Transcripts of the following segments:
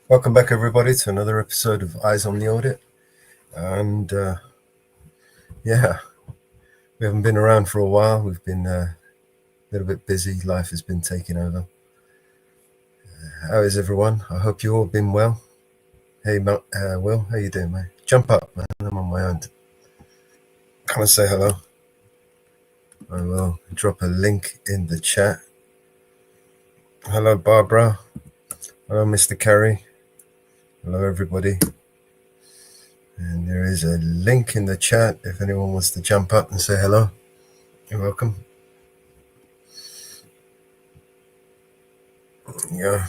Welcome back, everybody, to another episode of Eyes on the Audit. And yeah, we haven't been around for a while. We've been a little bit busy. Life has been taking over. How is everyone? I hope you all been well. Hey, Will, how you doing, mate? Jump up, man. I'm on my own. Come and say hello. I will drop a link in the chat. Hello, Barbara. Hello, Mr. Carey. Hello, everybody. And there is a link in the chat if anyone wants to jump up and say hello. You're welcome. Yeah.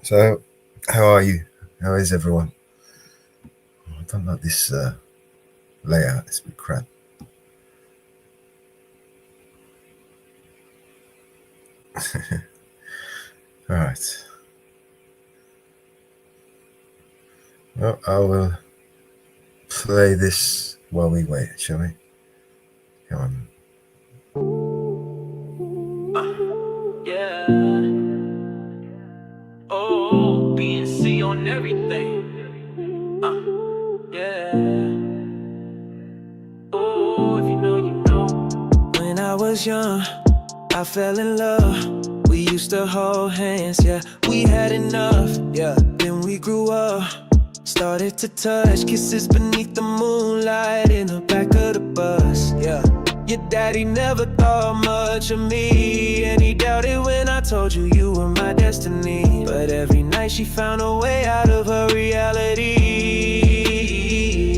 So, how are you? How is everyone? I don't like this layout. It's a bit crap. All right. Well, I will play this while we wait, shall we? Come on. Yeah. Oh, BNC on everything. Yeah. Oh, if you know, you know. When I was young, I fell in love. We used to hold hands, yeah. We had enough, yeah. Then we grew up, started to touch, kisses beneath the moonlight in the back of the bus, yeah. Your daddy never thought much of me, and he doubted when I told you you were my destiny. But every night she found a way out of her reality.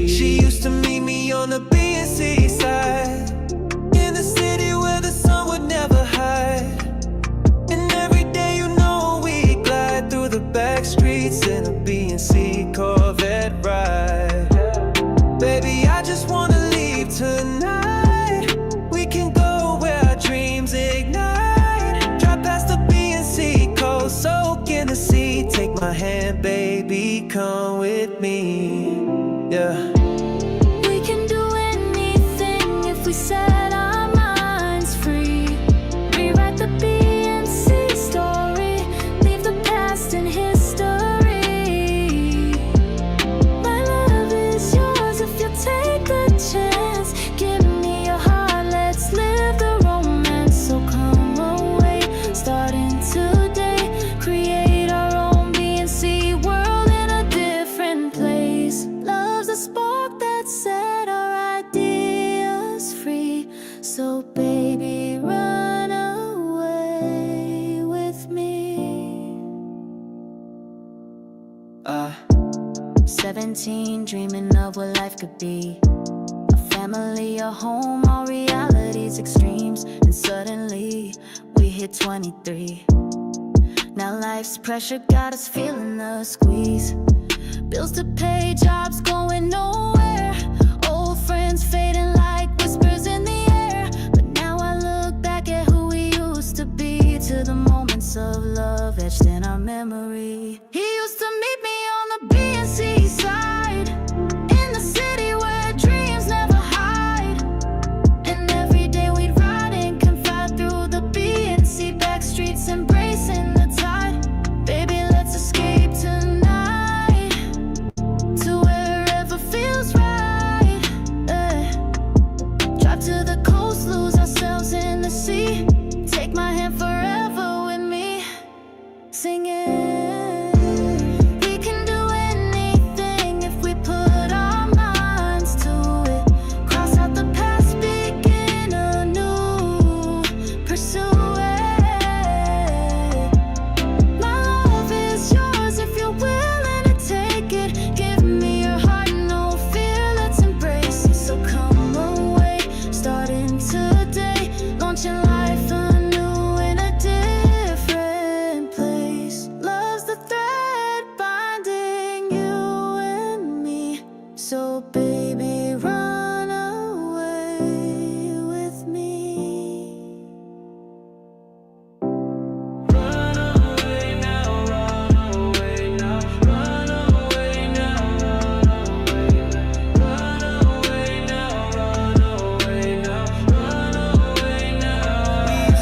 She used to meet me on the BNC side, in the city where the sun would never hide. And every day, you know, we glide through the back streets in a BNC Corvette ride. Baby, I just wanna leave tonight. We can go where our dreams ignite. Drive past the BNC coast, soak in the sea. Take my hand, baby, come with me. Yeah. We can do anything if we set our minds free. Rewrite the BNC story, leave the past in history. My love is yours if you take a chance. Give me your heart, let's live the romance. So come away, starting today. Create our own BNC world in a different place. Love's a spark that set our ideas free. So baby, run away with me. 17, dreaming of what life could be. A family, a home, all realities extremes. And suddenly, we hit 23. Now life's pressure got us feeling the squeeze. Bills to pay, jobs going nowhere. Old friends fading like whispers in the air. But now I look back at who we used to be, to the moments of love etched in our memory. He used to meet me on the BNC side, in the city where dreams never hide. And every day we'd ride and confide through the BNC back streets, embracing the tide. Baby, let's escape tonight to wherever feels right. Drive to the coast, lose ourselves in the sea. Take my hand forever with me, singing. We can do anything if we put our minds to it. Cross out the past, begin anew, pursue it. My love is yours if you're willing to take it. Give me your heart, no fear, let's embrace it. So come away, starting today, launching life anew in a different place. Love's the thread binding you and me. So baby, run away with me. Run away now, run away now, run away now, run away now, run away now, run away now, run away now.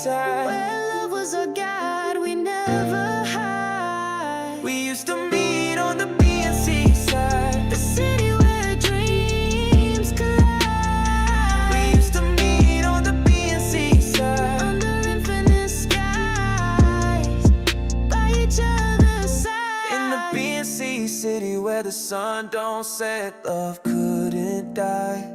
side. Where love was our guide, we never hide. We used to meet on the BNC side. The city where dreams collide. We used to meet on the BNC side. Under infinite skies, by each other's side. In the BNC city where the sun don't set, love couldn't die.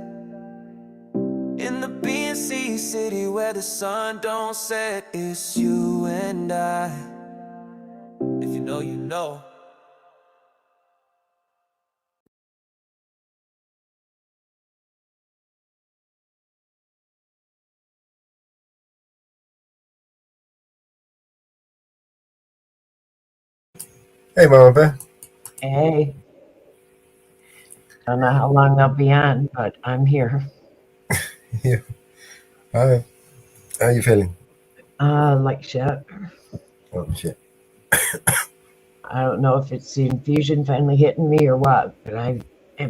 In the BNC city where the sun don't set, it's you and I. If you know, you know. Hey, Mama Bear. Hey, don't know how long I'll be on, but I'm here. Yeah. Hi. How you feeling? Like shit. Oh, shit. I don't know if it's the infusion finally hitting me or what, but I've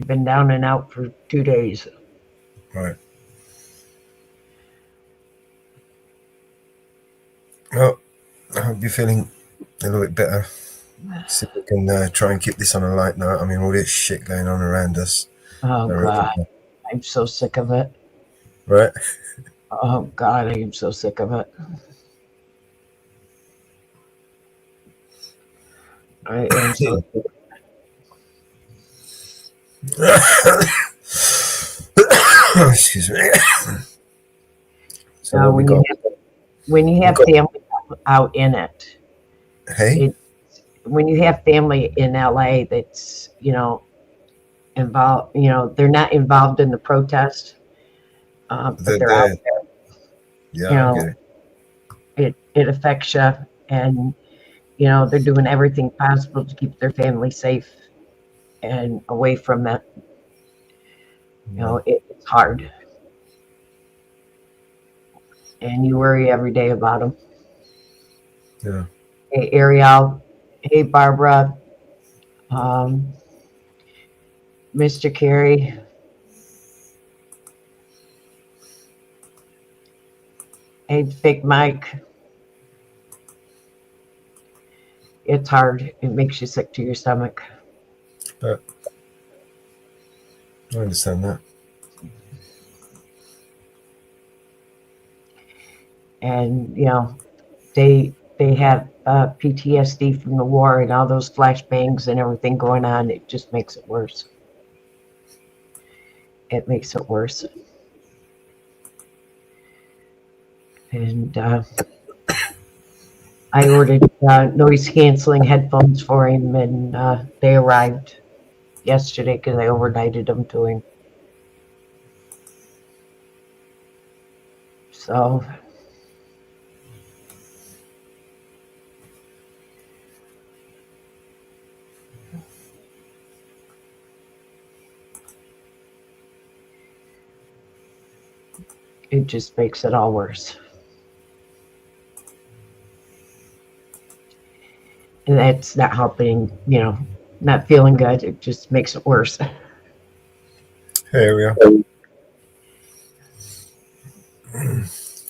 been down and out for 2 days. Right. Well, I hope you're feeling a little bit better. See if we can try and keep this on a light note. I mean, all this shit going on around us. Oh, I reckon- God. I'm so sick of it. Right? Oh, God, I am so sick of it. I am so sick. Excuse me. So Now, what we when you have got- family out in it, Hey? when you have family in LA that's, involved, they're not involved in the protest, but they're out there. Yeah, you I know, get it. It affects you, and they're doing everything possible to keep their family safe and away from that. It's hard, and you worry every day about them. Yeah. Hey, Ariel. Hey, Barbara. Mr. Carey. Hey, Big Mike. It's hard. It makes you sick to your stomach. I understand that. And they have PTSD from the war and all those flashbangs and everything going on. It just makes it worse. It makes it worse. And I ordered noise canceling headphones for him, and they arrived yesterday because I overnighted them to him. So it just makes it all worse. And that's not helping, not feeling good. It just makes it worse. Hey, Ariel.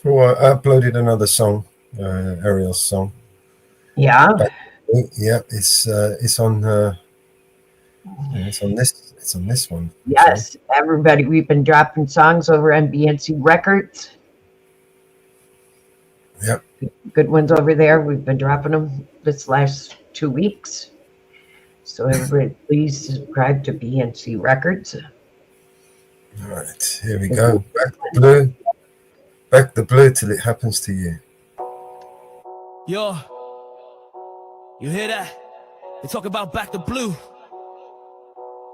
Well, I uploaded another song, Ariel's song. Yeah. Yeah, it's on it's on this one. Yes, everybody. We've been dropping songs over on BNC Records. Yep. Good ones over there. We've been dropping them this last 2 weeks. So everybody, please subscribe to BNC Records. All right, here we go. Back the blue. Back the blue till it happens to you. Yo, you hear that? They talk about back the blue.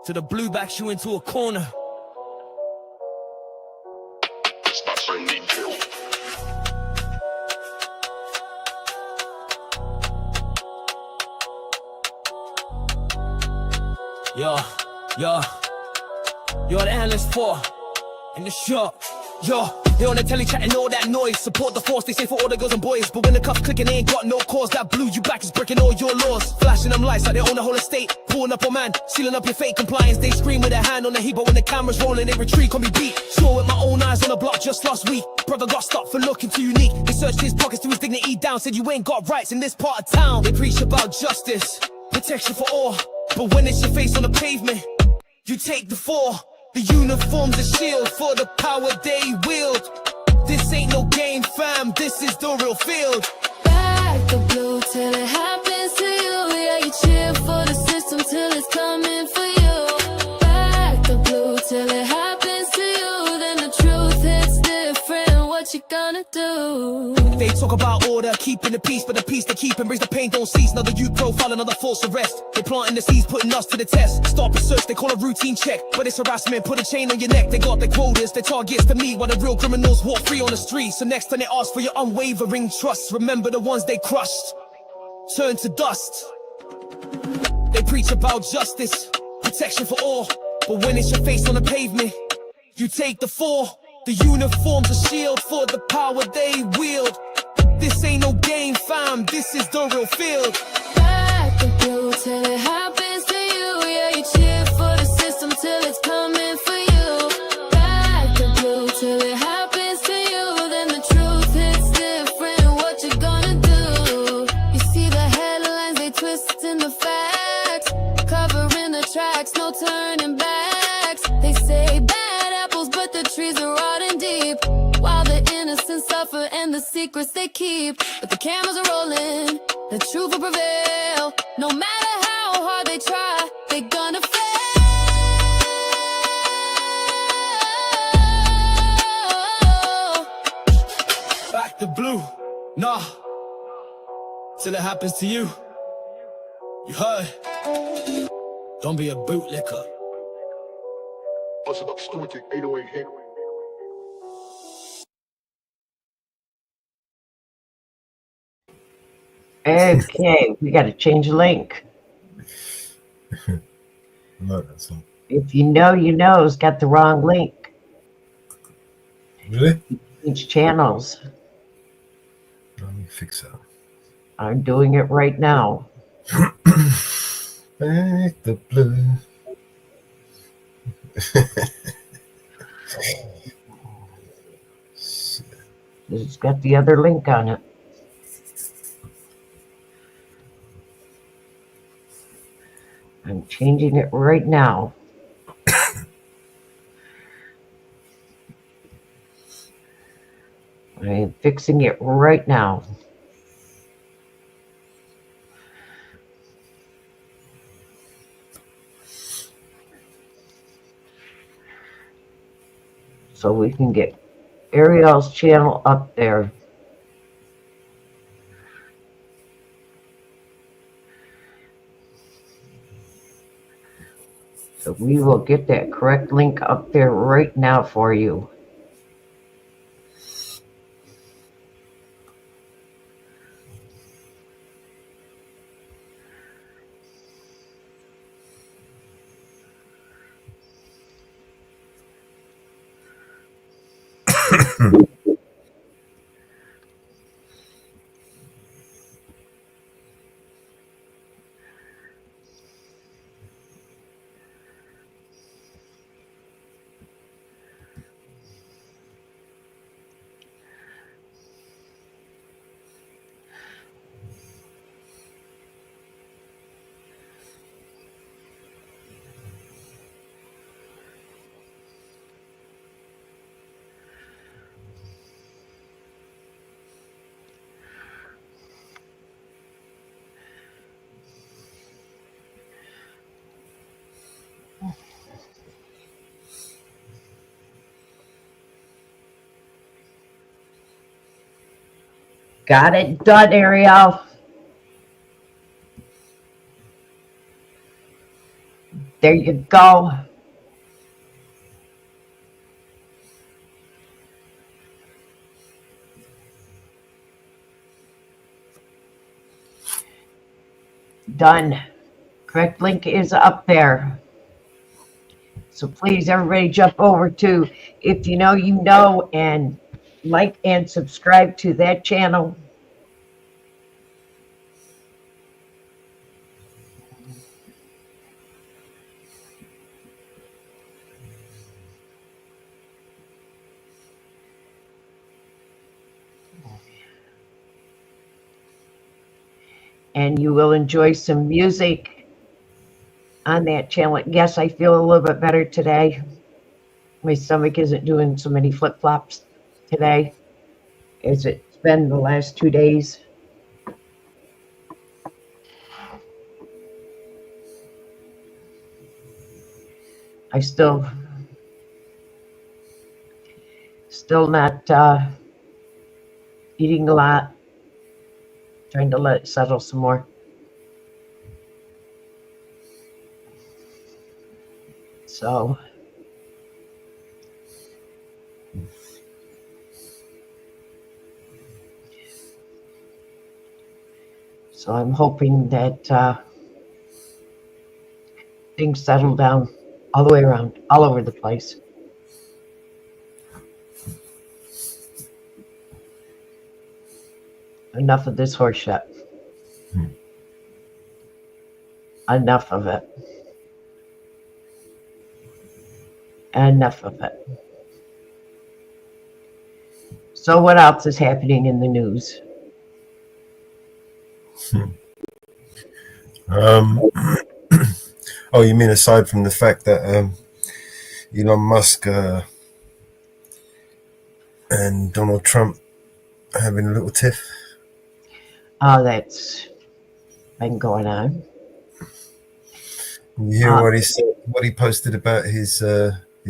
To the blue backs you into a corner. Yo, you're the analyst for in the show. Yo. They on the telly chatting all that noise. Support the force, they say for all the girls and boys. But when the cuffs clicking, they ain't got no cause. That blue you back is breaking all your laws. Flashing them lights like they own the whole estate. Pulling up on man, sealing up your fake compliance. They scream with their hand on the heat, but when the camera's rolling, they retreat, can be beat. Saw with my own eyes on the block just last week. Brother got stopped for looking too unique. They searched his pockets to his dignity down. Said you ain't got rights in this part of town. They preach about justice, protection for all. But when it's your face on the pavement, you take the fall. The uniform's a shield for the power they wield. This ain't no game, fam, this is the real field. Back the blue till it happens to you. Yeah, you cheer for the system till it's coming for you. Back the blue till it happens to you. Then the truth hits different. What you gonna do? They talk about order, keeping the peace, but the peace they keep and brings the pain don't cease. Another youth profile, another false arrest. They planting the seeds, putting us to the test. Stop and search, they call a routine check, but it's harassment. Put a chain on your neck. They got their quotas, their targets to meet, while the real criminals walk free on the street. So next time they ask for your unwavering trust, remember the ones they crushed, turn to dust. They preach about justice, protection for all, but when it's your face on the pavement, you take the fall. The uniform's a shield for the power they wield. This ain't no game, fam, this is the real field. Back the blue till it happens to you. Yeah, you cheer for the system till it's coming for you. Back the blue till it happens to you. Then the truth hits different. What you gonna do? You see the headlines, they twisting the facts, covering the tracks, no turning backs. They say bad apples, but the trees are rotting deep, while the innocent suffer and the secrets they keep. But the cameras are rolling, the truth will prevail. No matter how hard they try, they gonna fail. Back the blue, nah, till it happens to you. You heard? Don't be a bootlicker. Busting up Stewart, 808 hit. Okay, we got to change the link. No, that's not. If you know, you know, it's got the wrong link. Really? Change channels. Let me fix that. I'm doing it right now. Back the blue. It's got the other link on it. I'm changing it right now. I am fixing it right now. So we can get Ariel's channel up there. So we will get that correct link up there right now for you. Got it done, Ariel. There you go. Done. Correct link is up there. So please, everybody jump over to If You Know, You Know, and like and subscribe to that channel. And you will enjoy some music on that channel. Yes, I feel a little bit better today. My stomach isn't doing so many flip-flops today as it's been the last 2 days. I still not eating a lot, trying to let it settle some more. So I'm hoping that things settle down all the way around, all over the place. Enough of this horse shit. Enough of it. Enough of it. So what else is happening in the news? Oh, you mean aside from the fact that Elon Musk and Donald Trump are having a little tiff? Oh, that's been going on. You hear what he said, what he posted about his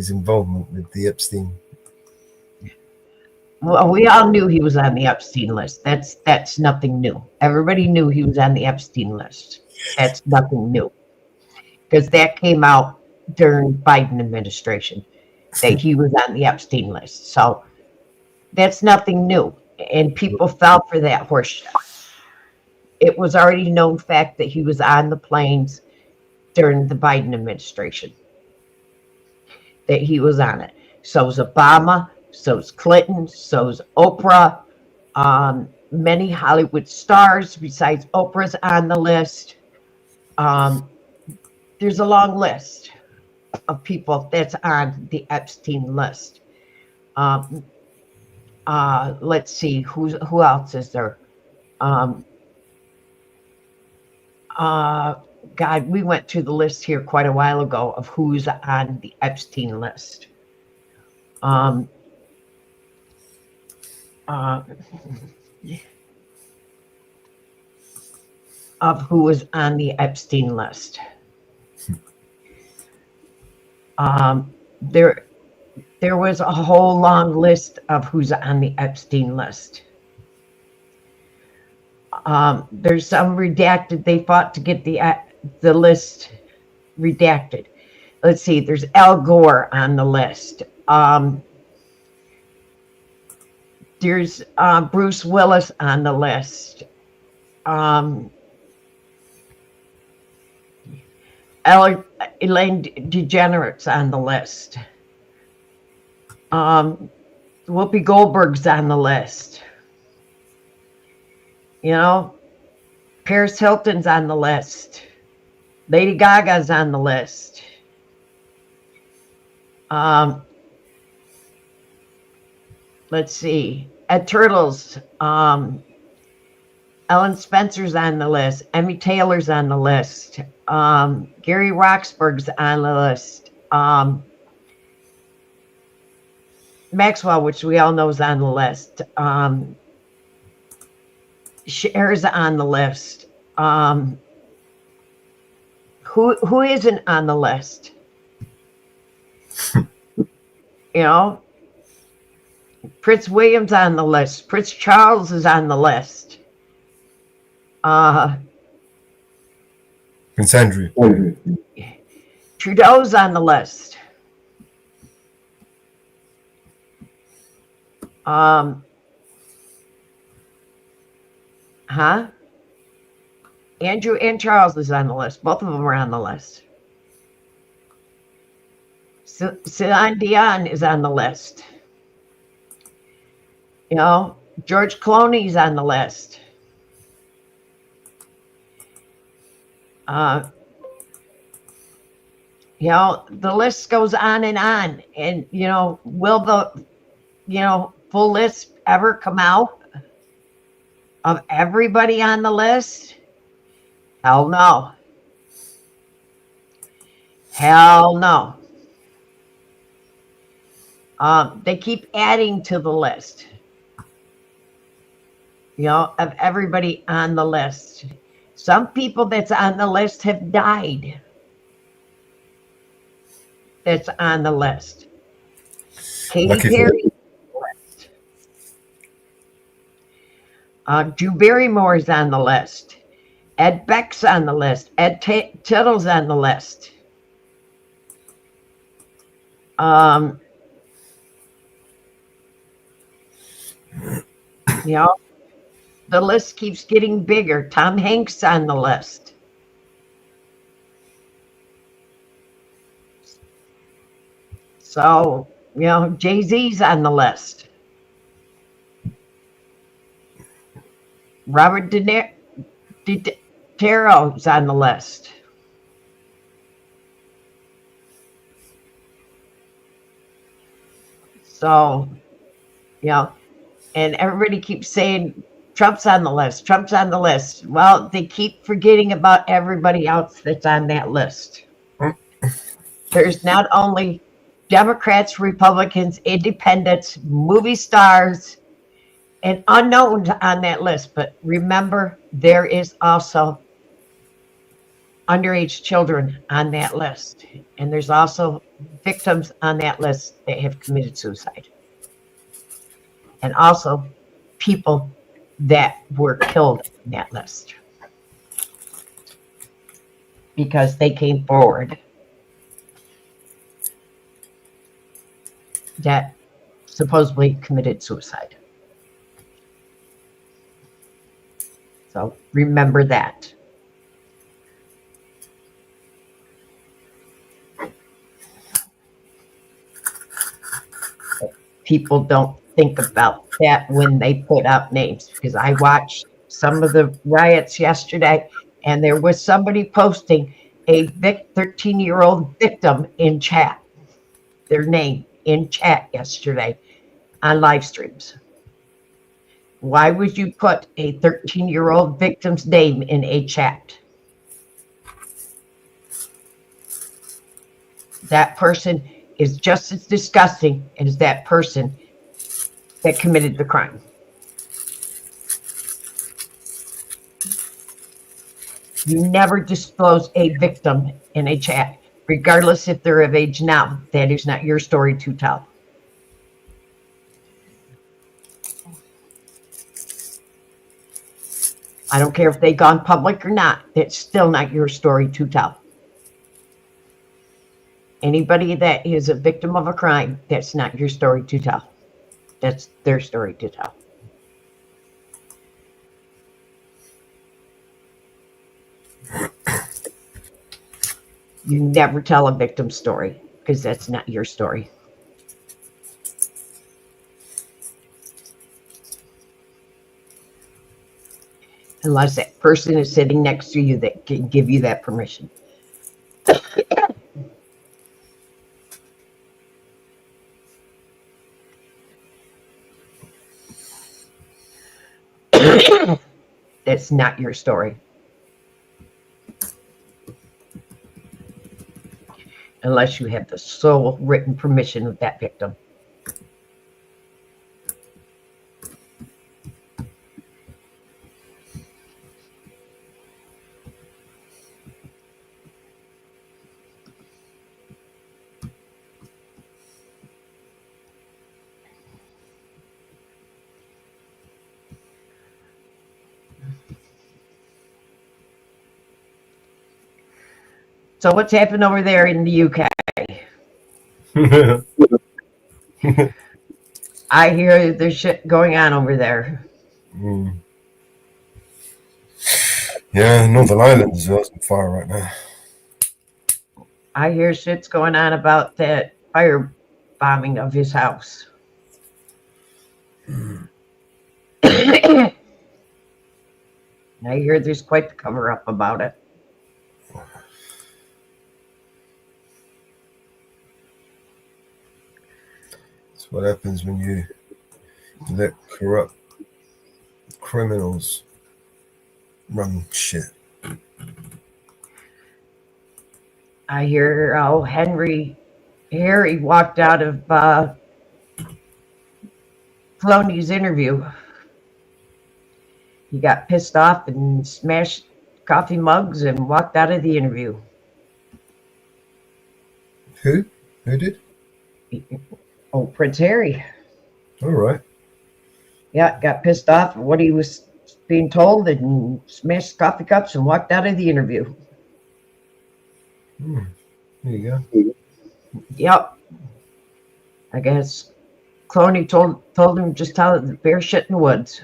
involvement with the Epstein? Well, we all knew he was on the Epstein list. That's nothing new. Everybody knew he was on the Epstein list. That's nothing new. Because that came out during Biden administration, that he was on the Epstein list. So that's nothing new. And people fell for that horse shit. It was already known fact that he was on the planes during the Biden administration, that he was on it. So's Obama, so's Clinton, so's Oprah. Many Hollywood stars besides Oprah's on the list. There's a long list of people that's on the Epstein list. Let's see, who else is there? God, we went through the list here quite a while ago of who's on the Epstein list. Of who was on the Epstein list. There was a whole long list of who's on the Epstein list. There's some redacted. They fought to get the list redacted. Let's see. There's Al Gore on the list. There's Bruce Willis on the list. Elaine DeGeneres on the list. Whoopi Goldberg's on the list. You know, Paris Hilton's on the list. Lady Gaga's on the list. Let's see. Ed Turtles. Ellen Spencer's on the list. Emmy Taylor's on the list. Gary Roxburgh's on the list. Maxwell, which we all know is on the list. Cher's on the list. Who isn't on the list? You know, Prince William's on the list. Prince Charles is on the list. Prince Andrew. Trudeau's on the list. Andrew and Charles is on the list. Both of them are on the list. Celine Dion is on the list. You know, George Clooney's on the list. You know, the list goes on and on. And, you know, will the, you know, full list ever come out of everybody on the list? Hell no. Hell no. They keep adding to the list, you know, of everybody on the list. Some people that's on the list have died. That's on the list. Katy Lucky for Perry. Drew Barrymore's on the list. Ed Beck's on the list. Ed Tittle's on the list. You know, the list keeps getting bigger. Tom Hanks on the list. So, you know, Jay-Z's on the list. Robert De Niro's on the list. So, you know, and everybody keeps saying Trump's on the list. Trump's on the list. Well, they keep forgetting about everybody else that's on that list. There's not only Democrats, Republicans, independents, movie stars, and unknowns on that list. But remember, there is also underage children on that list. And there's also victims on that list that have committed suicide. And also people that were killed in that list because they came forward that supposedly committed suicide. So remember that. People don't think about that when they put out names, because I watched some of the riots yesterday and there was somebody posting a 13-year-old victim in chat, their name in chat yesterday on live streams. Why would you put a 13-year-old victim's name in a chat? That person is just as disgusting as that person that committed the crime. You never disclose a victim in a chat, regardless if they're of age now. That is not your story to tell. I don't care if they've gone public or not. It's still not your story to tell. Anybody that is a victim of a crime, that's not your story to tell. That's their story to tell. You never tell a victim story because that's not your story. Unless that person is sitting next to you that can give you that permission. That's not your story. Unless you have the sole written permission of that victim. So what's happened over there in the UK? I hear there's shit going on over there. Yeah, Northern Ireland is on fire right now. I hear shit's going on about that fire bombing of his house. I hear there's quite the cover up about it. That's what happens when you let corrupt criminals run shit. I hear how Harry walked out of Clooney's interview. He got pissed off and smashed coffee mugs and walked out of the interview. Who? Who did? Oh, Prince Harry. All right. Yeah, got pissed off at what he was being told and smashed coffee cups and walked out of the interview. There you go. Yep. I guess Clooney told him just tell the bear shit in the woods.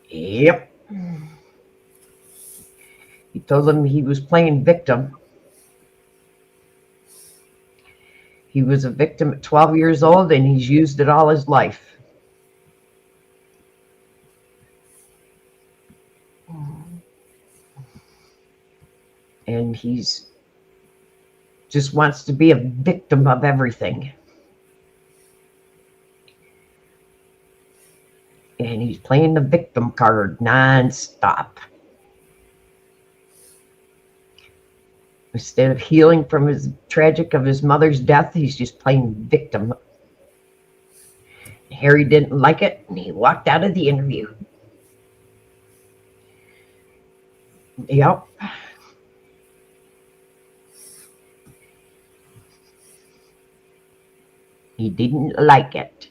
Yep. He told him he was playing victim. He was a victim at 12 years old and he's used it all his life. And he's just wants to be a victim of everything. And he's playing the victim card nonstop. Instead of healing from his tragic of his mother's death, he's just playing victim. Harry didn't like it, and he walked out of the interview. Yep. He didn't like it.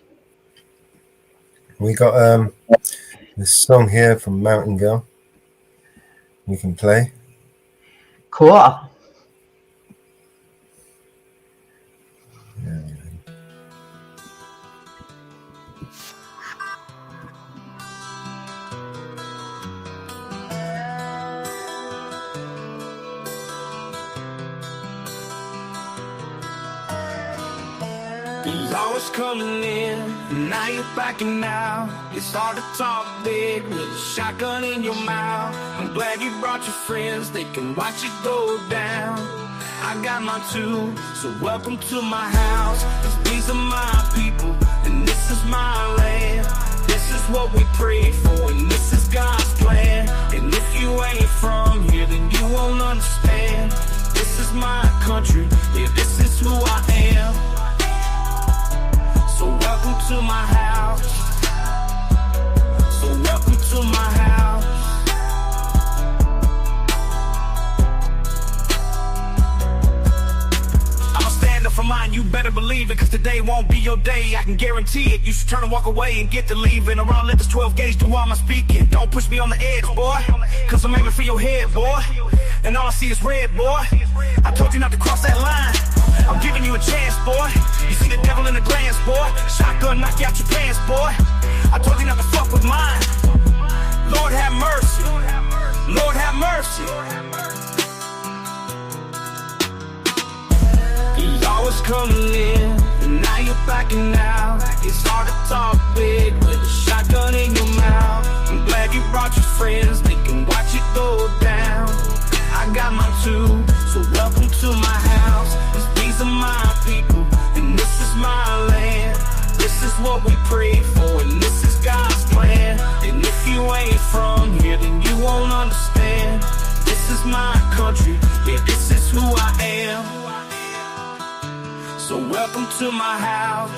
We got this song here from Mountain Girl. We can play. Cool. You're always coming in, and now you're backing out. It's hard to talk big with a shotgun in your mouth. I'm glad you brought your friends, they can watch it go down. I got mine too, so welcome to my house. 'Cause these are my people, and this is my land. This is what we pray for, and this is God's plan. And if you ain't from here, then you won't understand. This is my country, yeah, this is who I am. So welcome to my house. So welcome to my house. I'ma stand up for mine, you better believe it, 'cause today won't be your day, I can guarantee it. You should turn and walk away and get to leaving, or I'll let this 12 gauge do all my speaking. Don't push me on the edge, boy, 'cause I'm aiming for your head, boy. And all I see is red, boy. I told you not to cross that line. I'm giving you a chance, boy. You see the devil in the glance, boy. Shotgun knock you out your pants, boy. I told you not to fuck with mine. Lord have mercy. Lord have mercy. You're always coming in, and now you're backing out. It's hard to talk big with a shotgun in your mouth. I'm glad you brought your friends, they can watch it go down. I got mine too, so welcome to my house. 'Cause these are my people, and this is my land. This is what we pray for, and this is God's plan. And if you ain't from here, then you won't understand. This is my country, yeah, this is who I am. So welcome to my house.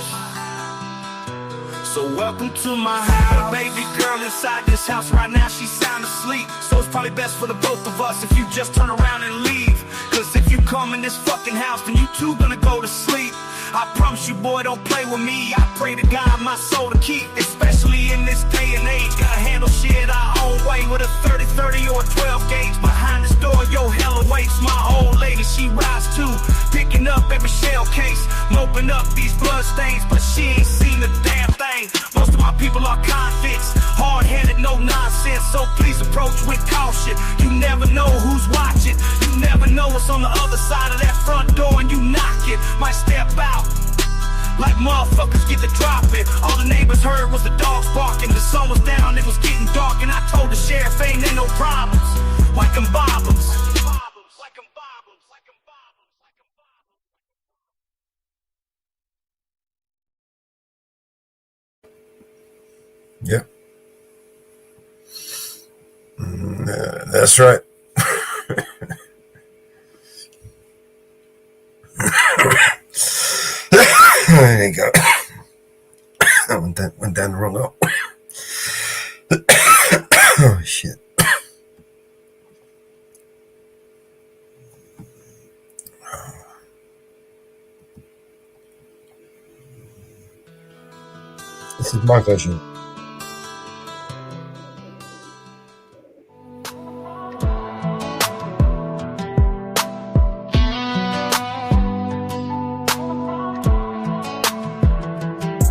So welcome to my house. Baby girl inside this house right now, she's sound asleep. So it's probably best for the both of us if you just turn around and leave. 'Cause if you come in this fucking house, then you two gonna go to sleep. I promise you, boy, don't play with me. I pray to God my soul to keep. Especially in this day and age, gotta handle shit our own way. With a 30-30 or a 12 gauge behind this door, yo, hell awaits. My old lady, she rides too, picking up every shell case, moping up these blood stains, but she ain't seen a damn thing. Most of my people are convicts, hard-headed, no nonsense, so please approach with caution. You never know who's watching. You never know what's on the other side of that front door, and you knock it, might step out, like motherfuckers get the dropping. All the neighbors heard was the dogs barking. The sun was down, it was getting dark, and I told the sheriff ain't no problems. Like them bobbums. Yep. That's right. There you go. That went down the wrong hole. Oh, shit. This is my version.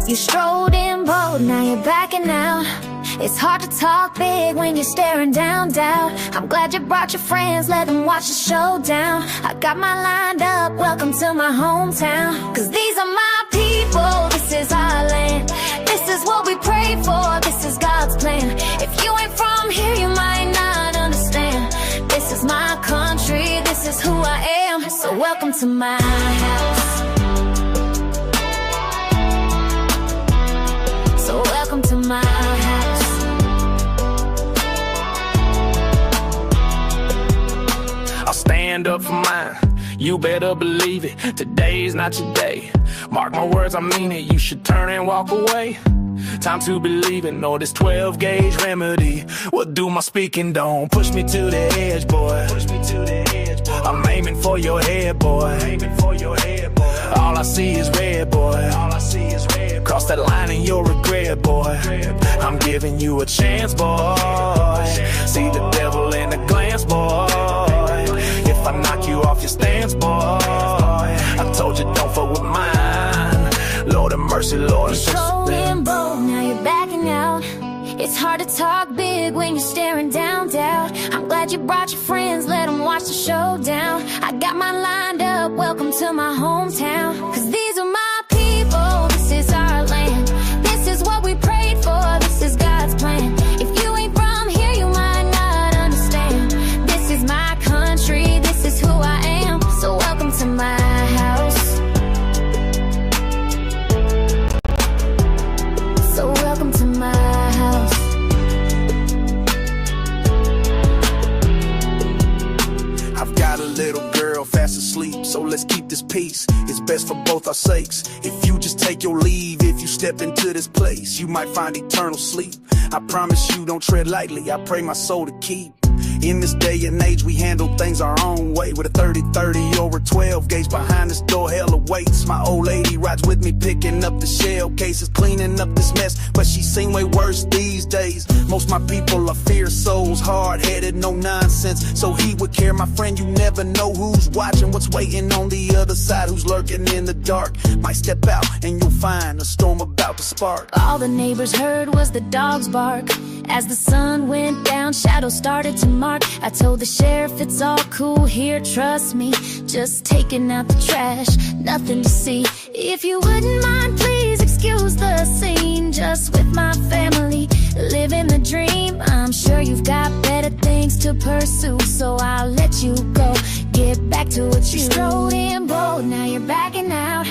You strolled in bold, now you're backing out. It's hard to talk big when you're staring down doubt. I'm glad you brought your friends, let them watch the showdown. I got mine lined up, welcome to my hometown. Cause these are my people, this is our land. This is what we pray for, this is God's plan. If you ain't from here, you might not understand. This is my country, this is who I am. So welcome to my house. So welcome to my house. I'll stand up for mine, you better believe it. Today's not your day, mark my words, I mean it. You should turn and walk away. Time to believe in, know this 12 gauge remedy will do my speaking. Don't push me to the edge, boy. Push me to the edge, boy. I'm aiming for your head, boy. Aiming for your head, boy. All I see is red, boy. All I see is red. Cross that line and you'll regret, boy. I'm giving you a chance, boy. See the devil in a glance, boy. If I knock you off your stance, boy, I told you don't fuck with mine. Lord of mercy, Lord of mercy. Bold, now you're backing out. It's hard to talk big when you're staring down doubt. I'm glad you brought your friends, let them watch the showdown. I got mine lined up, welcome to my hometown. Cause these are my people, this is our land. This is what we prayed for, this is God's plan. If you ain't from here, you might not understand. This is my country, this is who I am. So welcome to my house. So welcome to my house. I've got a little girl fast asleep, so let's keep this peace. It's best for both our sakes. If you just take your leave, if you step into this place, you might find eternal sleep. I promise you don't tread lightly, I pray my soul to keep. In this day and age, we handle things our own way. With a 30-30 or a 12 gauge behind this door, hell awaits. My old lady rides with me, picking up the shell cases, cleaning up this mess, but she's seen way worse these days. Most my people are fierce souls, hard-headed, no nonsense. So he would care, my friend, you never know who's watching, what's waiting on the other side, who's lurking in the dark. Might step out and you'll find a storm about to spark. All the neighbors heard was the dogs bark. As the sun went down, shadows started to mark. I told the sheriff it's all cool here, trust me. Just taking out the trash, nothing to see. If you wouldn't mind, please excuse the scene. Just with my family, living the dream. I'm sure you've got better things to pursue, so I'll let you go. Get back to what you strode in bold, now you're backing out.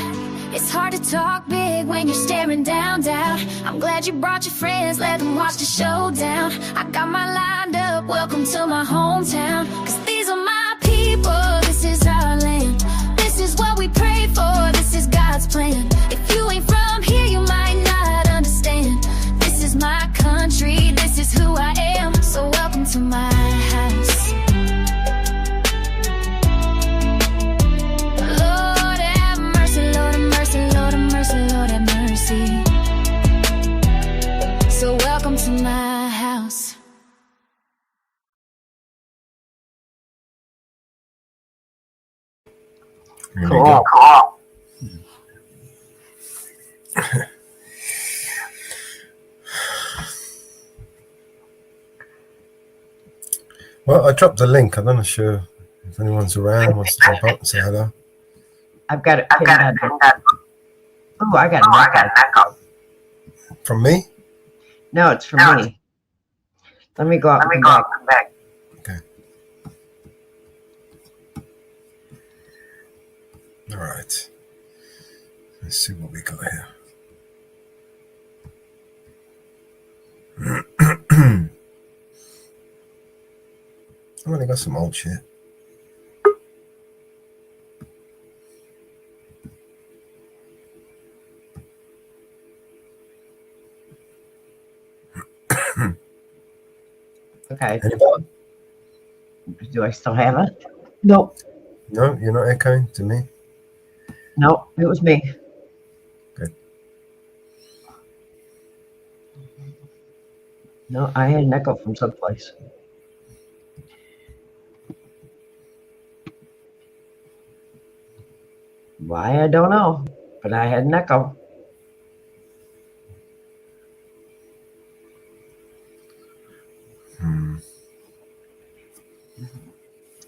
It's hard to talk big when you're staring down doubt. I'm glad you brought your friends, let them watch the showdown. I got mine lined up, welcome to my hometown. Cause these are my people, this is our land. This is what we pray for, this is God's plan. If you ain't from here, you might not understand. This is my country, this is who I am. So welcome to my house. Lord have mercy. So welcome to my house. Cool. Well, I dropped the link. I'm not sure if anyone's around, wants to jump up and say hello. I've got it pinned on. Oh, I got an echo. From me? No, it's from me. Let me go out and come back. Okay. All right. Let's see what we got here. I've only got some old shit. Okay. Anybody? Do I still have it? Nope. No, you're not echoing to me? Nope. It was me. Good. No, I had an echo from someplace. Why, I don't know, but I had an echo.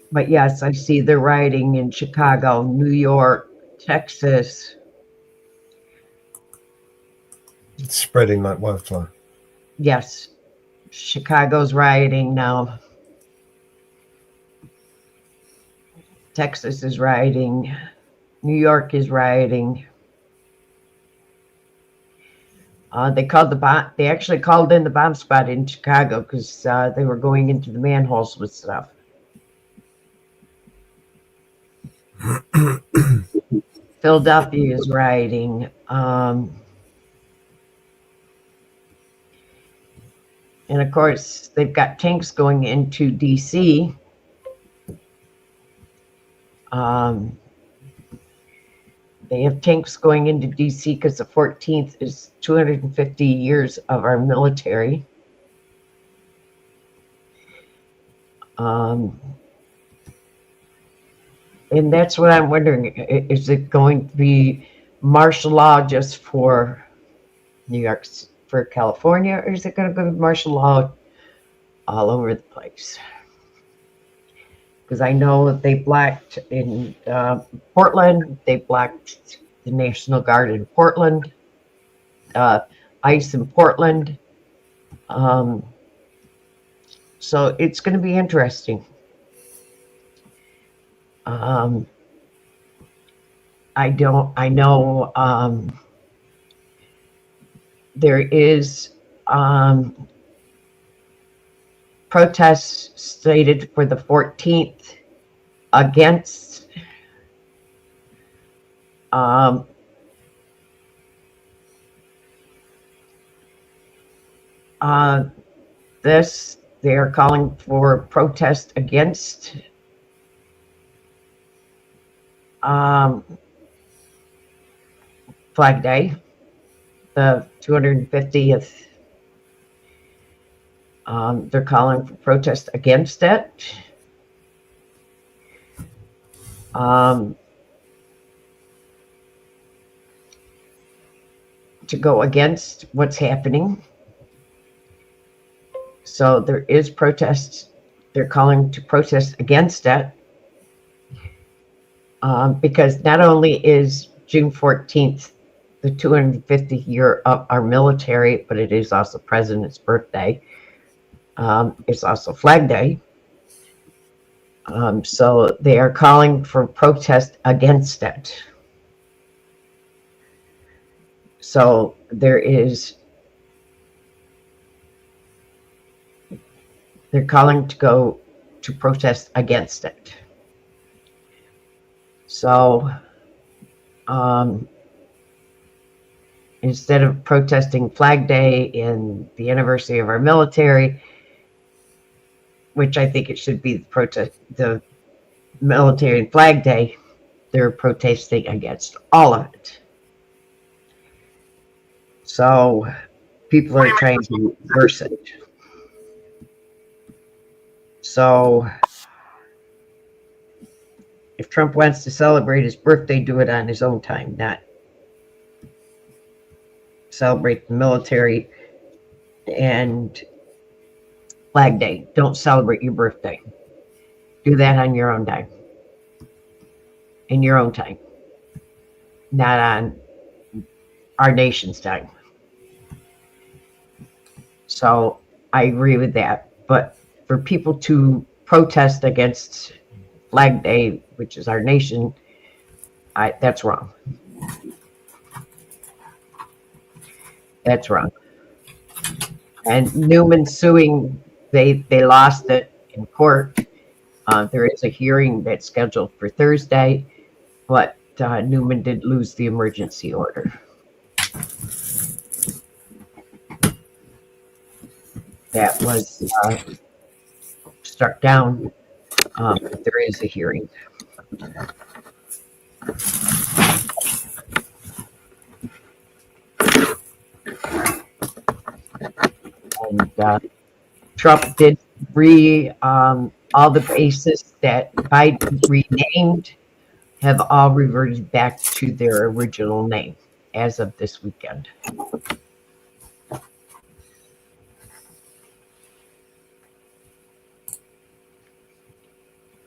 But yes, I see the rioting in Chicago, New York, Texas. It's spreading like wildfire. Yes, Chicago's rioting now. Texas is rioting. New York is rioting. They actually called in the bomb spot in Chicago because they were going into the manholes with stuff. Philadelphia is rioting. And of course, they've got tanks going into DC. They have tanks going into DC because the 14th is 250 years of our military. And that's what I'm wondering. Is it going to be martial law just for New York, for California, or is it going to be martial law all over the place? Because I know they blacked in Portland, they blacked the National Guard in Portland, ICE in Portland. So it's going to be interesting. I know there is protests slated for the 14th against this. They're calling for protest against Flag Day, the 250th. They're calling for protest against it. To go against what's happening. So there is protests. They're calling to protest against it. Because not only is June 14th the 250th year of our military, but it is also President's birthday. It's also Flag Day. So they are calling for protest against it. So they're calling to go to protest against it. So instead of protesting Flag Day and the anniversary of our military, which I think it should be the military and Flag Day, they're protesting against all of it. So people are trying to reverse it. So if Trump wants to celebrate his birthday, do it on his own time, not celebrate the military and Flag Day. Don't celebrate your birthday. Do that on your own time. In your own time. Not on our nation's time. So I agree with that. But for people to protest against Flag Day, which is our nation, that's wrong. That's wrong. And Newman suing, they lost it in court. There is a hearing that's scheduled for Thursday, but Newman did lose the emergency order. That was struck down. There is a hearing. And Trump did all the bases that Biden renamed have all reverted back to their original name as of this weekend.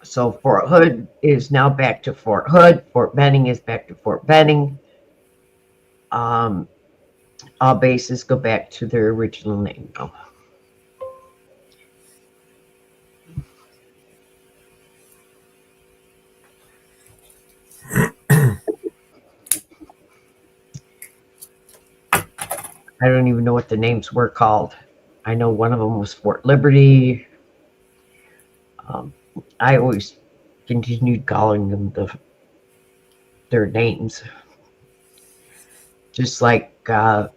So Fort Hood is now back to Fort Hood. Fort Benning is back to Fort Benning. All bases go back to their original name now. I don't even know what the names were called. I know one of them was Fort Liberty. I always continued calling them their names. Just like Tappan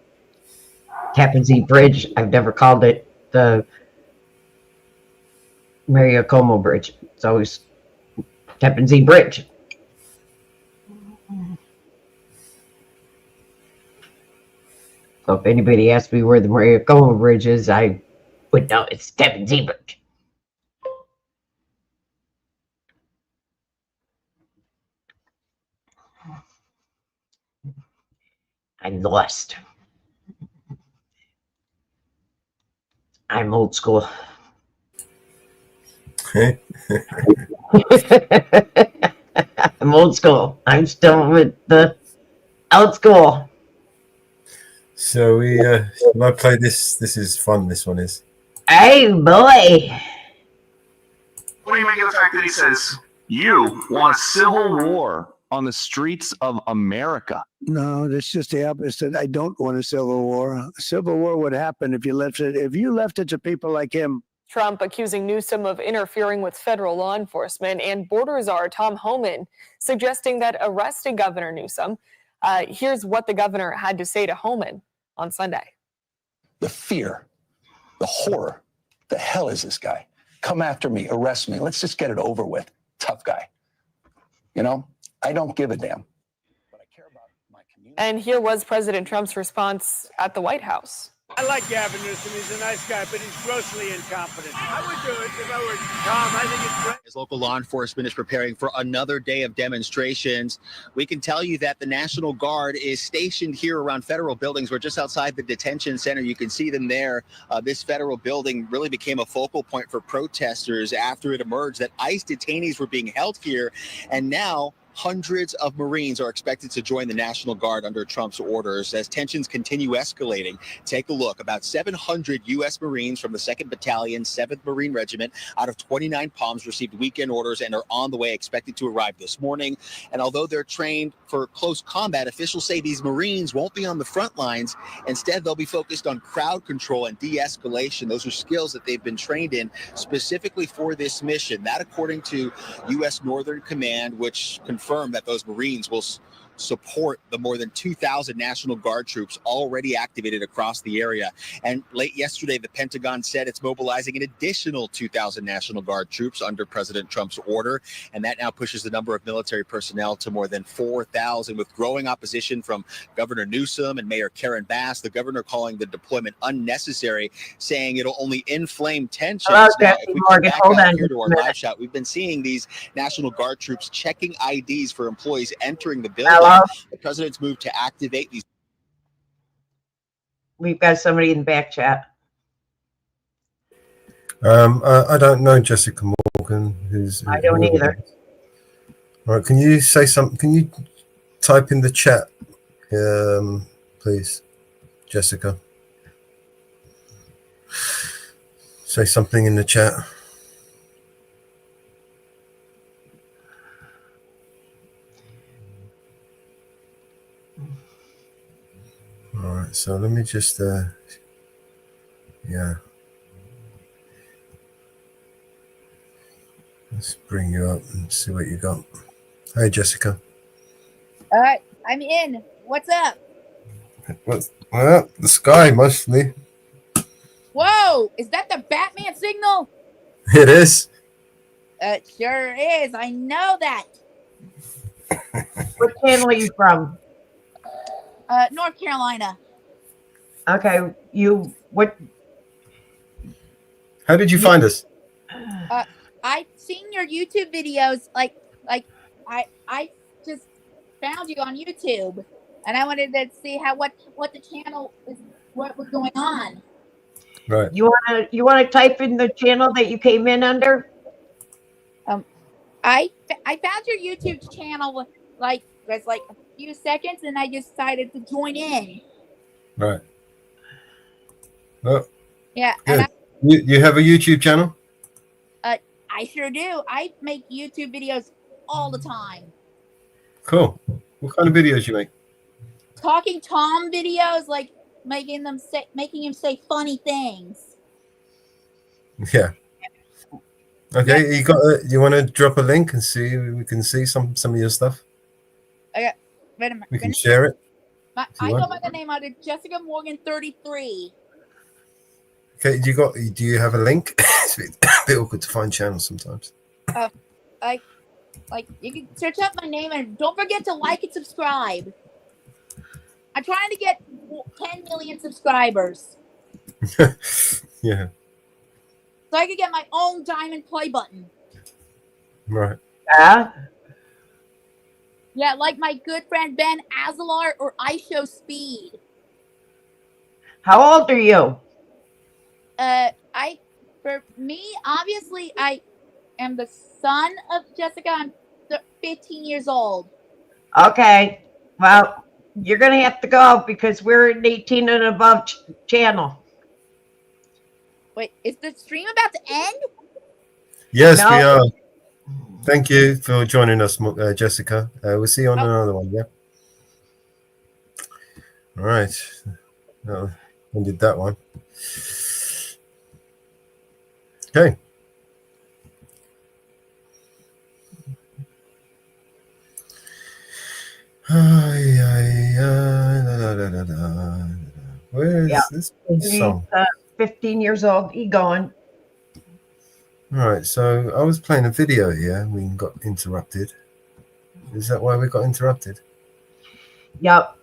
Zee Bridge, I've never called it the Maria Como Bridge. It's always Tappan Zee Bridge. So if anybody asked me where the Maria Como Bridge is, I would know it's Tappan Zee Bridge. I'm lost. I'm old school. I'm old school. I'm still with the old school. So we I play this. This is fun. This one is. Hey boy. What do you make of the fact that he says you want a civil war on the streets of America? No, that's just the opposite. I don't want a civil war. A civil war would happen if you left it to people like him. Trump accusing Newsom of interfering with federal law enforcement, and border czar Tom Homan suggesting that arresting Governor Newsom. Here's what the governor had to say to Homan on Sunday. The fear, the horror, the hell is this guy? Come after me, arrest me. Let's just get it over with. Tough guy. You know, I don't give a damn. But I care about my community. And here was President Trump's response at the White House. I like Gavin Newsom. He's a nice guy, but he's grossly incompetent. I would do it if I were Tom. I think it's great. As local law enforcement is preparing for another day of demonstrations, we can tell you that the National Guard is stationed here around federal buildings. We're just outside the detention center. You can see them there. This federal building really became a focal point for protesters after it emerged that ICE detainees were being held here. And now hundreds of Marines are expected to join the National Guard under Trump's orders as tensions continue escalating. Take a look. About 700 U.S. Marines from the 2nd Battalion, 7th Marine Regiment out of 29 Palms received weekend orders and are on the way, expected to arrive this morning. And although they're trained for close combat, officials say these Marines won't be on the front lines. Instead, they'll be focused on crowd control and de-escalation. Those are skills that they've been trained in specifically for this mission. That, according to U.S. Northern Command, which confirmed that those Marines will support the more than 2,000 National Guard troops already activated across the area. And late yesterday, the Pentagon said it's mobilizing an additional 2,000 National Guard troops under President Trump's order. And that now pushes the number of military personnel to more than 4,000, with growing opposition from Governor Newsom and Mayor Karen Bass, the governor calling the deployment unnecessary, saying it'll only inflame tensions. Hello, Now, if we come Morgan, back hold out on here just to a our minute. live shot, we've been seeing these National Guard troops checking IDs for employees entering the building. Hello? The president's move to activate these. We've got somebody in the back chat. I don't know Jessica Morgan. I don't either. All right, can you say something? Can you type in the chat please. Jessica. Say something in the chat. All right, so let me just, yeah. Let's bring you up and see what you got. Hi, Jessica. All right, I'm in. What's up? Well, the sky mostly. Whoa, is that the Batman signal? It is. It sure is. I know that. What channel are you from? North Carolina. Okay, what? How did you find us? I've seen your YouTube videos. Like I just found you on YouTube, and I wanted to see what the channel is, what was going on. Right. You wanna type in the channel that you came in under? I found your YouTube channel like there's like a few seconds, and I decided to join in. Right. Oh, Yeah, good. and You have a YouTube channel? I sure do. I make YouTube videos all the time. Cool. What kind of videos you make? Talking Tom videos, like making him say funny things. Yeah. Okay, you want to drop a link and see we can see some of your stuff? Okay, wait a minute. We can share it. I go by the name of Jessica Morgan 33. Okay, do you have a link? It's a bit awkward to find channels sometimes. Like you can search up my name and don't forget to like and subscribe. I'm trying to get 10 million subscribers Yeah. so I can get my own diamond play button. Right. Yeah, like my good friend Ben Azalar or iShow Speed. How old are you? For me, obviously, I am the son of Jessica. I'm 15 years old. Okay, well, you're gonna have to go because we're an 18 and above channel. Wait, is the stream about to end? Yes, No. we are. Thank you for joining us, Jessica. We'll see you on another one, yeah? All right. Oh, we did that one. Okay. Where is this song? 15 years old. He going. All right, so I was playing a video here. We got interrupted. Is that why we got interrupted? Yep.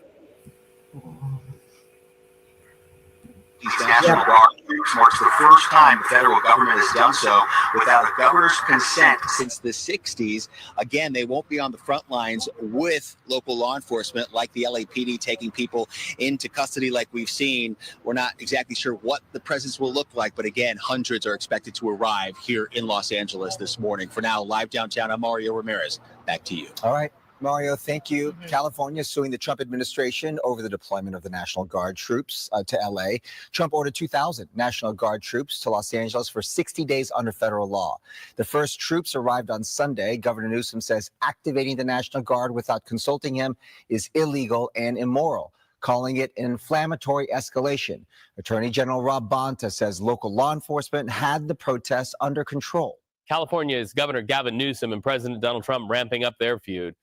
These National Guard troops marks the first time the federal government has done so without a governor's consent since the 60s. Again, they won't be on the front lines with local law enforcement like the LAPD taking people into custody like we've seen. We're not exactly sure what the presence will look like, but again, hundreds are expected to arrive here in Los Angeles this morning. For now, live downtown, I'm Mario Ramirez. Back to you. All right. Mario, thank you. California suing the Trump administration over the deployment of the National Guard troops to LA. Trump ordered 2,000 National Guard troops to Los Angeles for 60 days under federal law. The first troops arrived on Sunday. Governor Newsom says activating the National Guard without consulting him is illegal and immoral, calling it an inflammatory escalation. Attorney General Rob Bonta says local law enforcement had the protests under control. California's Governor Gavin Newsom and President Donald Trump ramping up their feud.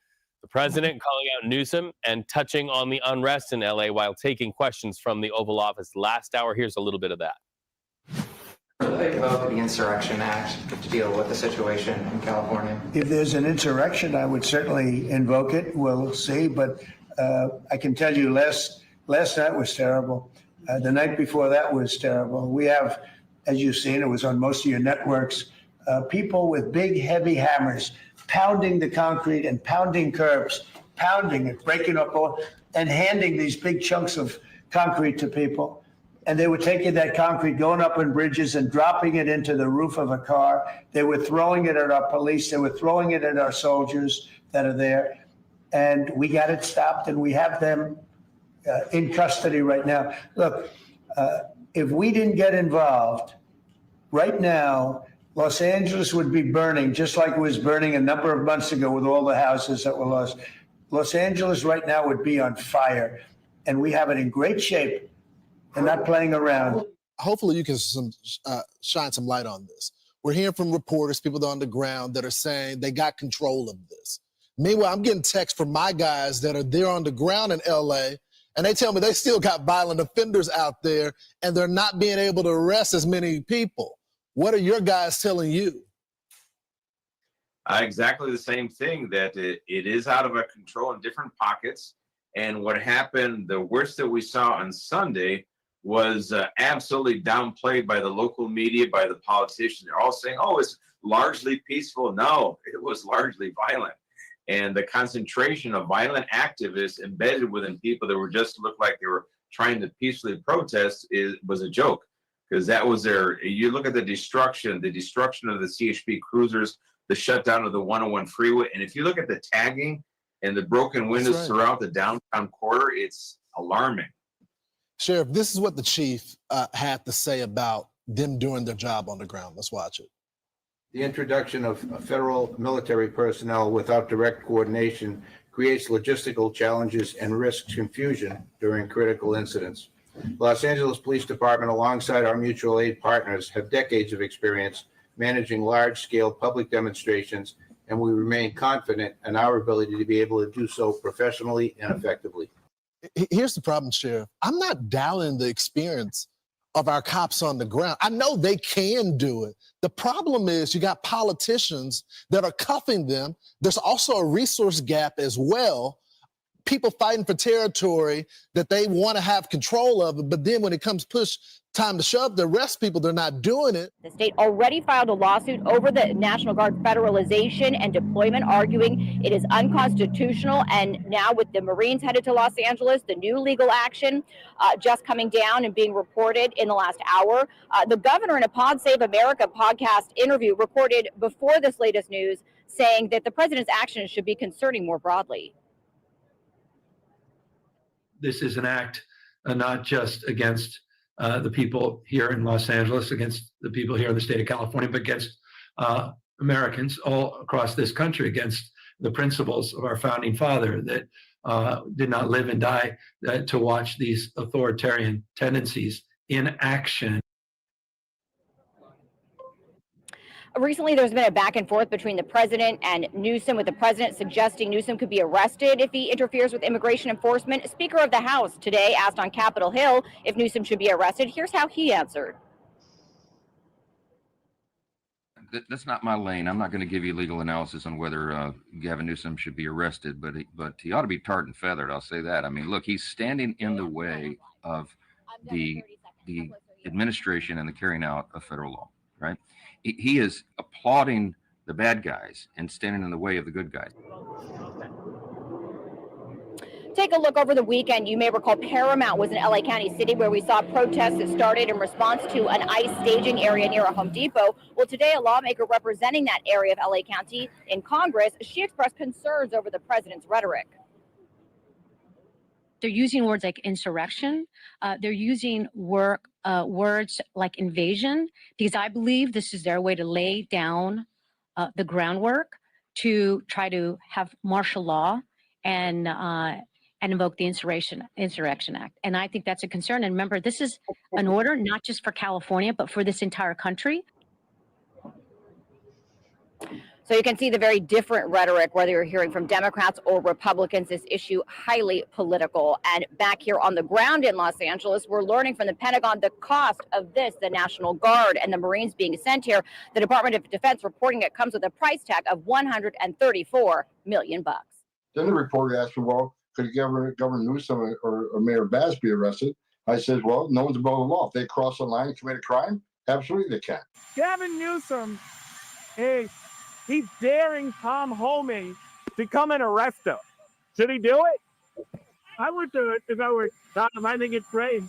The president calling out Newsom and touching on the unrest in LA while taking questions from the Oval Office last hour. Here's a little bit of that. They invoke the Insurrection Act to deal with the situation in California. If there's an insurrection, I would certainly invoke it. We'll see. But I can tell you last night was terrible. The night before that was terrible. We have, as you've seen, it was on most of your networks, people with big, heavy hammers pounding the concrete and pounding curbs, pounding it, breaking up all, and handing these big chunks of concrete to people. And they were taking that concrete, going up in bridges and dropping it into the roof of a car. They were throwing it at our police. They were throwing it at our soldiers that are there. And we got it stopped, and we have them in custody right now. Look, if we didn't get involved right now, Los Angeles would be burning just like it was burning a number of months ago with all the houses that were lost. Los Angeles right now would be on fire, and we have it in great shape and not playing around. Hopefully you can shine some light on this. We're hearing from reporters, people on the ground that are saying they got control of this. Meanwhile, I'm getting texts from my guys that are there on the ground in LA, and they tell me they still got violent offenders out there, and they're not being able to arrest as many people. What are your guys telling you? Exactly the same thing, that it is out of our control in different pockets. And what happened, the worst that we saw on Sunday was absolutely downplayed by the local media, by the politicians. They're all saying, oh, it's largely peaceful. No, it was largely violent. And the concentration of violent activists embedded within people that were just looked like they were trying to peacefully protest was a joke. Because that was you look at the destruction of the CHP cruisers, the shutdown of the 101 freeway. And if you look at the tagging and the broken windows throughout the downtown quarter, it's alarming. Sheriff, this is what the chief had to say about them doing their job on the ground. Let's watch it. The introduction of federal military personnel without direct coordination creates logistical challenges and risks confusion during critical incidents. Los Angeles Police Department, alongside our mutual aid partners, have decades of experience managing large-scale public demonstrations, and we remain confident in our ability to be able to do so professionally and effectively. Here's the problem, Sheriff. I'm not doubting the experience of our cops on the ground. I know they can do it. The problem is you got politicians that are cuffing them. There's also a resource gap as well. People fighting for territory that they want to have control of, but then when it comes push time to shove to arrest people, they're not doing it. The state already filed a lawsuit over the National Guard federalization and deployment, arguing it is unconstitutional. And now with the Marines headed to Los Angeles, the new legal action just coming down and being reported in the last hour. The governor in a Pod Save America podcast interview reported before this latest news, saying that the president's actions should be concerning more broadly. This is an act not just against the people here in Los Angeles, against the people here in the state of California, but against Americans all across this country, against the principles of our founding father that did not live and die to watch these authoritarian tendencies in action. Recently, there's been a back and forth between the president and Newsom, with the president suggesting Newsom could be arrested if he interferes with immigration enforcement. Speaker of the House today asked on Capitol Hill if Newsom should be arrested. Here's how he answered. That's not my lane. I'm not going to give you legal analysis on whether Gavin Newsom should be arrested, but he ought to be tarred and feathered. I'll say that. I mean, look, he's standing in the way of the administration and the carrying out of federal law, right? He is applauding the bad guys and standing in the way of the good guys. Take a look over the weekend. You may recall Paramount was in LA County City, where we saw protests that started in response to an ICE staging area near a Home Depot. Well, today, a lawmaker representing that area of LA County in Congress, she expressed concerns over the president's rhetoric. They're using words like insurrection. They're using words like invasion, because I believe this is their way to lay down the groundwork to try to have martial law and invoke the Insurrection Act. And I think that's a concern. And remember, this is an order not just for California, but for this entire country. So you can see the very different rhetoric, whether you're hearing from Democrats or Republicans, this issue highly political. And back here on the ground in Los Angeles, we're learning from the Pentagon the cost of this, the National Guard and the Marines being sent here. The Department of Defense reporting it comes with a price tag of $134 million. Then the reporter asked me, well, could Governor Newsom or Mayor Bass be arrested? I said, well, no one's above the law. If they cross the line and commit a crime, absolutely they can. Gavin Newsom he's daring Tom Homan to come and arrest him. Should he do it? I would do it if I were Tom. I think it's great.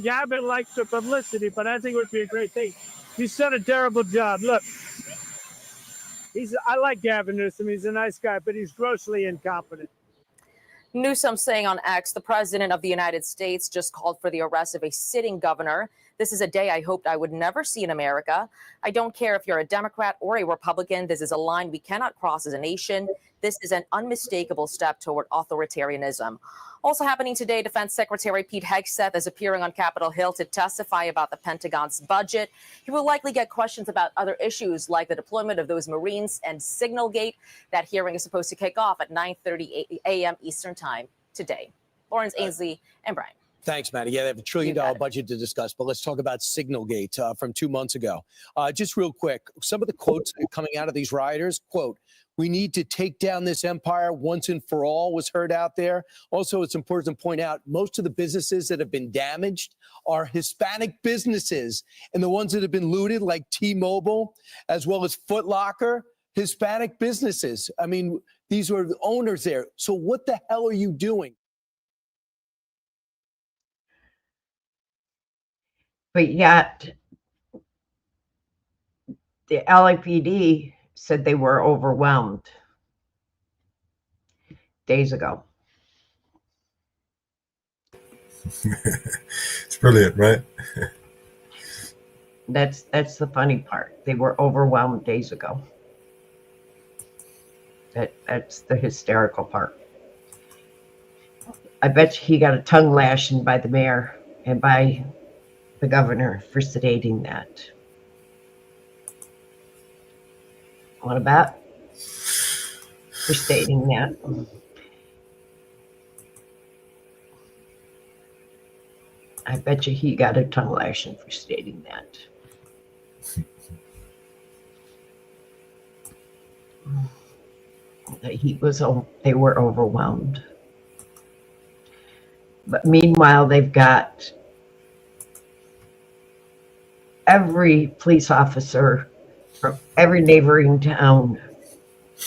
Gavin likes the publicity, but I think it would be a great thing. He's done a terrible job. Look, I like Gavin Newsom. He's a nice guy, but he's grossly incompetent. Newsom saying on X, the president of the United States just called for the arrest of a sitting governor. This is a day I hoped I would never see in America. I don't care if you're a Democrat or a Republican. This is a line we cannot cross as a nation. This is an unmistakable step toward authoritarianism. Also happening today, Defense Secretary Pete Hegseth is appearing on Capitol Hill to testify about the Pentagon's budget. He will likely get questions about other issues like the deployment of those Marines and Signalgate. That hearing is supposed to kick off at 9:30 a.m. Eastern Time today. Lawrence Ainsley and Brian. Thanks, Maddie. Yeah, they have $1 trillion budget to discuss, but let's talk about Signalgate from 2 months ago. Just real quick, some of the quotes coming out of these rioters, quote, "We need to take down this empire once and for all," was heard out there. Also, it's important to point out most of the businesses that have been damaged are Hispanic businesses, and the ones that have been looted, like T-Mobile, as well as Foot Locker, Hispanic businesses. I mean, these were the owners there. So what the hell are you doing? But yet, the LAPD said they were overwhelmed days ago. It's brilliant, right? That's the funny part. They were overwhelmed days ago. That's the hysterical part. I bet you he got a tongue lashing by the mayor and by the governor for sedating that. What about for stating that? I bet you he got a tongue lashing for stating that. They were overwhelmed. But meanwhile, they've got every police officer from every neighboring town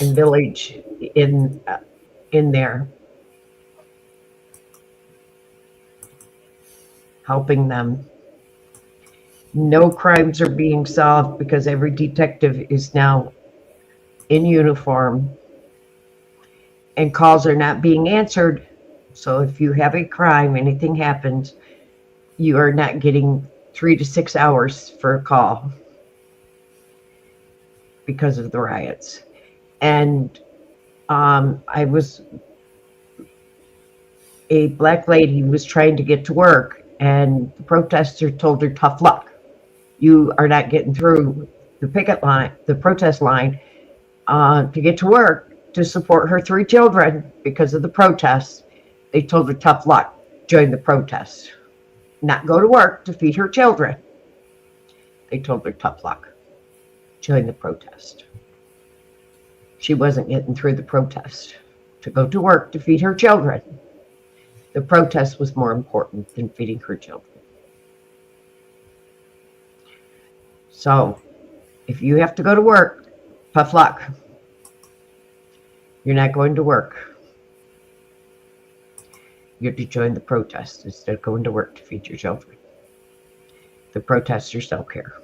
and village in there, helping them. No crimes are being solved because every detective is now in uniform and calls are not being answered. So if you have a crime, anything happens, you are not getting 3 to 6 hours for a call because of the riots. And a black lady was trying to get to work, and the protester told her, "Tough luck. You are not getting through the picket line, the protest line, to get to work to support her 3 children because of the protests." They told her, "Tough luck. Join the protest. Not go to work to feed her children." They told her, "Tough luck. Join the protest." She wasn't getting through the protest to go to work to feed her children. The protest was more important than feeding her children. So if you have to go to work, tough luck. You're not going to work. You have to join the protest instead of going to work to feed your children. The protesters don't care.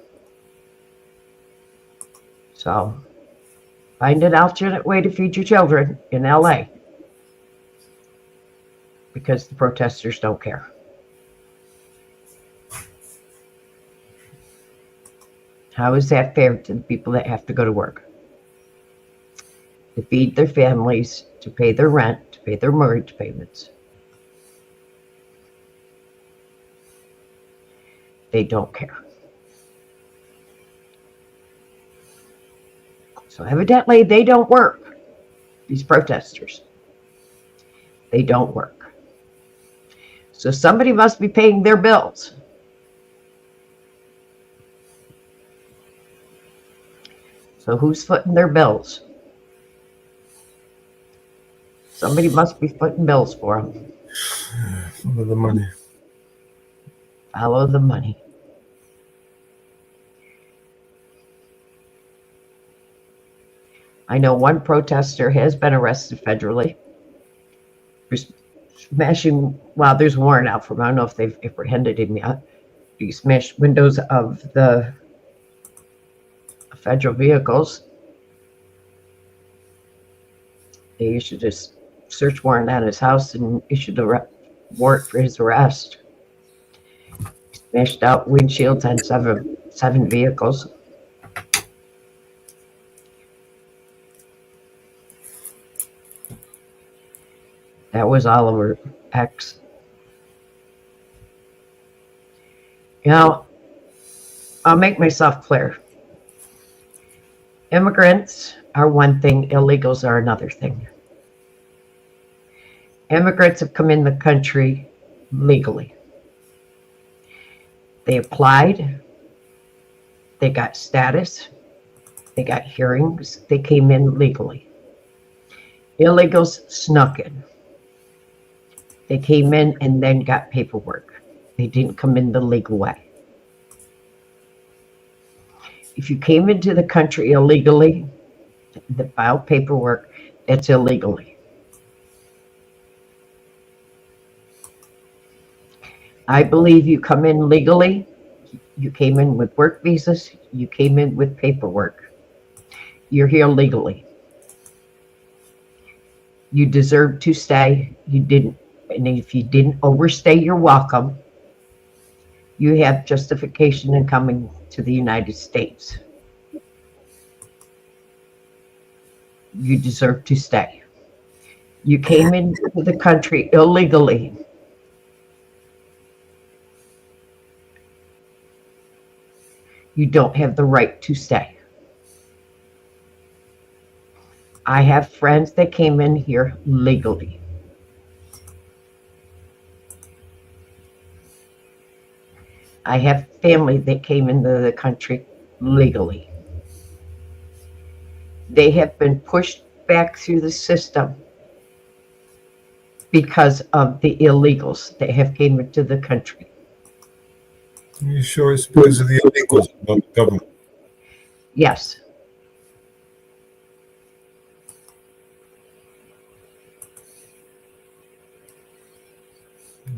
So find an alternate way to feed your children in LA, because the protesters don't care. How is that fair to the people that have to go to work? To feed their families, to pay their rent, to pay their mortgage payments. They don't care. So evidently they don't work, these protesters. They don't work. So somebody must be paying their bills. So who's footing their bills? Somebody must be footing bills for them. Follow the money. Follow the money. I know one protester has been arrested federally for smashing, well, there's a warrant out for him. I don't know if they've apprehended him yet. He smashed windows of the federal vehicles. They should just search warrant on his house and issued a warrant for his arrest. Smashed out windshields on seven vehicles. That was Oliver X. You know, I'll make myself clear. Immigrants are one thing, illegals are another thing. Immigrants have come in the country legally. They applied, they got status, they got hearings, they came in legally. Illegals snuck in. They came in and then got paperwork. They didn't come in the legal way. If you came into the country illegally, the filed paperwork, that's illegally. I believe you come in legally, you came in with work visas, you came in with paperwork. You're here legally. You deserve to stay. You didn't, and if you didn't overstay your welcome, you have justification in coming to the United States. You deserve to stay. You came into the country illegally. You don't have the right to stay. I have friends that came in here legally. I have family that came into the country legally. They have been pushed back through the system because of the illegals that have came into the country. You sure it's because of the illegals, not the government? Yes.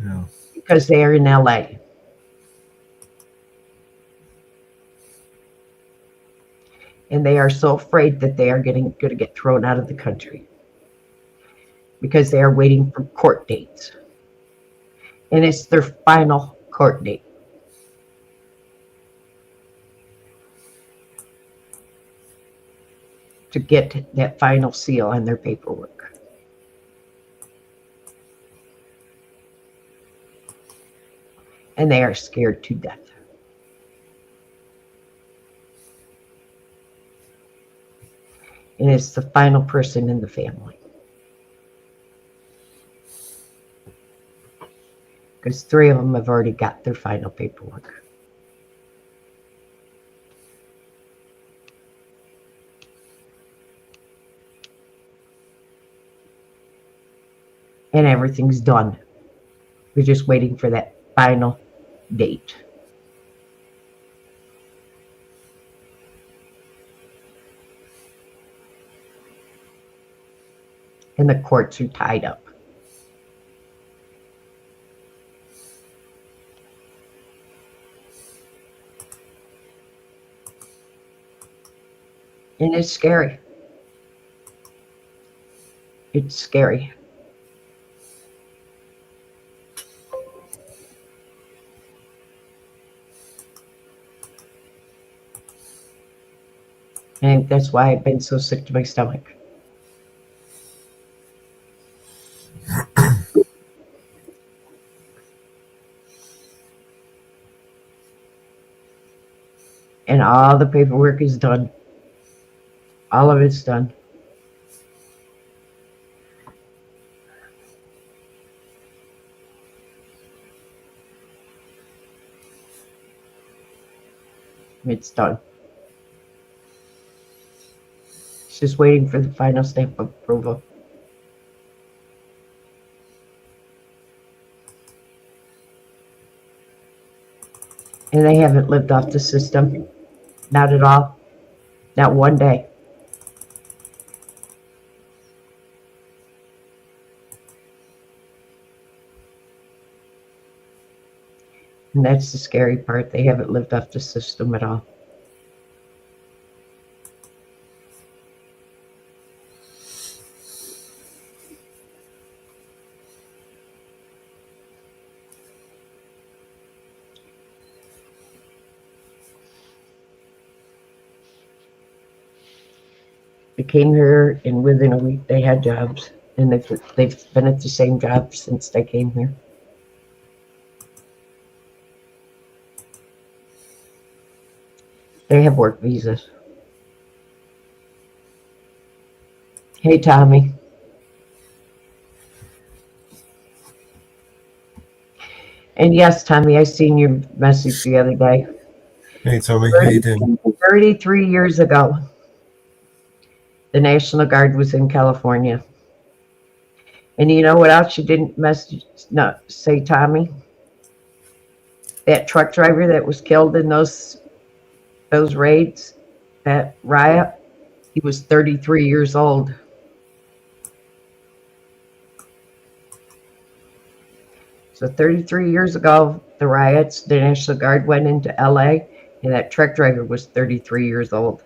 Yeah. Because they are in LA. And they are so afraid that they are going to get thrown out of the country because they are waiting for court dates. And it's their final court date. To get that final seal on their paperwork. And they are scared to death. And it's the final person in the family. Because 3 of them have already got their final paperwork. And everything's done. We're just waiting for that final date. And the courts are tied up. And it's scary. It's scary. And that's why I've been so sick to my stomach. And all the paperwork is done. All of it's done. It's done. It's just waiting for the final stamp of approval. And they haven't lived off the system. Not at all. Not one day. And that's the scary part. They haven't lived off the system at all. They came here, and within a week they had jobs, and they've been at the same job since they came here. They have work visas. Hey, Tommy. And yes, Tommy, I seen your message the other day. Hey, Tommy, how you doing? 33 years ago, the National Guard was in California. And you know what else you didn't say, Tommy? That truck driver that was killed in those raids, that riot, he was 33 years old. So 33 years ago, the riots, the National Guard went into LA, and that truck driver was 33 years old.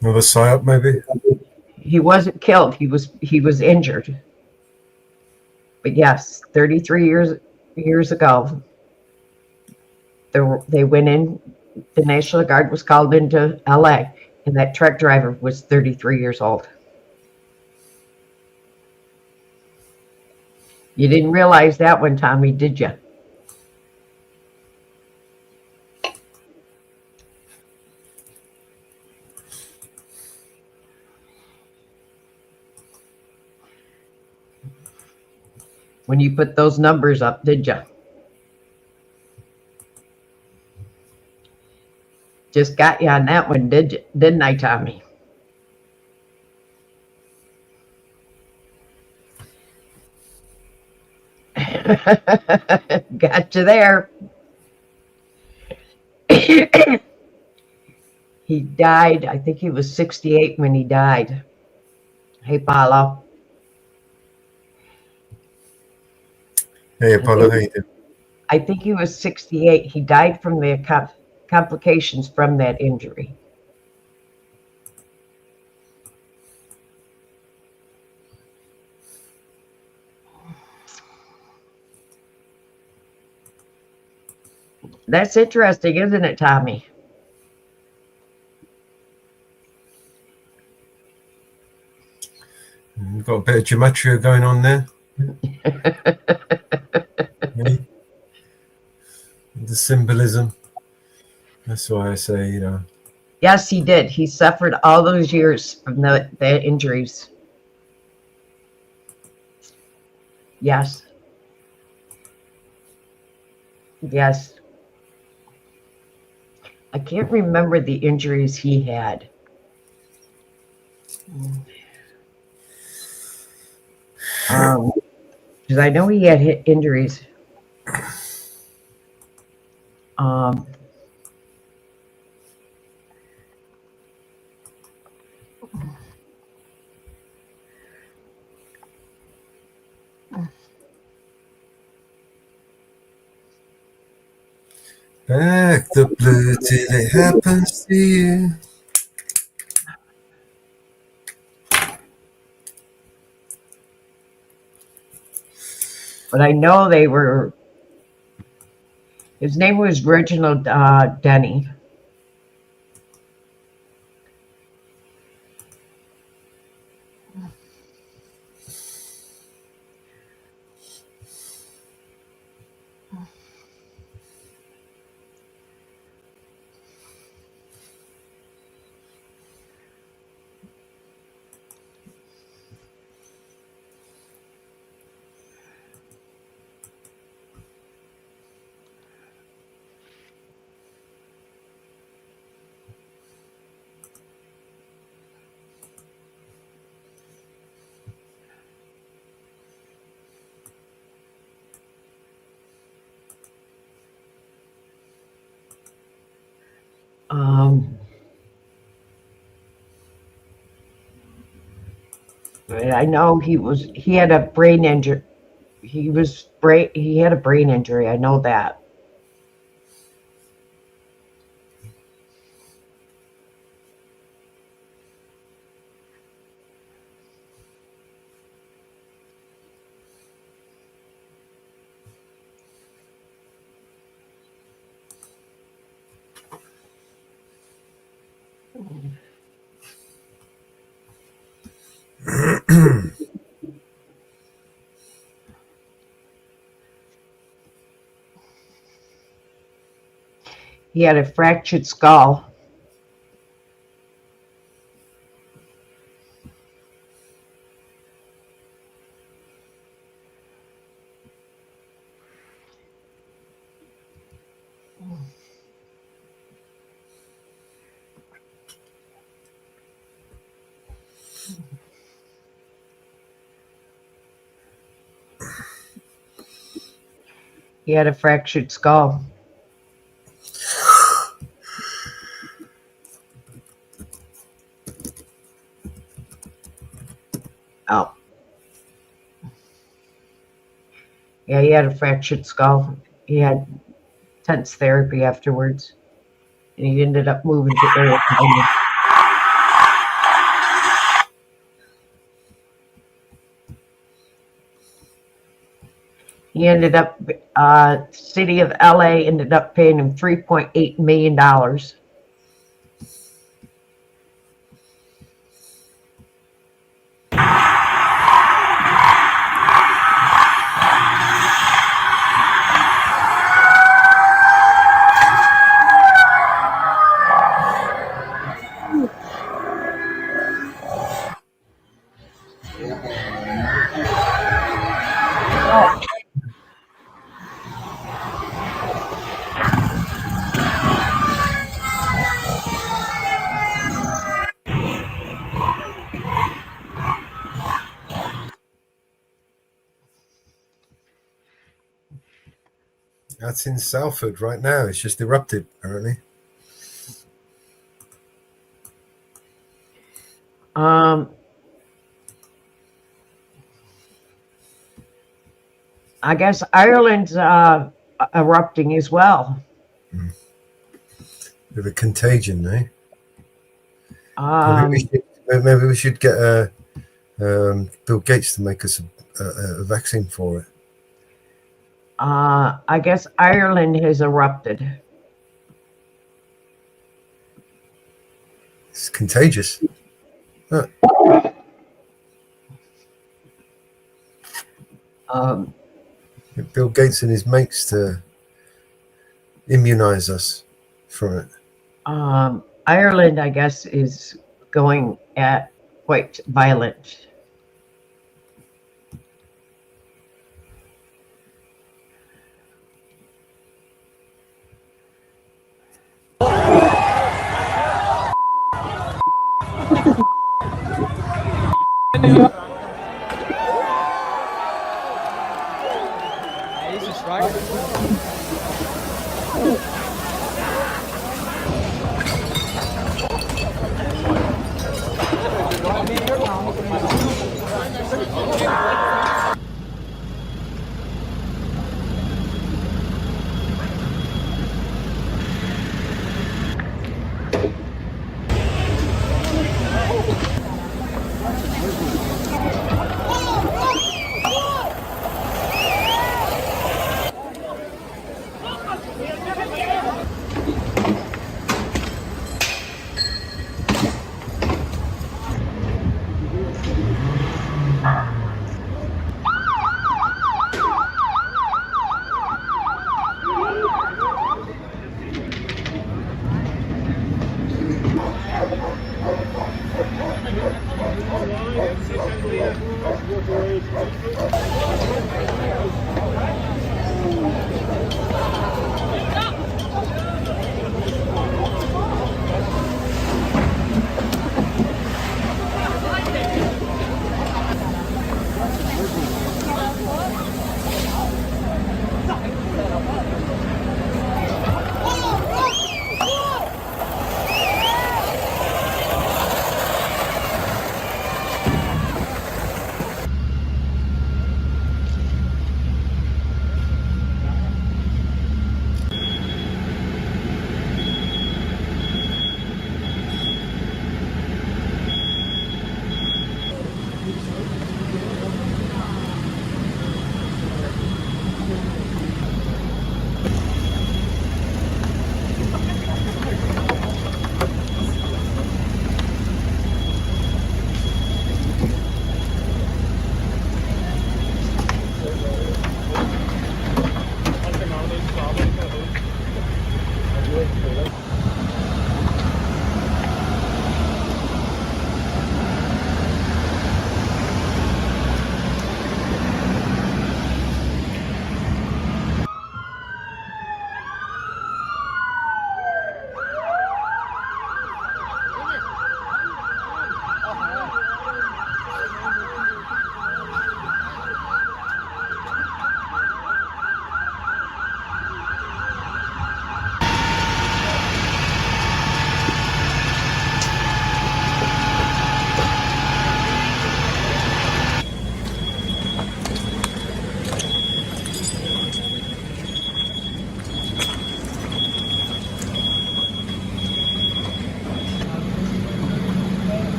Another psyop, maybe? He wasn't killed. He was injured. But yes, 33 years ago, they went in. The National Guard was called into LA, and that truck driver was 33 years old. You didn't realize that one, Tommy, did you? When you put those numbers up, did you? Just got you on that one, didn't I, Tommy? Got you there. He died, I think he was 68 when he died. Hey, Paulo. Hey, Apollo, how you doing? I think he was 68. He died from the complications from that injury. That's interesting, isn't it, Tommy? We've got a bit of gematria going on there. Really? The symbolism. That's why I say, you know. Yes, he did. He suffered all those years from the injuries. Yes. Yes. I can't remember the injuries he had. Because I know he had injuries. Back the blue till it happens to you. But I know they were. His name was Reginald Denny. I know he had a brain injury. He had a brain injury. I know that. He had a fractured skull. He had a fractured skull. Oh. Yeah, he had a fractured skull. He had intense therapy afterwards. And he ended up moving to Arizona. He ended up, city of LA ended up paying him $3.8 million. That's in Salford right now. It's just erupted, apparently. I guess Ireland's erupting as well. Bit of a contagion, eh? Maybe we should get Bill Gates to make us a vaccine for it. I guess Ireland has erupted. It's contagious. Huh. Get Bill Gates and his mates to immunize us from it. Ireland, I guess, is going at quite violent.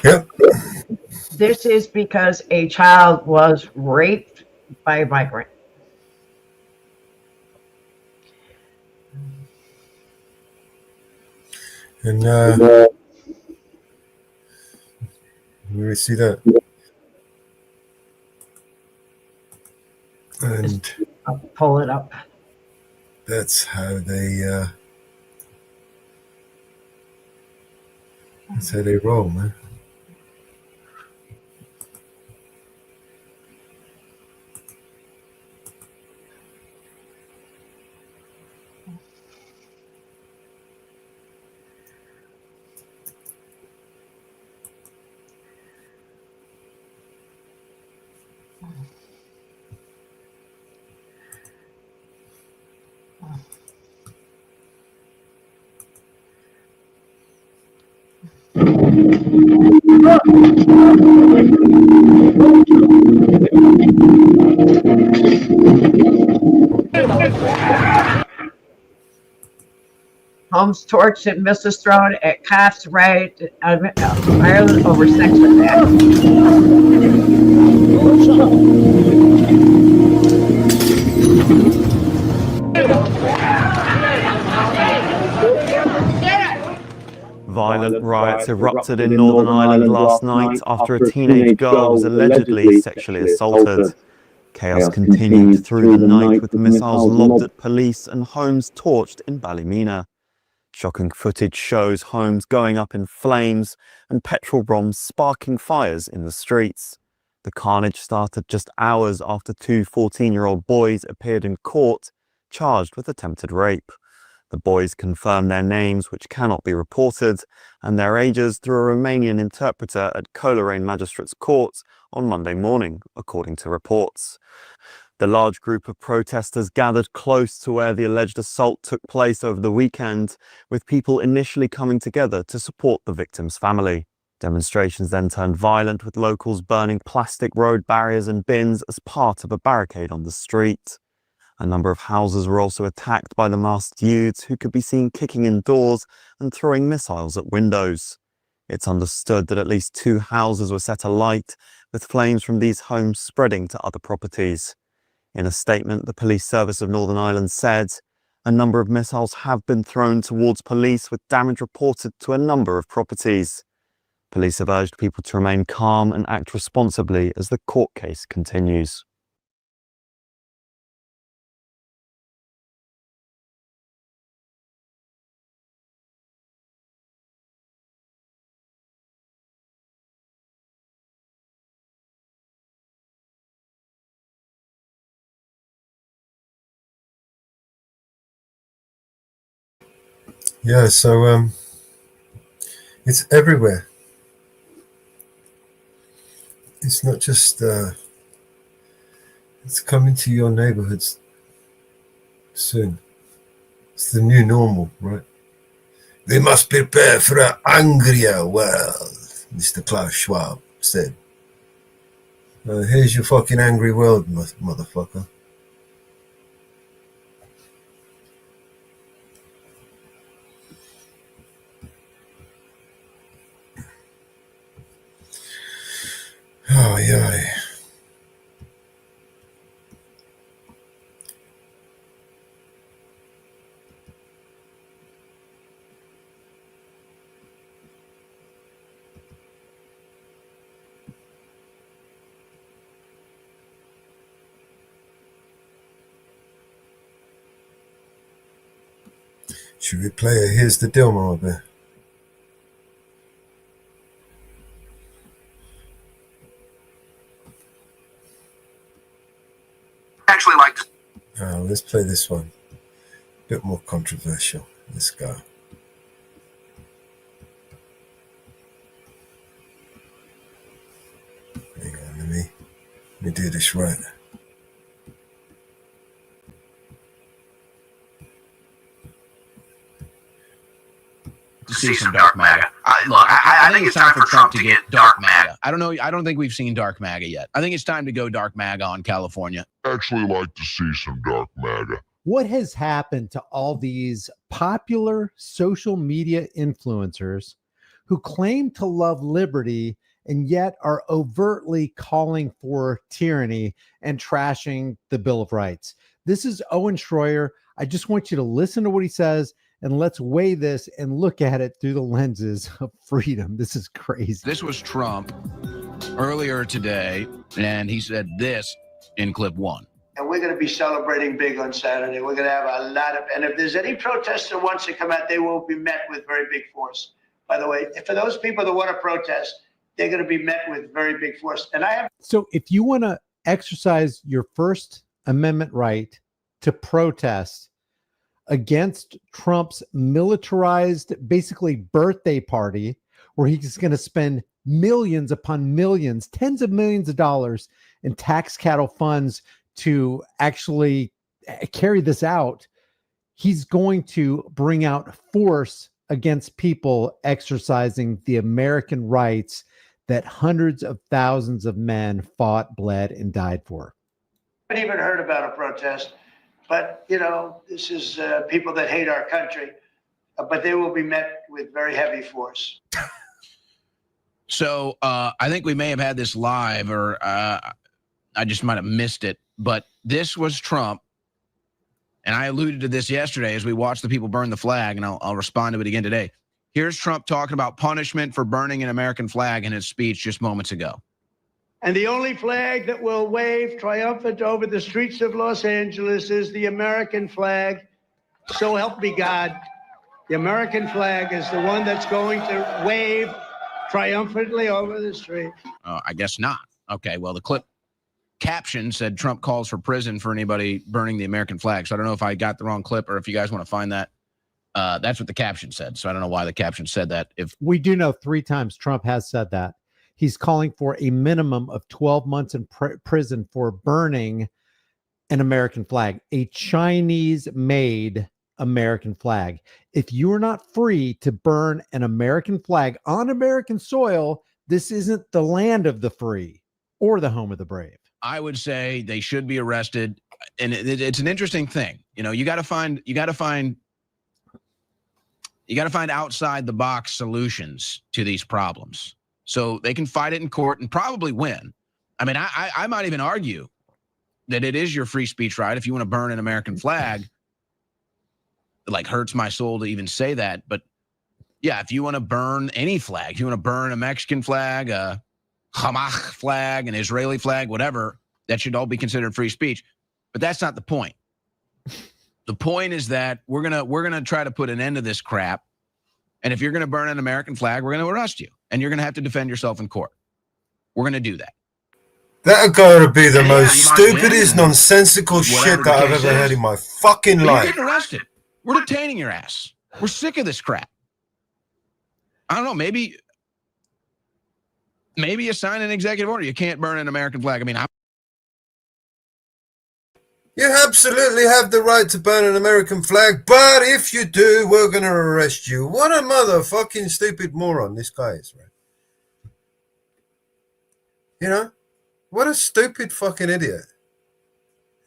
Yep. This is because a child was raped by a migrant. And we see that. And I'll pull it up. That's how they roll, man. Homes torched and missiles thrown at cops riot Ireland over sex attack. Violent riots erupted in Northern Ireland last night after a teenage girl was allegedly sexually assaulted. Chaos continued through the night with missiles lobbed at police and homes torched in Ballymena. Shocking footage shows homes going up in flames and petrol bombs sparking fires in the streets. The carnage started just hours after two 14-year-old boys appeared in court, charged with attempted rape. The boys confirmed their names, which cannot be reported, and their ages through a Romanian interpreter at Coleraine Magistrates Court on Monday morning, according to reports. The large group of protesters gathered close to where the alleged assault took place over the weekend, with people initially coming together to support the victim's family. Demonstrations then turned violent, with locals burning plastic road barriers and bins as part of a barricade on the street. A number of houses were also attacked by the masked youths, who could be seen kicking in doors and throwing missiles at windows. It's understood that at least 2 houses were set alight, with flames from these homes spreading to other properties. In a statement, the Police Service of Northern Ireland said, a number of missiles have been thrown towards police, with damage reported to a number of properties. Police have urged people to remain calm and act responsibly as the court case continues. Yeah, so it's everywhere. It's not just it's coming to your neighborhoods soon. It's the new normal, right? We must prepare for an angrier world, Mr. Klaus Schwab said. Here's your fucking angry world, motherfucker. Oh, yeah. Should we play a Here's the Deal, Marvin? Actually like to. Let's play this one. A bit more controversial. Let's go. Hang on, let me do this right. To see some dark MAGA. I think it's time for Trump to get dark MAGA. I don't know. I don't think we've seen dark MAGA yet. I think it's time to go dark MAGA on California. Actually like to see some dark MAGA. What has happened to all these popular social media influencers who claim to love liberty and yet are overtly calling for tyranny and trashing the Bill of Rights. This is Owen Schroyer. I just want you to listen to what he says, and let's weigh this and look at it through the lenses of freedom. This is crazy. This was Trump earlier today, and he said this in clip one. And we're going to be celebrating big on Saturday. We're going to have a lot of, and if there's any protester wants to come out, they will be met with very big force. By the way, for those people that want to protest, they're going to be met with very big force. And I have. So if you want to exercise your First Amendment right to protest against Trump's militarized, basically birthday party, where he's going to spend millions upon millions, tens of millions of dollars in tax cattle funds to actually carry this out, he's going to bring out force against people exercising the American rights that hundreds of thousands of men fought, bled, and died for. I haven't even heard about a protest, but this is people that hate our country, but they will be met with very heavy force. So I think we may have had this live, or I just might have missed it, but this was Trump. And I alluded to this yesterday as we watched the people burn the flag, and I'll respond to it again today. Here's Trump talking about punishment for burning an American flag in his speech just moments ago. And the only flag that will wave triumphant over the streets of Los Angeles is the American flag. So help me God. The American flag is the one that's going to wave triumphantly over the street. I guess not. Okay, well, the clip caption said Trump calls for prison for anybody burning the American flag. So I don't know if I got the wrong clip or if you guys want to find that. That's what the caption said. So I don't know why the caption said that. If we do know 3 times Trump has said that. He's calling for a minimum of 12 months in prison for burning an American flag, a Chinese-made American flag. If you are not free to burn an American flag on American soil, this isn't the land of the free or the home of the brave. I would say they should be arrested. And it's an interesting thing. You got to find outside the box solutions to these problems so they can fight it in court and probably win. I mean, I might even argue that it is your free speech right if you want to burn an American flag. It like hurts my soul to even say that, but yeah, if you want to burn any flag, if you want to burn a Mexican flag, a Hamas flag, an Israeli flag, whatever, that should all be considered free speech. But that's not the point. The point is that we're gonna try to put an end to this crap. And if you're gonna burn an American flag, we're gonna arrest you, and you're gonna have to defend yourself in court. We're gonna do that. That'll go to be the most stupidest, nonsensical shit that I've ever heard in my fucking life. You're getting arrested. We're detaining your ass. We're sick of this crap. I don't know. Maybe you sign an executive order. You can't burn an American flag. I mean, you absolutely have the right to burn an American flag, but if you do, we're going to arrest you. What a motherfucking stupid moron this guy is, right? What a stupid fucking idiot.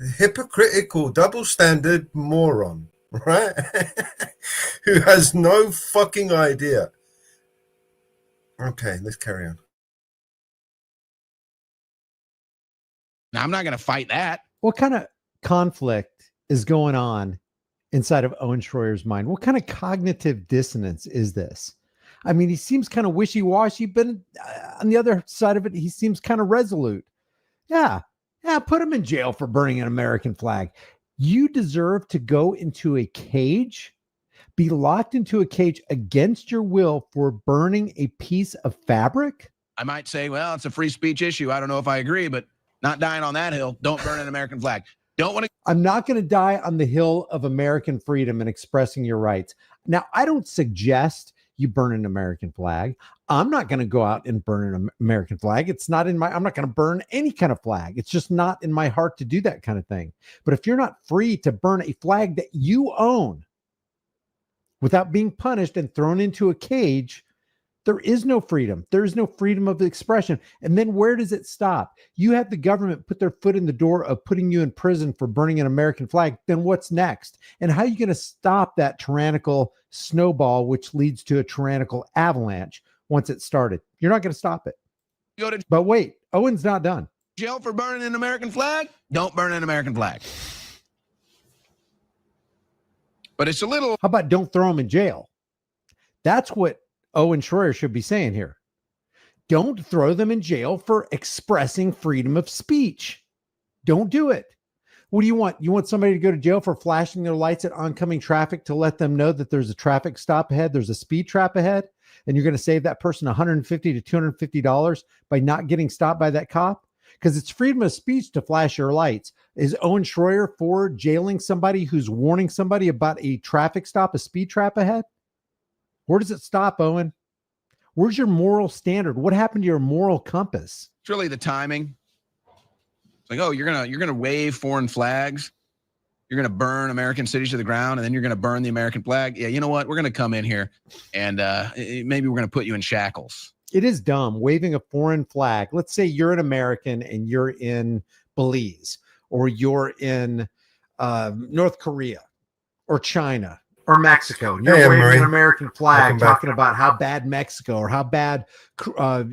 A hypocritical, double standard moron, right? Who has no fucking idea. Okay, let's carry on. Now, I'm not going to fight that. What kind of conflict is going on inside of Owen Schroyer's mind? What kind of cognitive dissonance is this? I mean, he seems kind of wishy-washy, but on the other side of it, he seems kind of resolute. Yeah, put him in jail for burning an American flag. You deserve to go into a cage, be locked into a cage against your will for burning a piece of fabric? I might say, well, it's a free speech issue. I don't know if I agree, but not dying on that hill. Don't burn an American flag. I'm not going to die on the hill of American freedom and expressing your rights. Now, I don't suggest you burn an American flag. I'm not going to go out and burn an American flag. I'm not going to burn any kind of flag. It's just not in my heart to do that kind of thing. But if you're not free to burn a flag that you own without being punished and thrown into a cage, there is no freedom. There is no freedom of expression. And then where does it stop? You have the government put their foot in the door of putting you in prison for burning an American flag. Then what's next? And how are you going to stop that tyrannical snowball, which leads to a tyrannical avalanche? once it started. You're not going to stop it. Go to But wait, Owen's not done. jail for burning an American flag? Don't burn an American flag. But it's a little. How about don't throw him in jail? That's what Owen Schroyer should be saying here. Don't throw them in jail for expressing freedom of speech. Don't do it. What do you want? You want somebody to go to jail for flashing their lights at oncoming traffic to let them know that there's a traffic stop ahead, there's a speed trap ahead, and you're going to save that person $150 to $250 by not getting stopped by that cop? Because it's freedom of speech to flash your lights. Is Owen Schroyer for jailing somebody who's warning somebody about a traffic stop, a speed trap ahead? Where does it stop, Owen? Where's your moral standard? What happened to your moral compass? It's really the timing. It's like, oh, you're gonna wave foreign flags, you're gonna burn American cities to the ground, and then you're gonna burn the American flag. Yeah, you know what? We're gonna come in here and maybe we're gonna put you in shackles. It is dumb waving a foreign flag. Let's say you're an American and you're in Belize, or you're in North Korea or China or Mexico. And you're Hey, waving Anne-Marie. an American flag, Welcome back. talking about how bad Mexico or how bad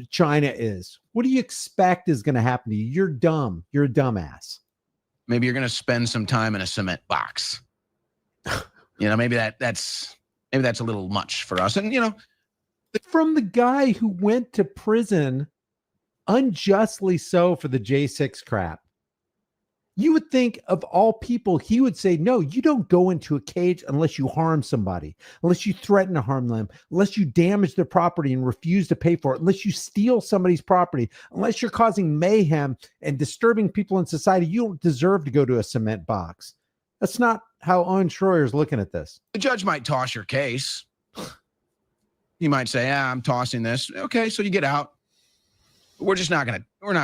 China is. What do you expect is going to happen to you? You're dumb. You're a dumbass. Maybe you're gonna spend some time in a cement box. Maybe that's a little much for us. And From the guy who went to prison unjustly so for the J6 crap. You would think of all people, he would say, no, you don't go into a cage unless you harm somebody, unless you threaten to harm them, unless you damage their property and refuse to pay for it, unless you steal somebody's property, unless you're causing mayhem and disturbing people in society. You don't deserve to go to a cement box. That's not how Owen Schroyer is looking at this. the judge might toss your case. He might say, I'm tossing this. Okay, so you get out. We're not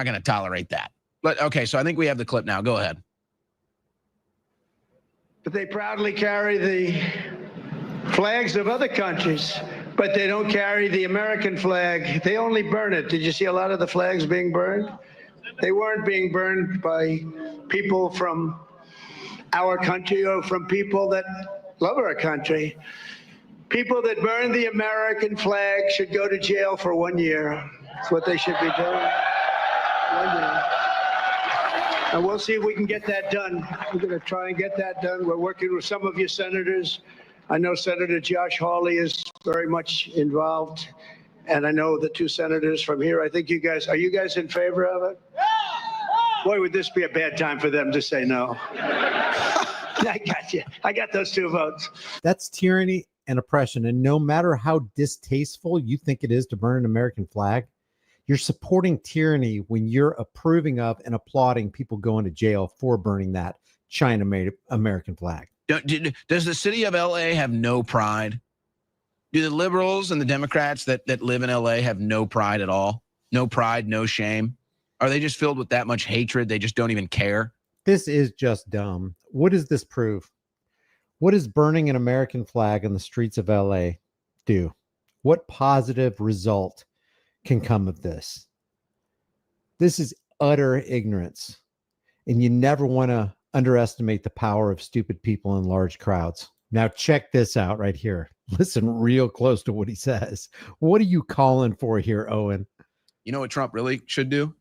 gonna tolerate that. But okay, so I think we have the clip now. Go ahead. But they proudly carry the flags of other countries, but they don't carry the American flag. They only burn it. Did you see a lot of the flags being burned? They weren't being burned by people from our country or from people that love our country. People that burn the American flag should go to jail for 1 year. That's what they should be doing. 1 year. And we'll see if we can get that done. We're going to try and get that done. We're working with some of you senators. I know Senator Josh Hawley is very much involved. And I know the two senators from here. I think are you guys in favor of it? Boy, would this be a bad time for them to say no. I got you. I got those 2 votes. That's tyranny and oppression. And no matter how distasteful you think it is to burn an American flag, you're supporting tyranny when you're approving of and applauding people going to jail for burning that China-made American flag. Does the city of LA have no pride? Do the liberals and the Democrats that live in LA have no pride at all? No pride, no shame? Are they just filled with that much hatred? They just don't even care? This is just dumb. What does this prove? What does burning an American flag on the streets of LA do? What positive result can come of this? This is utter ignorance. And you never want to underestimate the power of stupid people in large crowds. Now check this out right here. Listen real close to what he says. What are you calling for here, Owen? You know what Trump really should do?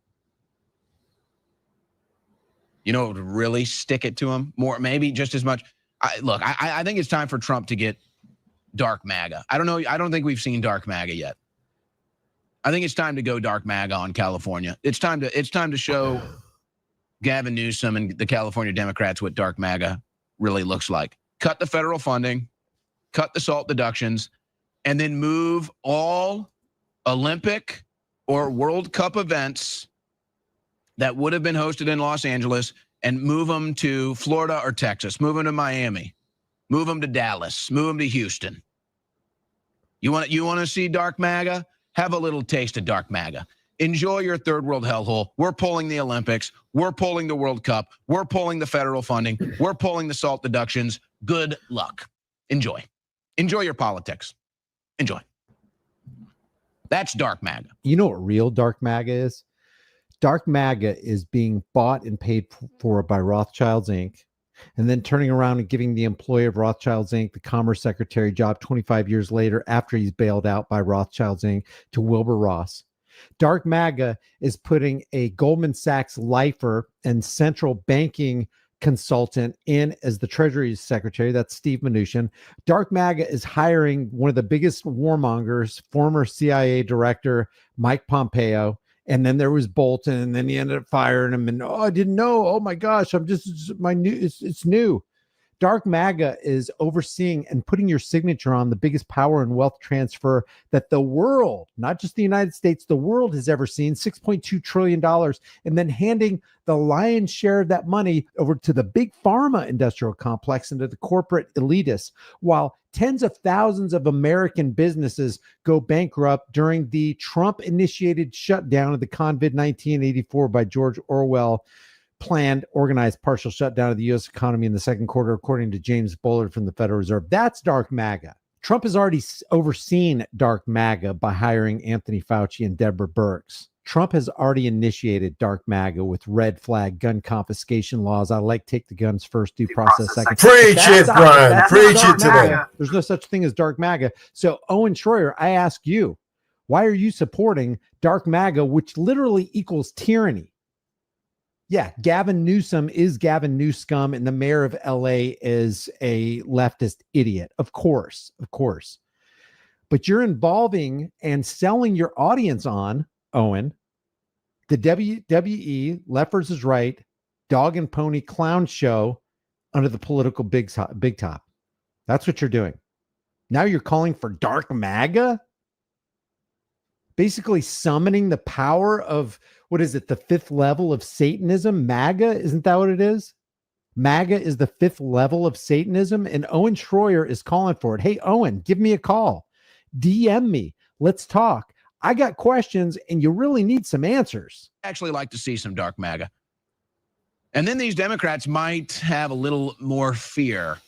You know what would really stick it to him? More, maybe just as much. I think it's time for Trump to get dark MAGA. I don't know. I don't think we've seen dark MAGA yet. I think it's time to go dark MAGA on California. It's time to show Gavin Newsom and the California Democrats what dark MAGA really looks like. Cut the federal funding, cut the SALT deductions, and then move all Olympic or World Cup events that would have been hosted in Los Angeles and move them to Florida or Texas, move them to Miami, move them to Dallas, move them to Houston. You want to see dark MAGA? Have a little taste of dark MAGA. Enjoy your third world hellhole. We're pulling the Olympics. We're pulling the World Cup. We're pulling the federal funding. We're pulling the SALT deductions. Good luck. Enjoy. Enjoy your politics. Enjoy. That's dark MAGA. You know what real dark MAGA is? Dark MAGA is being bought and paid for by Rothschilds Inc. and then turning around and giving the employee of Rothschilds Inc. the Commerce Secretary job 25 years later after he's bailed out by Rothschilds Inc. to Wilbur Ross. Dark MAGA is putting a Goldman Sachs lifer and central banking consultant in as the Treasury Secretary. That's Steve Mnuchin. Dark MAGA is hiring one of the biggest warmongers, former CIA Director Mike Pompeo. And then there was Bolton, and then he ended up firing him. And I didn't know. Oh my gosh, it's new. Dark MAGA is overseeing and putting your signature on the biggest power and wealth transfer that the world, not just the United States, the world has ever seen, $6.2 trillion, and then handing the lion's share of that money over to the big pharma industrial complex and to the corporate elitists, while tens of thousands of American businesses go bankrupt during the Trump-initiated shutdown of the COVID-19 84 by George Orwell planned, organized partial shutdown of the U.S. economy in the second quarter, according to James Bullard from the Federal Reserve. That's Dark MAGA. Trump has already overseen Dark MAGA by hiring Anthony Fauci and Deborah Birx. Trump has already initiated Dark MAGA with red flag gun confiscation laws. I like take the guns first, due process second. Preach it, Brian. Preach it today. There's no such thing as Dark MAGA. So, Owen Schroyer, I ask you, why are you supporting Dark MAGA, which literally equals tyranny? Yeah, Gavin Newsom is Gavin Newscum, and the mayor of LA is a leftist idiot. Of course. But you're involving and selling your audience on, Owen, the WWE, Left versus Right, dog and pony clown show under the political big top. That's what you're doing. Now you're calling for Dark MAGA? Basically summoning the power of, what is it, the fifth level of Satanism? MAGA, isn't that what it is? MAGA is the fifth level of Satanism, and Owen Schroyer is calling for it. Hey, Owen, give me a call. DM me. Let's talk. I got questions, and you really need some answers. Actually like to see some Dark MAGA. And then these Democrats might have a little more fear.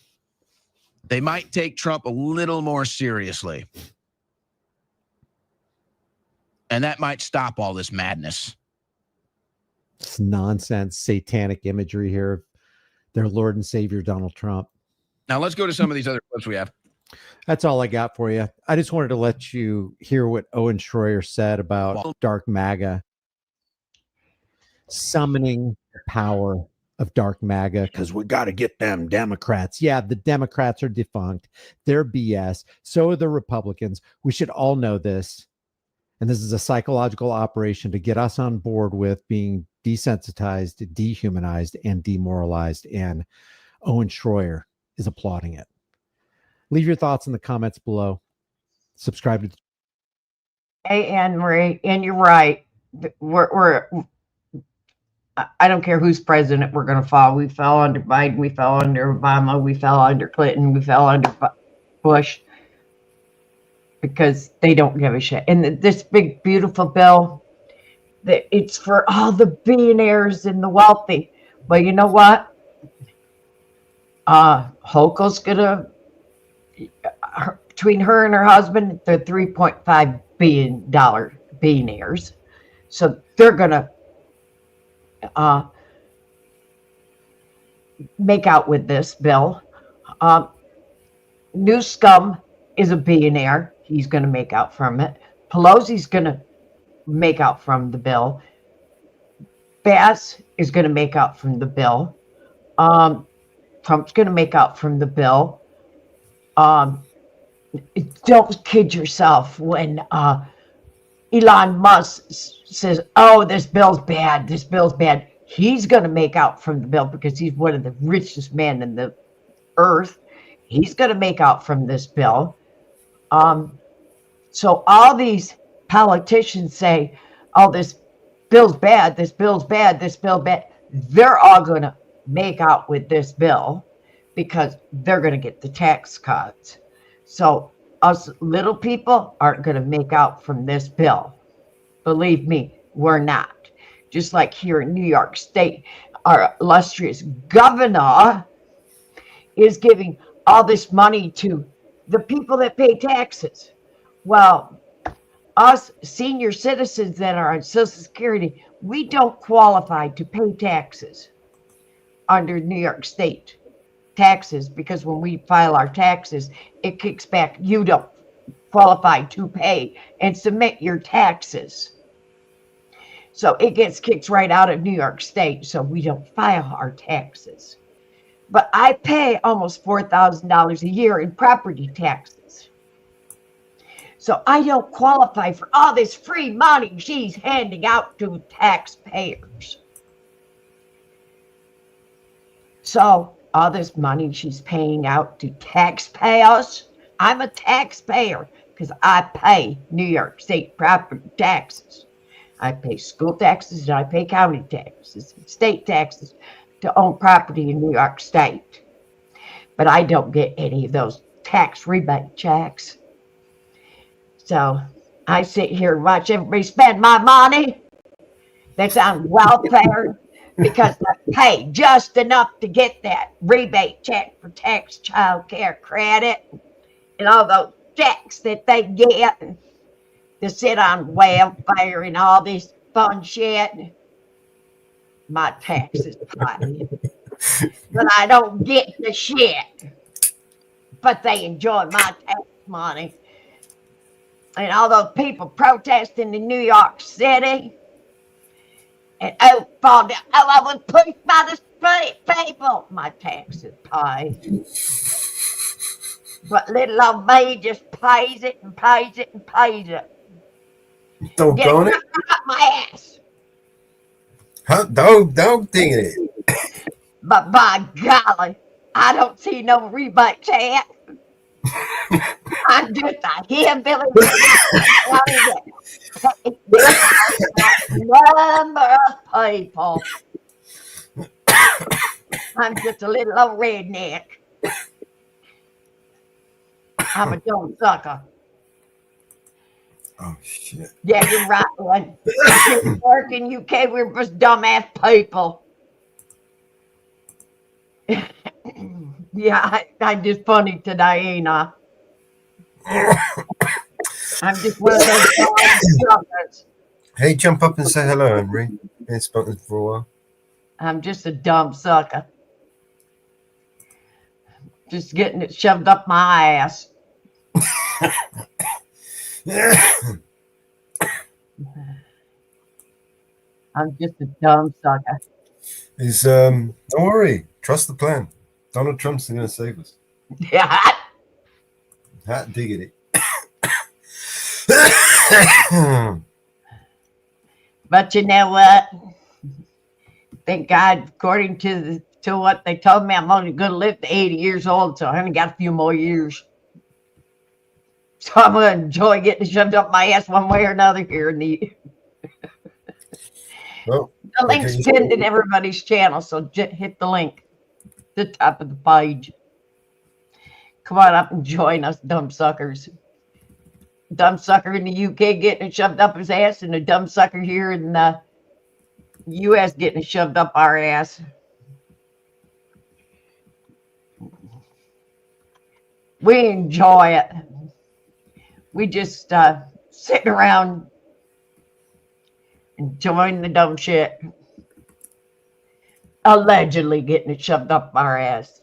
They might take Trump a little more seriously. And that might stop all this madness. It's nonsense, satanic imagery here of their Lord and Savior, Donald Trump. Now let's go to some of these other clips we have. That's all I got for you. I just wanted to let you hear what Owen Schroyer said about Dark MAGA. Summoning the power of Dark MAGA because we got to get them Democrats. Yeah, the Democrats are defunct. They're BS. So are the Republicans. We should all know this. And this is a psychological operation to get us on board with being desensitized, dehumanized, and demoralized. And Owen Schroyer is applauding it. Leave your thoughts in the comments below. Subscribe to. Hey, Anne Marie, and you're right. I don't care who's president we're going to follow. We fell under Biden. We fell under Obama. We fell under Clinton. We fell under Bush. Because they don't give a shit. And this big, beautiful bill, it's for all the billionaires and the wealthy. But you know what? Hochul's gonna, between her and her husband, they're $3.5 billion billionaires. So they're gonna make out with this bill. Newscum is a billionaire. He's going to make out from it. Pelosi's going to make out from the bill. Bass is going to make out from the bill. Trump's going to make out from the bill. Don't kid yourself when Elon Musk says, oh, this bill's bad. This bill's bad. He's going to make out from the bill because he's one of the richest men in the earth. He's going to make out from this bill. So all these politicians say, oh, this bill's bad, this bill's bad, this bill's bad. They're all going to make out with this bill because they're going to get the tax cuts. So us little people aren't going to make out from this bill. Believe me, we're not. Just like here in New York State, our illustrious governor is giving all this money to the people that pay taxes. Well, us senior citizens that are on Social Security, we don't qualify to pay taxes. under New York State taxes, because when we file our taxes, it kicks back. You don't qualify to pay and submit your taxes. So it gets kicked right out of New York State, so we don't file our taxes. But I pay almost $4,000 a year in property taxes. So I don't qualify for all this free money she's handing out to taxpayers. So all this money she's paying out to taxpayers, I'm a taxpayer because I pay New York State property taxes. I pay school taxes and I pay county taxes and state taxes to own property in New York State. But I don't get any of those tax rebate checks. So I sit here and watch everybody spend my money that's on welfare because I pay just enough to get that rebate check for tax child care credit and all those checks that they get to sit on welfare and all this fun shit. My taxes pay. But I don't get the shit. But they enjoy my tax money. And all those people protesting in New York City. And fall down. Oh, I was pushed by the street people. My taxes pay. But little old me just pays it and pays it and pays it. Don't Get it. up my ass. Huh? Don't ding it. But by golly, I don't see no rebate check. I'm just a hillbilly. Number of people. I'm just a little old redneck. I'm a dumb sucker. Oh shit. Yeah, you're right, one. Work in UK, we're just dumbass people. Yeah, I'm just funny today, ain't I? I'm just one of those dumb suckers. Hey, jump up and say hello, Henry. Ain't spoken for a while. I'm just a dumb sucker. Just getting it shoved up my ass. I'm just a dumb sucker. Don't worry. Trust the plan. Donald Trump's going to save us. Yeah. Hot diggity. But you know what? Thank God, according to what they told me, I'm only going to live to 80 years old, so I only got a few more years. So I'm going to enjoy getting shoved up my ass one way or another here in the. Well, the link's pinned in everybody's channel, so just hit the link at the top of the page. Come on up and join us, dumb suckers. Dumb sucker in the UK getting it shoved up his ass, and a dumb sucker here in the US getting it shoved up our ass. We enjoy it. We just sit around enjoying the dumb shit. Allegedly getting it shoved up our ass.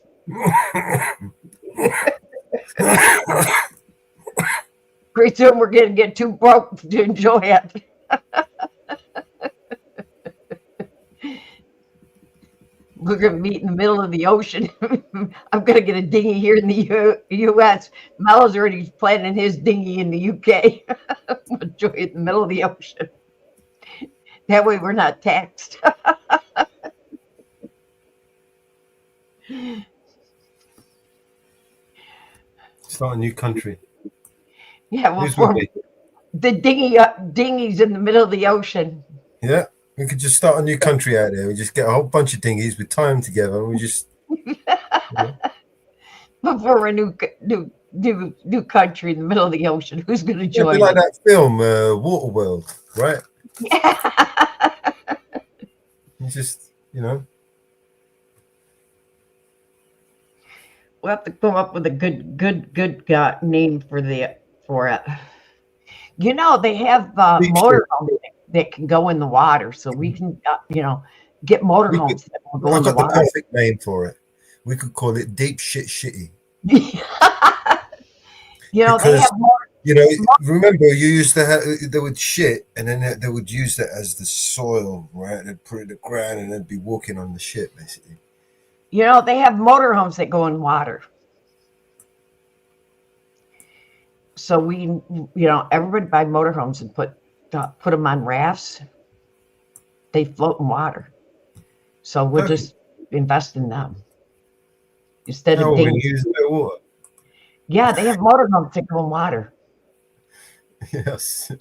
Pretty soon we're going to get too broke to enjoy it. We're going to meet in the middle of the ocean. I'm going to get a dinghy here in the U.S. Mel's already planning his dinghy in the U.K. Enjoy it in the middle of the ocean. That way we're not taxed. Start a new country. Yeah, well, Who's with me? the dinghy's in the middle of the ocean. Yeah, we could just start a new country out there. We just get a whole bunch of dinghies, we tie them together, and we just. Before a new country in the middle of the ocean, who's going to join? Like that film, Waterworld, right? Yeah. You just, you know. We'll have to come up with a good name for it. You know, they have motorhomes that can go in the water, so we can, get motorhomes that will go in I've the got the water. perfect name for it. We could call it Deep Shit Shitty. You know, they Because, have more. you know, remember you used to have, they would shit and then they would use that as the soil, right? They'd put it in the ground and they'd be walking on the shit, basically. You know, they have motorhomes that go in water. So we, you know, everybody buy motorhomes and put them on rafts. They float in water. So we'll just invest in them instead How of will we dinghies. use their water? Yeah, they have motorhomes that go in water. Yes.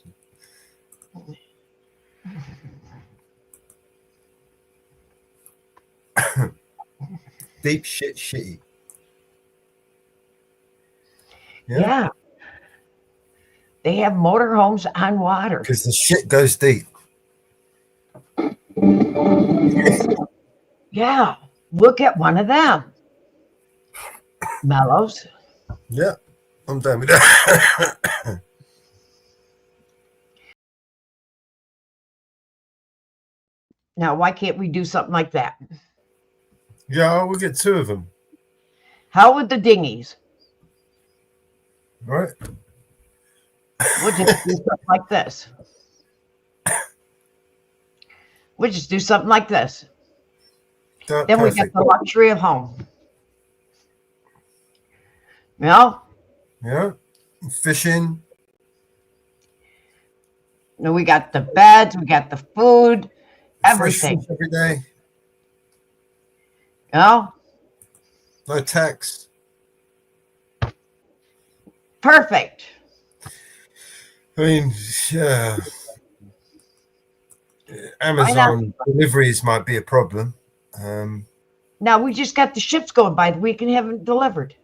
Deep Shit Shitty. Yeah. They have motorhomes on water. Because the shit goes deep. Yeah. Look at one of them. Mellows. Yeah. I'm done with that. Now, why can't we do something like that? Yeah, we'll get 2 of them. How with the dinghies? Right. We'll just do something like this. We'll just do something like this. Then we get Perfect. the luxury of home. You know? Yeah. Fishing. And we got the beds, we got the food, everything. Fresh fish every day. You know? No tax. Perfect. I mean, yeah. Amazon deliveries might be a problem. Now we just got the ships going by. We can have them delivered.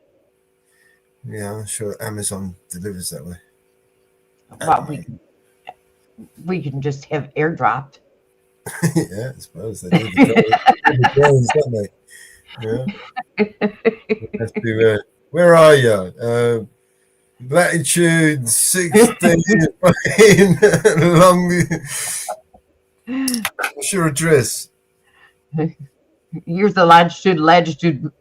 Yeah, I'm sure Amazon delivers that way. Well, we can just have airdropped. Yeah, I suppose they do the drones, don't they? Yeah. Have to, where are you? Latitude 16 long. What's your address? Here's the latitude.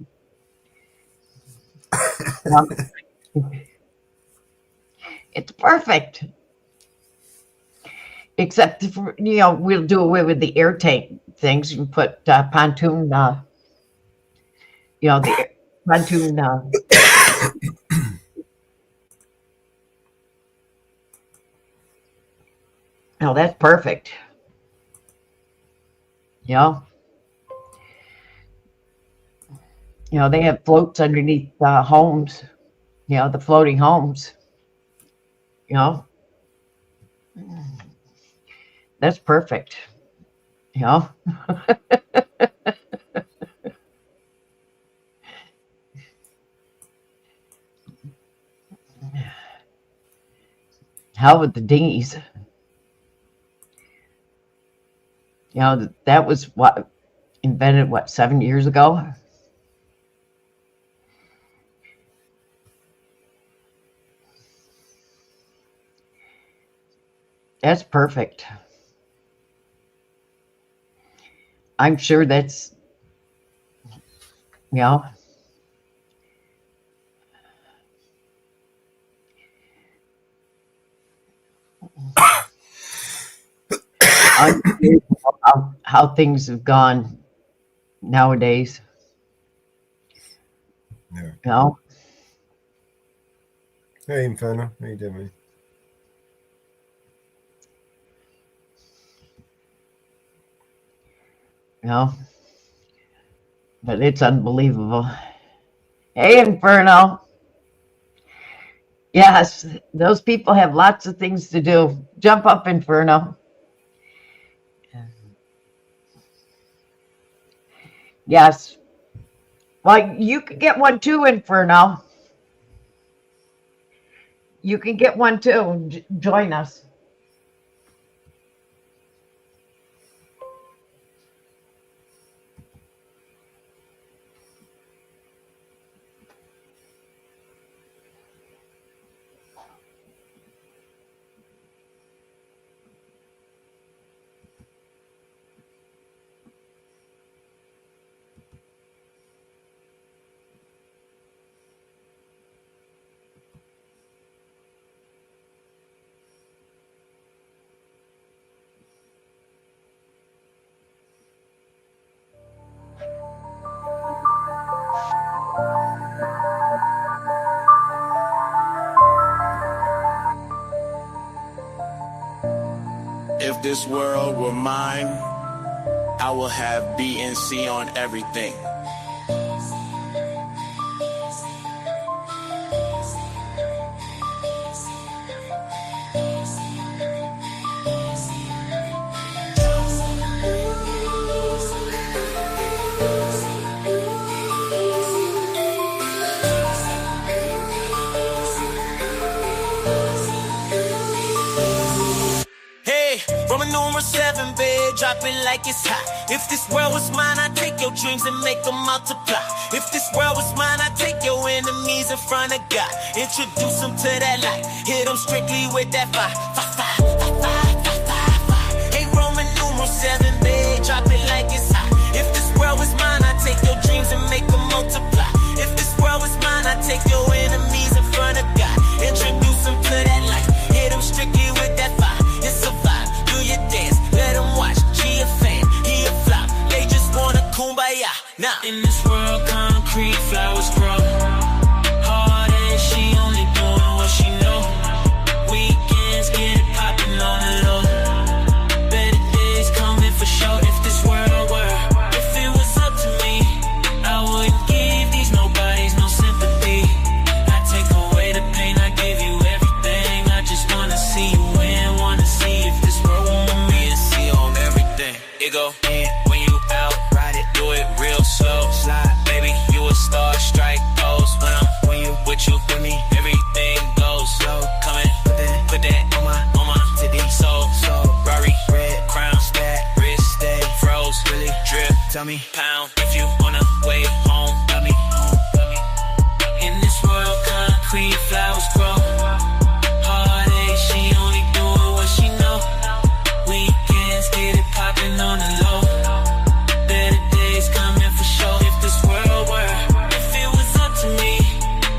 It's perfect. Except, for, you know, we'll do away with the air tank things and put pontoon, you know, the pontoon. No, that's perfect. You know, they have floats underneath homes, you know, the floating homes, you know. That's perfect. You know. How with the dinghies? You know, that was what invented 7 years ago. That's perfect. I'm sure that's, you know, how things have gone nowadays. Yeah. You know? Hey, Inferno. How you doing, man? You know? But it's unbelievable. Hey, Inferno. Yes, those people have lots of things to do. Jump up, Inferno. Yes. Well, you can get one too, Inferno. You can get one too. Join us. this world were mine, I will have BNC on everything. Roman numeral 7, babe, drop it like it's hot. If this world was mine, I'd take your dreams and make them multiply. If this world was mine, I'd take your enemies in front of God. Introduce them to that light, hit them strictly with that fire. Hey, Roman numeral 7, babe, drop it like it's hot. If this world was mine, I'd take your dreams and make them multiply. If this world was mine, I'd take your enemies in front of God. Introduce them to that light, hit them strictly with that fire. It's a vibe, do your dance, let them watch. She a fan, he a flop, they just wanna kumbaya. Now in this world, concrete flowers grow. Hard as she only doing what she know. Weekends get it poppin' on the low. Better days coming for sure. If this world were, if it was up to me, I wouldn't give these nobodies no sympathy. I take away the pain, I give you everything. I just wanna see you win, wanna see if this world want me to see on everything. It go in when you out, ride it, do it real slow. Slide, baby, you a star, strike pose. When you with me, everything goes slow. Come in, put that on my titty. So, Rari, red crown, stat, wrist, stay, froze, really drip. Tell me, pound, if you wanna way home, love me. In this world, concrete flowers grow. Heartache, she only doing what she know. Weekends get it poppin' on the low. Better days coming for sure. If this world were, if it was up to me,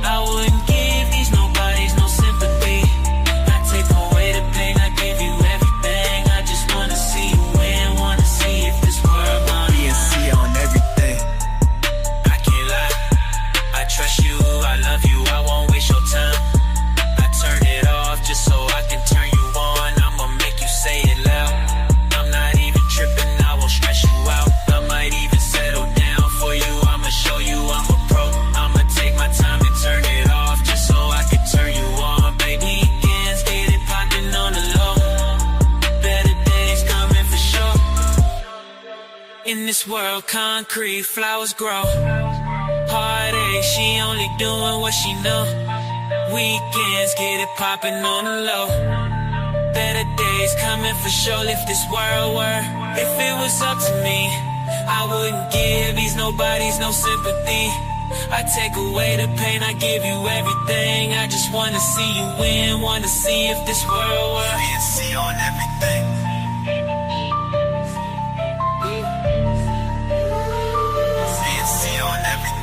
I wouldn't give these nobodies no sympathy. I take away the pain, I give you everything. I just wanna see you win, wanna see if this world want me and see on everything. I can't lie, I trust you, I love you, I won't waste your time. I turn it off just so I can turn you on. I'ma make you say it loud. I'm not even tripping, I won't stress you out. I might even settle down for you. I'ma show you I'm a pro. I'ma take my time and turn it off just so I can turn you on. Baby, weekends get it poppin' on the low. Better days coming for sure. In this world, concrete flowers grow. Heartache, she only doing what she know. Weekends get it poppin' on the low. Better days coming for sure. If this world were, if it was up to me, I wouldn't give these nobodies no sympathy. I take away the pain, I give you everything. I just wanna see you win, wanna see if this world were. BNC on everything. BNC on everything.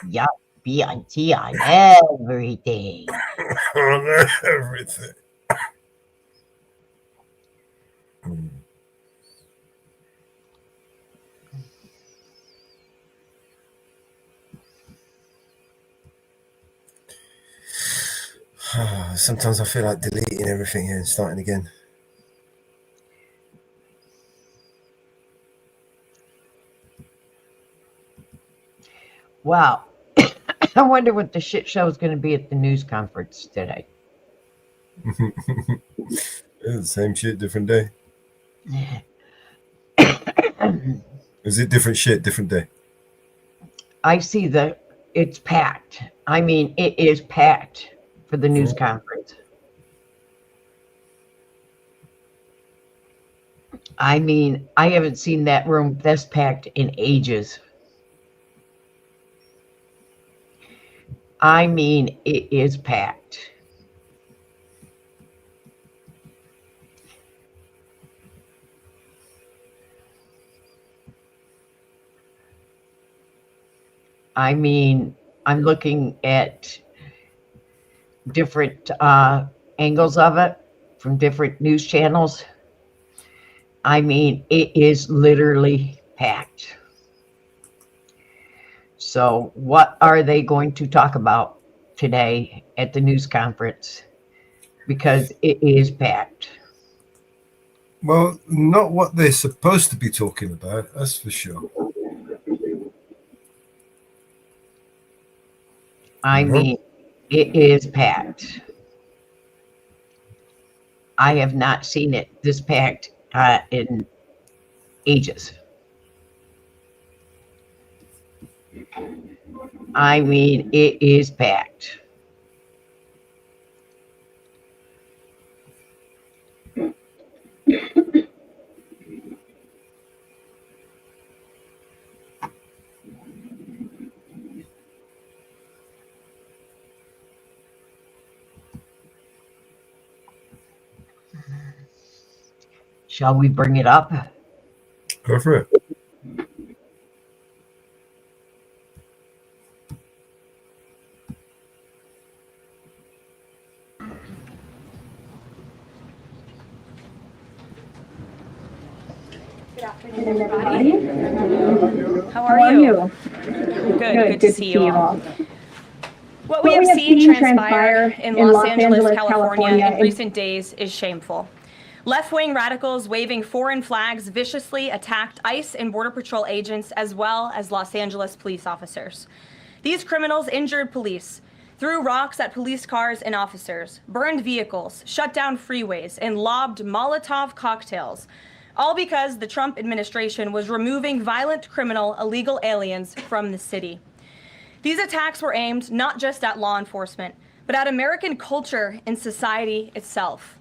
Yup, BNC on everything. On everything. Sometimes I feel like deleting everything here and starting again. Wow. I wonder what the shit show is going to be at the news conference today. Yeah, same shit, different day. Is it different shit, different day? I see it's packed. I mean, it is packed for the news conference. I mean, I haven't seen that room this packed in ages. I mean, it is packed. I mean, I'm looking at different angles of it from different news channels. I mean, it is literally packed. So what are they going to talk about today at the news conference? Because it is packed. Well, not what they're supposed to be talking about, that's for sure. I mean, it is packed. I have not seen it this packed in ages. I mean, it is packed. Shall we bring it up? Go for it. Good afternoon, everybody. How are you? Good to see you all. What we have seen transpire in Los Angeles, California in recent days is shameful. Left-wing radicals waving foreign flags viciously attacked ICE and Border Patrol agents as well as Los Angeles police officers. These criminals injured police, threw rocks at police cars and officers, burned vehicles, shut down freeways, and lobbed Molotov cocktails, all because the Trump administration was removing violent criminal illegal aliens from the city. These attacks were aimed not just at law enforcement, but at American culture and society itself.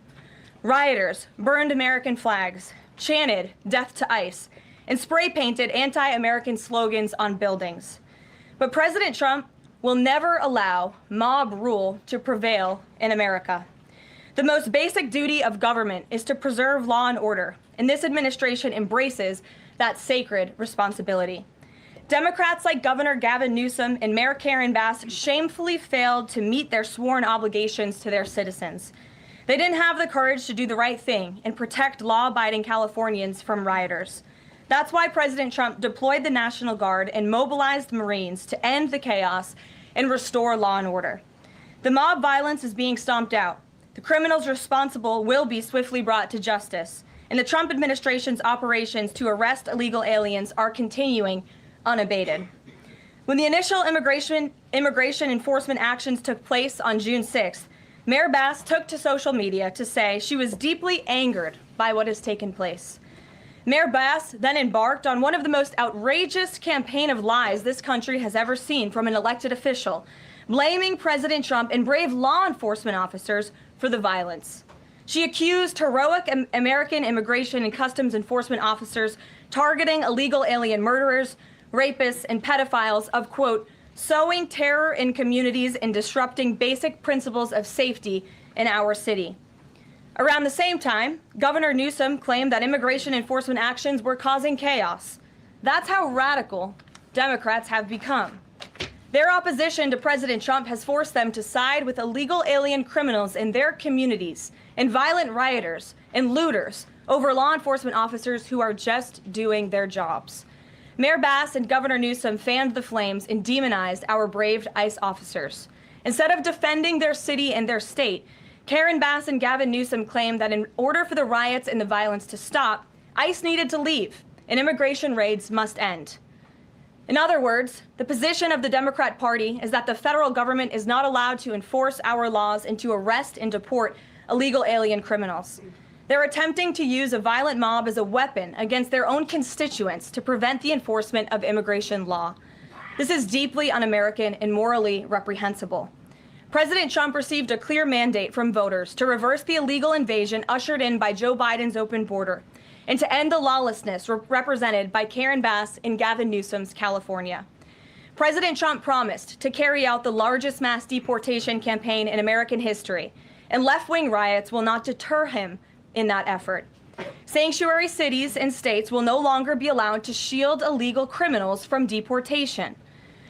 Rioters burned American flags, chanted "Death to ICE," and spray-painted anti-American slogans on buildings. But President Trump will never allow mob rule to prevail in America. The most basic duty of government is to preserve law and order, and this administration embraces that sacred responsibility. Democrats like Governor Gavin Newsom and Mayor Karen Bass shamefully failed to meet their sworn obligations to their citizens. They didn't have the courage to do the right thing and protect law-abiding Californians from rioters. That's why President Trump deployed the National Guard and mobilized Marines to end the chaos and restore law and order. The mob violence is being stomped out. The criminals responsible will be swiftly brought to justice, and the Trump administration's operations to arrest illegal aliens are continuing unabated. When the initial immigration enforcement actions took place on June 6th, Mayor Bass took to social media to say she was deeply angered by what has taken place. Mayor Bass then embarked on one of the most outrageous campaign of lies this country has ever seen from an elected official, blaming President Trump and brave law enforcement officers for the violence. She accused heroic American immigration and customs enforcement officers targeting illegal alien murderers, rapists, and pedophiles of, quote, sowing terror in communities and disrupting basic principles of safety in our city. Around the same time, Governor Newsom claimed that immigration enforcement actions were causing chaos. That's how radical Democrats have become. Their opposition to President Trump has forced them to side with illegal alien criminals in their communities and violent rioters and looters over law enforcement officers who are just doing their jobs. Mayor Bass and Governor Newsom fanned the flames and demonized our brave ICE officers. Instead of defending their city and their state, Karen Bass and Gavin Newsom claimed that in order for the riots and the violence to stop, ICE needed to leave and immigration raids must end. In other words, the position of the Democrat Party is that the federal government is not allowed to enforce our laws and to arrest and deport illegal alien criminals. They're attempting to use a violent mob as a weapon against their own constituents to prevent the enforcement of immigration law. This is deeply un-American and morally reprehensible. President Trump received a clear mandate from voters to reverse the illegal invasion ushered in by Joe Biden's open border and to end the lawlessness represented by Karen Bass and Gavin Newsom's California. President Trump promised to carry out the largest mass deportation campaign in American history, and left-wing riots will not deter him in that effort. Sanctuary cities and states will no longer be allowed to shield illegal criminals from deportation.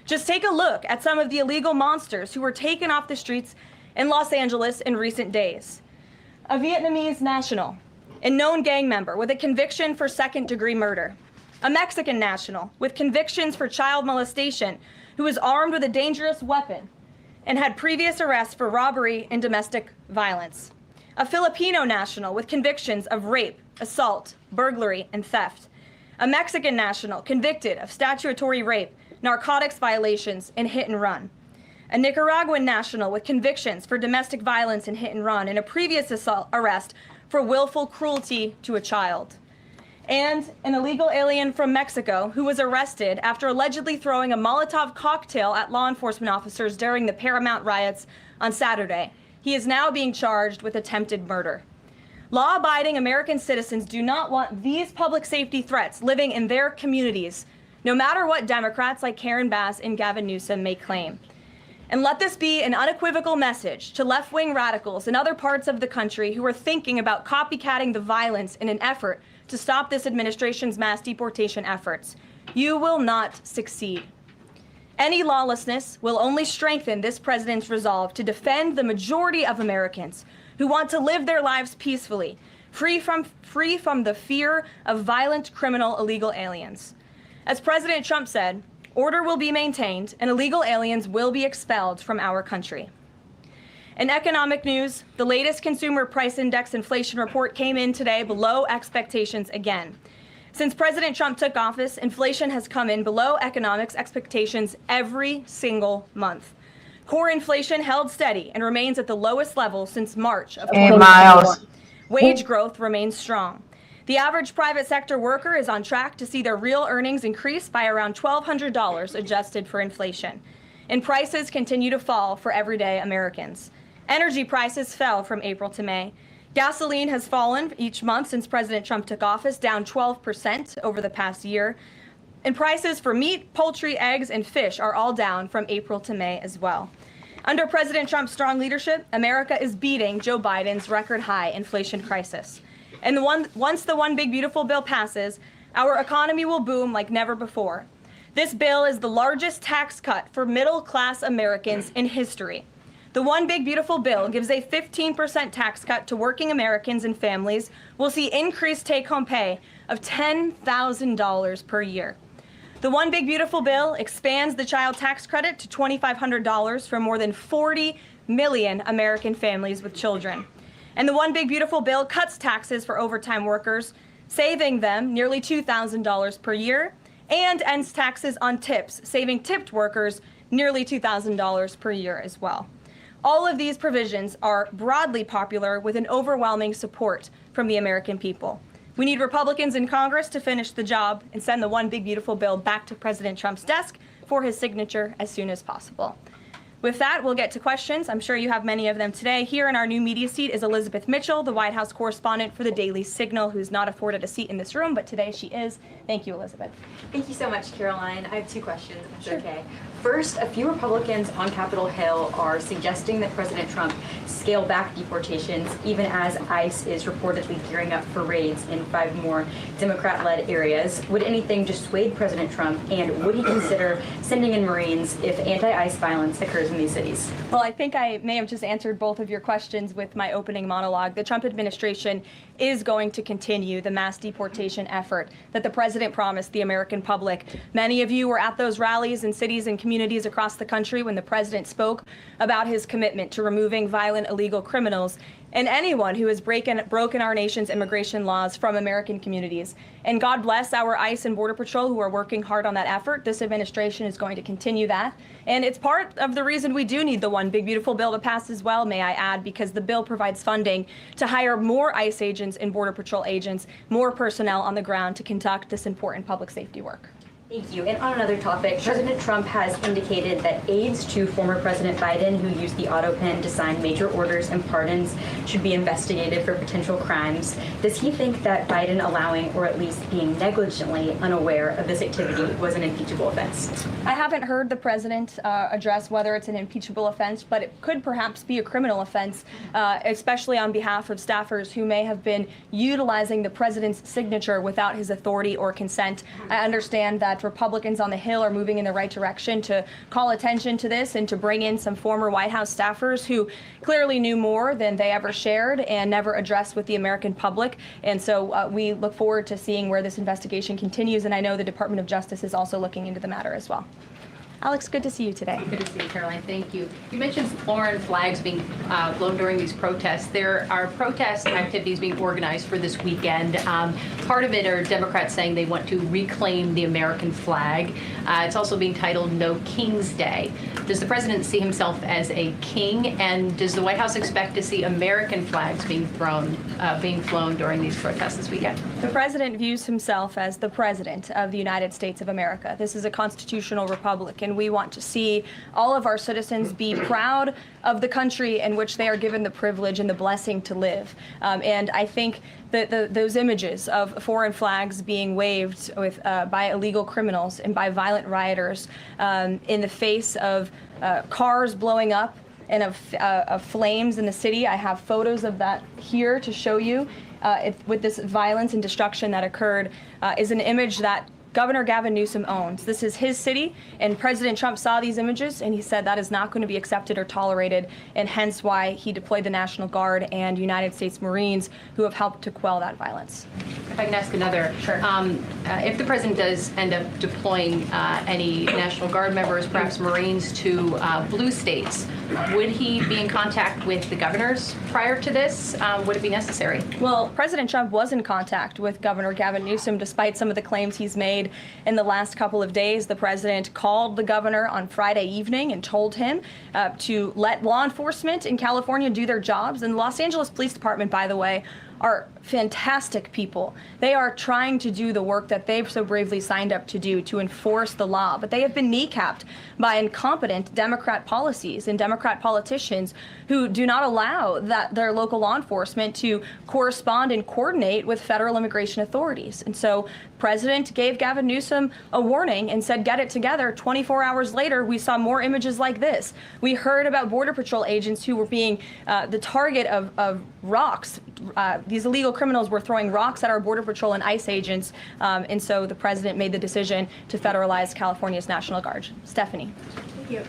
Just take a look at some of the illegal monsters who were taken off the streets in Los Angeles in recent days. A Vietnamese national, a known gang member with a conviction for second-degree murder. A Mexican national with convictions for child molestation who was armed with a dangerous weapon and had previous arrests for robbery and domestic violence. A Filipino national with convictions of rape, assault, burglary, and theft. A Mexican national convicted of statutory rape, narcotics violations, and hit and run. A Nicaraguan national with convictions for domestic violence and hit and run, and a previous arrest for willful cruelty to a child. And an illegal alien from Mexico who was arrested after allegedly throwing a Molotov cocktail at law enforcement officers during the Paramount riots on Saturday. He is now being charged with attempted murder. Law-abiding American citizens do not want these public safety threats living in their communities, no matter what Democrats like Karen Bass and Gavin Newsom may claim. And let this be an unequivocal message to left-wing radicals in other parts of the country who are thinking about copycatting the violence in an effort to stop this administration's mass deportation efforts. You will not succeed. Any lawlessness will only strengthen this president's resolve to defend the majority of Americans who want to live their lives peacefully, free from the fear of violent criminal illegal aliens. As President Trump said, order will be maintained and illegal aliens will be expelled from our country. In economic news, the latest Consumer Price Index inflation report came in today below expectations again. Since President Trump took office, inflation has come in below economics expectations every single month. Core inflation held steady and remains at the lowest level since March of 2021. Wage growth remains strong. The average private sector worker is on track to see their real earnings increase by around $1,200 adjusted for inflation. And prices continue to fall for everyday Americans. Energy prices fell from April to May. Gasoline has fallen each month since President Trump took office, down 12% over the past year. And prices for meat, poultry, eggs, and fish are all down from April to May as well. Under President Trump's strong leadership, America is beating Joe Biden's record high inflation crisis. And once the One Big Beautiful Bill passes, our economy will boom like never before. This bill is the largest tax cut for middle-class Americans in history. The One Big Beautiful Bill gives a 15% tax cut to working Americans and families. We'll see increased take-home pay of $10,000 per year. The One Big Beautiful Bill expands the child tax credit to $2,500 for more than 40 million American families with children. And the One Big Beautiful Bill cuts taxes for overtime workers, saving them nearly $2,000 per year, and ends taxes on tips, saving tipped workers nearly $2,000 per year as well. All of these provisions are broadly popular with an overwhelming support from the American people. We need Republicans in Congress to finish the job and send the One Big Beautiful Bill back to President Trump's desk for his signature as soon as possible. With that, we'll get to questions. I'm sure you have many of them today. Here in our new media seat is Elizabeth Mitchell, the White House correspondent for the Daily Signal, who's not afforded a seat in this room, but today she is. Thank you, Elizabeth. Thank you so much, Caroline. I have two questions, if that's okay. First, a few Republicans on Capitol Hill are suggesting that President Trump scale back deportations, even as ICE is reportedly gearing up for raids in 5 more Democrat-led areas. Would anything dissuade President Trump, and would he consider sending in Marines if anti-ICE violence occurs in these cities? Well, I think I may have just answered both of your questions with my opening monologue. The Trump administration is going to continue the mass deportation effort that the president promised the American public. Many of you were at those rallies in cities and communities across the country when the president spoke about his commitment to removing violent illegal criminals and anyone who has broken our nation's immigration laws from American communities. And God bless our ICE and Border Patrol who are working hard on that effort. This administration is going to continue that. And it's part of the reason we do need the One Big Beautiful Bill to pass as well, may I add, because the bill provides funding to hire more ICE agents and Border Patrol agents, more personnel on the ground to conduct this important public safety work. Thank you. And on another topic, President Trump has indicated that aides to former President Biden who used the auto pen to sign major orders and pardons should be investigated for potential crimes. Does he think that Biden allowing or at least being negligently unaware of this activity was an impeachable offense? I haven't heard the president address whether it's an impeachable offense, but it could perhaps be a criminal offense, especially on behalf of staffers who may have been utilizing the president's signature without his authority or consent. I understand that Republicans on the Hill are moving in the right direction to call attention to this and to bring in some former White House staffers who clearly knew more than they ever shared and never addressed with the American public. And so we look forward to seeing where this investigation continues. And I know the Department of Justice is also looking into the matter as well. Alex, good to see you today. Good to see you, Caroline. Thank you. You mentioned foreign flags being blown during these protests. There are protest activities being organized for this weekend. Part of it are Democrats saying they want to reclaim the American flag. It's also being titled No King's Day. Does the president see himself as a king? And does the White House expect to see American flags being flown during these protests this weekend? The president views himself as the president of the United States of America. This is a constitutional republic, and we want to see all of our citizens be proud of the country in which they are given the privilege and the blessing to live. And I think that those images of foreign flags being waved with, by illegal criminals and by violent rioters in the face of cars blowing up and of flames in the city. I have photos of that here to show you. With this violence and destruction that occurred is an image that Governor Gavin Newsom owns. This is his city, and President Trump saw these images, and he said that is not going to be accepted or tolerated, and hence why he deployed the National Guard and United States Marines who have helped to quell that violence. If I can ask another. Sure. If the president does end up deploying any National Guard members, perhaps Marines, to blue states, would he be in contact with the governors prior to this? Would it be necessary? Well, President Trump was in contact with Governor Gavin Newsom, despite some of the claims he's made in the last couple of days. The president called the governor on Friday evening and told him to let law enforcement in California do their jobs. And the Los Angeles Police Department, by the way, are fantastic people. They are trying to do the work that they've so bravely signed up to do, to enforce the law. But they have been kneecapped by incompetent Democrat policies and Democrat politicians who do not allow their local law enforcement to correspond and coordinate with federal immigration authorities. And so the president gave Gavin Newsom a warning and said, get it together. 24 hours later, we saw more images like this. We heard about Border Patrol agents who were being the target of rocks. These illegal criminals were throwing rocks at our Border Patrol and ICE agents, and so the president made the decision to federalize California's National Guard. Stephanie. Thank you.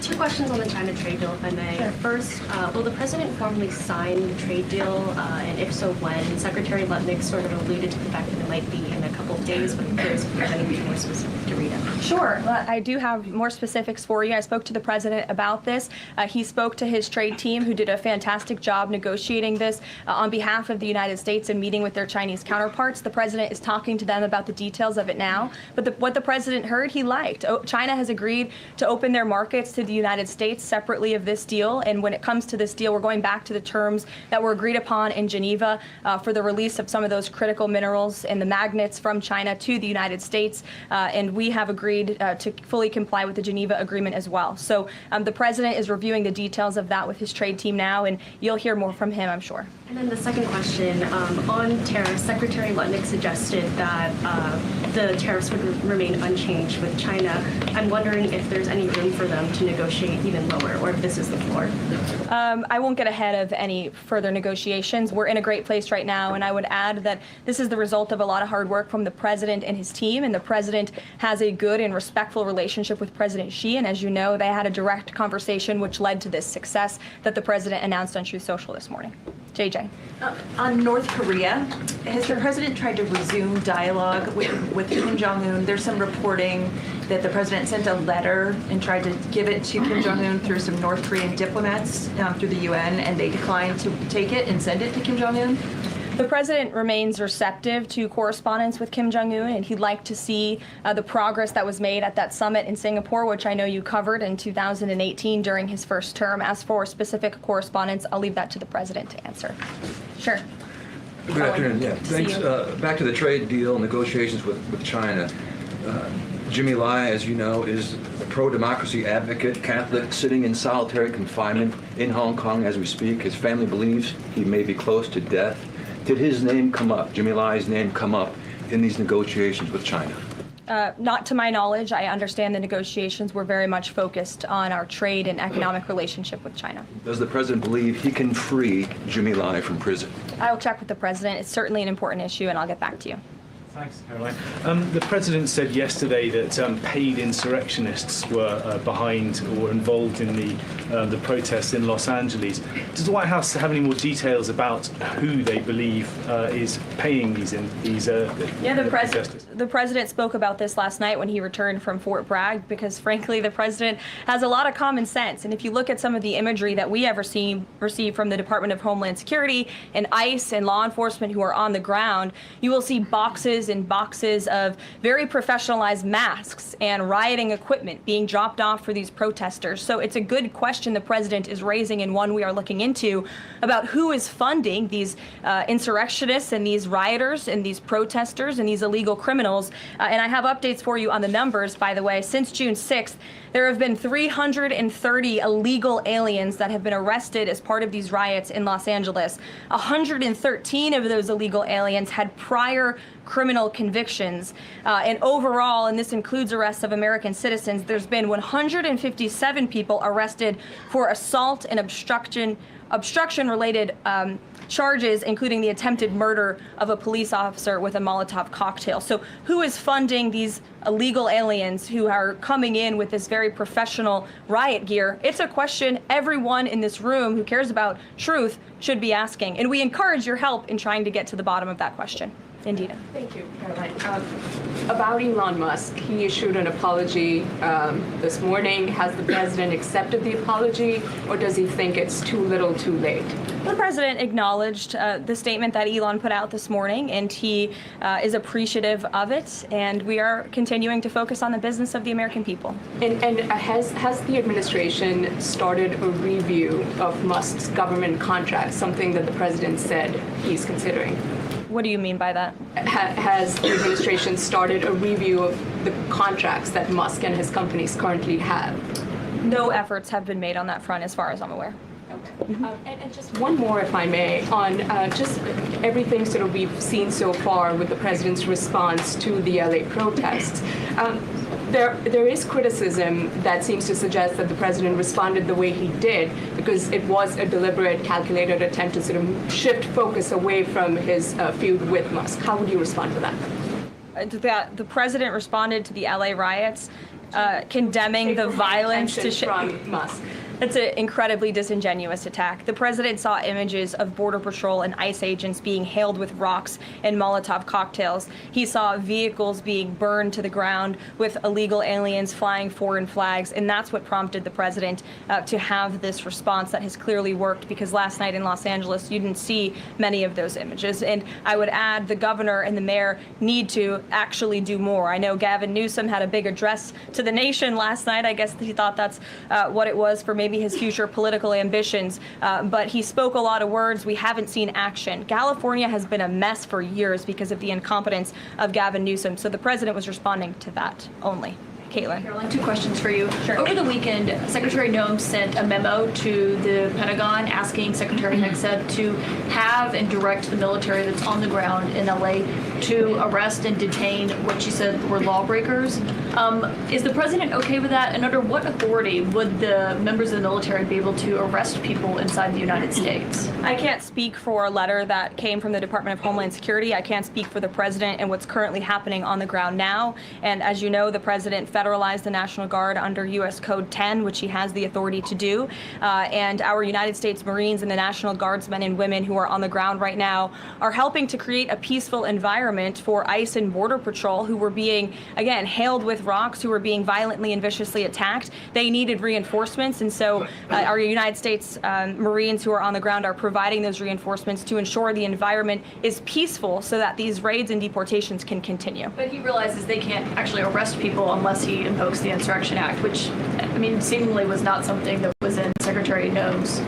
Two questions on the China trade deal, if I may. Sure. First, will the president formally sign the trade deal, and if so, when? Secretary Lutnick sort of alluded to the fact that it might be in a couple of days, but I'm curious if you have anything more specific to read out. Sure. I do have more specifics for you. I spoke to the president about this. He spoke to his trade team, who did a fantastic job negotiating this on behalf of the United States and meeting with their Chinese counterparts. The president is talking to them about the details of it now. But what the president heard, he liked. China has agreed to open their markets to the United States separately of this deal. And when it comes to this deal, we're going back to the terms that were agreed upon in Geneva for the release of some of those critical minerals and the magnets from China to the United States. And we have agreed to fully comply with the Geneva Agreement as well. So the president is reviewing the details of that with his trade team now, and you'll hear more from him, I'm sure. And then the second question, on tariffs, Secretary Lutnick suggested that the tariffs would remain unchanged with China. I'm wondering if there's any room for them to negotiate even lower, or if this is the floor. I won't get ahead of any further negotiations. We're in a great place right now, and I would add that this is the result of a lot of hard work from the president and his team, and the president has a good and respectful relationship with President Xi, and as you know, they had a direct conversation which led to this success that the president announced on Truth Social this morning. JJ. On North Korea, has the president tried to resume dialogue with Kim Jong-un? There's some reporting that the president sent a letter and tried to give it to Kim Jong-un through some North Korean diplomats through the UN, and they declined to take it and send it to Kim Jong-un. The president remains receptive to correspondence with Kim Jong-un, and he'd like to see the progress that was made at that summit in Singapore, which I know you covered in 2018 during his first term. As for specific correspondence, I'll leave that to the president to answer. Sure. Good afternoon. Yeah, thanks. Back to the trade deal negotiations with China. Jimmy Lai, as you know, is a pro-democracy advocate, Catholic, sitting in solitary confinement in Hong Kong as we speak. His family believes he may be close to death. Did his name come up, Jimmy Lai's name come up in these negotiations with China? Not to my knowledge. I understand the negotiations were very much focused on our trade and economic relationship with China. Does the president believe he can free Jimmy Lai from prison? I will check with the president. It's certainly an important issue, and I'll get back to you. Thanks, Caroline. The president said yesterday that paid insurrectionists were behind or were involved in the protests in Los Angeles. Does the White House have any more details about who they believe is paying these protesters? The president spoke about this last night when he returned from Fort Bragg, because frankly, the president has a lot of common sense. And if you look at some of the imagery that we have received from the Department of Homeland Security and ICE and law enforcement who are on the ground, you will see boxes and boxes of very professionalized masks and rioting equipment being dropped off for these protesters. So it's a good question the president is raising, and one we are looking into, about who is funding these insurrectionists and these rioters and these protesters and these illegal criminals. And I have updates for you on the numbers, by the way. Since June 6th, there have been 330 illegal aliens that have been arrested as part of these riots in Los Angeles. 113 of those illegal aliens had prior criminal convictions. And overall, and this includes arrests of American citizens, there's been 157 people arrested for assault and obstruction-related charges, including the attempted murder of a police officer with a Molotov cocktail. So who is funding these illegal aliens who are coming in with this very professional riot gear? It's a question everyone in this room who cares about truth should be asking. And we encourage your help in trying to get to the bottom of that question. Indira. Thank you, Caroline. About Elon Musk, he issued an apology this morning. Has the president accepted the apology, or does he think it's too little too late? The president acknowledged the statement that Elon put out this morning, and he is appreciative of it, and we are continuing to focus on the business of the American people. And has the administration started a review of Musk's government contracts, something that the president said he's considering? What do you mean by that? Has the administration started a review of the contracts that Musk and his companies currently have? No efforts have been made on that front, as far as I'm aware. Okay. And just one more, if I may, on just everything sort of we've seen so far with the president's response to the LA protests. There is criticism that seems to suggest that the president responded the way he did because it was a deliberate, calculated attempt to sort of shift focus away from his feud with Musk. How would you respond to that? The president responded to the LA riots, condemning the violence to from Musk. It's an incredibly disingenuous attack. The president saw images of Border Patrol and ICE agents being hailed with rocks and Molotov cocktails. He saw vehicles being burned to the ground with illegal aliens flying foreign flags, and that's what prompted the president to have this response that has clearly worked, because last night in Los Angeles, you didn't see many of those images. And I would add the governor and the mayor need to actually do more. I know Gavin Newsom had a big address to the nation last night. I guess he thought that's what it was for maybe his future political ambitions, but he spoke a lot of words. We haven't seen action. California has been a mess for years because of the incompetence of Gavin Newsom, so the president was responding to that only. Caitlin. Caroline, two questions for you. Sure. Over the weekend, Secretary Noem sent a memo to the Pentagon asking Secretary Hegseth to have and direct the military that's on the ground in LA to arrest and detain what she said were lawbreakers. Is the president okay with that? And under what authority would the members of the military be able to arrest people inside the United States? I can't speak for a letter that came from the Department of Homeland Security. I can't speak for the president and what's currently happening on the ground now. And as you know, the president federalized the National Guard under U.S. Code 10, which he has the authority to do. And our United States Marines and the National Guardsmen and women who are on the ground right now are helping to create a peaceful environment for ICE and Border Patrol, who were being, again, hailed with rocks, who were being violently and viciously attacked. They needed reinforcements. And so our United States Marines who are on the ground are providing those reinforcements to ensure the environment is peaceful so that these raids and deportations can continue. But he realizes they can't actually arrest people unless he invokes the Insurrection Act, which, I mean, seemingly was not something that was in Secretary Noem's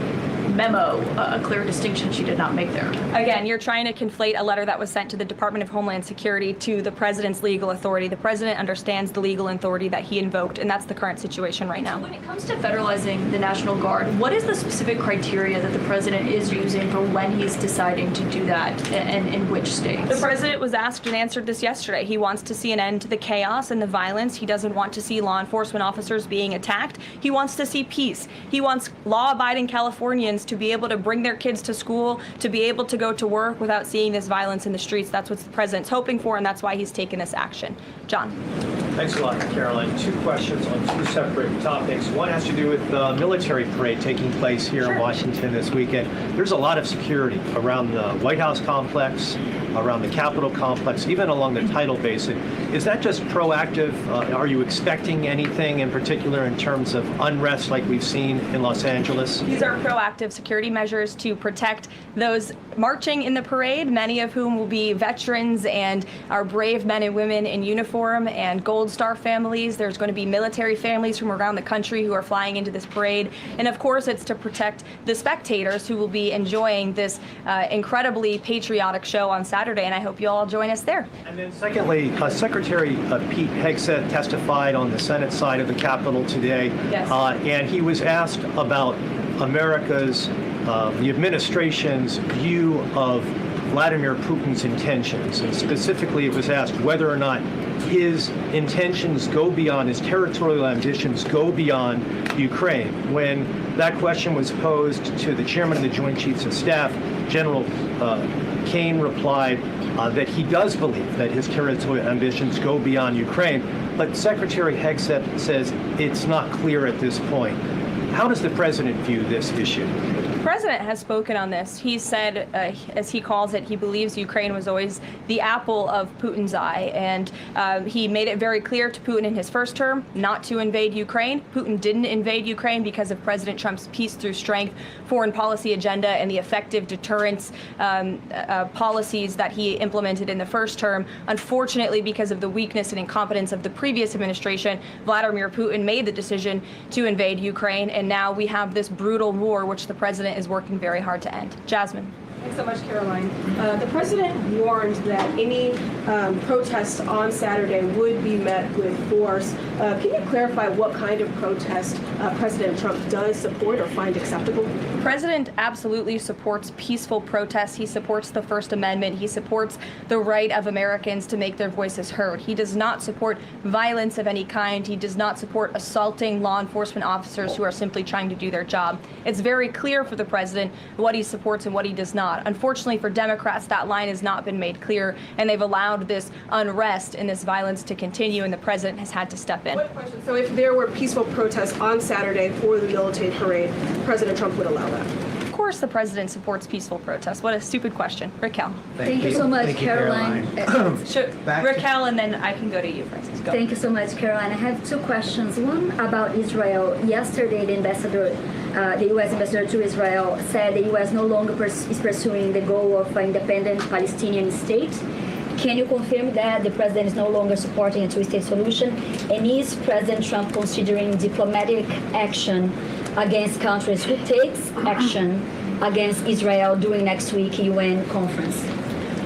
memo, a clear distinction she did not make there. Again, you're trying to conflate a letter that was sent to the Department of Homeland Security to the president's legal authority. The president understands the legal authority that he invoked, and that's the current situation right now. When it comes to federalizing the National Guard, what is the specific criteria that the president is using for when he's deciding to do that, and in which states? The president was asked and answered this yesterday. He wants to see an end to the chaos and the violence. He doesn't want to see law enforcement officers being attacked. He wants to see peace. He wants law-abiding Californians to be able to bring their kids to school, to be able to go to work without seeing this violence in the streets. That's what the president's hoping for, and that's why he's taken this action. John. Thanks a lot, Caroline. Two questions on two separate topics. One has to do with the military parade taking place here in Washington this weekend. There's a lot of security around the White House complex, around the Capitol complex, even along the tidal basin. Is that just proactive? Are you expecting anything in particular in terms of unrest like we've seen in Los Angeles? These are proactive security measures to protect those marching in the parade, many of whom will be veterans and our brave men and women in uniform and Gold Star families. There's going to be military families from around the country who are flying into this parade. And of course, it's to protect the spectators who will be enjoying this incredibly patriotic show on Saturday. And I hope you all join us there. And then secondly, Secretary Pete Hegseth testified on the Senate side of the Capitol today. Yes. And he was asked about America's, the administration's view of Vladimir Putin's intentions. And specifically, it was asked whether or not his intentions go beyond, his territorial ambitions go beyond Ukraine. When that question was posed to the chairman of the Joint Chiefs of Staff, General Kane replied that he does believe that his territorial ambitions go beyond Ukraine, but Secretary Hegseth says it's not clear at this point. How does the president view this issue? The president has spoken on this. He said, as he calls it, he believes Ukraine was always the apple of Putin's eye. And he made it very clear to Putin in his first term not to invade Ukraine. Putin didn't invade Ukraine because of President Trump's peace through strength foreign policy agenda and the effective deterrence policies that he implemented in the first term. Unfortunately, because of the weakness and incompetence of the previous administration, Vladimir Putin made the decision to invade Ukraine. And now we have this brutal war, which the president is working very hard to end. Jasmine. Thanks so much, Caroline. The president warned that any protests on Saturday would be met with force. Can you clarify what kind of protest President Trump does support or find acceptable? The president absolutely supports peaceful protests. He supports the First Amendment. He supports the right of Americans to make their voices heard. He does not support violence of any kind. He does not support assaulting law enforcement officers who are simply trying to do their job. It's very clear for the president what he supports and what he does not. Unfortunately for Democrats, that line has not been made clear, and they've allowed this unrest and this violence to continue, and the president has had to step in. So if there were peaceful protests on Saturday for the military parade, President Trump would allow that? Of course the president supports peaceful protests. What a stupid question. Raquel. Thank you so much, Caroline. Raquel, and then I can go to you, Francis. Go. Thank you so much, Caroline. I have two questions. One about Israel. Yesterday, the U.S. ambassador to Israel said the U.S. no longer is pursuing the goal of an independent Palestinian state. Can you confirm that the president is no longer supporting a two-state solution? And is President Trump considering diplomatic action against countries who takes action against Israel during next week UN conference?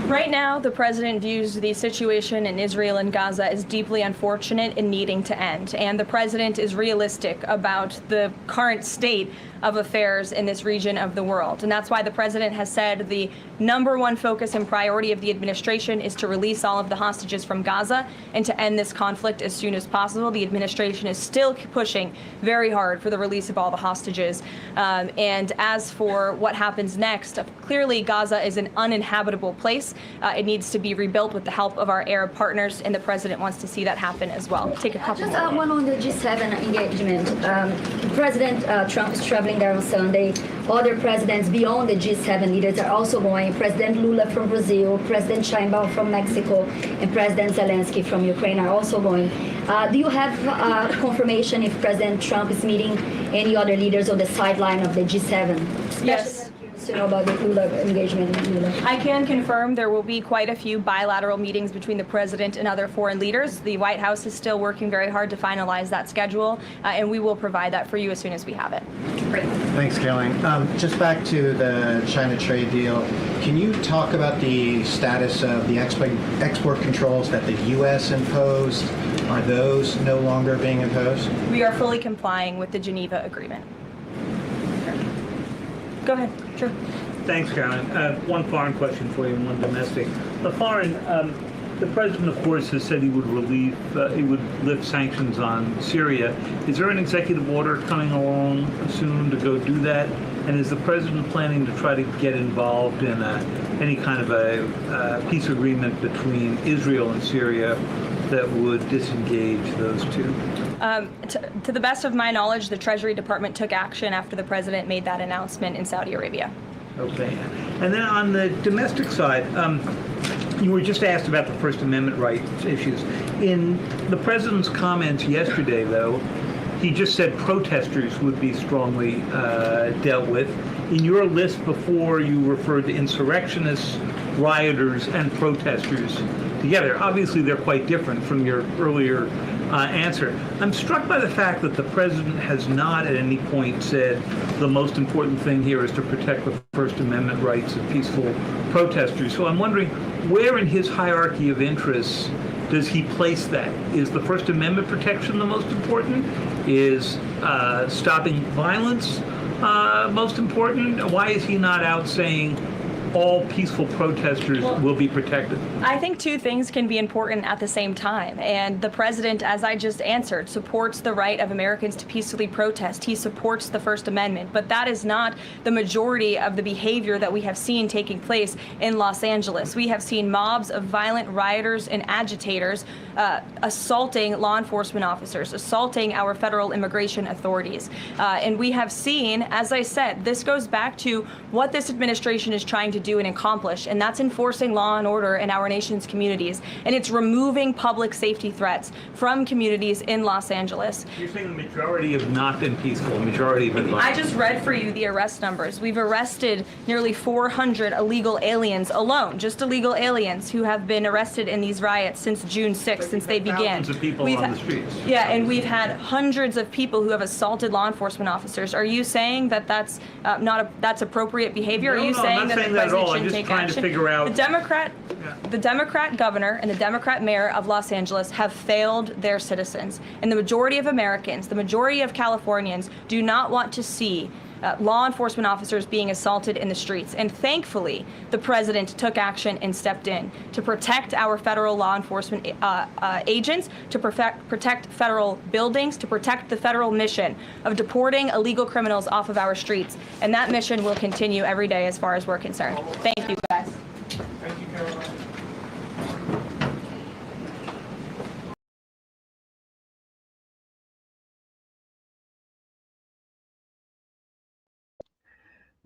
Right now, the president views the situation in Israel and Gaza as deeply unfortunate and needing to end. And the president is realistic about the current state of affairs in this region of the world. And that's why the president has said the number one focus and priority of the administration is to release all of the hostages from Gaza and to end this conflict as soon as possible. The administration is still pushing very hard for the release of all the hostages. And as for what happens next, clearly Gaza is an uninhabitable place. It needs to be rebuilt with the help of our Arab partners, and the president wants to see that happen as well. Take a couple more. Just one on the G7 engagement. President Trump is traveling there on Sunday. Other presidents beyond the G7 leaders are also going. President Lula from Brazil, President Sheinbaum from Mexico, and President Zelensky from Ukraine are also going. Do you have confirmation if President Trump is meeting any other leaders on the sideline of the G7? Yes. wants to know about the ULA engagement in ULA. I can confirm there will be quite a few bilateral meetings between the president and other foreign leaders. The White House is still working very hard to finalize that schedule, and we will provide that for you as soon as we have it. Great. Thanks, Caroline. Just back to the China trade deal, can you talk about the status of the export controls that the U.S. imposed? Are those no longer being imposed? We are fully complying with the Geneva Agreement. Go ahead. Sure. Thanks, Caroline. One foreign question for you and one domestic. The foreign, the president, of course, has said he would lift sanctions on Syria. Is there an executive order coming along soon to go do that? And is the president planning to try to get involved in any kind of a peace agreement between Israel and Syria that would disengage those two? To the best of my knowledge, the Treasury Department took action after the president made that announcement in Saudi Arabia. Okay. And then on the domestic side, you were just asked about the First Amendment rights issues. In the president's comments yesterday, though, he just said protesters would be strongly dealt with. In your list before, you referred to insurrectionists, rioters, and protesters together. Obviously, they're quite different from your earlier answer. I'm struck by the fact that the president has not at any point said the most important thing here is to protect the First Amendment rights of peaceful protesters. So I'm wondering, where in his hierarchy of interests does he place that? Is the First Amendment protection the most important? Is stopping violence most important? Why is he not out saying all peaceful protesters will be protected? I think two things can be important at the same time. And the president, as I just answered, supports the right of Americans to peacefully protest. He supports the First Amendment. But that is not the majority of the behavior that we have seen taking place in Los Angeles. We have seen mobs of violent rioters and agitators assaulting law enforcement officers, assaulting our federal immigration authorities. And we have seen, as I said, this goes back to what this administration is trying to do and accomplish, and that's enforcing law and order in our nation's communities. And it's removing public safety threats from communities in Los Angeles. You're saying the majority have not been peaceful, the majority have been violent. I just read for you the arrest numbers. We've arrested nearly 400 illegal aliens alone, just illegal aliens who have been arrested in these riots since June 6th, since they began. Thousands of people on the streets. Yeah, and we've had hundreds of people who have assaulted law enforcement officers. Are you saying that that's that's appropriate behavior? No, are you no, saying I'm not that saying the that at all. president I'm shouldn't just take trying action? to figure out. The Democrat governor and the Democrat mayor of Los Angeles have failed their citizens. And the majority of Americans, the majority of Californians do not want to see law enforcement officers being assaulted in the streets. And thankfully, the president took action and stepped in to protect our federal law enforcement agents, to protect federal buildings, to protect the federal mission of deporting illegal criminals off of our streets. And that mission will continue every day as far as we're concerned. Thank you, guys. Thank you, Caroline.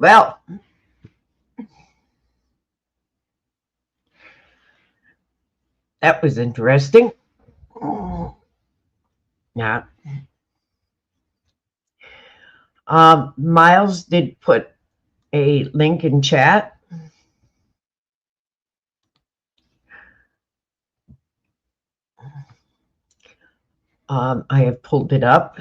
Well, that was interesting. Yeah. Miles did put a link in chat. I have pulled it up.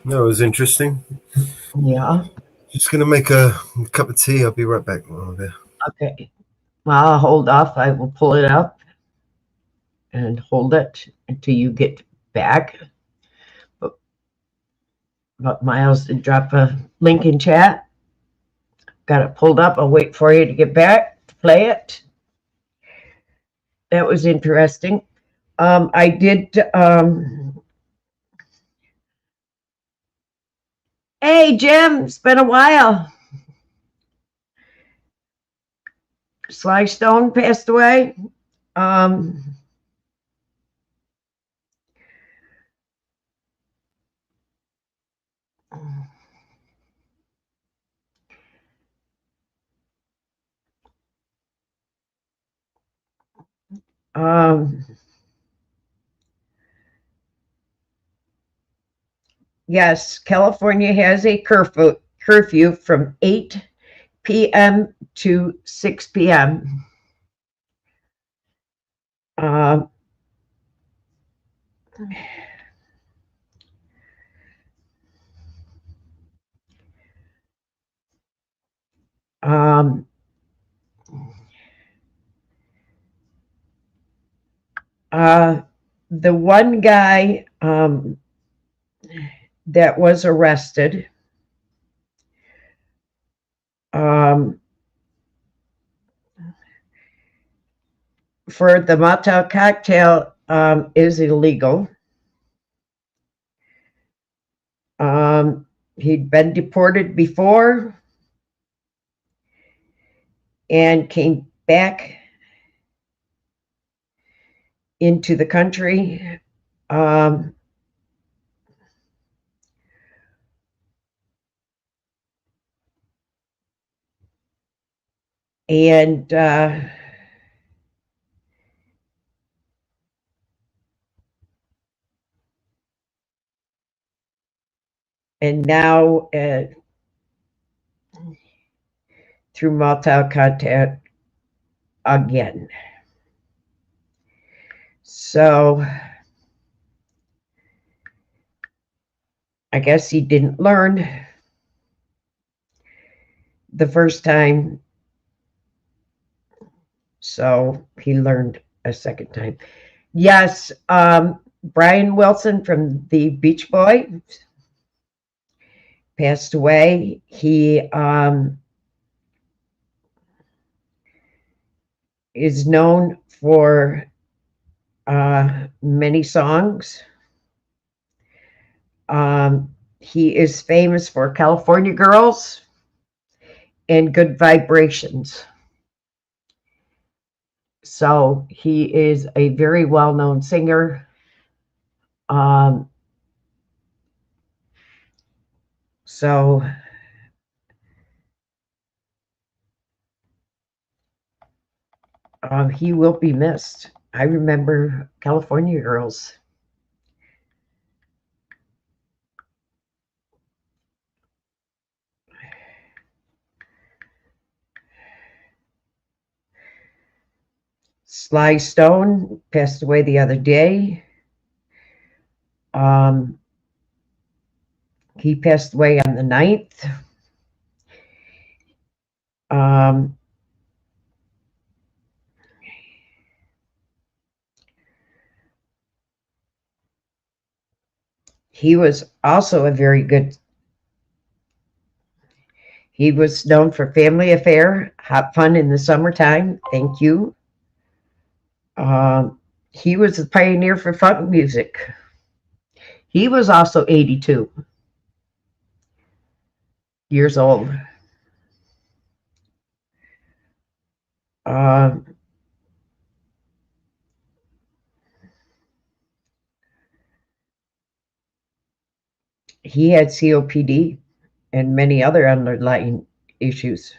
That was interesting. Yeah. Just going to make a cup of tea. I'll be right back. Okay. Well, I'll hold off. I will pull it up and hold it until you get back. But Miles did drop a link in chat. Got it pulled up. I'll wait for you to get back to play it. That was interesting. I did. Hey, Jim, it's been a while. Sly Stone passed away. Yes, California has a curfew from 8 p.m. to 6 p.m. Um, um, the one guy that was arrested for the Molotov cocktail is illegal. He'd been deported before and came back into the country. And now through Molotov contact again. So I guess he didn't learn the first time, so he learned a second time. Yes, Brian Wilson from the Beach Boys passed away. He is known for many songs. He is famous for California Girls and Good Vibrations. So he is a very well-known singer. So he will be missed. I remember California Girls. Sly Stone passed away the other day. He passed away on the 9th. He was also a very good. He was known for Family Affair, Hot Fun in the Summertime. Thank you. He was the pioneer for funk music. He was also 82 years old. He had COPD and many other underlying issues.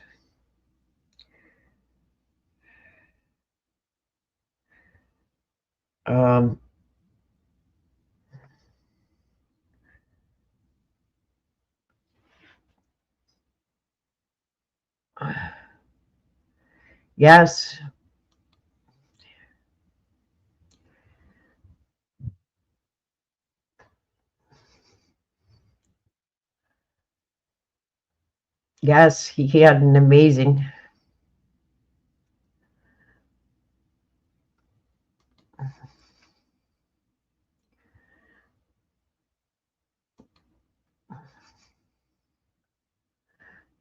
Yes. Yes, he had an amazing.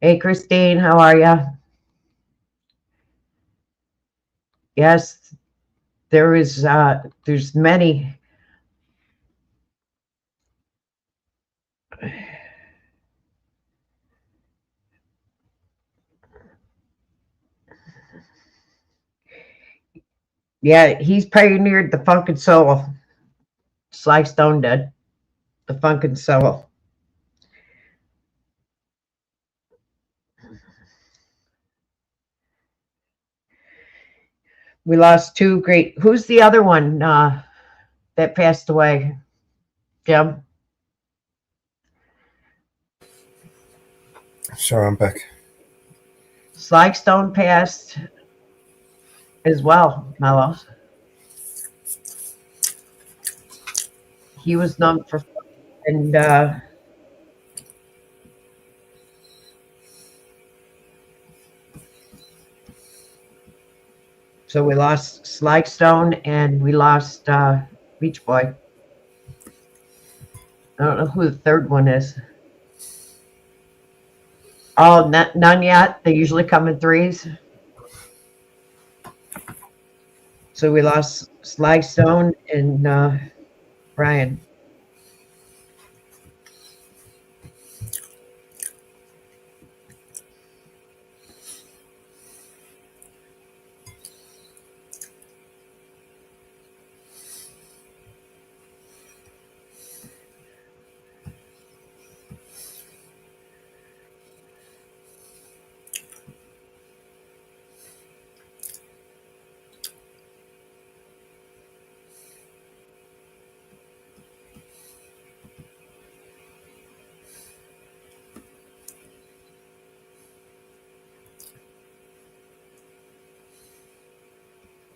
Hey, Christine, how are you? Yes, there's many. Yeah, he's pioneered the funk and soul. Sly Stone did the funk and soul. We lost two great. Who's the other one that passed away? Jim? Sorry, I'm back. Slagstone passed as well, Mellows. He was known for, and so we lost Slagstone and we lost Beach Boy. I don't know who the third one is. Oh, none yet. They usually come in threes. So we lost Slagstone and Brian.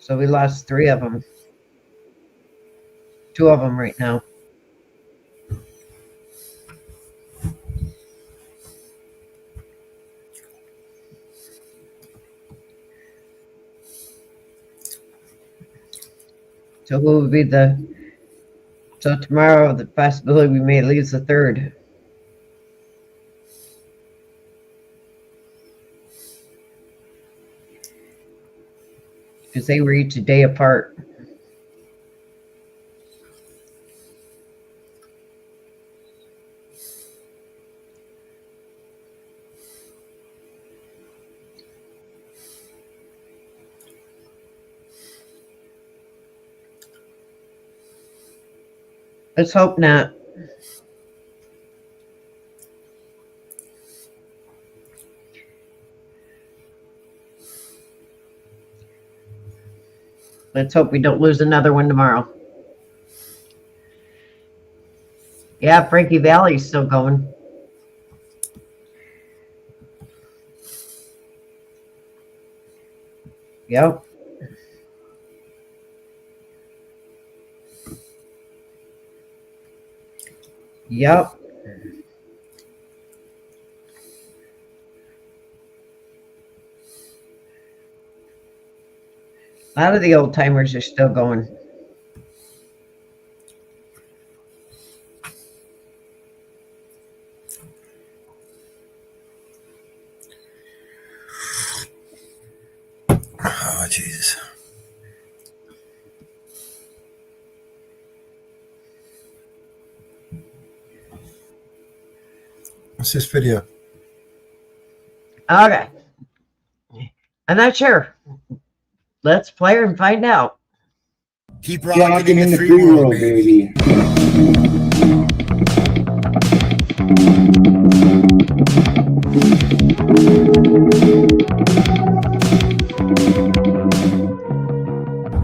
So we lost 3 of them. 2 of them right now. So who would be so tomorrow the possibility we may lose the 3rd. Because they were each a day apart. Let's hope not. Let's hope we don't lose another one tomorrow. Yeah, Frankie Valley's still going. Yep. Yep. A lot of the old timers are still going. Oh, Jesus. What's this video? Okay. I'm not sure. Let's play her and find out. Keep rocking in the free world, baby.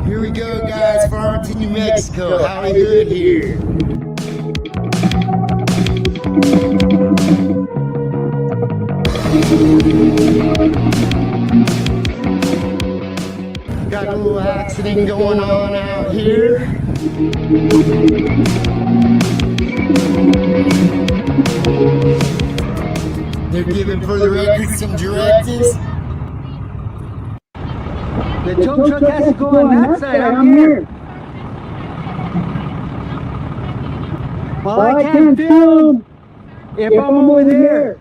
Here we go, guys. Farmington, New Mexico. How we doing here? Got a little accident going on out here. They're giving for the record some directives. The tow truck has to go on that side. I'm here. Well, I can't film if I'm over there.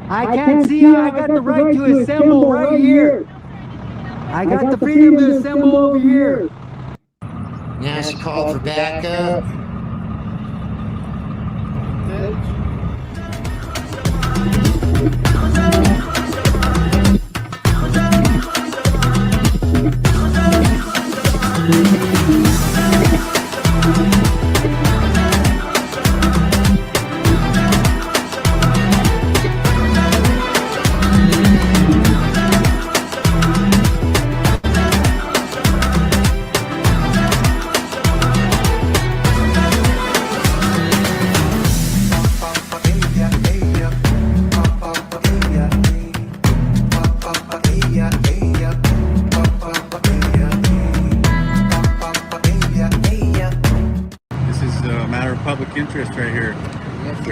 I can't see how I got the right to assemble right here. I got the freedom to assemble over here. Now she called for backup.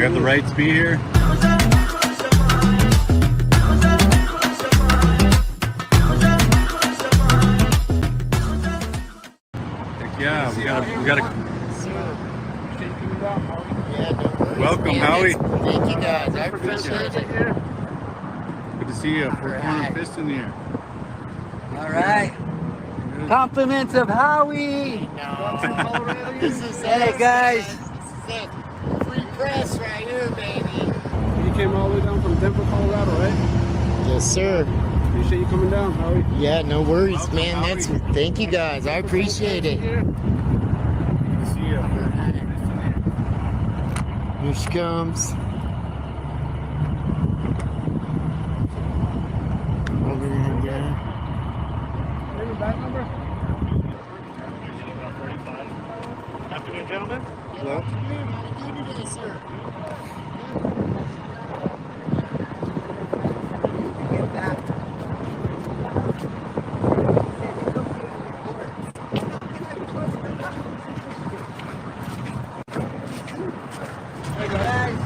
We have the right to be here. Heck yeah, we gotta. Welcome, Howie. Thank you guys. I appreciate it. Good to see you. Four Corner Fist in the air. All right. Compliments of Howie. This is Hey guys. This is it. Free press right here, baby. You came all the way down from Denver, Colorado, right? Yes, sir. Appreciate you coming down, Howie. Yeah, no worries, man. Thank you guys. I appreciate it. Good to see you. Here she comes. Over here. Your back number? Afternoon, gentlemen. Hello.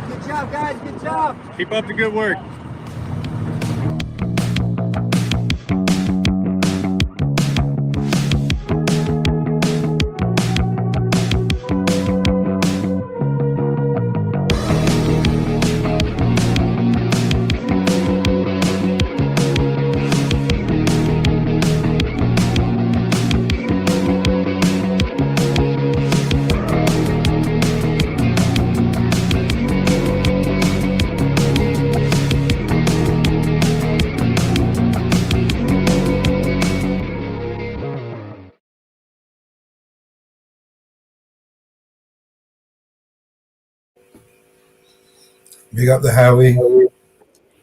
Good job, guys. Good job. Keep up the good work. Big up the Howie.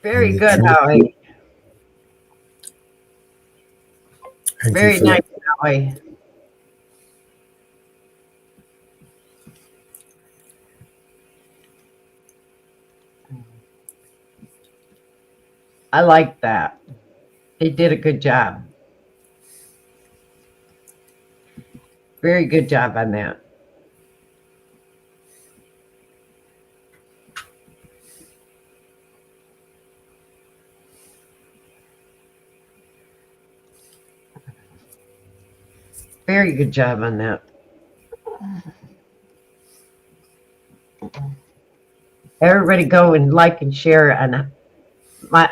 Very good, Howie. Thank Very you for nice, that. Howie. I like that. They did a good job. Very good job on that. Very good job on that. Everybody go and like and share on my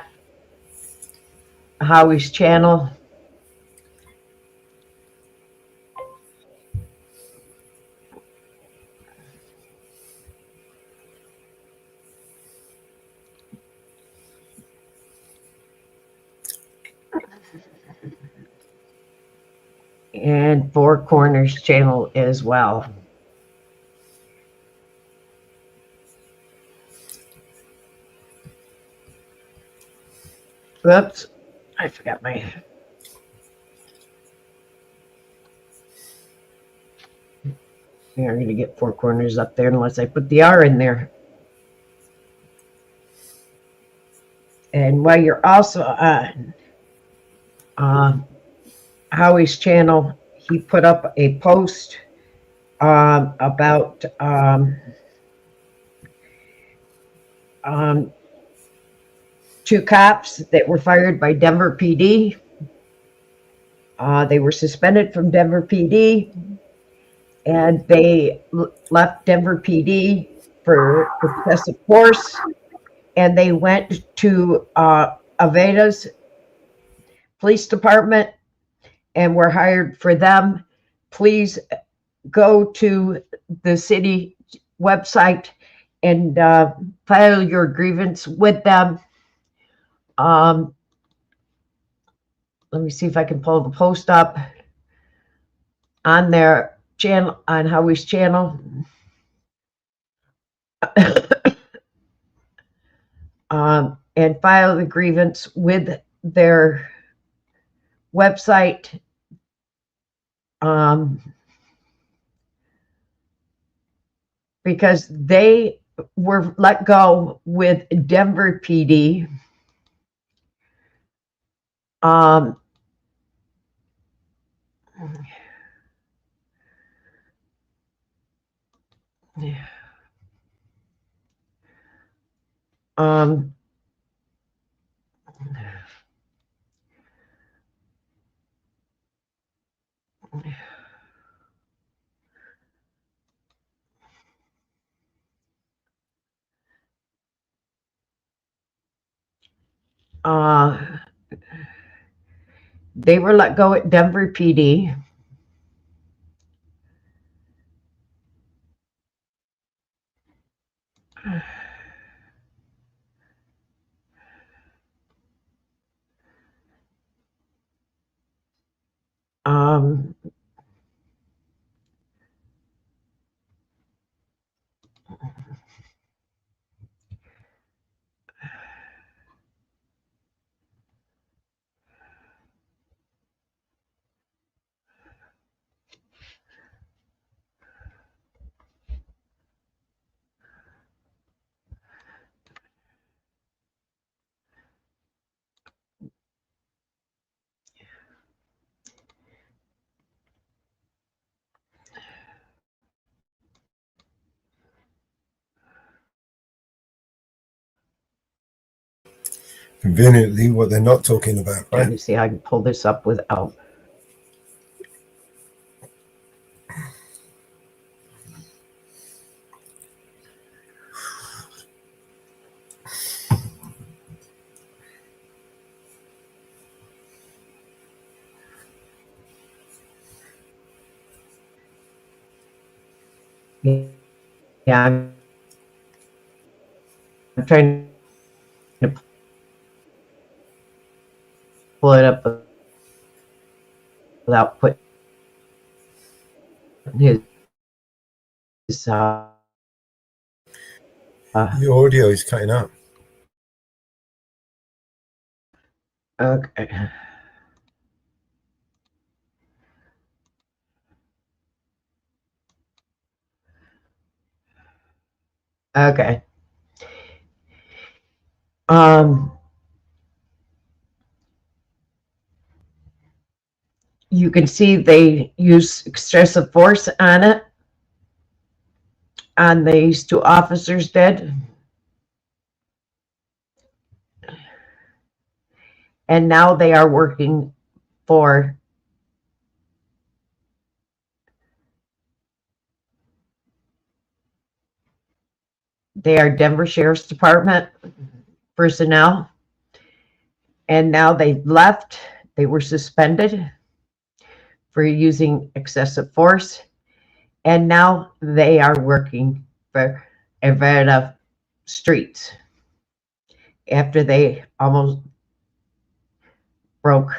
Howie's channel. And Four Corners channel as well. Whoops, I forgot my. We're going to get Four Corners up there unless I put the R in there. And while you're also on Howie's channel, he put up a post about two cops that were fired by Denver PD. They were suspended from Denver PD, and they left Denver PD for excessive force, and they went to Aveda's police department and were hired for them. Please go to the city website and file your grievance with them. Let me see if I can pull the post up on their channel, on Howie's channel. And file the grievance with their website. Because they were let go with Denver PD. Um, they were let go at Denver PD. Um, Conveniently, what they're not talking about, let right? me see, I can pull this up without. Yeah, I'm trying to pull it up without putting his Your audio is cutting out. okay. Okay. You can see they use excessive force on it, on these two officers dead. And now they are working for they are Denver Sheriff's Department personnel. And now they left. They were suspended for using excessive force. And now they are working for Evera Streets after they almost broke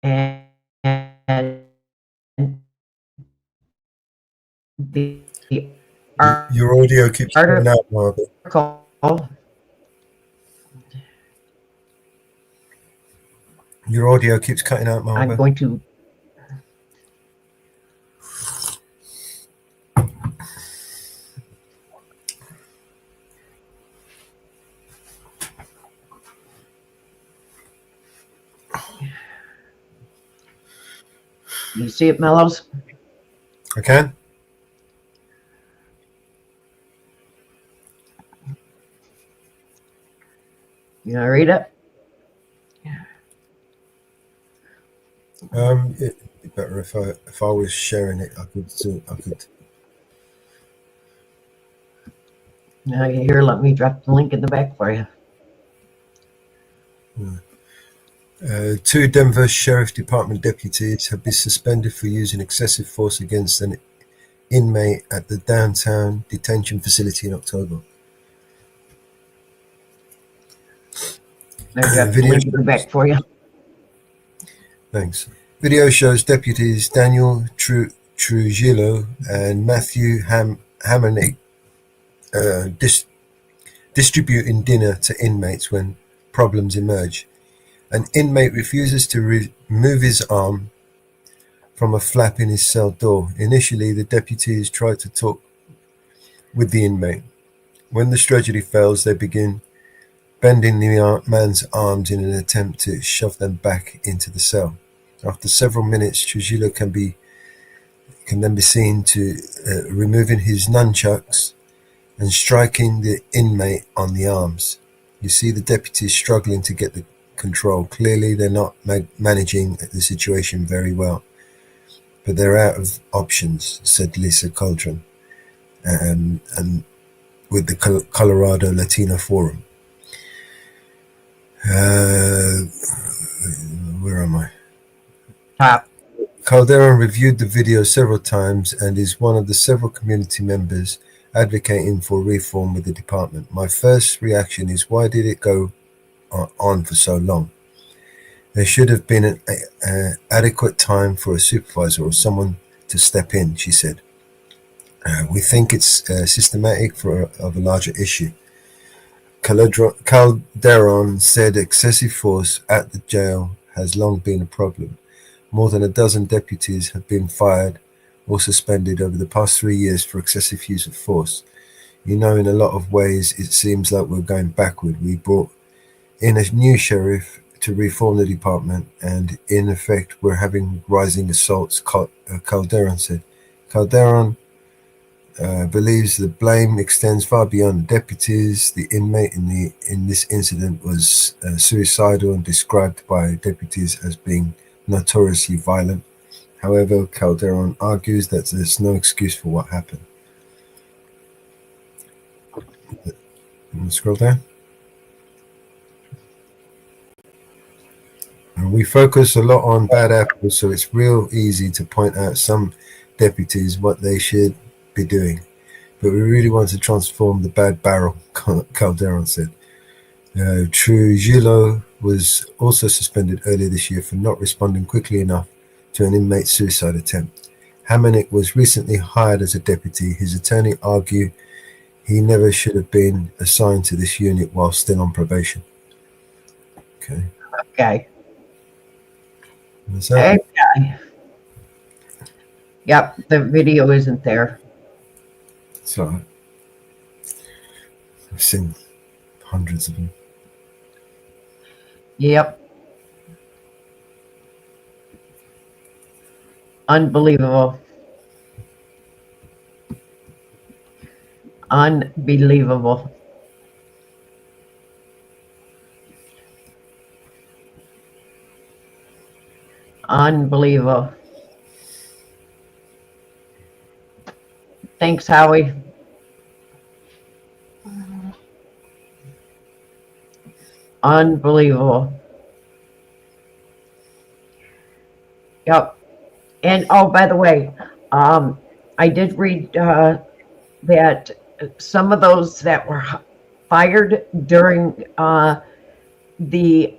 and the Your audio keeps cutting out, Margaret. Your audio keeps cutting out, Margaret. I'm going to you see it, Mellows? I can. You want to read it? It'd be better if I was sharing it. I could. Now here, let me drop the link in the back for you. Two Denver Sheriff Department deputies have been suspended for using excessive force against an inmate at the downtown detention facility in October. I got the link in the back for you. Thanks. Video shows deputies Daniel Trujillo and Matthew Hamernick distributing dinner to inmates when problems emerge. An inmate refuses to remove his arm from a flap in his cell door. Initially, the deputies try to talk with the inmate. When the strategy fails, they begin bending the man's arms in an attempt to shove them back into the cell. After several minutes, Trujillo can be can then be seen to removing his nunchucks and striking the inmate on the arms. You see the deputies struggling to get the control. Clearly, they're not managing the situation very well, but they're out of options, said Lisa Cauldron, and with the Colorado Latino Forum. Where am I? Calderon reviewed the video several times and is one of the several community members advocating for reform with the department. My first reaction is, why did it go on for so long? There should have been an adequate time for a supervisor or someone to step in, she said. We think it's systematic of a larger issue. Calderon said excessive force at the jail has long been a problem. More than a dozen deputies have been fired or suspended over the past 3 years for excessive use of force. You know, in a lot of ways, it seems like we're going backward. We brought in a new sheriff to reform the department, and in effect, we're having rising assaults, Calderon said. Calderon believes the blame extends far beyond the deputies. The inmate in this incident was suicidal and described by deputies as being notoriously violent. However, Calderon argues that there's no excuse for what happened. Scroll down. And we focus a lot on bad apples, so it's real easy to point out some deputies what they should be doing. But we really want to transform the bad barrel, Calderon said. Trujillo was also suspended earlier this year for not responding quickly enough to an inmate suicide attempt. Hamonic was recently hired as a deputy. His attorney argued he never should have been assigned to this unit while still on probation. Okay. Okay. What's that? Okay. Yep, the video isn't there. So I've seen hundreds of them. Yep. Unbelievable. Unbelievable. Unbelievable. Thanks, Howie. Unbelievable. Yep. And oh, by the way, I did read that some of those that were fired during the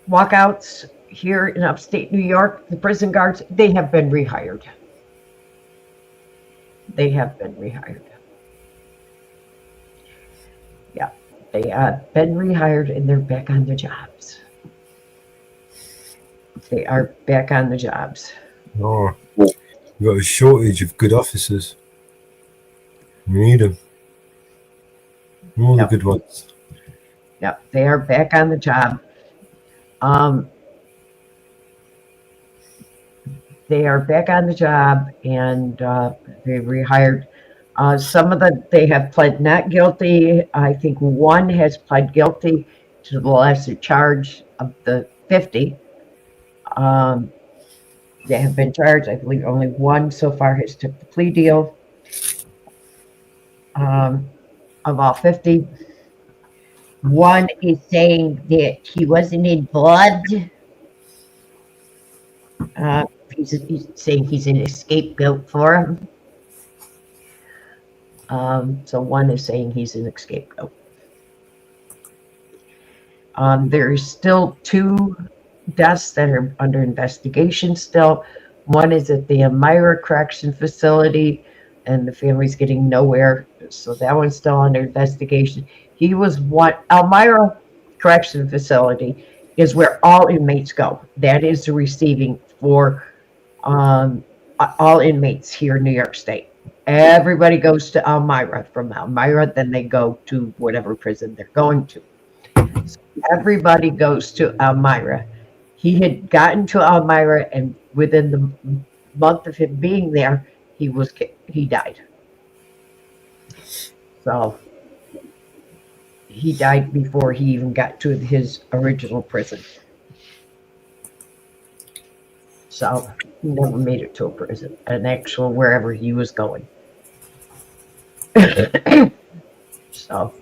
walkouts here in upstate New York, the prison guards, they have been rehired. They have been rehired. Yeah, they have been rehired and they're back on their jobs. They are back on the jobs. Oh, we've got a shortage of good officers. We need them. All the good ones. Yep, they are back on the job. They are back on the job, and they rehired. Some of they have pled not guilty. I think one has pled guilty to the lesser charge of the 50. They have been charged. I believe only one so far has took the plea deal. Of all 50. One is saying that he wasn't in blood. He's saying he's an scapegoat for him. So one is saying he's an scapegoat. There's still 2 deaths that are under investigation still. One is at the Elmira Correction Facility, and the family's getting nowhere. So that one's still under investigation. He was Elmira Correction Facility is where all inmates go. That is the receiving for all inmates here in New York State. Everybody goes to Elmira. From Elmira, then they go to whatever prison they're going to. Everybody goes to Elmira. He had gotten to Elmira, and within the month of him being there, he died. So he died before he even got to his original prison. So he never made it to a prison, an actual wherever he was going. So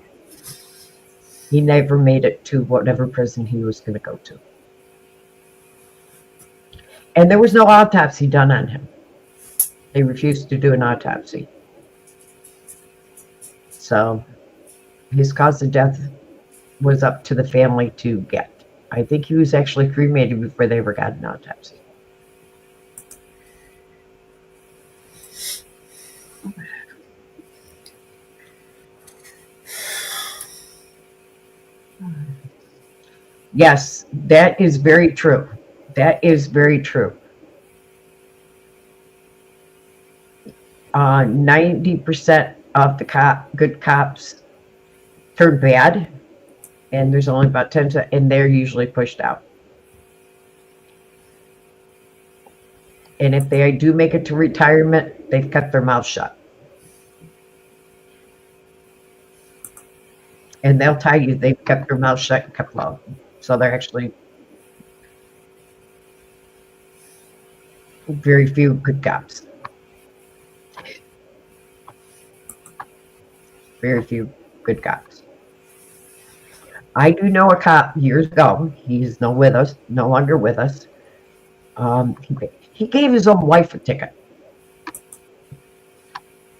he never made it to whatever prison he was going to go to. And there was no autopsy done on him. They refused to do an autopsy. So his cause of death was up to the family to get. I think he was actually cremated before they ever got an autopsy. Yes, that is very true. That is very true. 90% of the good cops turn bad, and there's only about 10%, and they're usually pushed out. And if they do make it to retirement, they've kept their mouth shut. And they'll tell you they've kept their mouth shut and kept low. So they're actually very few good cops. Very few good cops. I do know a cop years ago. He's no longer with us. He gave his own wife a ticket.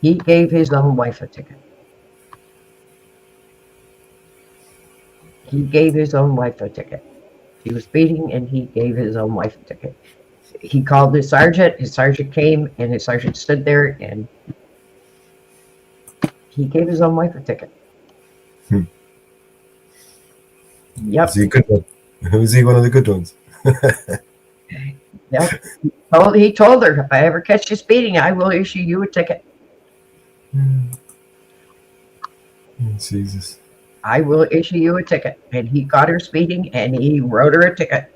He gave his own wife a ticket. He gave his own wife a ticket. He was speeding, and he gave his own wife a ticket. He called his sergeant. His sergeant came, and his sergeant stood there, and he gave his own wife a ticket. Yep. Is he a good one? Was he one of the good ones? Yep. He told her, if I ever catch you speeding, I will issue you a ticket. Jesus. I will issue you a ticket. And he caught her speeding, and he wrote her a ticket.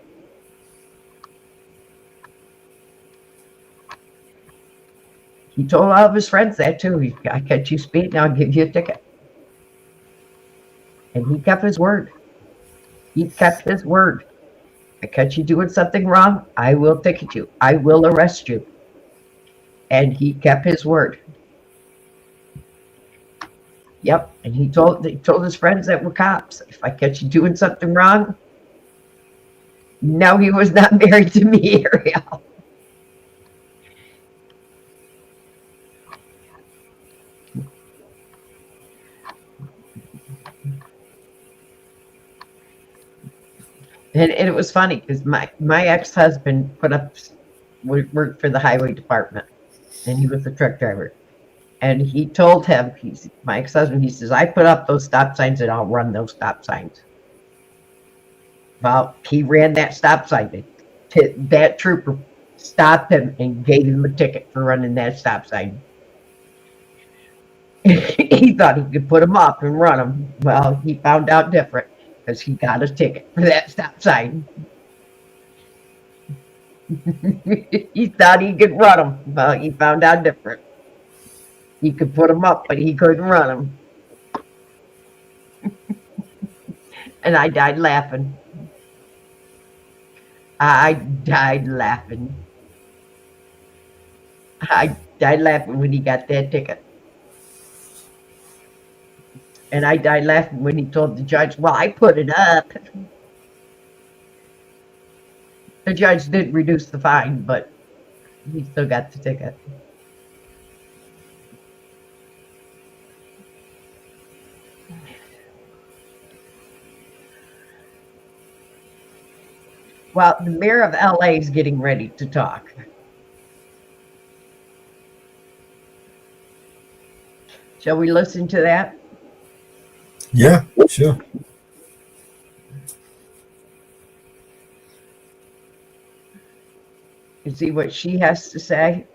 He told all of his friends that too. I catch you speeding, I'll give you a ticket. And he kept his word. He kept his word. I catch you doing something wrong, I will ticket you. I will arrest you. And he kept his word. Yep. And he told his friends that were cops, if I catch you doing something wrong. No, he was not married to me, Ariel. And it was funny because my ex-husband worked for the highway department, and he was a truck driver. And he told him, my ex-husband, he says, I put up those stop signs and I'll run those stop signs. Well, he ran that stop sign. That trooper stopped him and gave him a ticket for running that stop sign. He thought he could put him up and run them. Well, he found out different. Because he got a ticket for that stop sign. He thought he could run them. Well, he found out different. He could put them up, but he couldn't run them. And I died laughing. I died laughing. I died laughing when he got that ticket. And I died laughing when he told the judge, well, I put it up. The judge did reduce the fine, but he still got the ticket. Well, the mayor of LA is getting ready to talk. Shall we listen to that? Yeah, sure. And see what she has to say.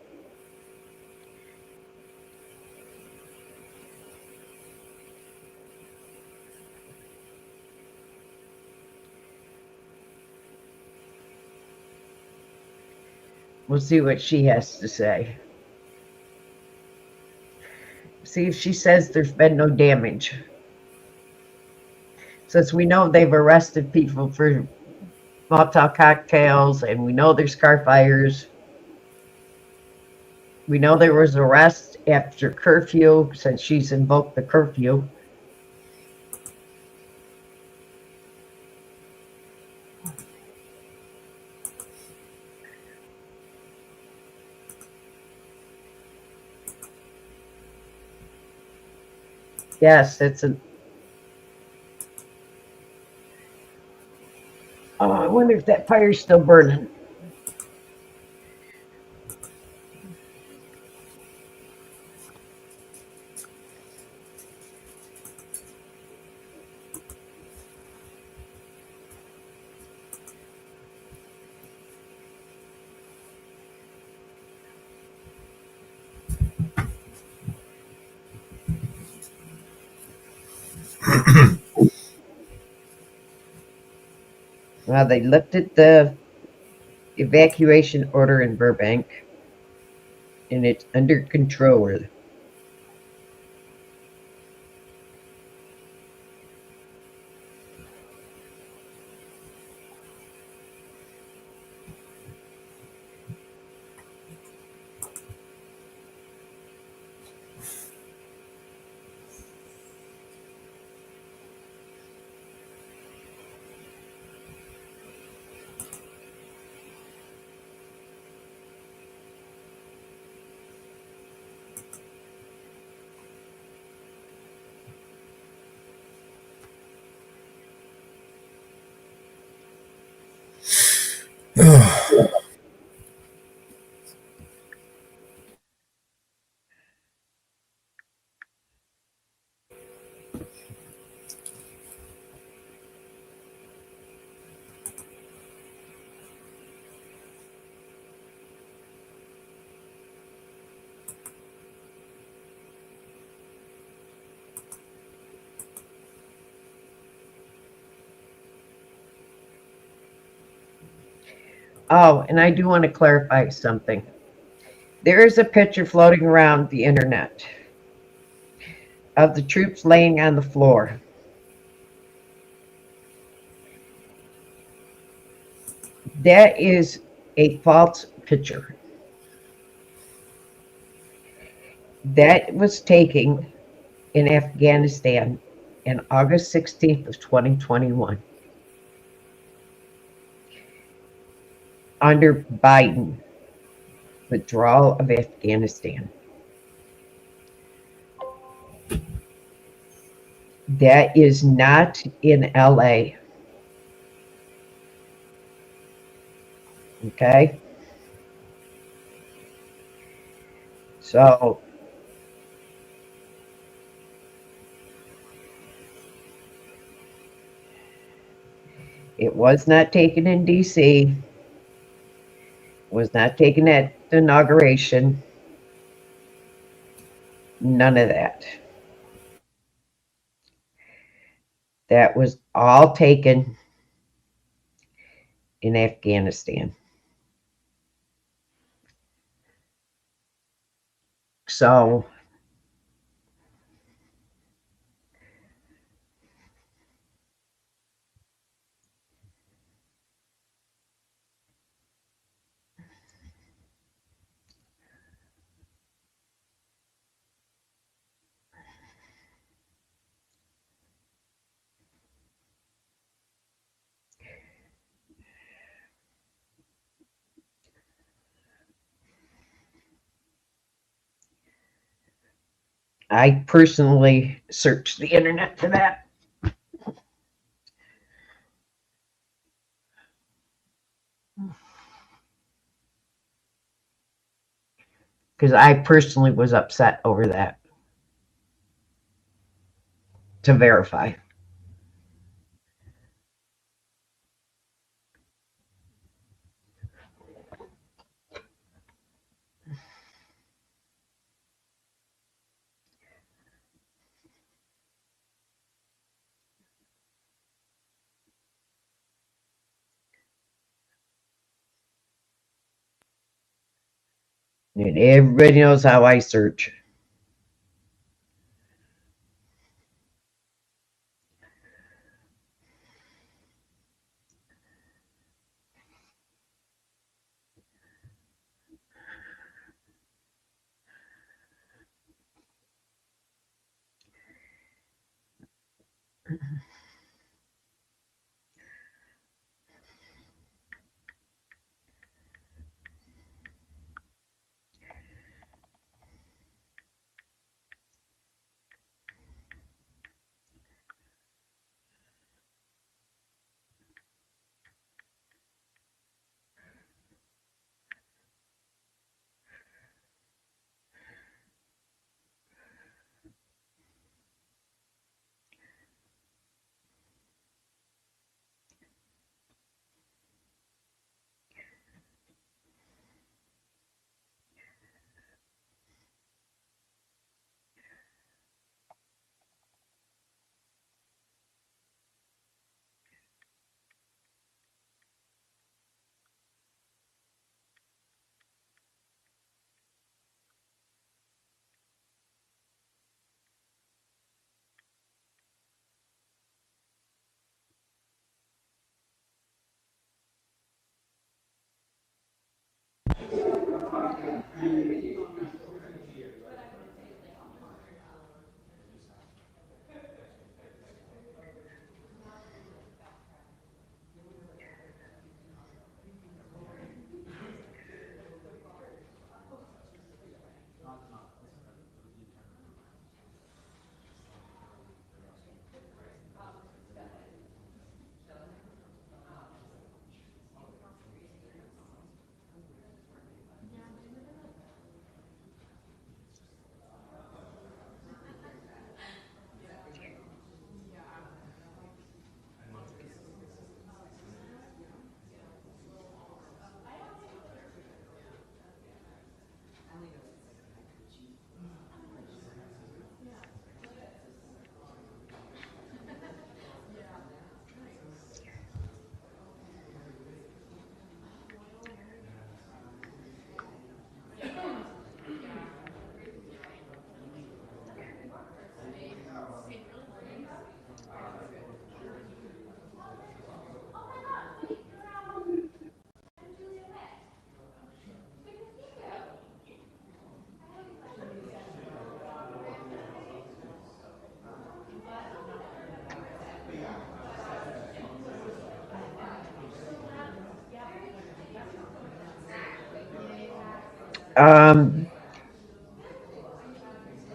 We'll see what she has to say. See if she says there's been no damage. Since we know they've arrested people for Molotov cocktails, and we know there's car fires. We know there was arrest after curfew, since she's invoked the curfew. Yes, it's a. Oh, I wonder if that fire's still burning. Well, they lifted the evacuation order in Burbank, and it's under control. Oh, and I do want to clarify something. There is a picture floating around the internet of the troops laying on the floor. That is a false picture. That was taken in Afghanistan on August 16th of 2021 under Biden, withdrawal of Afghanistan. That is not in LA. Okay? So it was not taken in DC, was not taken at the inauguration, none of that. That was all taken in Afghanistan. So I personally searched the internet for that. Because I personally was upset over that. To verify. And everybody knows how I search.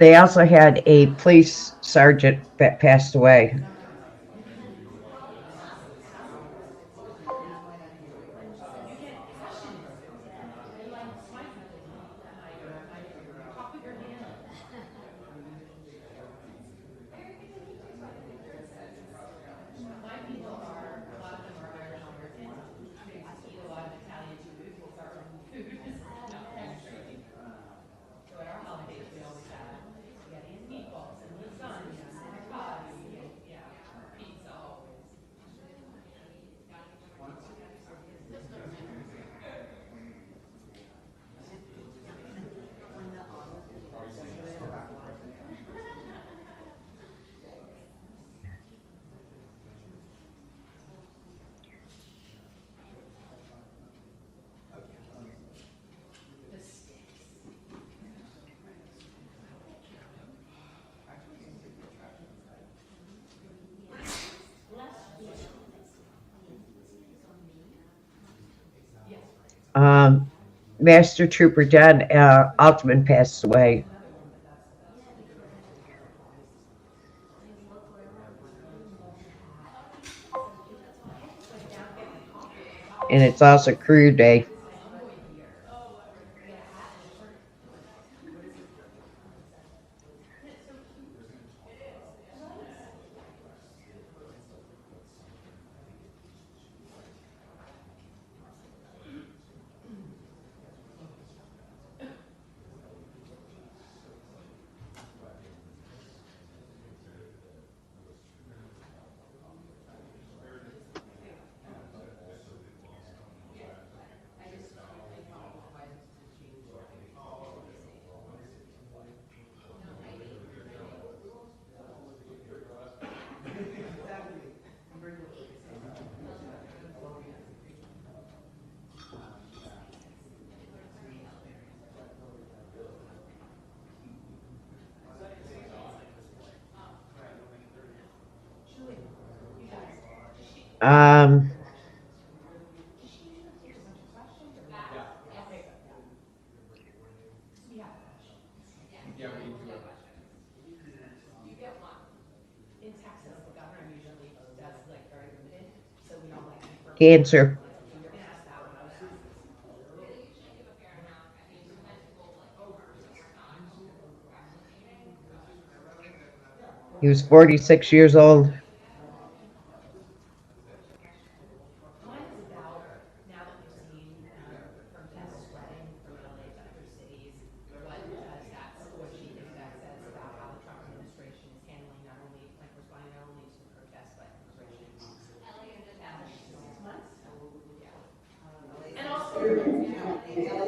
They also had a police sergeant that passed away. Master Trooper John Altman passed away. And it's also Career Day. Um, Cancer. He was 46 years old.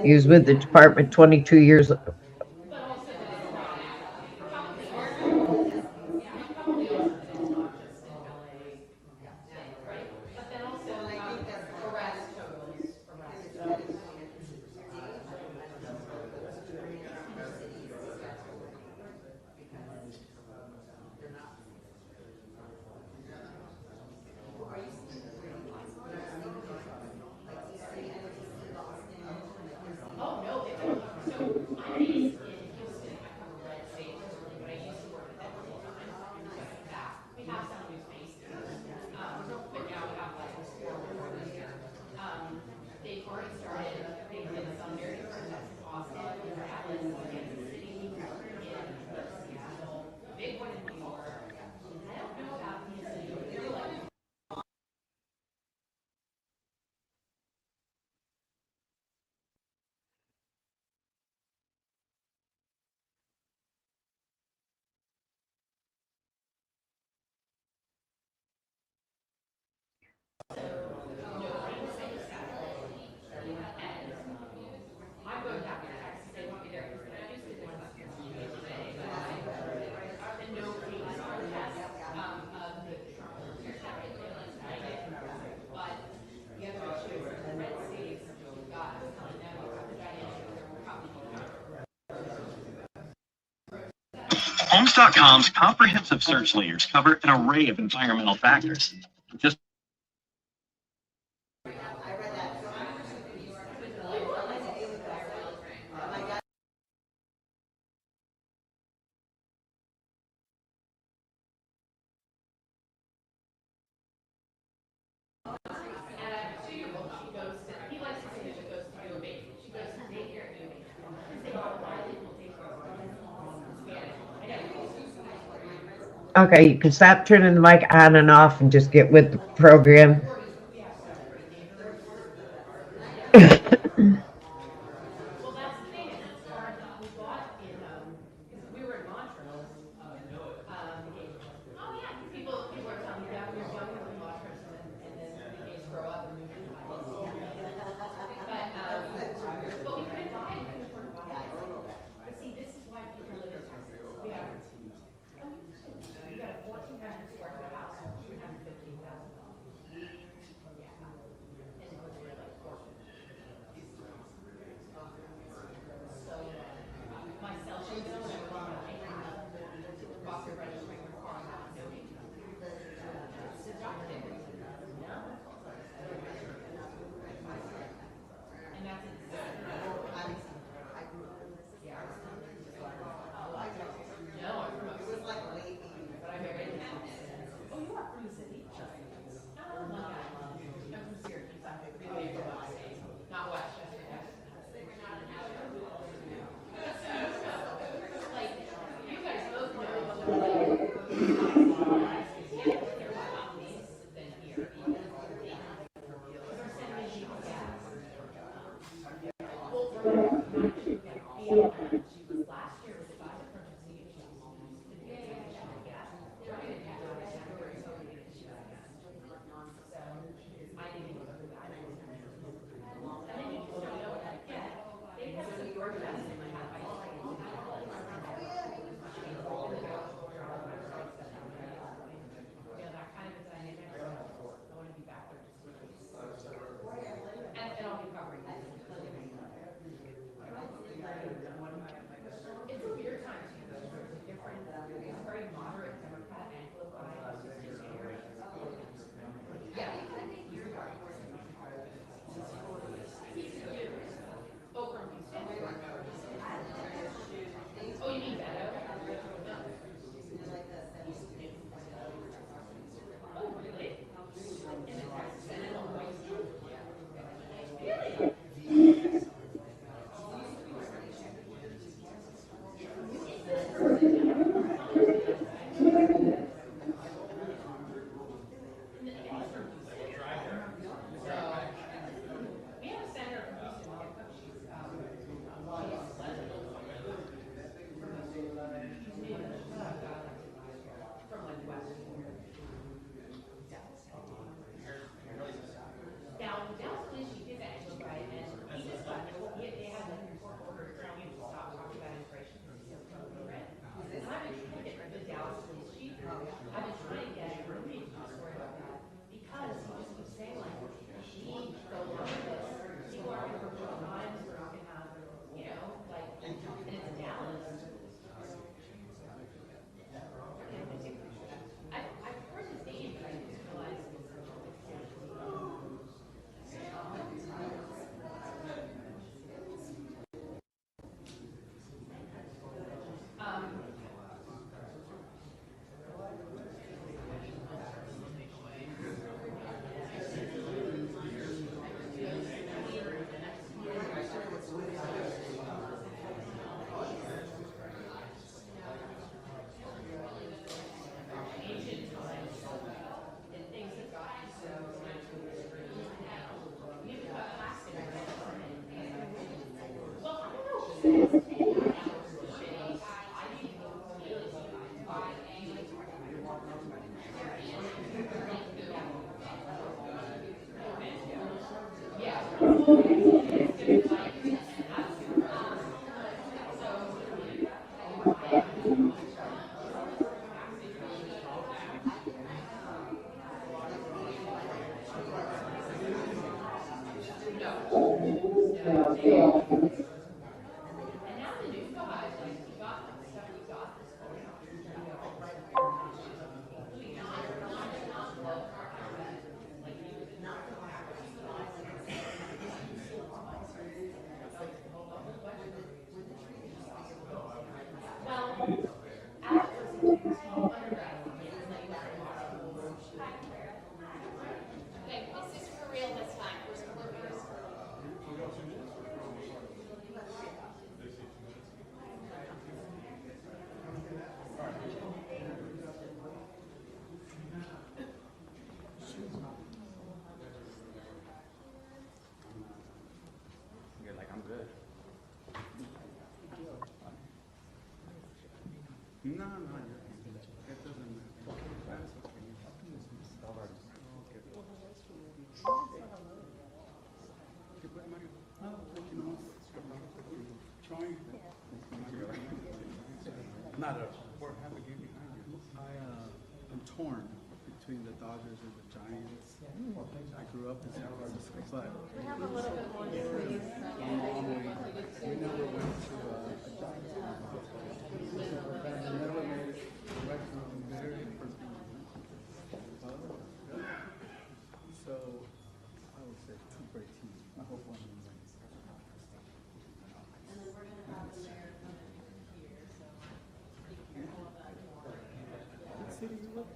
He was with the department 22 years. Homes.com's comprehensive search layers cover an array of environmental factors. Just Okay, you can stop turning the mic on and off and just get with the program. No, it doesn't matter. Not a what happened behind you. I'm torn between the Dodgers and the Giants. I grew up in San Francisco, but we have a little bit more space. We never went to a Giants game. We never made it directly from the very first game. So I would say two great teams. I hope one of them wins. And then we're gonna have the mayor come in here, so what city you live in?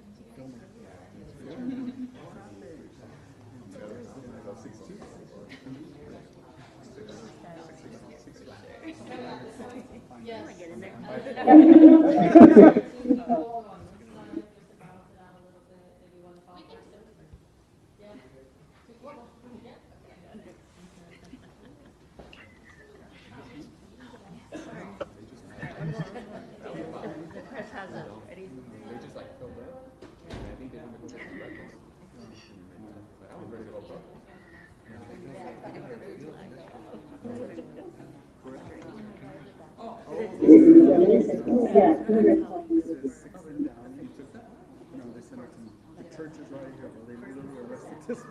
The church is right here, but they literally arrested this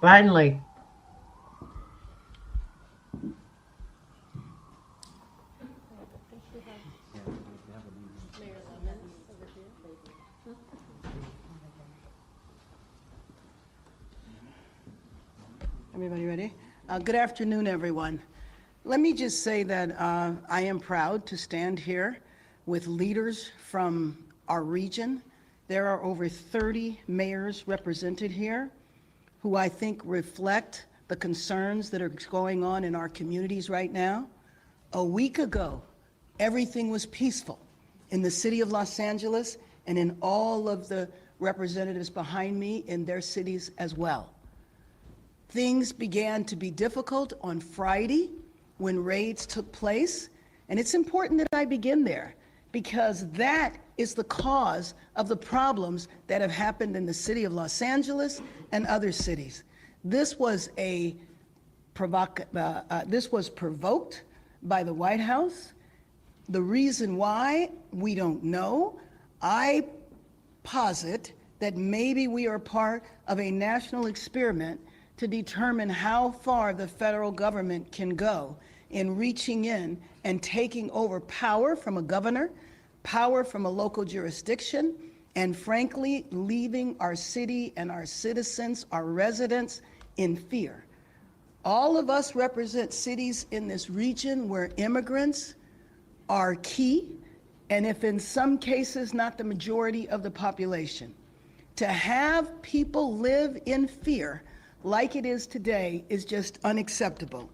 Finally. Everybody ready? Good afternoon, everyone. Let me just say that I am proud to stand here with leaders from our region. There are over 30 mayors represented here who I think reflect the concerns that are going on in our communities right now. A week ago, everything was peaceful in the city of Los Angeles and in all of the representatives behind me in their cities as well. Things began to be difficult on Friday when raids took place, and it's important that I begin there because that is the cause of the problems that have happened in the city of Los Angeles and other cities. This was this was provoked by the White House. The reason why, we don't know. I posit that maybe we are part of a national experiment to determine how far the federal government can go in reaching in and taking over power from a governor, power from a local jurisdiction, and frankly, leaving our city and our citizens, our residents, in fear. All of us represent cities in this region where immigrants are key, and if in some cases not the majority of the population. To have people live in fear like it is today is just unacceptable.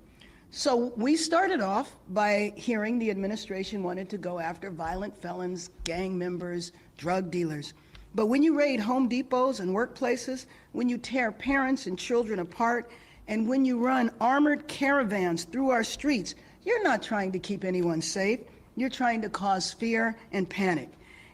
So we started off by hearing the administration wanted to go after violent felons, gang members, drug dealers. But when you raid Home Depots and workplaces, when you tear parents and children apart, and when you run armored caravans through our streets, you're not trying to keep anyone safe. You're trying to cause fear and panic.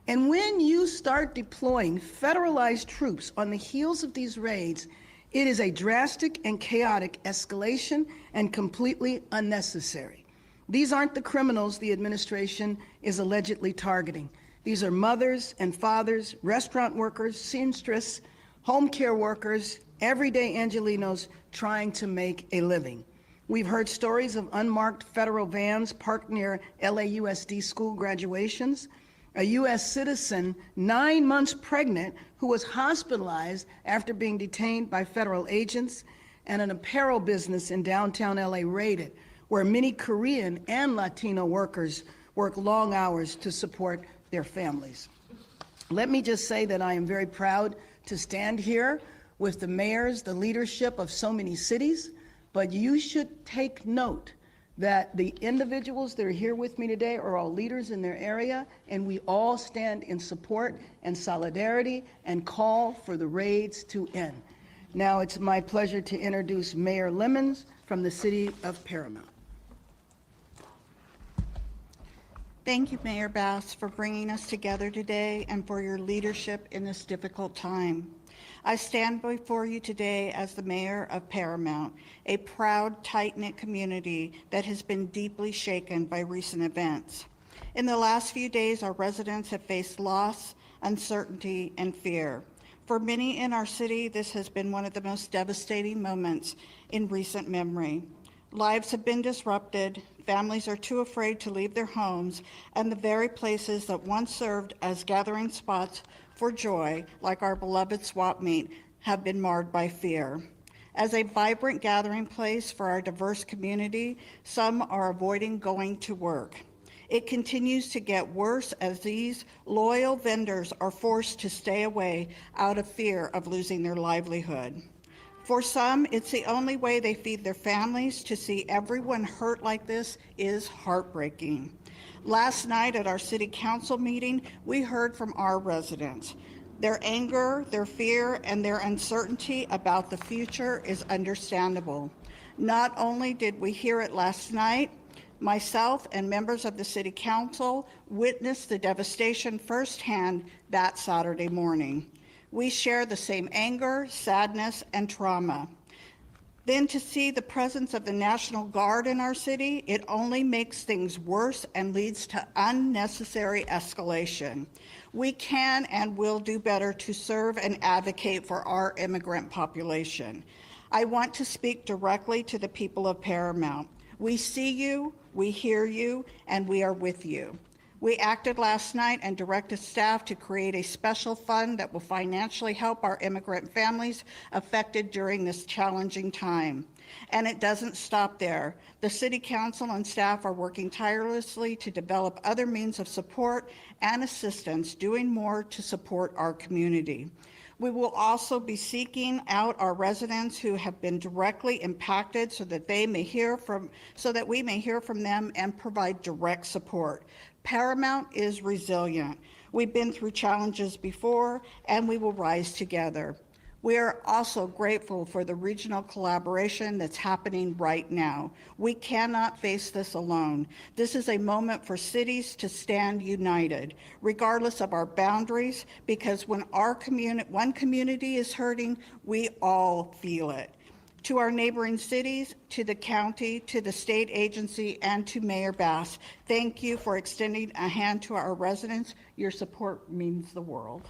And when you start deploying federalized troops on the heels of these raids, it is a drastic and chaotic escalation and completely unnecessary. These aren't the criminals the administration is allegedly targeting. These are mothers and fathers, restaurant workers, seamstress, home care workers, everyday Angelenos trying to make a living. We've heard stories of unmarked federal vans parked near LAUSD school graduations, a U.S. citizen 9 months pregnant who was hospitalized after being detained by federal agents, and an apparel business in downtown LA raided, where many Korean and Latino workers work long hours to support their families. Let me just say that I am very proud to stand here with the mayors, the leadership of so many cities, but you should take note that the individuals that are here with me today are all leaders in their area, and we all stand in support and solidarity and call for the raids to end. Now it's my pleasure to introduce Mayor Lemons from the city of Paramount. Thank you, Mayor Bass, for bringing us together today and for your leadership in this difficult time. I stand before you today as the mayor of Paramount, a proud, tight-knit community that has been deeply shaken by recent events. In the last few days, our residents have faced loss, uncertainty, and fear. For many in our city, this has been one of the most devastating moments in recent memory. Lives have been disrupted, families are too afraid to leave their homes, and the very places that once served as gathering spots for joy, like our beloved swap meet, have been marred by fear. As a vibrant gathering place for our diverse community, some are avoiding going to work. It continues to get worse as these loyal vendors are forced to stay away out of fear of losing their livelihood. For some, it's the only way they feed their families. To see everyone hurt like this is heartbreaking. Last night at our city council meeting, we heard from our residents. Their anger, their fear, and their uncertainty about the future is understandable. Not only did we hear it last night, myself and members of the city council witnessed the devastation firsthand that Saturday morning. We share the same anger, sadness, and trauma. Then to see the presence of the National Guard in our city, it only makes things worse and leads to unnecessary escalation. We can and will do better to serve and advocate for our immigrant population. I want to speak directly to the people of Paramount. We see you, we hear you, and we are with you. We acted last night and directed staff to create a special fund that will financially help our immigrant families affected during this challenging time. And it doesn't stop there. The City Council and staff are working tirelessly to develop other means of support and assistance, doing more to support our community. We will also be seeking out our residents who have been directly impacted so that we may hear from them and provide direct support. Paramount is resilient. We've been through challenges before, and we will rise together. We are also grateful for the regional collaboration that's happening right now. We cannot face this alone. This is a moment for cities to stand united, regardless of our boundaries, because when one community is hurting, we all feel it. To our neighboring cities, to the county, to the state agency, and to Mayor Bass, thank you for extending a hand to our residents. Your support means the world.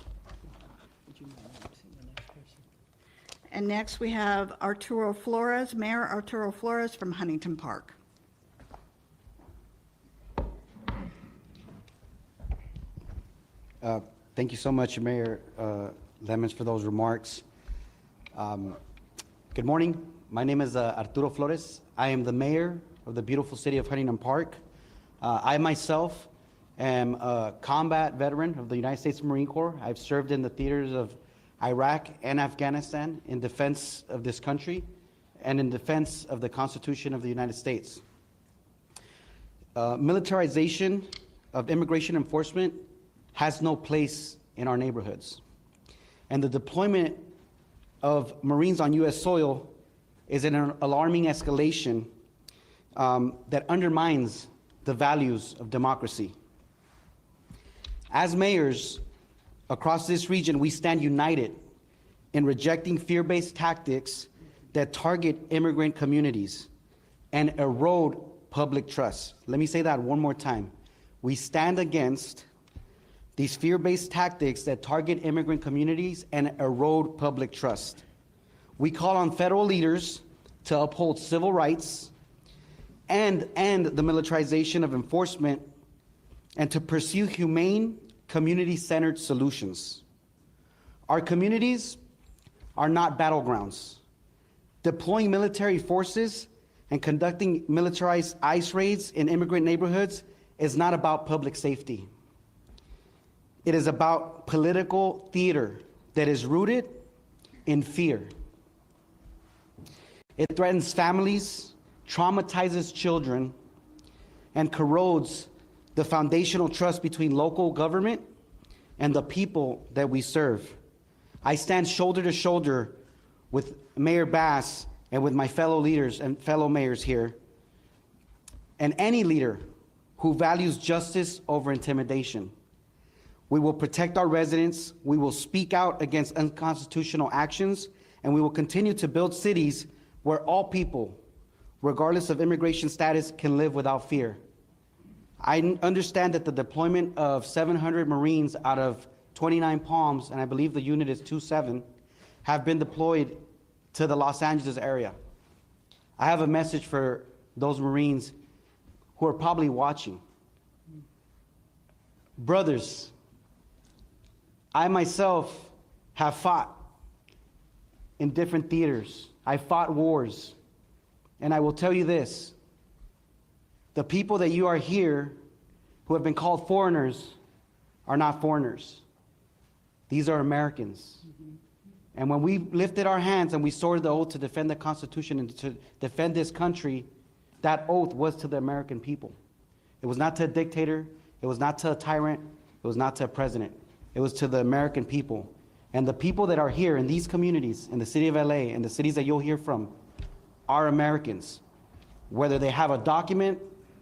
And next we have Arturo Flores, Mayor Arturo Flores from Huntington Park. Thank you so much, Mayor Lemons, for those remarks. Good morning. My name is Arturo Flores. I am the mayor of the beautiful city of Huntington Park. I myself am a combat veteran of the United States Marine Corps. I've served in the theaters of Iraq and Afghanistan in defense of this country and in defense of the Constitution of the United States. Militarization of immigration enforcement has no place in our neighborhoods. And the deployment of Marines on U.S. soil is an alarming escalation that undermines the values of democracy. As mayors across this region, we stand united in rejecting fear-based tactics that target immigrant communities and erode public trust. Let me say that one more time. We stand against these fear-based tactics that target immigrant communities and erode public trust. We call on federal leaders to uphold civil rights and end the militarization of enforcement and to pursue humane, community-centered solutions. Our communities are not battlegrounds. Deploying military forces and conducting militarized ICE raids in immigrant neighborhoods is not about public safety. It is about political theater that is rooted in fear. It threatens families, traumatizes children, and corrodes the foundational trust between local government and the people that we serve. I stand shoulder to shoulder with Mayor Bass and with my fellow leaders and fellow mayors here, and any leader who values justice over intimidation. We will protect our residents, we will speak out against unconstitutional actions, and we will continue to build cities where all people, regardless of immigration status, can live without fear. I understand that the deployment of 700 Marines out of 29 Palms, and I believe the unit is 27, have been deployed to the Los Angeles area. I have a message for those Marines who are probably watching. Brothers, I myself have fought in different theaters. I fought wars. And I will tell you this, the people that you are here who have been called foreigners are not foreigners. These are Americans. And when we lifted our hands and we swore the oath to defend the Constitution and to defend this country, that oath was to the American people. It was not to a dictator. It was not to a tyrant. It was not to a president. It was to the American people. And the people that are here in these communities, in the city of LA, and the cities that you'll hear from, are Americans. Whether they have a document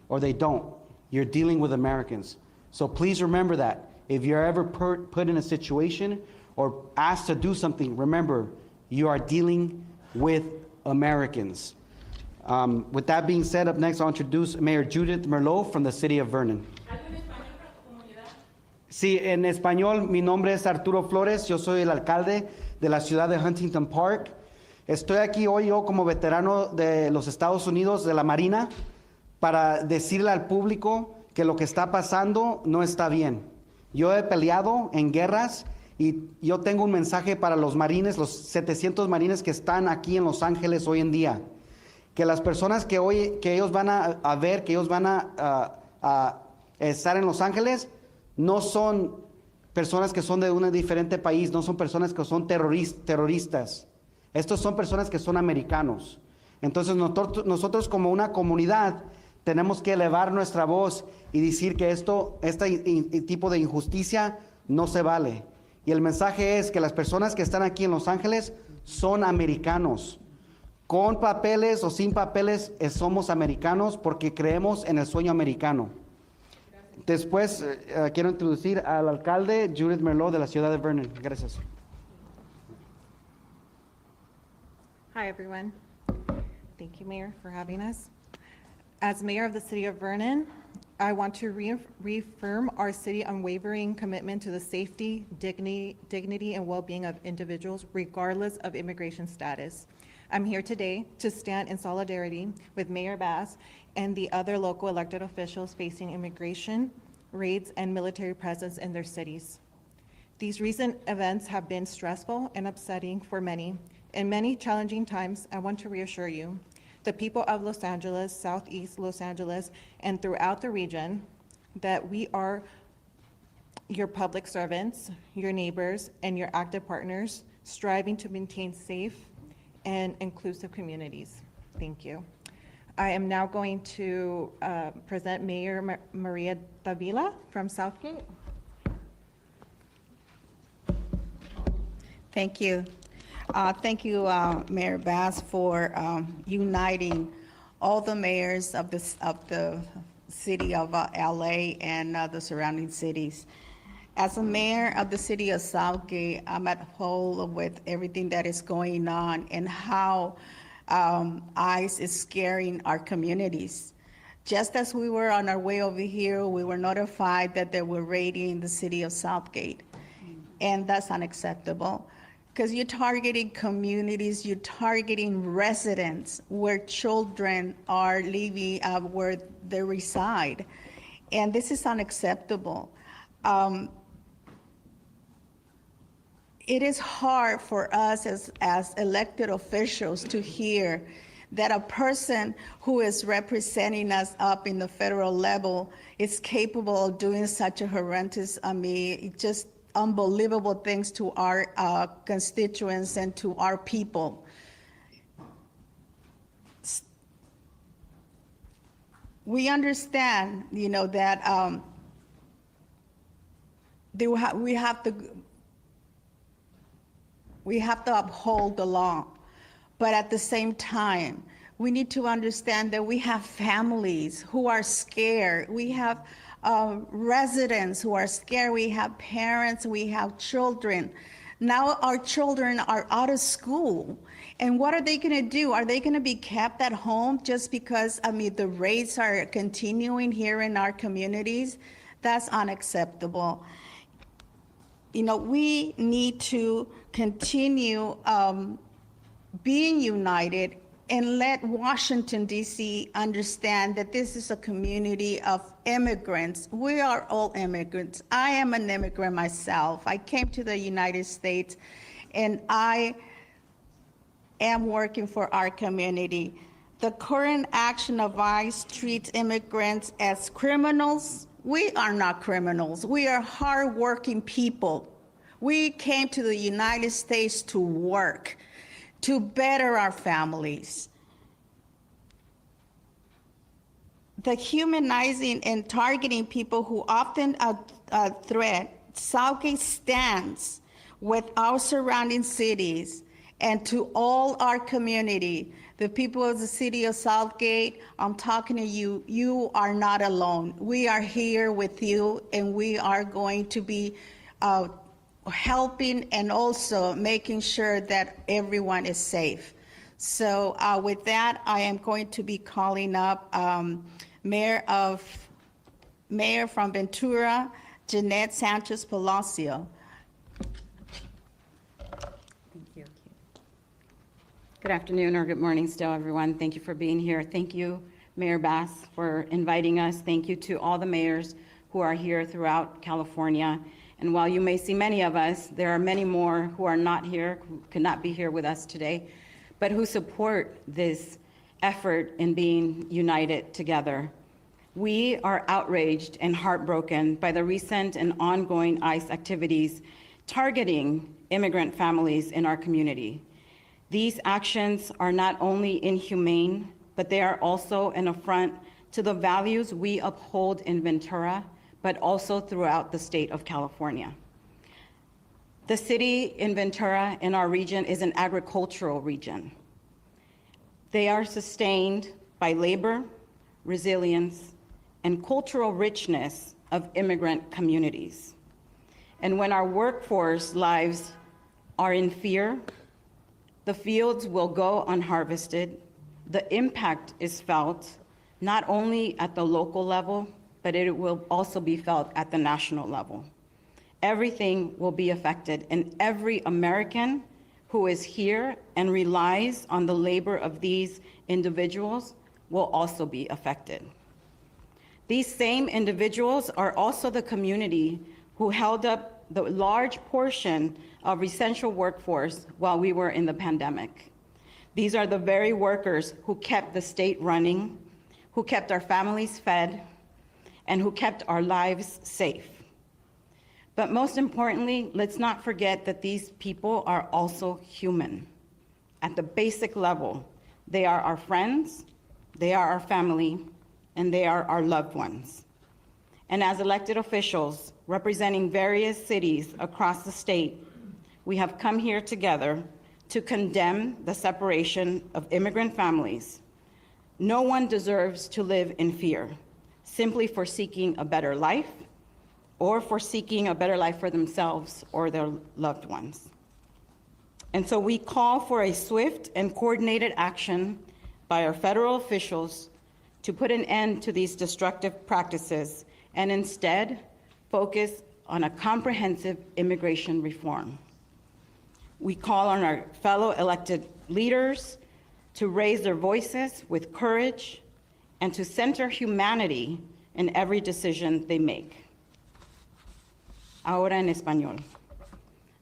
or they don't, you're dealing with Americans. So please remember that. If you're ever put in a situation or asked to do something, remember, you are dealing with Americans. With that being said, up next I'll introduce Mayor Judith Merlot from the city of Vernon. Sí, en español, mi nombre es Arturo Flores, yo soy el alcalde de la ciudad de Huntington Park. Estoy aquí hoy yo como veterano de los Estados Unidos, de la Marina, para decirle al público que lo que está pasando no está bien. Yo he peleado en guerras y yo tengo un mensaje para los marines, los 700 marines que están aquí en Los Ángeles hoy en día. Que las personas que ellos van a ver, que ellos van a estar en Los Ángeles, no son personas que son de un diferente país, no son personas que son terroristas. Estos son personas que son americanos. Entonces nosotros como una comunidad tenemos que elevar nuestra voz y decir que este tipo de injusticia no se vale. Y el mensaje es que las personas que están aquí en Los Ángeles son americanos. Con papeles o sin papeles, somos americanos porque creemos en el sueño americano. Después quiero introducir al alcalde Judith Merlot de la ciudad de Vernon. Gracias. Hi, everyone. Thank you, Mayor, for having us. As Mayor of the City of Vernon, I want to reaffirm our city unwavering commitment to the safety, dignity, and well-being of individuals, regardless of immigration status. I'm here today to stand in solidarity with Mayor Bass and the other local elected officials facing immigration raids and military presence in their cities. These recent events have been stressful and upsetting for many, In many challenging times, I want to reassure you, the people of Los Angeles, Southeast Los Angeles, and throughout the region, that we are your public servants, your neighbors, and your active partners, striving to maintain safe and inclusive communities. Thank you. I am now going to present Mayor Maria Davila from Southgate. Thank you. Thank you, Mayor Bass, for uniting all the mayors of the city of LA and the surrounding cities. As a mayor of the city of Southgate, I'm at home with everything that is going on and how ICE is scaring our communities. Just as we were on our way over here, we were notified that they were raiding the city of Southgate. And that's unacceptable, because you're targeting communities, you're targeting residents where children are living, where they reside. And this is unacceptable. It is hard for us as elected officials to hear that a person who is representing us up in the federal level is capable of doing such a horrendous, just unbelievable things to our constituents and to our people. We understand, that we have to uphold the law, but at the same time, we need to understand that we have families who are scared. We have residents who are scared. We have parents, we have children. Now our children are out of school. And what are they gonna do? Are they gonna be kept at home just because, the raids are continuing here in our communities? That's unacceptable. We need to continue being united and let Washington, D.C. understand that this is a community of immigrants. We are all immigrants. I am an immigrant myself. I came to the United States and I am working for our community. The current action of ICE treats immigrants as criminals. We are not criminals. We are hardworking people. We came to the United States to work, to better our families. The humanizing and targeting people who often threat, Southgate stands with our surrounding cities and to all our community. The people of the city of Southgate, I'm talking to you. You are not alone. We are here with you, and we are going to be helping and also making sure that everyone is safe. So with that, I am going to be calling up Mayor from Ventura, Jeanette Sanchez Palacio. Thank you. Good afternoon or good morning still, everyone. Thank you for being here. Thank you, Mayor Bass, for inviting us. Thank you to all the mayors who are here throughout California. And while you may see many of us, there are many more who are not here, who could not be here with us today, but who support this effort in being united together. We are outraged and heartbroken by the recent and ongoing ICE activities targeting immigrant families in our community. These actions are not only inhumane, but they are also an affront to the values we uphold in Ventura, but also throughout the state of California. The city in Ventura in our region is an agricultural region. They are sustained by labor, resilience, and cultural richness of immigrant communities. And when our workforce lives are in fear, the fields will go unharvested. The impact is felt not only at the local level, but it will also be felt at the national level. Everything will be affected, and every American who is here and relies on the labor of these individuals will also be affected. These same individuals are also the community who held up the large portion of essential workforce while we were in the pandemic. These are the very workers who kept the state running, who kept our families fed, and who kept our lives safe. But most importantly, let's not forget that these people are also human. At the basic level, they are our friends, they are our family, and they are our loved ones. And as elected officials representing various cities across the state, we have come here together to condemn the separation of immigrant families. No one deserves to live in fear, simply for seeking a better life or for seeking a better life for themselves or their loved ones. And so we call for a swift and coordinated action by our federal officials to put an end to these destructive practices and instead focus on a comprehensive immigration reform. We call on our fellow elected leaders to raise their voices with courage and to center humanity in every decision they make. Ahora en español.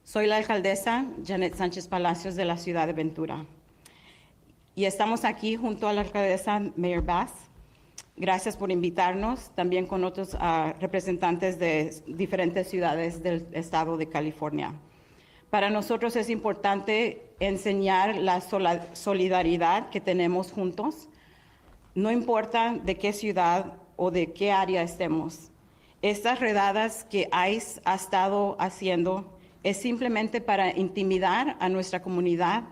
Soy la alcaldesa Janet Sánchez Palacios de la ciudad de Ventura. Y estamos aquí junto a la alcaldesa Mayor Bass. Gracias por invitarnos, también con otros representantes de diferentes ciudades del estado de California. Para nosotros es importante enseñar la solidaridad que tenemos juntos. No importa de qué ciudad o de qué área estemos. Estas redadas que ICE ha estado haciendo es simplemente para intimidar a nuestra comunidad,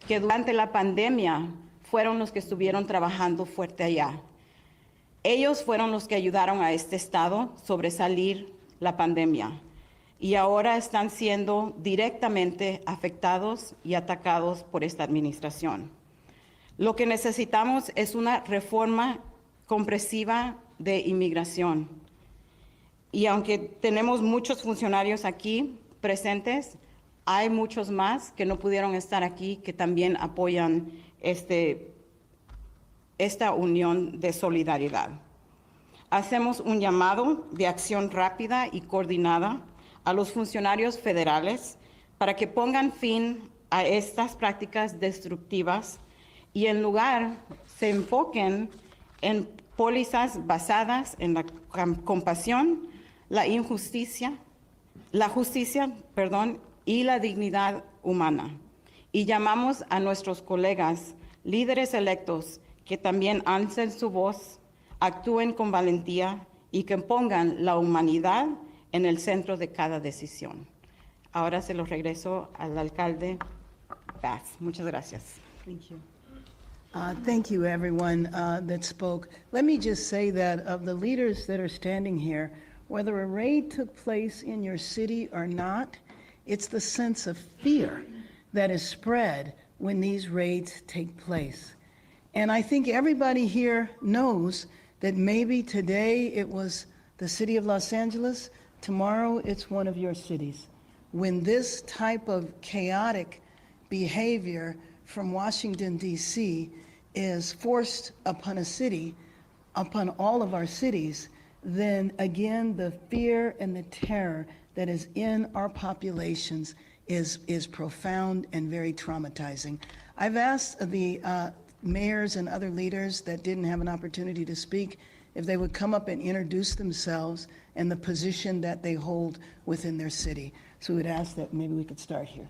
que durante la pandemia fueron los que estuvieron trabajando fuerte allá. Ellos fueron los que ayudaron a este estado a sobresalir la pandemia y ahora están siendo directamente afectados y atacados por esta administración. Lo que necesitamos es una reforma comprensiva de inmigración. Y aunque tenemos muchos funcionarios aquí presentes, hay muchos más que no pudieron estar aquí que también apoyan esta unión de solidaridad. Hacemos un llamado de acción rápida y coordinada a los funcionarios federales para que pongan fin a estas prácticas destructivas y en lugar se enfoquen en pólizas basadas en la compasión, la justicia, y la dignidad humana. Y llamamos a nuestros colegas, líderes electos, que también alcen su voz, actúen con valentía y que pongan la humanidad en el centro de cada decisión. Ahora se lo regreso al alcalde Bass. Muchas gracias. Thank you. Thank you, everyone that spoke. Let me just say that of the leaders that are standing here, whether a raid took place in your city or not, it's the sense of fear that is spread when these raids take place. And I think everybody here knows that maybe today it was the city of Los Angeles, tomorrow it's one of your cities. When this type of chaotic behavior from Washington, D.C. is forced upon a city, upon all of our cities, then again, the fear and the terror that is in our populations is profound and very traumatizing. I've asked the mayors and other leaders that didn't have an opportunity to speak if they would come up and introduce themselves and the position that they hold within their city. So we'd ask that maybe we could start here.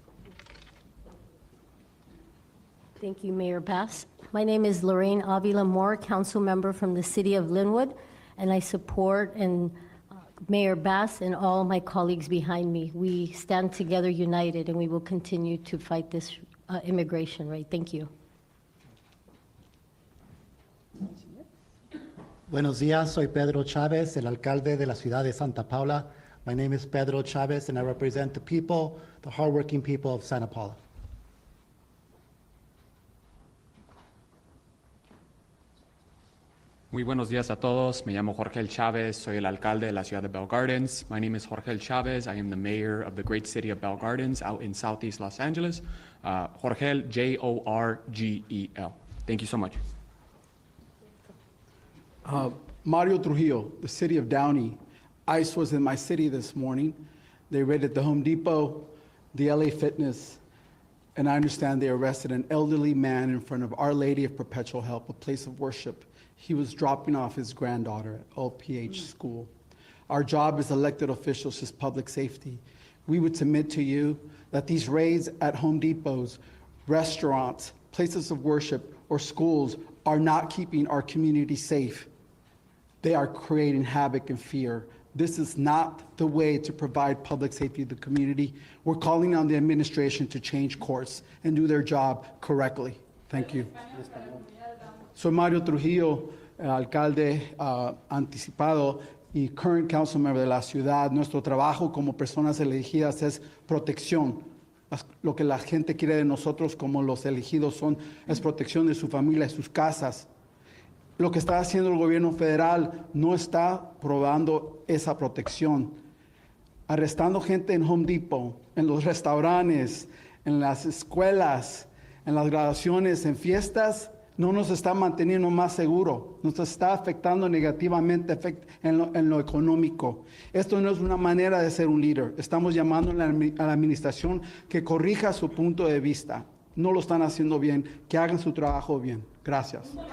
Thank you, Mayor Bass. My name is Lorraine Avila Moore, council member from the city of Linwood, and I support Mayor Bass and all my colleagues behind me. We stand together united, and we will continue to fight this immigration rate. Thank you. Buenos días, soy Pedro Chavez, el alcalde de la ciudad de Santa Paula. My name is Pedro Chavez, and I represent the people, the hardworking people of Santa Paula. Muy buenos días a todos. Me llamo Jorge Chávez. Soy el alcalde de la ciudad de Bell Gardens. My name is Jorge Chávez. I am the mayor of the great city of Bell Gardens out in southeast Los Angeles. Jorge, Jorgel. Thank you so much. Mario Trujillo, the city of Downey. ICE was in my city this morning. They raided the Home Depot, the LA Fitness, and I understand they arrested an elderly man in front of Our Lady of Perpetual Help, a place of worship. He was dropping off his granddaughter at OPH school. Our job as elected officials is public safety. We would submit to you that these raids at Home Depots, restaurants, places of worship, or schools are not keeping our community safe. They are creating havoc and fear. This is not the way to provide public safety to the community. We're calling on the administration to change course and do their job correctly. Thank you. Soy Mario Trujillo, alcalde anticipado y current council member de la ciudad. Nuestro trabajo como personas elegidas es protección. Lo que la gente quiere de nosotros como los elegidos es protección de su familia y sus casas. Lo que está haciendo el gobierno federal no está probando esa protección. Arrestando gente en Home Depot, en los restaurantes, en las escuelas, en las graduaciones, en fiestas, no nos está manteniendo más seguro, nos está afectando negativamente en lo económico. Esto no es una manera de ser un líder. Estamos llamando a la administración que corrija su punto de vista. No lo están haciendo bien, que hagan su trabajo bien. Gracias. No.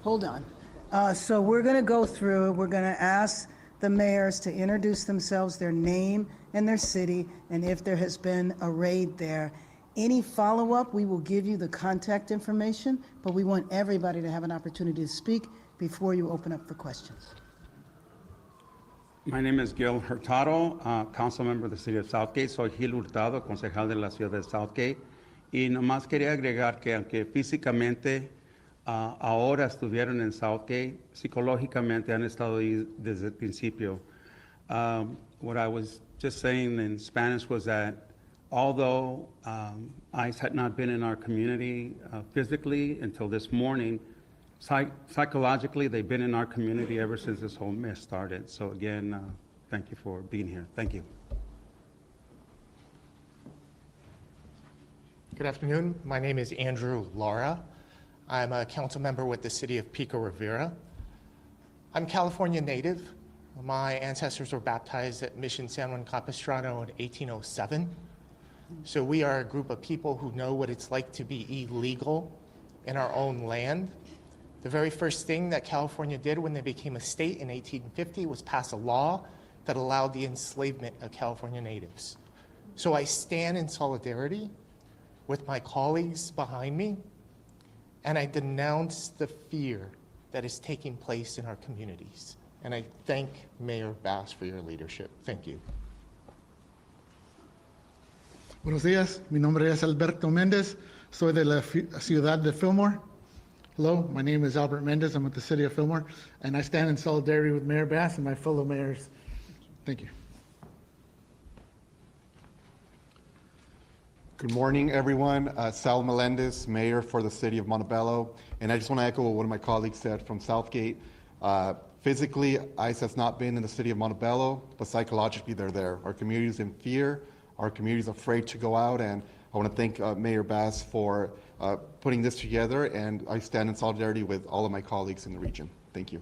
Hold on. So we're going to go through, we're going to ask the mayors to introduce themselves, their name and their city, and if there has been a raid there. Any follow-up, we will give you the contact information, but we want everybody to have an opportunity to speak before you open up for questions. My name is Gil Hurtado, council member of the city of Southgate. Soy Gil Hurtado, concejal de la ciudad de Southgate. Y nomás quería agregar que aunque físicamente ahora estuvieron en Southgate, psicológicamente han estado ahí desde el principio. What I was just saying in Spanish was that although ICE had not been in our community physically until this morning, psychologically they've been in our community ever since this whole mess started. So again, thank you for being here. Thank you. Good afternoon. My name is Andrew Lara. I'm a council member with the city of Pico Rivera. I'm California native. My ancestors were baptized at Mission San Juan Capistrano in 1807. So we are a group of people who know what it's like to be illegal in our own land. The very first thing that California did when they became a state in 1850 was pass a law that allowed the enslavement of California natives. So I stand in solidarity with my colleagues behind me, and I denounce the fear that is taking place in our communities. And I thank Mayor Bass for your leadership. Thank you. Buenos días, mi nombre es Alberto Méndez, soy de la ciudad de Fillmore. Hello, my name is Albert Méndez, I'm with the city of Fillmore, and I stand in solidarity with Mayor Bass and my fellow mayors. Thank you. Good morning, everyone. Sal Melendez, mayor for the city of Montebello. And I just want to echo what one of my colleagues said from Southgate. Physically, ICE has not been in the city of Montebello, but psychologically they're there. Our community is in fear. Our community is afraid to go out. And I want to thank Mayor Bass for putting this together. And I stand in solidarity with all of my colleagues in the region. Thank you.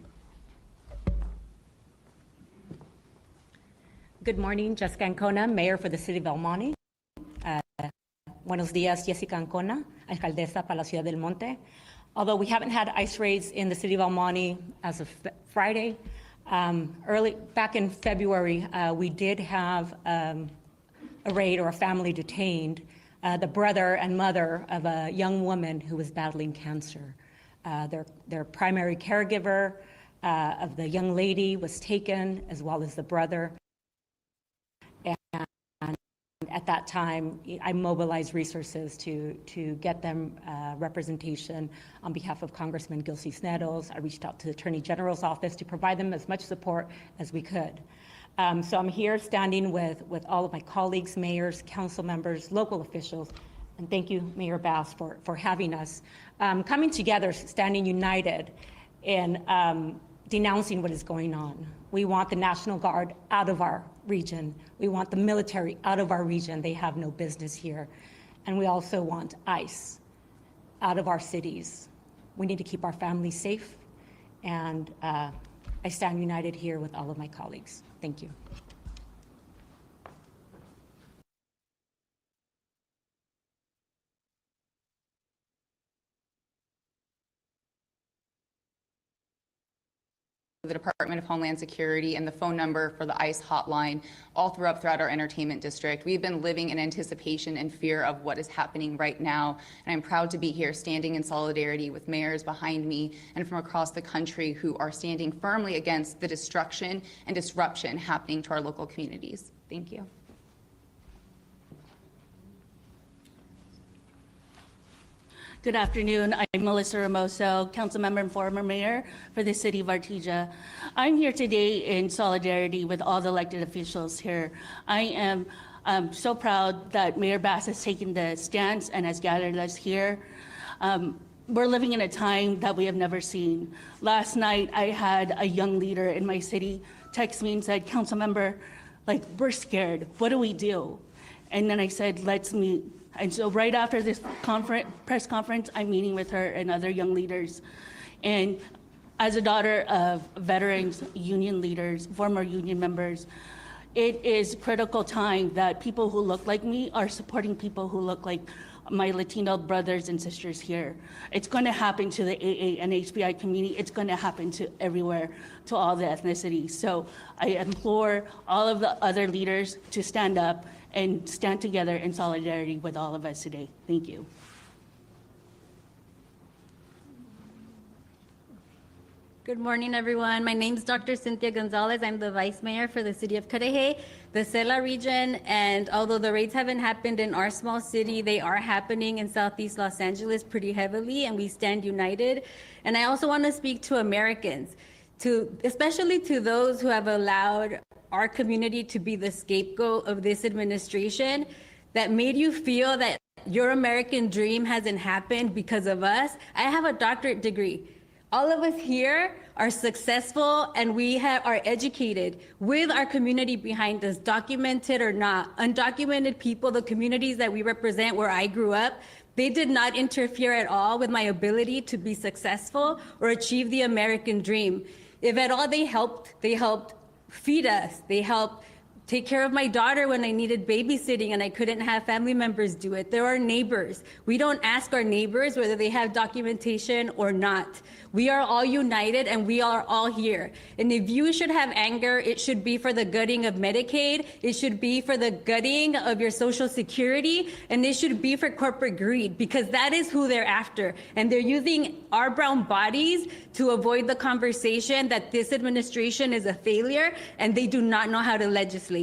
Good morning, Jessica Ancona, mayor for the city of El Monte. Buenos días, Jessica Ancona, alcaldesa para la Ciudad del Monte. Although we haven't had ICE raids in the city of El Monte as of Friday, back in February, we did have a raid or a family detained, the brother and mother of a young woman who was battling cancer. Their primary caregiver of the young lady was taken, as well as the brother. At that time, I mobilized resources to get them representation on behalf of Congressman Gil Cisneros. I reached out to the Attorney General's office to provide them as much support as we could. So I'm here standing with all of my colleagues, mayors, council members, local officials, and thank you, Mayor Bass, for having us. Coming together, standing united in denouncing what is going on. We want the National Guard out of our region. We want the military out of our region. They have no business here. And we also want ICE out of our cities. We need to keep our families safe. And I stand united here with all of my colleagues. Thank you. The Department of Homeland Security and the phone number for the ICE hotline all throughout our entertainment district. We've been living in anticipation and fear of what is happening right now, and I'm proud to be here standing in solidarity with mayors behind me and from across the country who are standing firmly against the destruction and disruption happening to our local communities. Thank you. Good afternoon. I'm Melissa Ramoso, council member and former mayor for the city of Artesia. I'm here today in solidarity with all the elected officials here. I am so proud that Mayor Bass has taken the stance and has gathered us here. We're living in a time that we have never seen. Last night, I had a young leader in my city text me and said, council member, like, we're scared. What do we do? And then I said, let's meet. And so right after this press conference, I'm meeting with her and other young leaders. And as a daughter of veterans, union leaders, former union members, it is critical time that people who look like me are supporting people who look like my Latino brothers and sisters here. It's going to happen to the AA and HBI community. It's going to happen to everywhere, to all the ethnicities. So I implore all of the other leaders to stand up and stand together in solidarity with all of us today. Thank you. Good morning, everyone. My name is Dr. Cynthia Gonzalez. I'm the vice mayor for the city of Cudahy, the Cela region, and although the raids haven't happened in our small city, they are happening in Southeast Los Angeles pretty heavily, and we stand united. And I also want to speak to Americans, especially to those who have allowed our community to be the scapegoat of this administration, that made you feel that your American dream hasn't happened because of us. I have a doctorate degree. All of us here are successful, and we are educated with our community behind us, documented or not. Undocumented people, the communities that we represent where I grew up, they did not interfere at all with my ability to be successful or achieve the American dream. If at all they helped feed us. They helped take care of my daughter when I needed babysitting and I couldn't have family members do it. There are neighbors. We don't ask our neighbors whether they have documentation or not. We are all united and we are all here. And if you should have anger, it should be for the gutting of Medicaid. It should be for the gutting of your Social Security. And it should be for corporate greed, because that is who they're after. And they're using our brown bodies to avoid the conversation that this administration is a failure and they do not know how to legislate.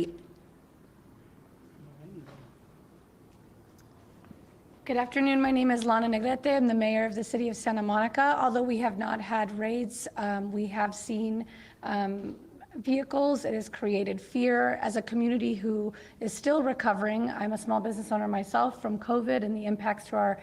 Good afternoon. My name is Lana Negrete. I'm the mayor of the city of Santa Monica. Although we have not had raids, we have seen vehicles. It has created fear as a community who is still recovering. I'm a small business owner myself from COVID and the impacts to our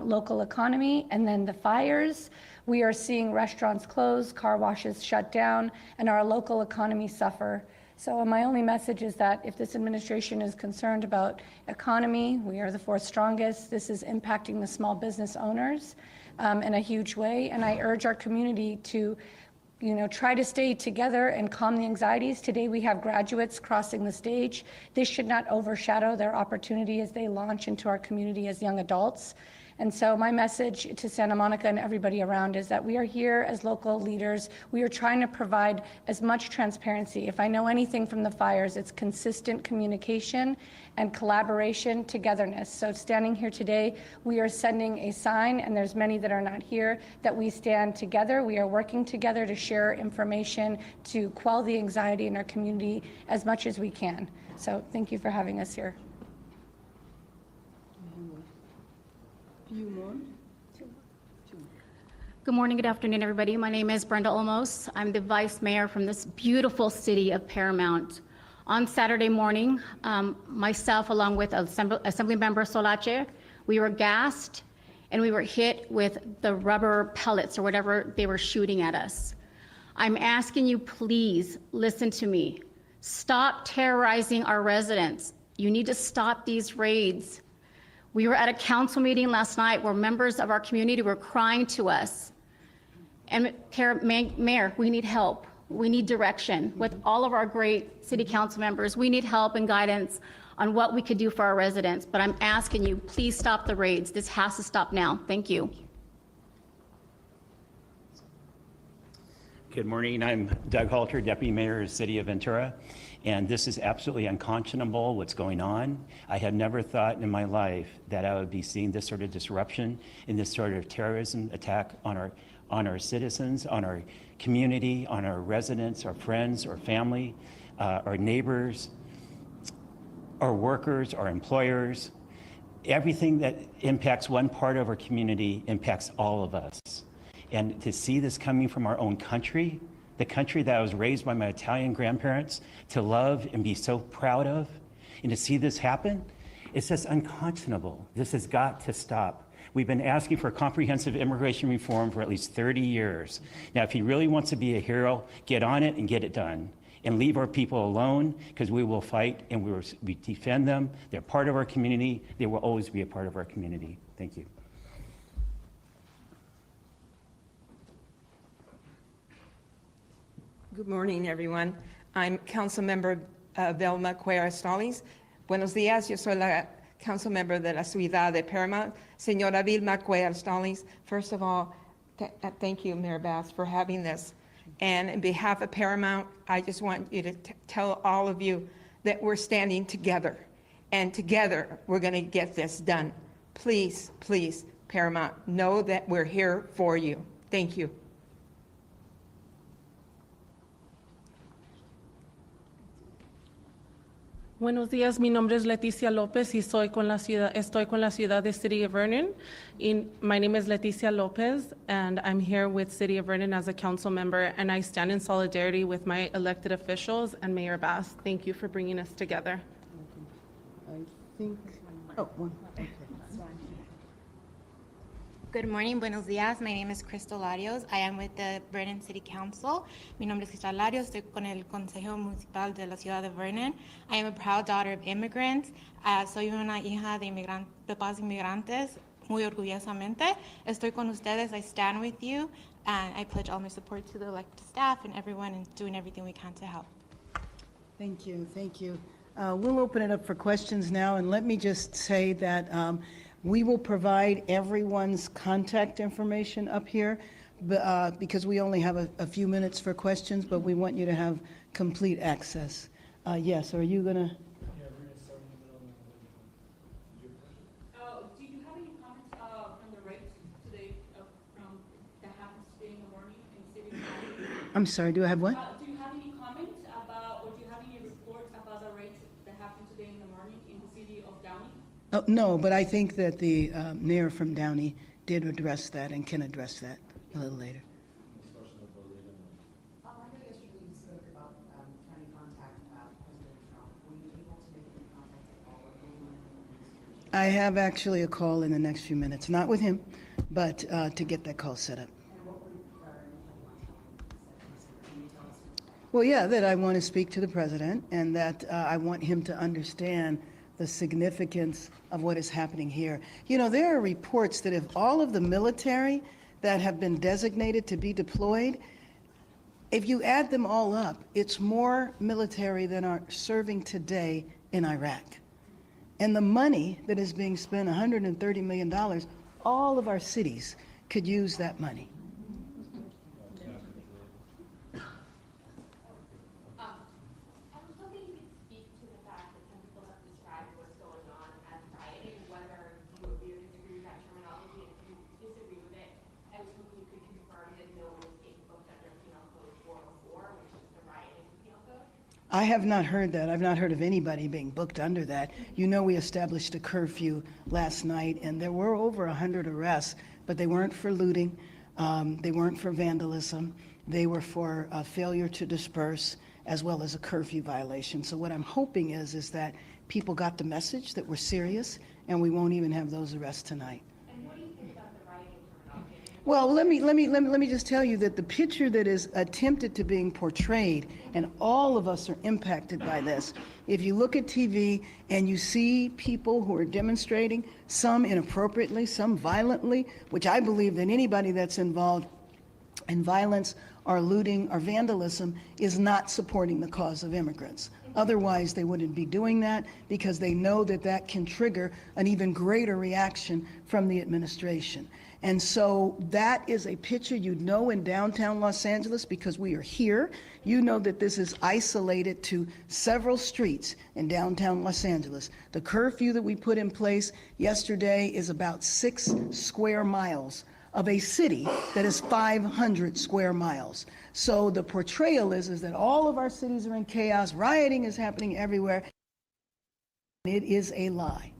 local economy, and then the fires. We are seeing restaurants close, car washes shut down, and our local economy suffer. So my only message is that if this administration is concerned about economy, we are the fourth strongest. This is impacting the small business owners in a huge way. And I urge our community to, try to stay together and calm the anxieties. Today we have graduates crossing the stage. This should not overshadow their opportunity as they launch into our community as young adults. And so my message to Santa Monica and everybody around is that we are here as local leaders. We are trying to provide as much transparency. If I know anything from the fires, it's consistent communication and collaboration, togetherness. So standing here today, we are sending a sign, and there's many that are not here, that we stand together. We are working together to share information, to quell the anxiety in our community as much as we can. So thank you for having us here. Good morning, good afternoon, everybody. My name is Brenda Olmos. I'm the vice mayor from this beautiful city of Paramount. On Saturday morning, myself, along with Assemblymember Solache, we were gassed and we were hit with the rubber pellets or whatever they were shooting at us. I'm asking you, please listen to me. Stop terrorizing our residents. You need to stop these raids. We were at a council meeting last night where members of our community were crying to us. And Mayor, we need help. We need direction. With all of our great city council members, we need help and guidance on what we could do for our residents. But I'm asking you, please stop the raids. This has to stop now. Thank you. Good morning. I'm Doug Halter, Deputy Mayor of the City of Ventura, and this is absolutely unconscionable what's going on. I had never thought in my life that I would be seeing this sort of disruption and this sort of terrorism attack on our citizens, on our community, on our residents, our friends, our family, our neighbors, our workers, our employers. Everything that impacts one part of our community impacts all of us. And to see this coming from our own country, the country that I was raised by my Italian grandparents to love and be so proud of, and to see this happen, it's just unconscionable. This has got to stop. We've been asking for comprehensive immigration reform for at least 30 years. Now, if he really wants to be a hero, get on it and get it done. And leave our people alone, because we will fight and we defend them. They're part of our community. They will always be a part of our community. Thank you. Good morning, everyone. I'm Councilmember Velma Cuellar Stallings. Buenos días, yo soy la Councilmember de la Ciudad de Paramount. Señora Vilma Cuellar Stallings, first of all, thank you, Mayor Bass, for having this. And on behalf of Paramount, I just want you to tell all of you that we're standing together. And together, we're going to get this done. Please, please, Paramount, know that we're here for you. Thank you. Buenos días, mi nombre es Leticia López y estoy con la ciudad de City of Vernon. My name is Leticia Lopez and I'm here with City of Vernon as a council member, and I stand in solidarity with my elected officials and Mayor Bass. Thank you for bringing us together. I think, one. Okay. Good morning, buenos días. My name is Crystal Larios. I am with the Vernon City Council. Mi nombre es Crystal Larios. Estoy con el Consejo Municipal de la Ciudad de Vernon. I am a proud daughter of immigrants. Soy una hija de papás inmigrantes. Muy orgullosamente. Estoy con ustedes. I stand with you. And I pledge all my support to the elected staff and everyone and doing everything we can to help. Thank you, thank you. We'll open it up for questions now, and let me just say that we will provide everyone's contact information up here because we only have a few minutes for questions, but we want you to have complete access. Yes, are you going to? Do you have any comments from the rates today that happened today in the morning in City Hall? I'm sorry, do I have what? Do you have any comments about, or do you have any reports about the rates that happened today in the morning in the city of Downey? Oh, no, but I think that the mayor from Downey did address that and can address that a little later. I have actually a call in the next few minutes, not with him, but to get that call set up. Well, yeah, that I want to speak to the president and that I want him to understand the significance of what is happening here. You know, there are reports that if all of the military that have been designated to be deployed, if you add them all up, it's more military than are serving today in Iraq. And the money that is being spent, $130 million, all of our cities could use that money. I have not heard that. I've not heard of anybody being booked under that. You know, we established a curfew last night, and there were over 100 arrests, but they weren't for looting. They weren't for vandalism. They were for failure to disperse, as well as a curfew violation. So what I'm hoping is that people got the message that we're serious, and we won't even have those arrests tonight. Well, let me just tell you that the picture that is attempted to being portrayed, and all of us are impacted by this. If you look at TV and you see people who are demonstrating, some inappropriately, some violently, which I believe that anybody that's involved and violence or looting or vandalism is not supporting the cause of immigrants. Otherwise, they wouldn't be doing that because they know that that can trigger an even greater reaction from the administration. And so that is a picture you'd know in downtown Los Angeles because we are here. You know that this is isolated to several streets in downtown Los Angeles. The curfew that we put in place yesterday is about 6 square miles of a city that is 500 square miles. So the portrayal is that all of our cities are in chaos, rioting is happening everywhere. It is a lie.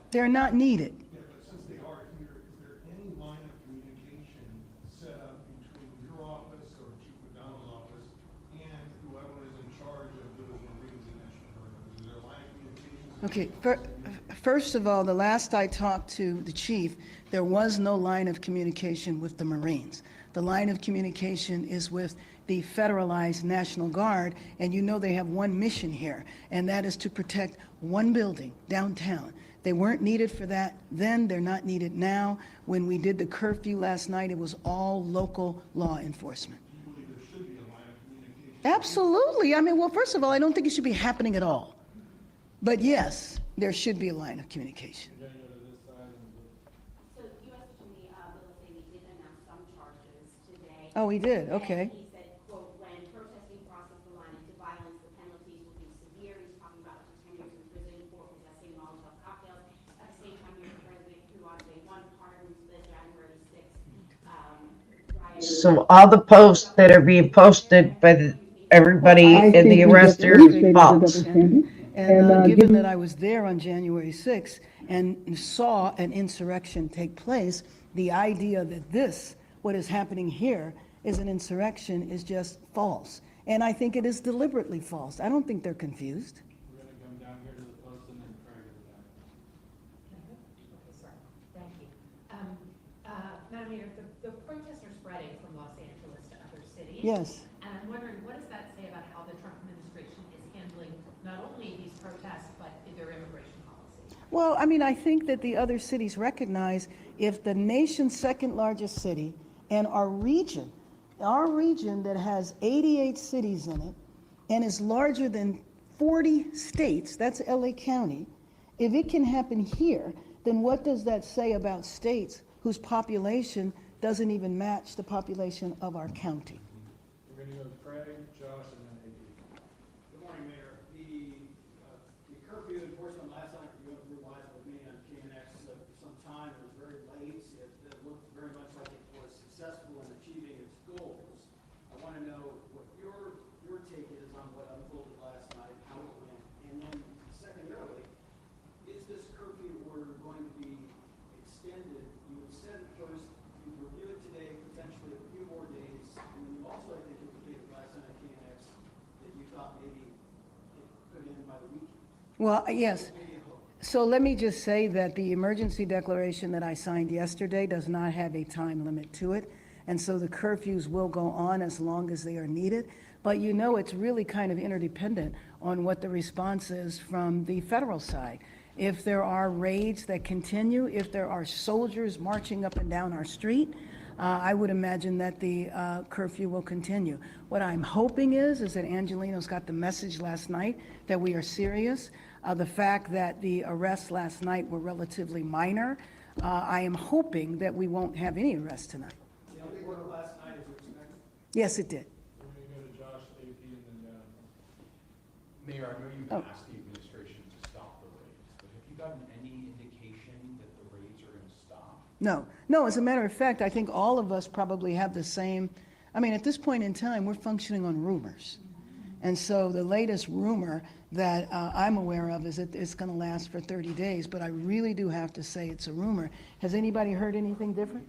They're not needed. Yeah, but since they are here, is there any line of communication set up between your office or Chief McDonald's office and whoever is in charge of those Marines in National Guard? Is there a line of communication? Okay, first of all, the last I talked to the chief, there was no line of communication with the Marines. The line of communication is with the federalized National Guard, and you know they have one mission here, and that is to protect one building downtown. They weren't needed for that then, they're not needed now. When we did the curfew last night, it was all local law enforcement. You believe there should be a line of communication? Absolutely. I mean, well, first of all, I don't think it should be happening at all. But yes, there should be a line of communication. So U.S. Attorney Bill did announce some charges today. Oh, he did, okay. And he said, quote, when protesting crosses the line into violence, the penalties will be severe. He's talking about up to 10 years in prison for possessing Molotov cocktails. At the same time, your president threw out a one-pardon the January 6th riot. So all the posts that are being posted by everybody in the arrest are false. And given that I was there on January 6th and saw an insurrection take place, the idea that this, what is happening here, is an insurrection is just false. And I think it is deliberately false. I don't think they're confused. We're going to come down here to the post and then try to get back. Thank you. Madam Mayor, the protests are spreading from Los Angeles to other cities. Yes. And I'm wondering, what does that say about how the Trump administration is handling not only these protests, but their immigration policy? Well, I mean, I think that the other cities recognize if the nation's second largest city and our region that has 88 cities in it and is larger than 40 states, that's LA County, if it can happen here, then what does that say about states whose population doesn't even match the population of our county? We're going to go to Craig, Josh, and then AD. Good morning, Mayor. The curfew enforcement last night, you realized with me on KNX some time, it was very late. It looked very much like it was successful in achieving its goals. I want to know what your take is on what unfolded last night, how it went, and then secondarily, is this curfew order going to be extended? You had said first you review it today, potentially a few more days, and then you also, I think, indicated last night at KNX that you thought maybe it could end by the weekend. Well, yes. So let me just say that the emergency declaration that I signed yesterday does not have a time limit to it. And so the curfews will go on as long as they are needed. But you know, it's really kind of interdependent on what the response is from the federal side. If there are raids that continue, if there are soldiers marching up and down our street, I would imagine that the curfew will continue. What I'm hoping is that Angelino's got the message last night that we are serious. The fact that the arrests last night were relatively minor, I am hoping that we won't have any arrests tonight. The only order last night is expected. Yes, it did. We're going to go to Josh, AP, and then down. Mayor, I know you've Oh. asked the administration to stop the raids, but have you gotten any indication that the raids are going to stop? No, as a matter of fact, I think all of us probably have the same, I mean, at this point in time, we're functioning on rumors. And so the latest rumor that I'm aware of is that it's going to last for 30 days, but I really do have to say it's a rumor. Has anybody heard anything different?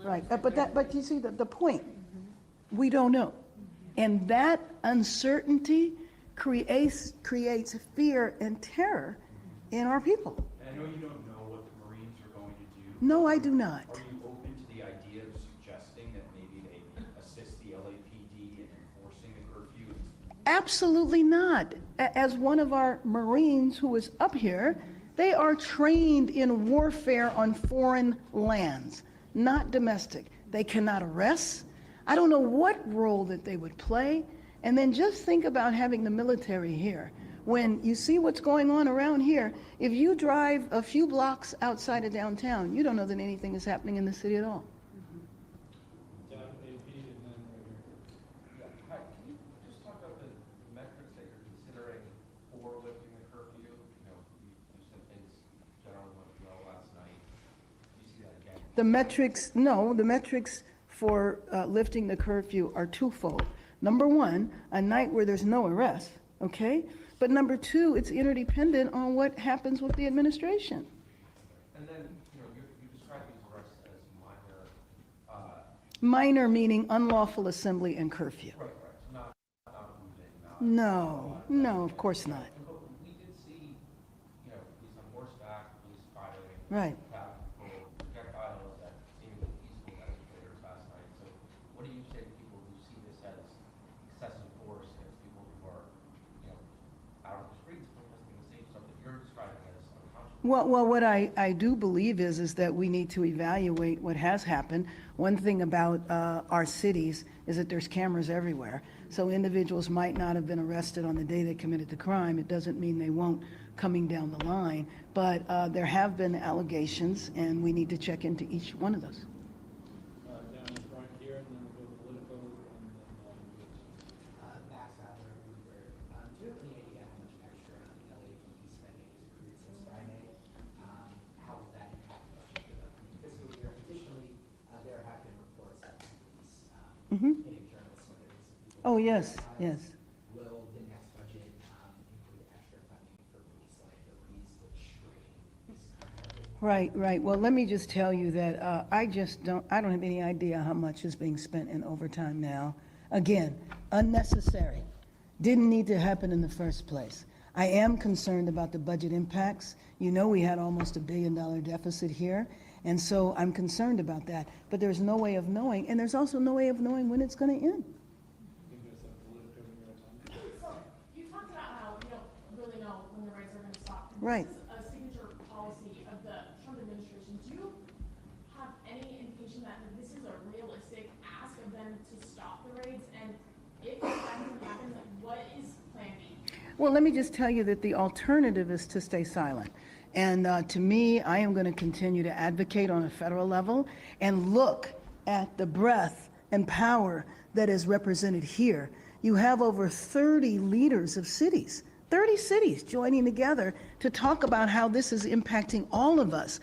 Right, but you see the point, we don't know. And that uncertainty creates fear and terror in our people. And I know you don't know what the Marines are going to do. No, I do not. Are you open to the idea of suggesting that maybe they assist the LAPD in enforcing the curfew? Absolutely not. as one of our Marines who is up here, they are trained in warfare on foreign lands, not domestic. They cannot arrest. I don't know what role that they would play. And then just think about having the military here. When you see what's going on around here, if you drive a few blocks outside of downtown, you don't know that anything is happening in the city at all. Hi, can you just talk about the metrics that you're considering for lifting the curfew? You know, you said things generally went well last night. Do you see that again? The metrics for lifting the curfew are twofold. Number one, a night where there's no arrest, okay? But number two, it's interdependent on what happens with the administration. And then, you know, you describe these arrests as minor. Minor meaning unlawful assembly and curfew. Right. Not movement, not. No, of course not. But we did see, you know, police on horseback, police firing. Right. Projectiles at seemingly peaceful demonstrators last night. So what do you say to people who see this as excessive force against people who are, you know, out on the streets protesting the same stuff that you're describing as unconscionable? Well, what I do believe is that we need to evaluate what has happened. One thing about our cities is that there's cameras everywhere. So individuals might not have been arrested on the day they committed the crime. It doesn't mean they won't coming down the line. But there have been allegations, and we need to check into each one of those. Down in front here, and then we'll go to political, and then Max Adler, Bloomberg. Do you have any idea how much extra LAPD spending has accrued since Friday? How will that impact the budget for the fiscal year? Additionally, there have been reports that the police hitting journalists, whether it's people. Oh, yes. Will the next budget include extra funding for police liabilities, which is Right. Well, let me just tell you that I don't have any idea how much is being spent in overtime now. Again, unnecessary. Didn't need to happen in the first place. I am concerned about the budget impacts. You know, we had almost $1 billion deficit here. And so I'm concerned about that. But there's no way of knowing, and there's also no way of knowing when it's going to end. So you talked about how we don't really know when the raids are going to stop. Right. This is a signature policy of the Trump administration. Do you have any indication that this is a realistic ask of them to stop the raids? And if that doesn't happen, like, what is Plan B? Well, let me just tell you that the alternative is to stay silent. And to me, I am going to continue to advocate on a federal level and look at the breadth and power that is represented here. You have over 30 leaders of cities, 30 cities joining together to talk about how this is impacting all of us.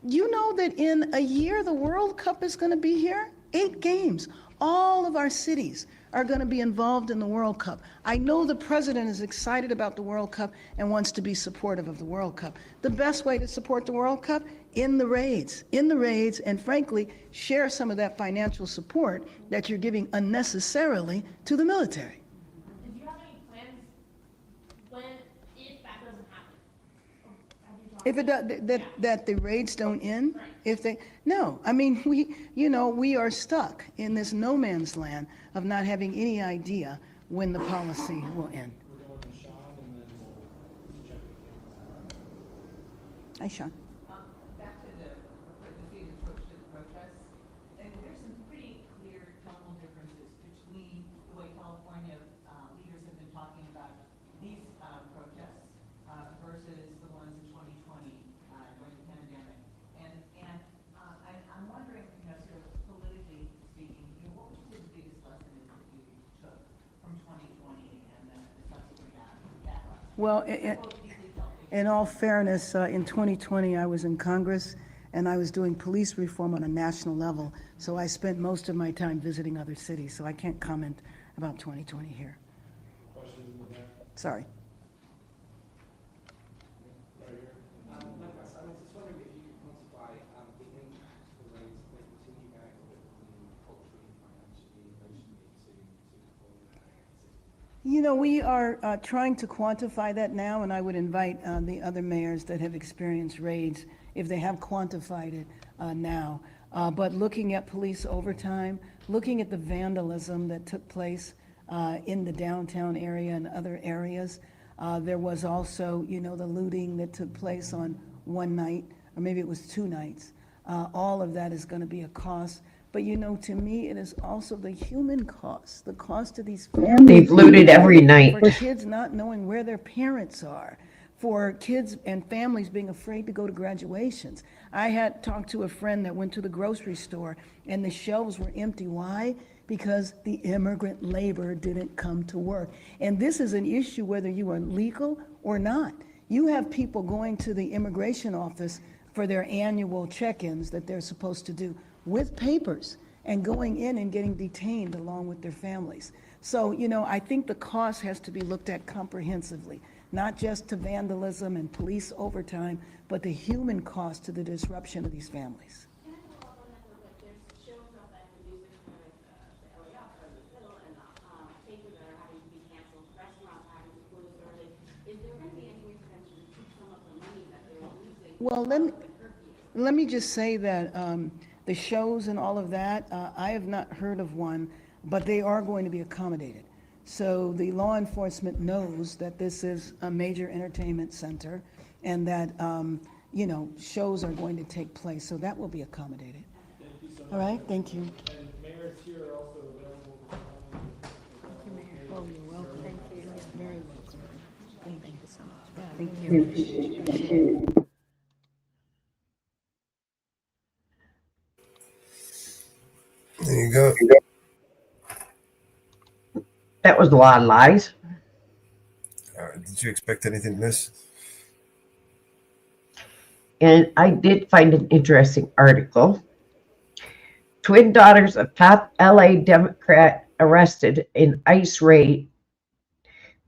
You know that in a year, the World Cup is going to be here? 8 games. All of our cities are going to be involved in the World Cup. I know the president is excited about the World Cup and wants to be supportive of the World Cup. The best way to support the World Cup? In the raids, and frankly, share some of that financial support that you're giving unnecessarily to the military. And do you have any plans if that doesn't happen? Have you talked If it does, that the raids don't end, no, I mean, we are stuck in this no man's land of not having any idea when the policy will end. we're going to Sean, and then we'll check. Hi, Sean. Back to the being approach to the protests, and there's some pretty clear tonal differences between the way California leaders have been talking about these protests versus the ones in 2020 during the pandemic. And I'm wondering, sort of politically speaking, what was the biggest lesson that you took from 2020 and the subsequent backlash? Well, in all fairness, in 2020, I was in Congress and I was doing police reform on a national level. So I spent most of my time visiting other cities. So I can't comment about 2020 here. Sorry. I was just wondering if you could quantify the impact the raids that continue back culturally, financially, emotionally to You know, we are trying to quantify that now, and I would invite the other mayors that have experienced raids, if they have quantified it now. But looking at police overtime, looking at the vandalism that took place in the downtown area and other areas, There was also, the looting that took place on one night, or maybe it was 2 nights. All of that is going to be a cost. But, to me, it is also the human cost, the cost of these families. They've looted every night. For kids not knowing where their parents are, for kids and families being afraid to go to graduations. I had talked to a friend that went to the grocery store and the shelves were empty. Why? Because the immigrant labor didn't come to work. And this is an issue whether you are legal or not. You have people going to the immigration office for their annual check-ins that they're supposed to do with papers and going in and getting detained along with their families. So, I think the cost has to be looked at comprehensively, not just to vandalism and police overtime, but the human cost to the disruption of these families. Well, let me just say that the shows and all of that, I have not heard of one, but they are going to be accommodated. So the law enforcement knows that this is a major entertainment center and that, shows are going to take place. So that will be accommodated. Thank you so much. All right, thank you. And Mayor is here also available. Thank you, Mayor. Oh, you're welcome. Thank you. Very welcome. Thank you so much. Thank you. There you go. That was a lot of lies. Did you expect anything to miss? And I did find an interesting article. Twin daughters of top LA Democrat arrested in ICE raid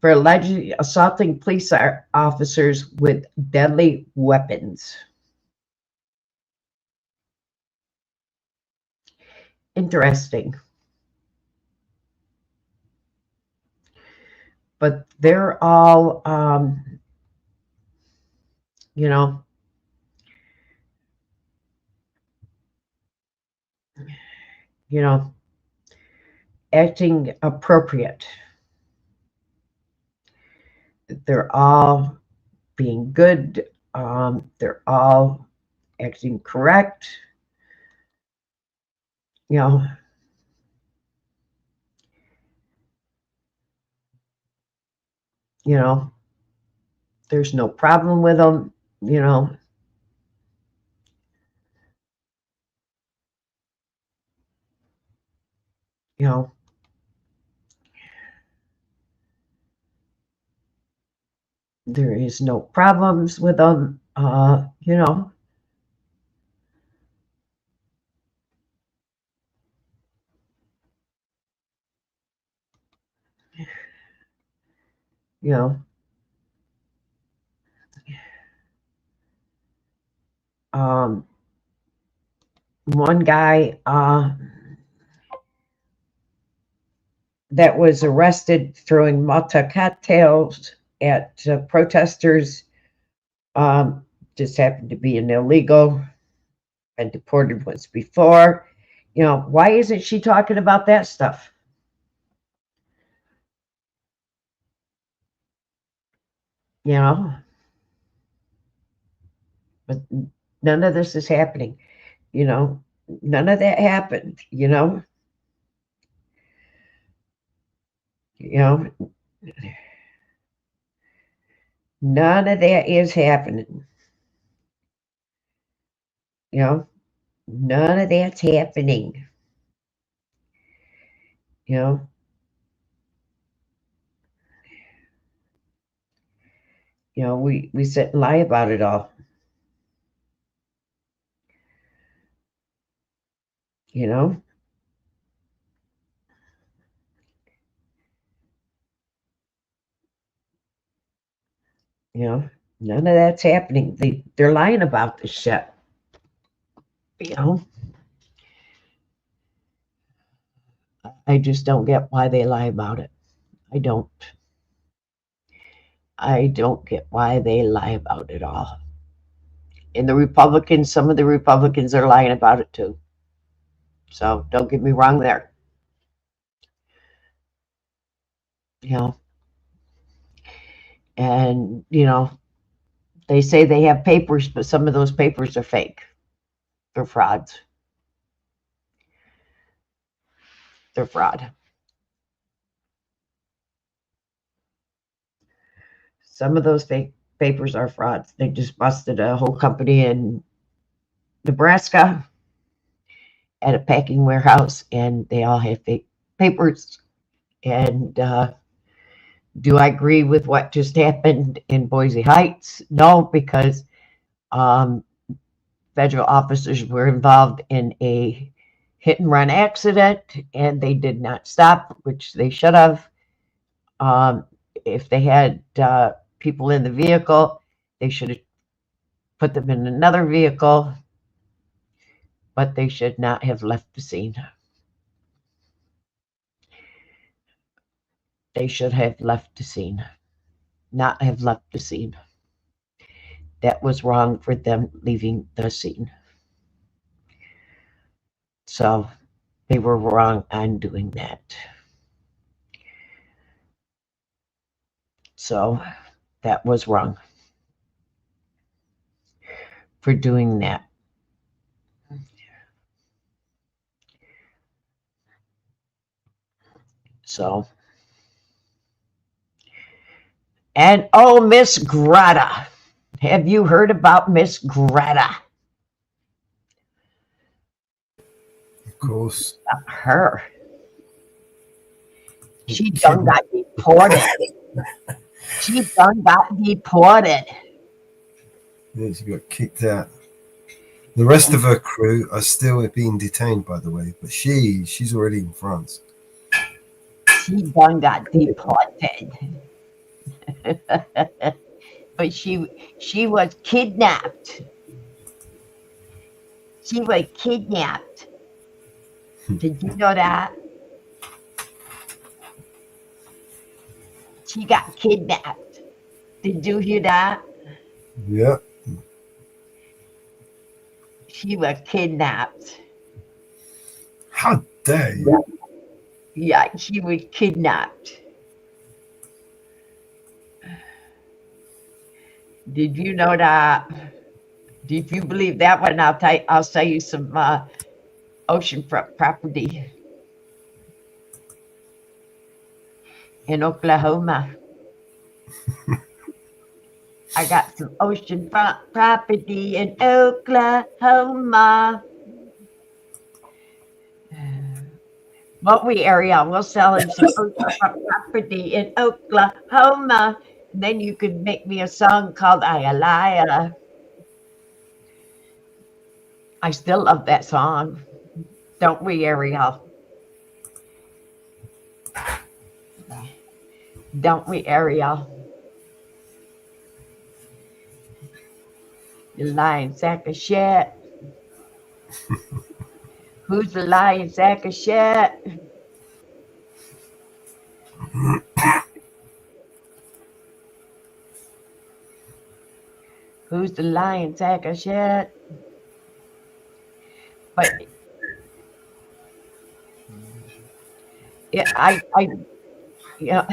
for allegedly assaulting police officers with deadly weapons. Interesting. But they're all, acting appropriate. They're all being good. They're all acting correct. There's no problem with them, there is no problems with them, one guy that was arrested throwing Molotov cocktails at protesters just happened to be an illegal and deported once before. Why isn't she talking about that stuff? But none of this is happening. None of that happened, None of that is happening. None of that's happening. We sit and lie about it all. None of that's happening. They're lying about this shit. I just don't get why they lie about it. I don't get why they lie about it all. And the Republicans, some of the Republicans are lying about it too. So don't get me wrong there. And, you know, they say they have papers, but some of those papers are fake. They're frauds. They're fraud. Some of those fake papers are frauds. They just busted a whole company in Nebraska at a packing warehouse, and they all have fake papers. And do I agree with what just happened in Boise Heights? No, because federal officers were involved in a hit and run accident, and they did not stop, which they should have. If they had people in the vehicle, they should have put them in another vehicle, but they should not have left the scene. They should have left the scene, not have left the scene. That was wrong for them leaving the scene. So they were wrong on doing that. So that was wrong for doing that. So, and oh, Miss Greta. Have you heard about Miss Greta? Of course. Her. She done got deported. She done got deported. Yeah, she got kicked out. The rest of her crew are still being detained, by the way, but she's already in France. She done got deported. But she was kidnapped. She was kidnapped. Did you know that? She got kidnapped. Did you hear that? Yeah. She was kidnapped. How dare you? Yeah, she was kidnapped. Did you know that? Did you believe that one? I'll sell you some oceanfront property in Oklahoma. I got some oceanfront property in Oklahoma. What we, Ariel? We'll sell him some oceanfront property in Oklahoma. And then you could make me a song called Ayalaya. I still love that song. Don't we, Ariel? Don't we, Ariel? You lying sack of shit. Who's the lying sack of shit? Who's the lying sack of shit? But yeah, yeah.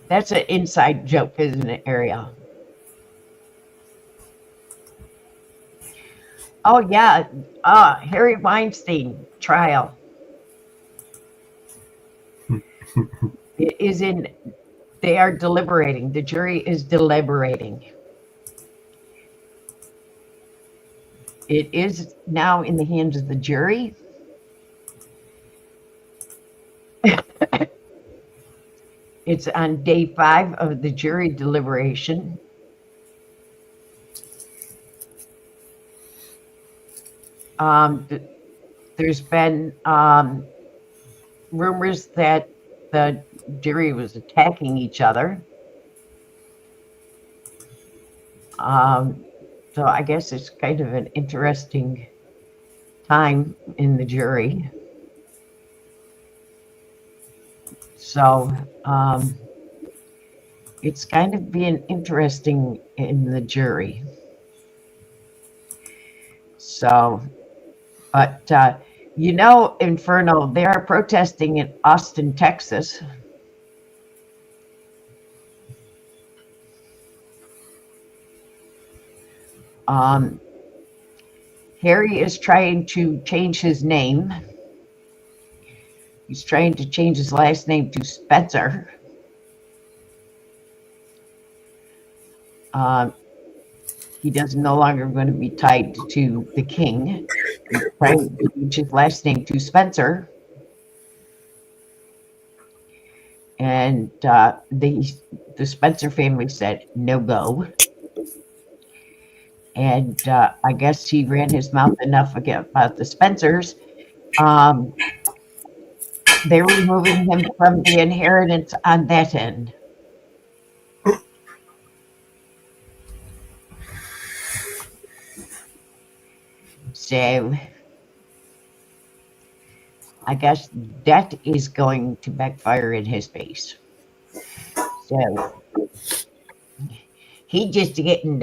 That's an inside joke, isn't it, Ariel? Oh yeah, Harry Weinstein trial. It is in. They are deliberating. The jury is deliberating. It is now in the hands of the jury. It's on day 5 of the jury deliberation. There's been rumors that the jury was attacking each other. So I guess it's kind of an interesting time in the jury. So it's kind of being interesting in the jury. So But, Inferno, they are protesting in Austin, Texas. Harry is trying to change his name. He's trying to change his last name to Spencer. He does no longer going to be tied to the king. He's trying to change his last name to Spencer. And the Spencer family said no go. And I guess he ran his mouth enough again about the Spencers. They're removing him from the inheritance on that end. So I guess that is going to backfire in his face. So he just getting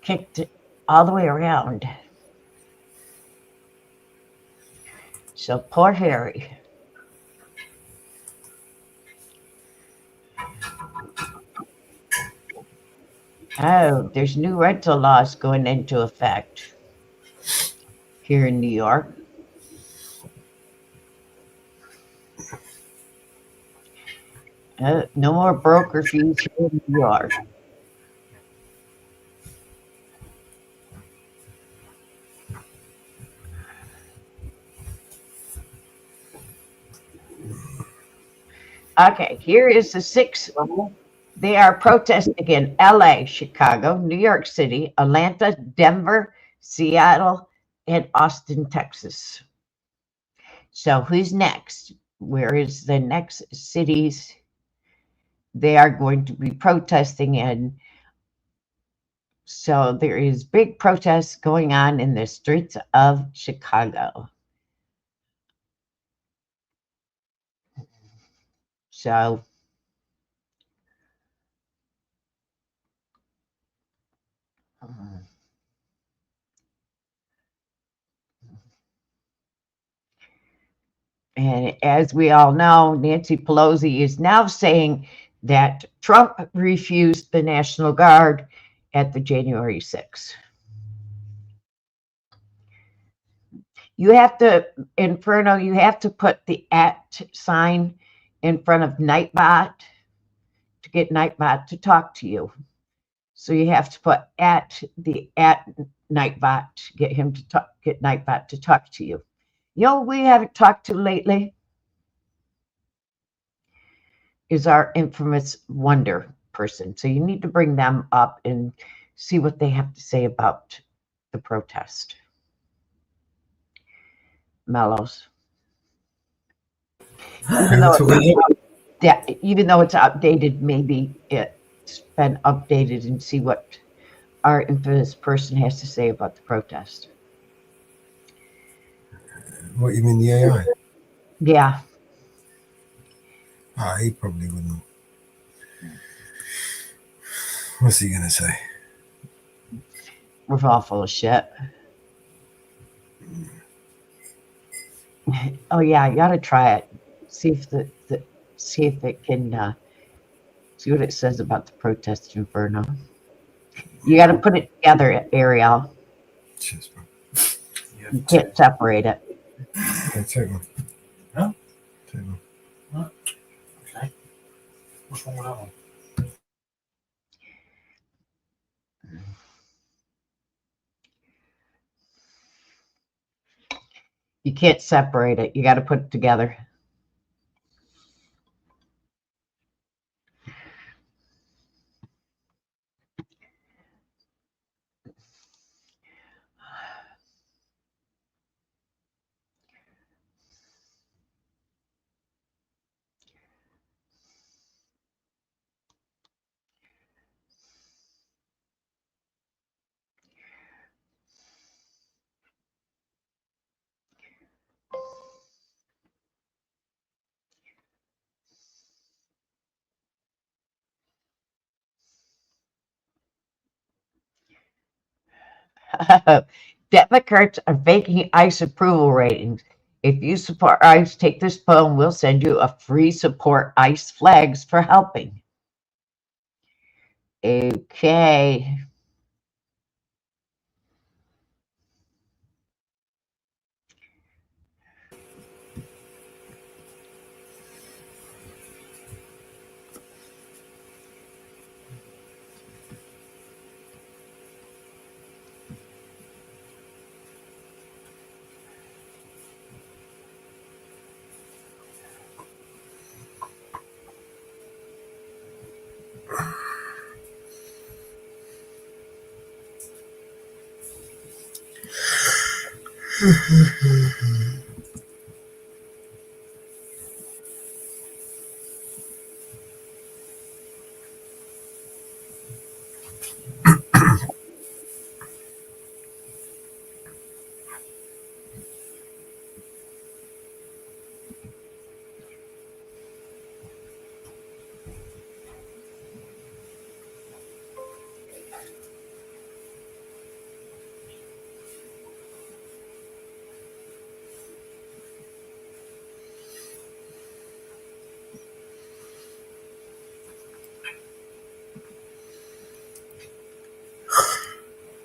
kicked all the way around. So poor Harry. Oh, there's new rental laws going into effect here in New York. No more broker fees here in New York. Okay, here is the sixth level. They are protesting in LA, Chicago, New York City, Atlanta, Denver, Seattle, and Austin, Texas. So who's next? Where is the next cities they are going to be protesting in? So there is big protests going on in the streets of Chicago. So and as we all know, Nancy Pelosi is now saying that Trump refused the National Guard at the January 6th. You have to, Inferno, you have to put the @ sign in front of Nightbot to get Nightbot to talk to you. So you have to put the Nightbot to get him to talk, get Nightbot to talk to you. You know, we haven't talked to lately is our infamous Wonder person. So you need to bring them up and see what they have to say about the protest. Mellows. Even though it's outdated, maybe it's been updated, and see what our infamous person has to say about the protest. What, you mean the AI? Yeah. He probably wouldn't. What's he going to say? We're all full of shit. Oh yeah, you gotta try it. See if see if it can see what it says about the protest Inferno. You gotta put it together, Ariel. You can't separate it. Yeah, take one. Huh? Take one. What? Okay. What's wrong with that one? You can't separate it. You gotta put it together. Democrats are faking ICE approval ratings. If you support ICE, take this poem. We'll send you a free support ICE flags for helping. Okay.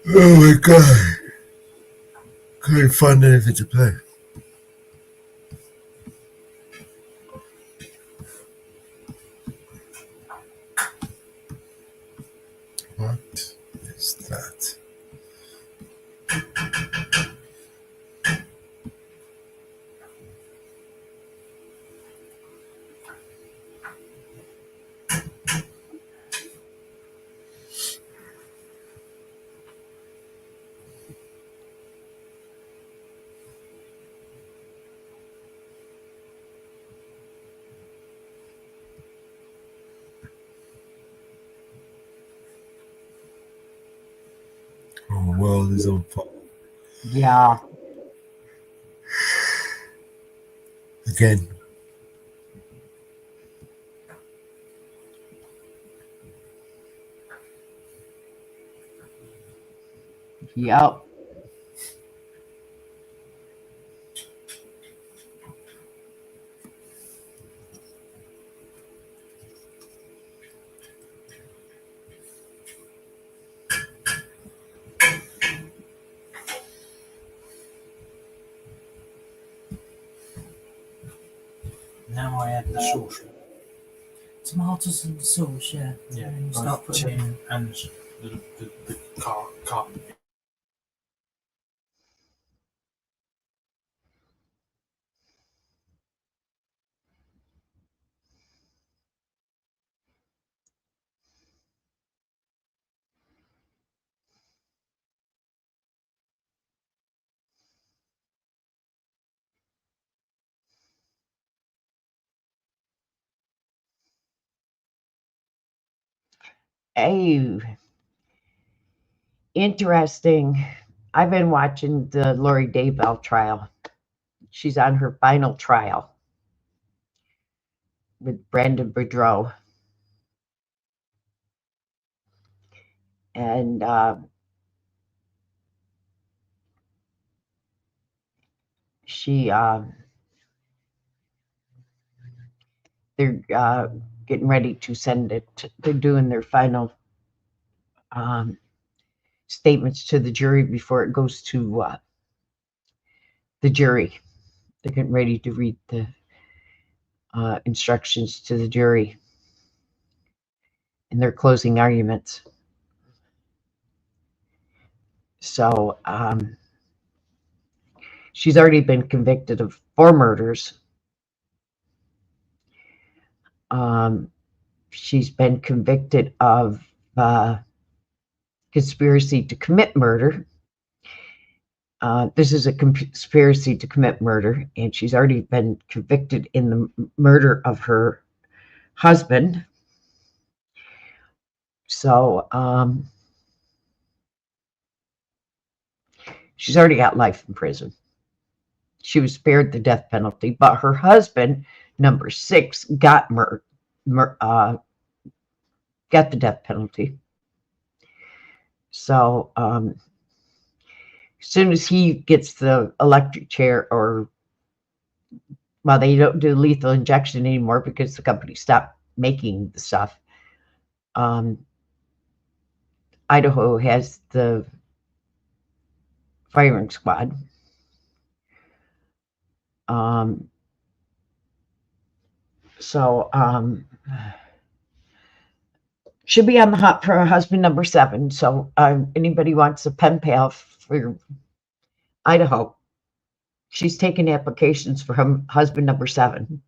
Oh my God. Couldn't find anything to play. What is that? Oh, the world is on fire. Yeah. Again. Yep. Now I add the sauce. Tomatoes and sauce, yeah. Yeah. And you start putting in and the carton. Hey, interesting. I've been watching the Lori Daybell trial. She's on her final trial with Brandon Boudreaux. And they're getting ready to send it. They're doing their final statements to the jury before it goes to the jury. They're getting ready to read the instructions to the jury in their closing arguments. So she's already been convicted of 4 murders. She's been convicted of conspiracy to commit murder. This is a conspiracy to commit murder, and she's already been convicted in the murder of her husband. So she's already got life in prison. She was spared the death penalty, but her husband, number 6, got the death penalty. So as soon as he gets the electric chair, or, well, they don't do lethal injection anymore because the company stopped making the stuff. Idaho has the firing squad. Should be on the hunt for husband number 7. So anybody wants a pen pal for Idaho, she's taking applications for husband number 7.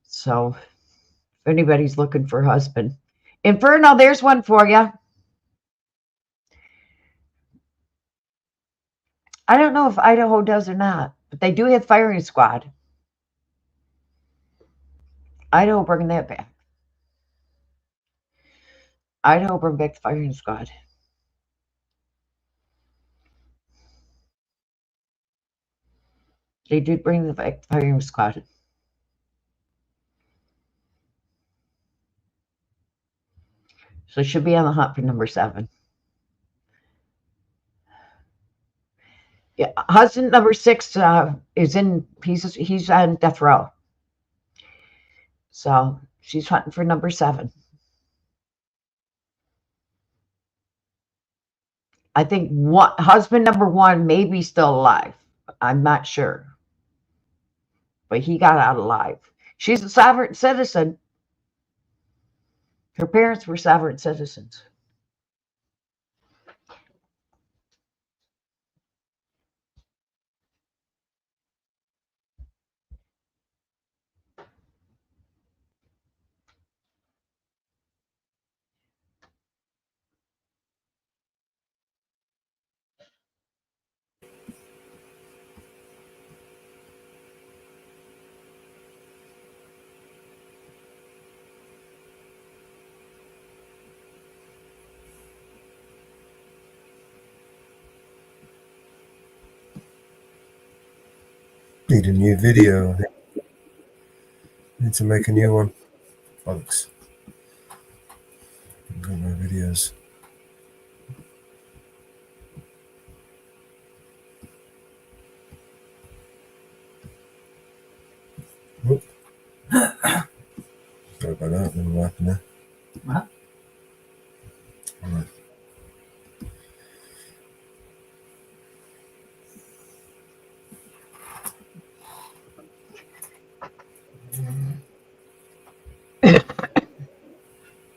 So if anybody's looking for a husband, Inferno, there's one for you. I don't know if Idaho does or not, but they do have firing squad. Idaho, bring that back. Idaho, bring back the firing squad. They did bring the firing squad. So should be on the hunt for number 7. Yeah, husband number 6 is in. He's on death row. So she's hunting for number 7. I think husband number 1 may be still alive. I'm not sure. But he got out alive. She's a sovereign citizen. Her parents were sovereign citizens. Need a new video. Need to make a new one, folks. I've got no videos. Whoop. Sorry about that. Little what happened there? What? All right.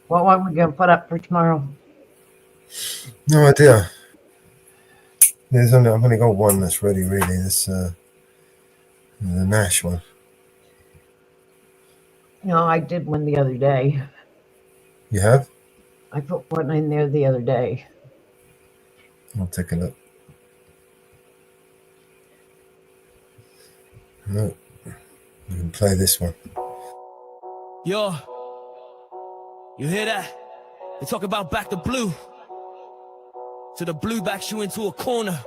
What one are we going to put up for tomorrow? No idea. I've only got one that's ready, really. This the Nash one. No, I did one the other day. You have? I put one in there the other day. I'll take a look. No, you can play this one. Yo, you hear that? They talk about back to blue. So the blue backs you into a corner.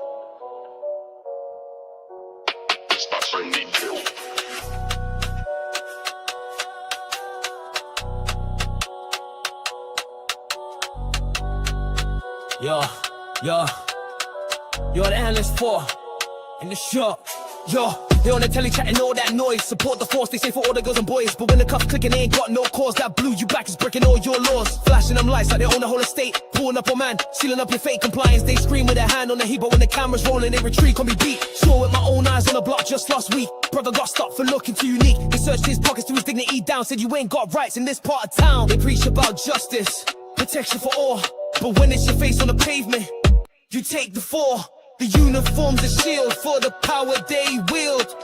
Yo, the analyst 4 in the shop. Yo, they on the telly chatting all that noise. Support the force, they say for all the girls and boys. But when the cuffs clicking, they ain't got no cause. That blue you back is breaking all your laws. Flashing them lights like they own the whole estate. Pulling up on man, sealing up your fake compliance. They scream with their hand on the heat, but when the camera's rolling, they retreat, can't be beat. Saw with my own eyes on the block just last week. Brother got stopped for looking too unique. They searched his pockets to his dignity down. Said you ain't got rights in this part of town. They preach about justice, protection for all. But when it's your face on the pavement, you take the fall. The uniform's a shield for the power they wield.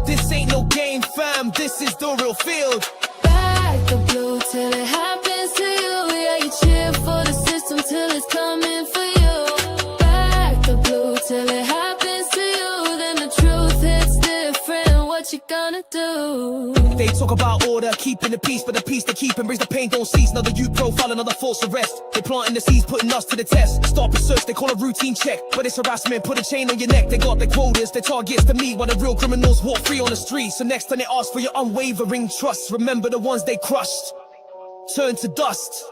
This ain't no game, fam, this is the real field. Back the blue till it happens to you. Yeah, you cheer for the system till it's coming for you. Back the blue till it happens to you. Then the truth hits different, what you gonna do? They talk about order, keeping the peace, but the peace they keep and brings the pain don't cease. Another youth profile, another false arrest. They planting the seeds, putting us to the test. Stop and search, they call a routine check. But it's harassment, put a chain on your neck. They got their quotas, their targets to meet, while the real criminals walk free on the street. So next time they ask for your unwavering trust, remember the ones they crushed turn to dust.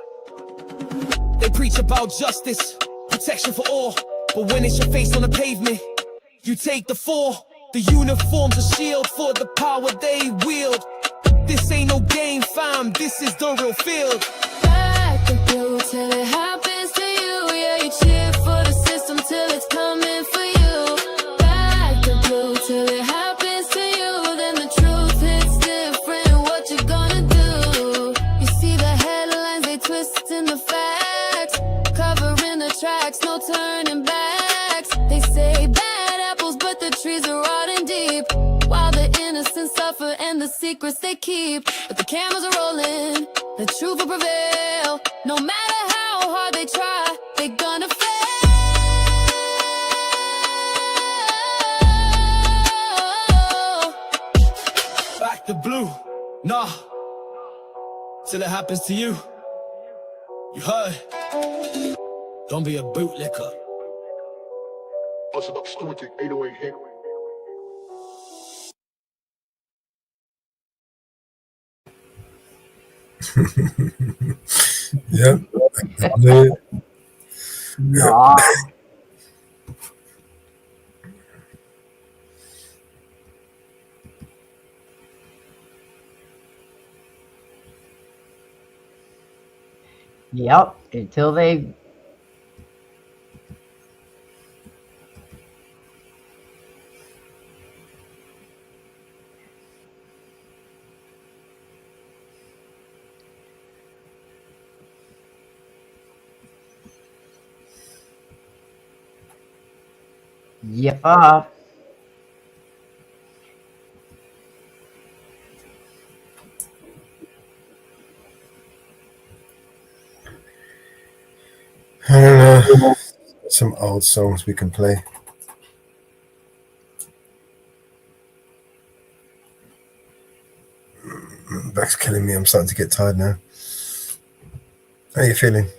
They preach about justice, protection for all. But when it's your face on the pavement, you take the fall. The uniform's a shield for the power they wield. This ain't no game, fam, this is the real field. Back the blue till it happens to you. Yeah, you cheer for the system till it's coming for you. Back the blue till it happens to you. Then the truth hits different. What you gonna do? You see the headlines, they twisting the facts, covering the tracks, no turning backs. They say bad apples, but the trees are rotting deep, while the innocent suffer and the secrets they keep. But the cameras are rolling, the truth will prevail. No matter how hard they try, they gonna fail. Back the blue, nah, till it happens to you. You heard? Don't be a bootlicker. Yep. No. Yep, until they yeah. I don't know. Some old songs we can play. Back's killing me. I'm starting to get tired now. How are you feeling?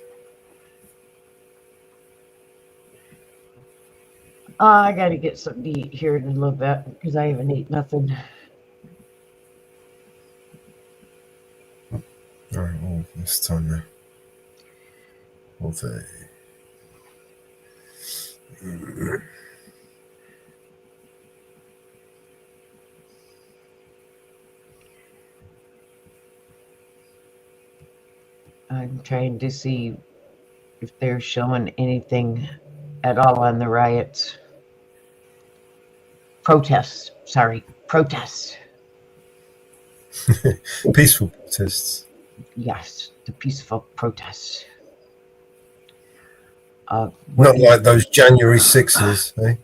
I gotta get something to eat here in a little bit because I haven't eaten nothing. All right, well, it's time now. All day. I'm trying to see if they're showing anything at all on the riots. Protests. Peaceful protests. Yes, the peaceful protests. Not like those January 6s, eh?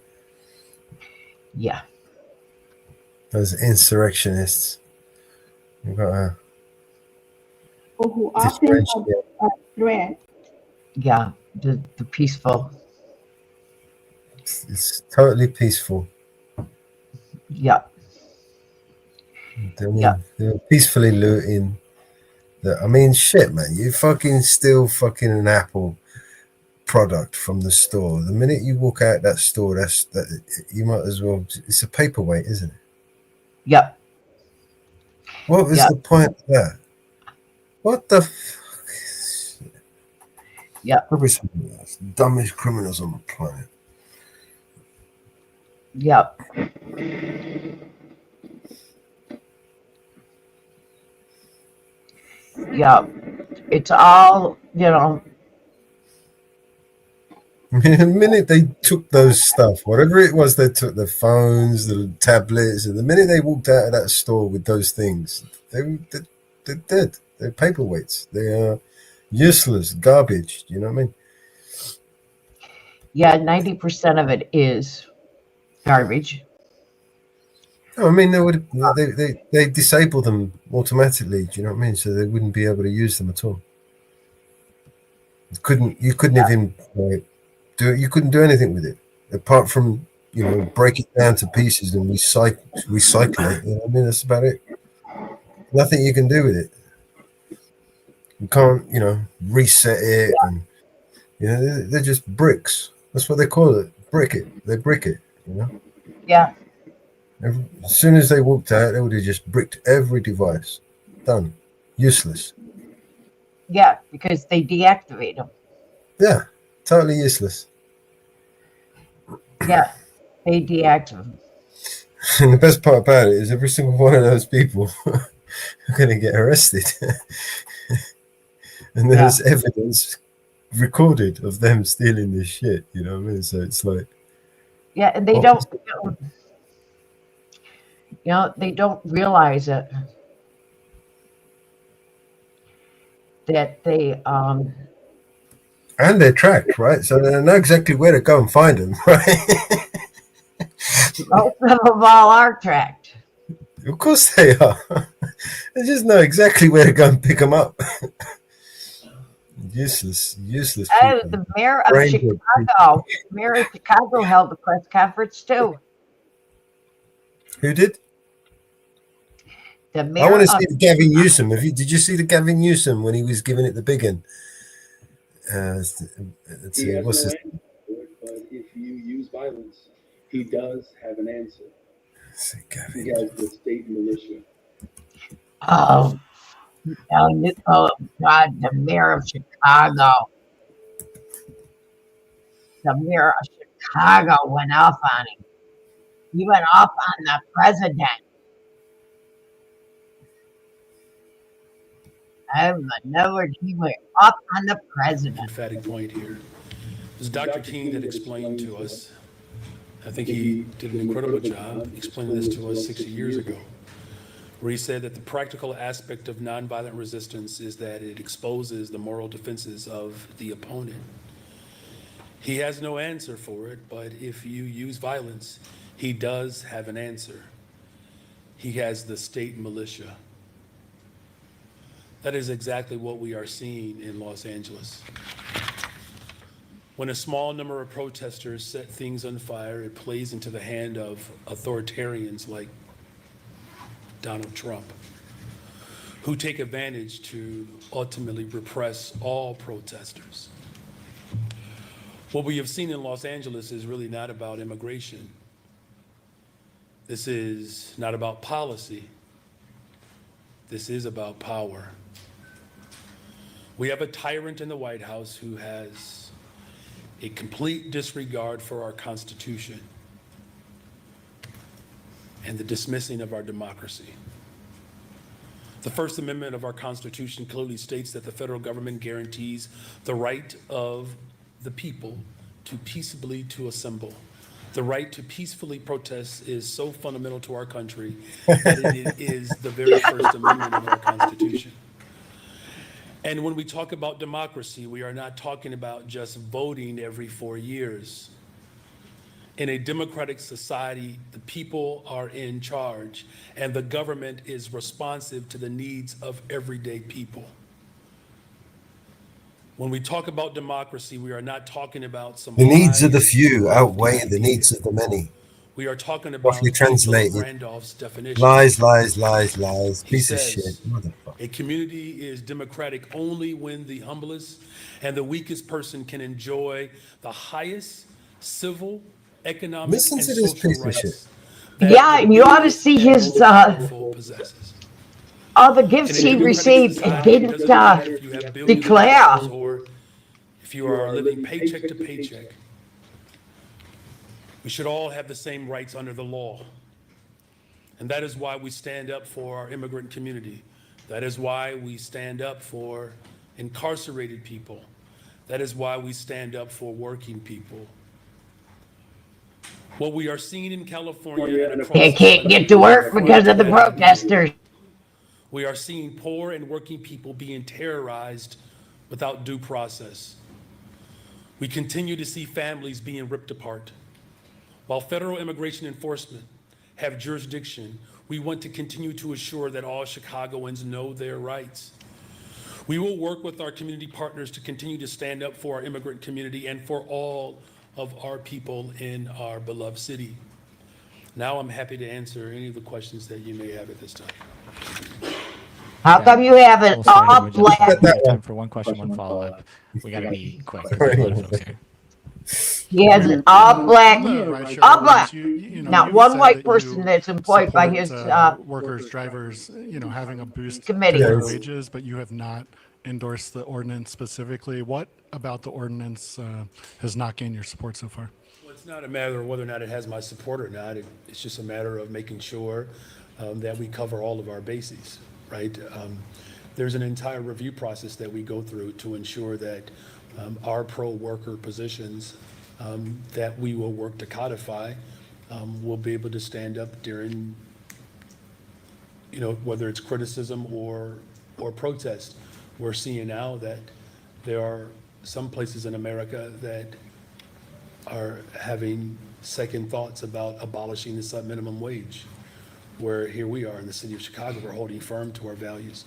Yeah. Those insurrectionists. We've got who often have threat. Yeah, the peaceful. It's totally peaceful. Yeah. They're peacefully looting. I mean, shit, man. You fucking steal fucking an Apple product from the store. The minute you walk out that store, you might as well. It's a paperweight, isn't it? Yep. What was the point of that? What the fuck? Yeah. Probably some of the dumbest criminals on the planet. Yep. Yeah, it's all, The minute they took those stuff, whatever it was, they took the phones, the tablets, and the minute they walked out of that store with those things, they're dead. They're paperweights. They are useless, garbage. Do you know what I mean? Yeah, 90% of it is garbage. No, I mean they disable them automatically. Do you know what I mean? So they wouldn't be able to use them at all. You couldn't even do it. You couldn't do anything with it apart from break it down to pieces and recycle it. You know what I mean? That's about it. Nothing you can do with it. You can't reset it, and they're just bricks. That's what they call it. They brick it. Yeah. As soon as they walked out, they would have just bricked every device. Done. Useless. Yeah, because they deactivate them. Yeah, totally useless. Yeah, they deactivate. And the best part about it is every single one of those people are going to get arrested. And there's evidence recorded of them stealing this shit, you know what I mean? So it's like, Yeah, and they don't, they don't realize it. That they, and they're tracked, right? So they know exactly where to go and find them, right? most of them all are tracked. Of course they are. They just know exactly where to go and pick them up. Useless people. The mayor of Chicago held a press conference too. Who did? The mayor I want to see the Gavin Newsom. Did you see the Gavin Newsom when he was giving it the big one? Let's see, what's his? But if you use violence, he does have an answer. He has the state militia. Oh God, the mayor of Chicago. The mayor of Chicago went off on him. He went off on the president. Oh my Lord, he went off on the president. Emphatic point here. As Dr. King had explained to us, I think he did an incredible job explaining this to us 60 years ago, where he said that the practical aspect of nonviolent resistance is that it exposes the moral defenses of the opponent. He has no answer for it, but if you use violence, he does have an answer. He has the state militia. That is exactly what we are seeing in Los Angeles. When a small number of protesters set things on fire, it plays into the hand of authoritarians like Donald Trump, who take advantage to ultimately repress all protesters. What we have seen in Los Angeles is really not about immigration. This is not about policy. This is about power. We have a tyrant in the White House who has a complete disregard for our Constitution and the dismissing of our democracy. The First Amendment of our Constitution clearly states that the federal government guarantees the right of the people to peaceably to assemble. The right to peacefully protest is so fundamental to our country that it is the very First Amendment of our Constitution. And when we talk about democracy, we are not talking about just voting every 4 years. In a democratic society, the people are in charge and the government is responsive to the needs of everyday people. When we talk about democracy, we are not talking about some The needs of the lies few or outweigh the needs of the many. We are talking about Roughly translated, Randolph's definition. lies, lies, lies, lies, He piece of says, shit. Motherfucker. a community is democratic only when the humblest and the weakest person can enjoy the highest civil, economic, Listen and to this social piece of rights shit. that Yeah, the you ought to weakest see and his, most powerful possesses. all the gifts he received and didn't declare. Or if you are living paycheck to paycheck, we should all have the same rights under the law. And that is why we stand up for our immigrant community. That is why we stand up for incarcerated people. That is why we stand up for working people. What we are seeing in California and across They the can't country get to work is because of the protesters. we are seeing poor and working people being terrorized without due process. We continue to see families being ripped apart. While federal immigration enforcement have jurisdiction, we want to continue to assure that all Chicagoans know their rights. We will work with our community partners to continue to stand up for our immigrant community and for all of our people in our beloved city. Now I'm happy to answer any of the questions that you may have at this time. How come you have an all We just have black? time for one question, one follow-up. We gotta be quick. There's a lot of folks here. He has an all black, Right, all black. You know, Not you one said white that person you that's employed by support, his workers, drivers, having a boost committee. to their wages, but you have not endorsed the ordinance specifically. What about the ordinance has not gained your support so far? Well, It's not a matter of whether or not it has my support or not. It's just a matter of making sure that we cover all of our bases, right? There's an entire review process that we go through to ensure that our pro-worker positions that we will work to codify will be able to stand up during, whether it's criticism or protest. We're seeing now that there are some places in America that are having second thoughts about abolishing the sub-minimum wage, where here we are in the city of Chicago, we're holding firm to our values.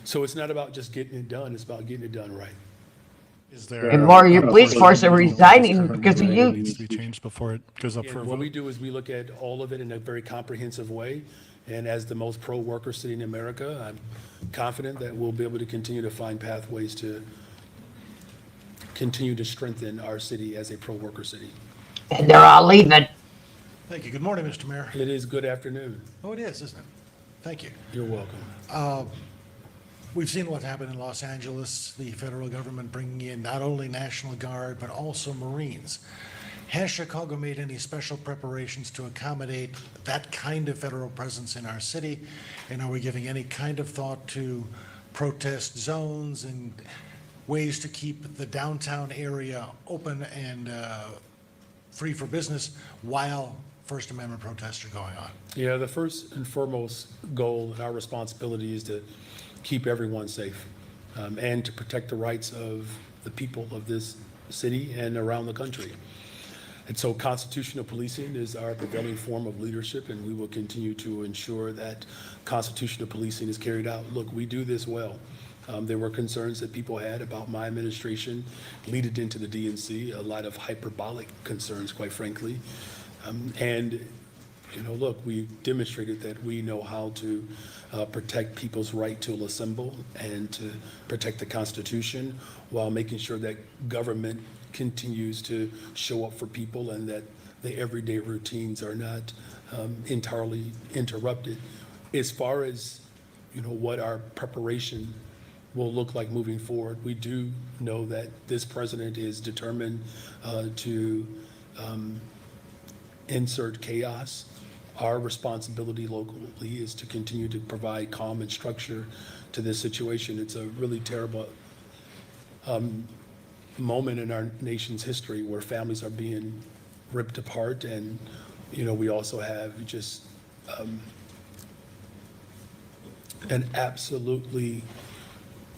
So it's not about just getting it done, it's about getting it done right. Is there And more of your police force are resigning because of you. Needs to be changed before it goes up for a What vote. we do is we look at all of it in a very comprehensive way. And as the most pro-worker city in America, I'm confident that we'll be able to continue to find pathways to continue to strengthen our city as a pro-worker city. And they're all leaving. Thank you. Good morning, Mr. Mayor. It is good afternoon. Oh, it is, isn't it? Thank you. You're welcome. We've seen what happened in Los Angeles, the federal government bringing in not only National Guard, but also Marines. Has Chicago made any special preparations to accommodate that kind of federal presence in our city? And are we giving any kind of thought to protest zones and ways to keep the downtown area open and free for business while First Amendment protests are going on? Yeah, the first and foremost goal and our responsibility is to keep everyone safe and to protect the rights of the people of this city and around the country. And so constitutional policing is our prevailing form of leadership, and we will continue to ensure that constitutional policing is carried out. Look, we do this well. There were concerns that people had about my administration leading into the DNC, a lot of hyperbolic concerns, quite frankly. Look, we demonstrated that we know how to protect people's right to assemble and to protect the Constitution while making sure that government continues to show up for people and that the everyday routines are not entirely interrupted. As far as, what our preparation will look like moving forward, we do know that this president is determined to insert chaos. Our responsibility locally is to continue to provide calm and structure to this situation. It's a really terrible moment in our nation's history where families are being ripped apart, and we also have just an absolutely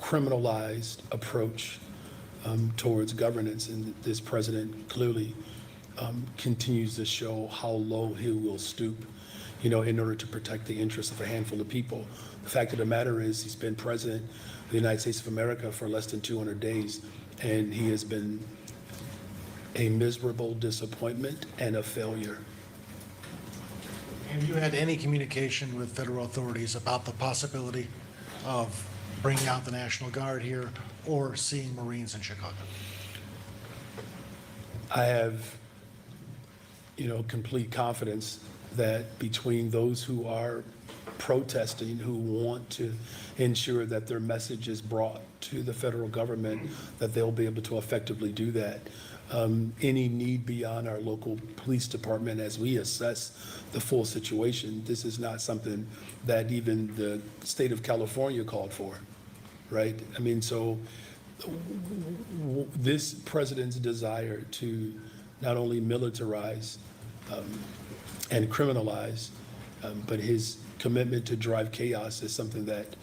criminalized approach towards governance, and this president clearly continues to show how low he will stoop, in order to protect the interests of a handful of people. The fact of the matter is he's been president of the United States of America for less than 200 days, and he has been a miserable disappointment and a failure. Have you had any communication with federal authorities about the possibility of bringing out the National Guard here or seeing Marines in Chicago? I have, complete confidence that between those who are protesting, who want to ensure that their message is brought to the federal government, that they'll be able to effectively do that. Any need beyond our local police department as we assess the full situation, this is not something that even the state of California called for, right? So this president's desire to not only militarize and criminalize, but his commitment to drive chaos is something that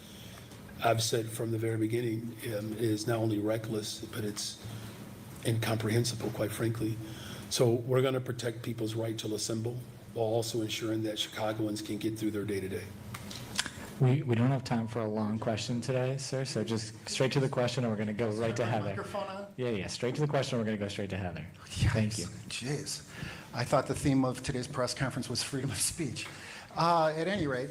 I've said from the very beginning is not only reckless, but it's incomprehensible, quite frankly. So we're going to protect people's right to assemble while also ensuring that Chicagoans can get through their day-to-day. We don't have time for a long question today, sir, so just straight to the question, and we're going to go right to Heather. Microphone on? Yeah, straight to the question, we're going to go straight to Heather. Yes. Thank you. Jeez. I thought the theme of today's press conference was freedom of speech. At any rate,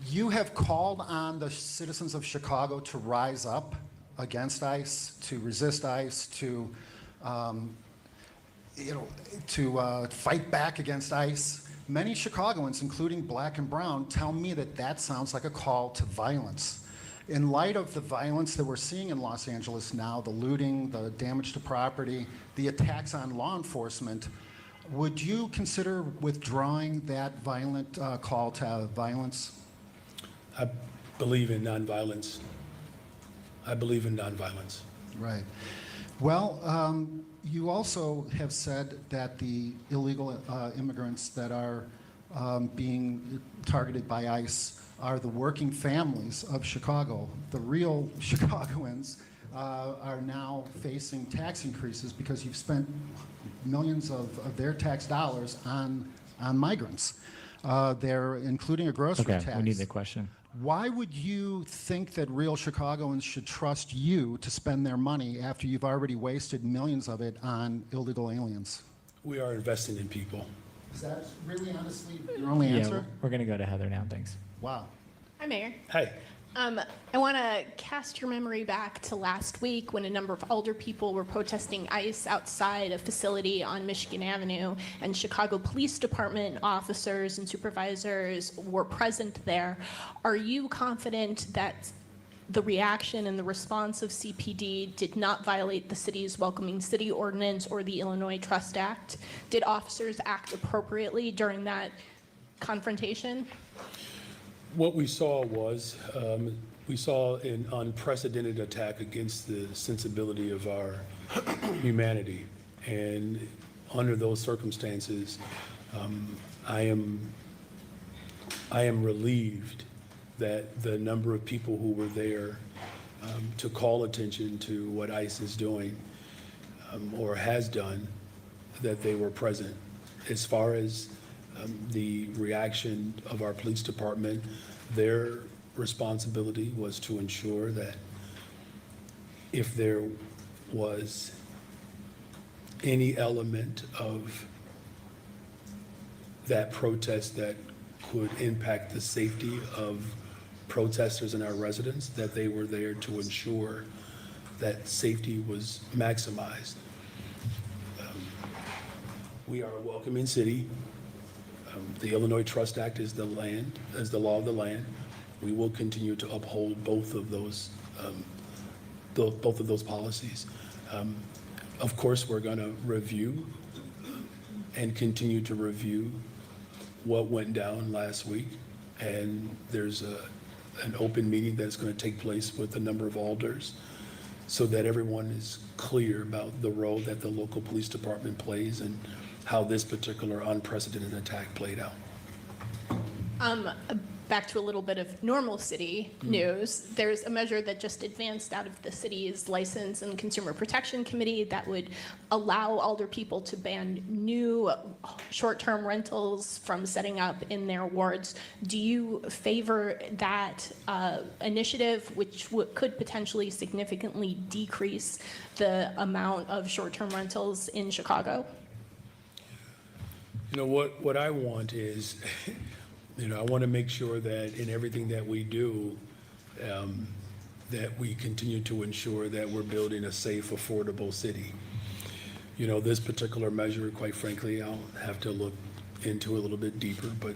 you have called on the citizens of Chicago to rise up against ICE, to resist ICE, to fight back against ICE. Many Chicagoans, including Black and Brown, tell me that that sounds like a call to violence. In light of the violence that we're seeing in Los Angeles now, the looting, the damage to property, the attacks on law enforcement, would you consider withdrawing that violent call to violence? I believe in nonviolence. I believe in nonviolence. Right. Well, you also have said that the illegal immigrants that are being targeted by ICE are the working families of Chicago. The real Chicagoans are now facing tax increases because you've spent millions of their tax dollars on migrants. They're including a grocery Okay, tax. we need the question. Why would you think that real Chicagoans should trust you to spend their money after you've already wasted millions of it on illegal aliens? We are investing in people. Is that really honestly your only Yeah, answer? we're going to go to Heather now. Thanks. Wow. Hi, Mayor. Hey, I want to cast your memory back to last week when a number of older people were protesting ICE outside a facility on Michigan Avenue, and Chicago Police Department officers and supervisors were present there. Are you confident that the reaction and the response of CPD did not violate the city's Welcoming City Ordinance or the Illinois Trust Act? Did officers act appropriately during that confrontation? what we saw was, we saw an unprecedented attack against the sensibility of our humanity. And under those circumstances, I am relieved that the number of people who were there to call attention to what ICE is doing or has done, that they were present. As far as the reaction of our police department, their responsibility was to ensure that if there was any element of that protest that could impact the safety of protesters and our residents, that they were there to ensure that safety was maximized. We are a welcoming city. The Illinois Trust Act is the law of the land. We will continue to uphold both of those policies. Of course, we're going to review and continue to review what went down last week. And there's an open meeting that's going to take place with a number of alders so that everyone is clear about the role that the local police department plays and how this particular unprecedented attack played out. Back to a little bit of normal city news. There's a measure that just advanced out of the city's License and Consumer Protection Committee that would allow older people to ban new short-term rentals from setting up in their wards. Do you favor that initiative, which could potentially significantly decrease the amount of short-term rentals in Chicago? You know, what I want is, I want to make sure that in everything that we do, that we continue to ensure that we're building a safe, affordable city. This particular measure, quite frankly, I'll have to look into a little bit deeper, but,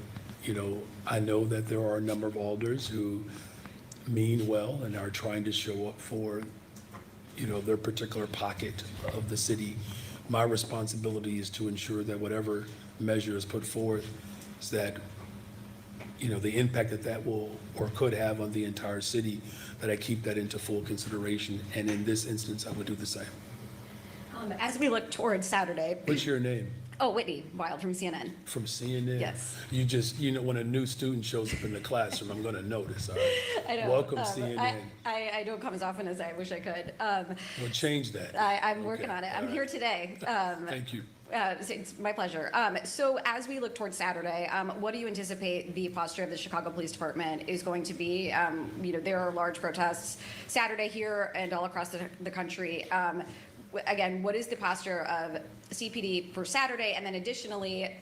I know that there are a number of alders who mean well and are trying to show up for, their particular pocket of the city. My responsibility is to ensure that whatever measure is put forth is that the impact that will or could have on the entire city, that I keep that into full consideration. And in this instance, I would do the same. As we look towards Saturday. What's your name? Oh, Whitney Wild from CNN. From CNN? Yes. You just, when a new student shows up in the classroom, I'm going to notice, all right? I know. Welcome, CNN. I don't come as often as I wish I could. We'll change that. I'm working on it. I'm here today. Thank you. It's my pleasure. So as we look towards Saturday, what do you anticipate the posture of the Chicago Police Department is going to be? There are large protests Saturday here and all across the country. Again, what is the posture of CPD for Saturday? And then additionally,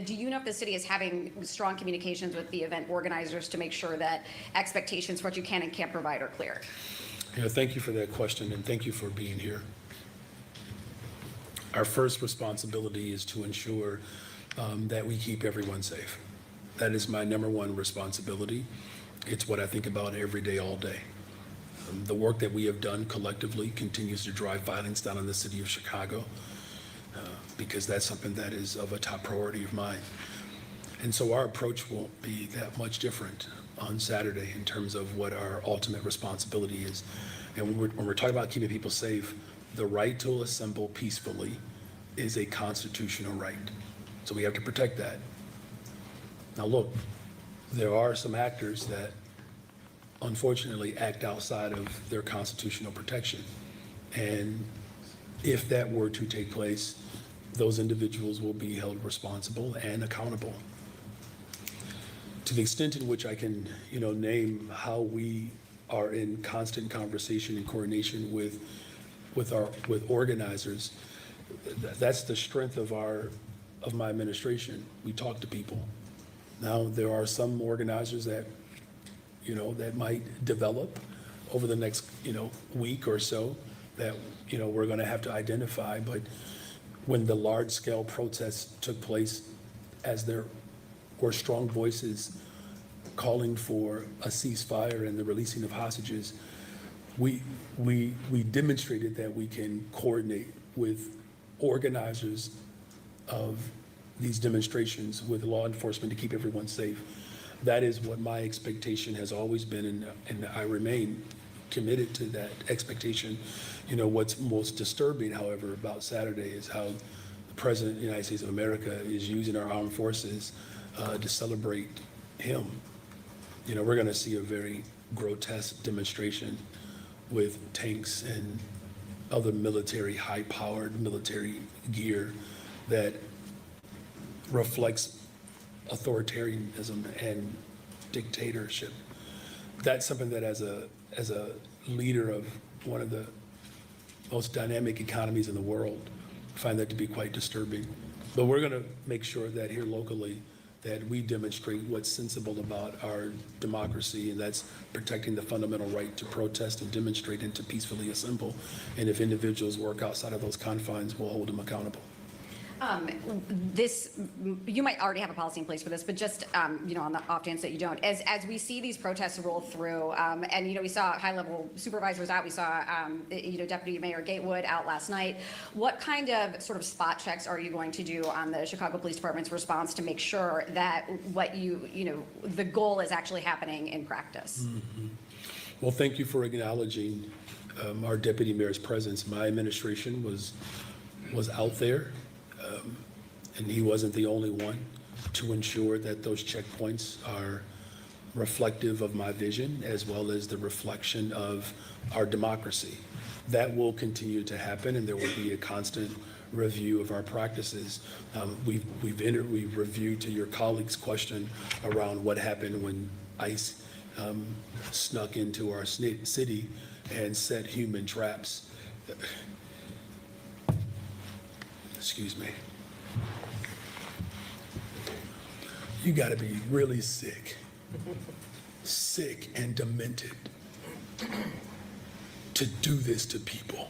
do you know if the city is having strong communications with the event organizers to make sure that expectations for what you can and can't provide are clear? Thank you for that question, and thank you for being here. Our first responsibility is to ensure that we keep everyone safe. That is my number one responsibility. It's what I think about every day, all day. The work that we have done collectively continues to drive violence down in the city of Chicago, because that's something that is of a top priority of mine. And so our approach won't be that much different on Saturday in terms of what our ultimate responsibility is. And when we're talking about keeping people safe, the right to assemble peacefully is a constitutional right. So we have to protect that. Now, look, there are some actors that unfortunately act outside of their constitutional protection. And if that were to take place, those individuals will be held responsible and accountable. To the extent in which I can, name how we are in constant conversation and coordination with organizers, that's the strength of my administration. We talk to people. Now, there are some organizers that might develop over the next, week or so that, we're going to have to identify. But when the large-scale protests took place, as there were strong voices calling for a ceasefire and the releasing of hostages, we demonstrated that we can coordinate with organizers of these demonstrations with law enforcement to keep everyone safe. That is what my expectation has always been, and I remain committed to that expectation. What's most disturbing, however, about Saturday is how the President of the United States of America is using our armed forces to celebrate him. We're going to see a very grotesque demonstration with tanks and other high-powered military gear that reflects authoritarianism and dictatorship. That's something that as a leader of one of the most dynamic economies in the world, I find that to be quite disturbing. But we're going to make sure that here locally that we demonstrate what's sensible about our democracy, and that's protecting the fundamental right to protest and demonstrate and to peacefully assemble. And if individuals work outside of those confines, we'll hold them accountable. You might already have a policy in place for this, but just, on the off chance that you don't, as we see these protests roll through, and, we saw high-level supervisors out, we saw, Deputy Mayor Gatewood out last night. What kind of sort of spot checks are you going to do on the Chicago Police Department's response to make sure that what the goal is actually happening in practice? Mm-hmm. Well, thank you for acknowledging our Deputy Mayor's presence. My administration was out there. And he wasn't the only one to ensure that those checkpoints are reflective of my vision as well as the reflection of our democracy. That will continue to happen, and there will be a constant review of our practices. We've reviewed, to your colleague's question, around what happened when ICE snuck into our city and set human traps. Excuse me. You got to be really sick and demented to do this to people.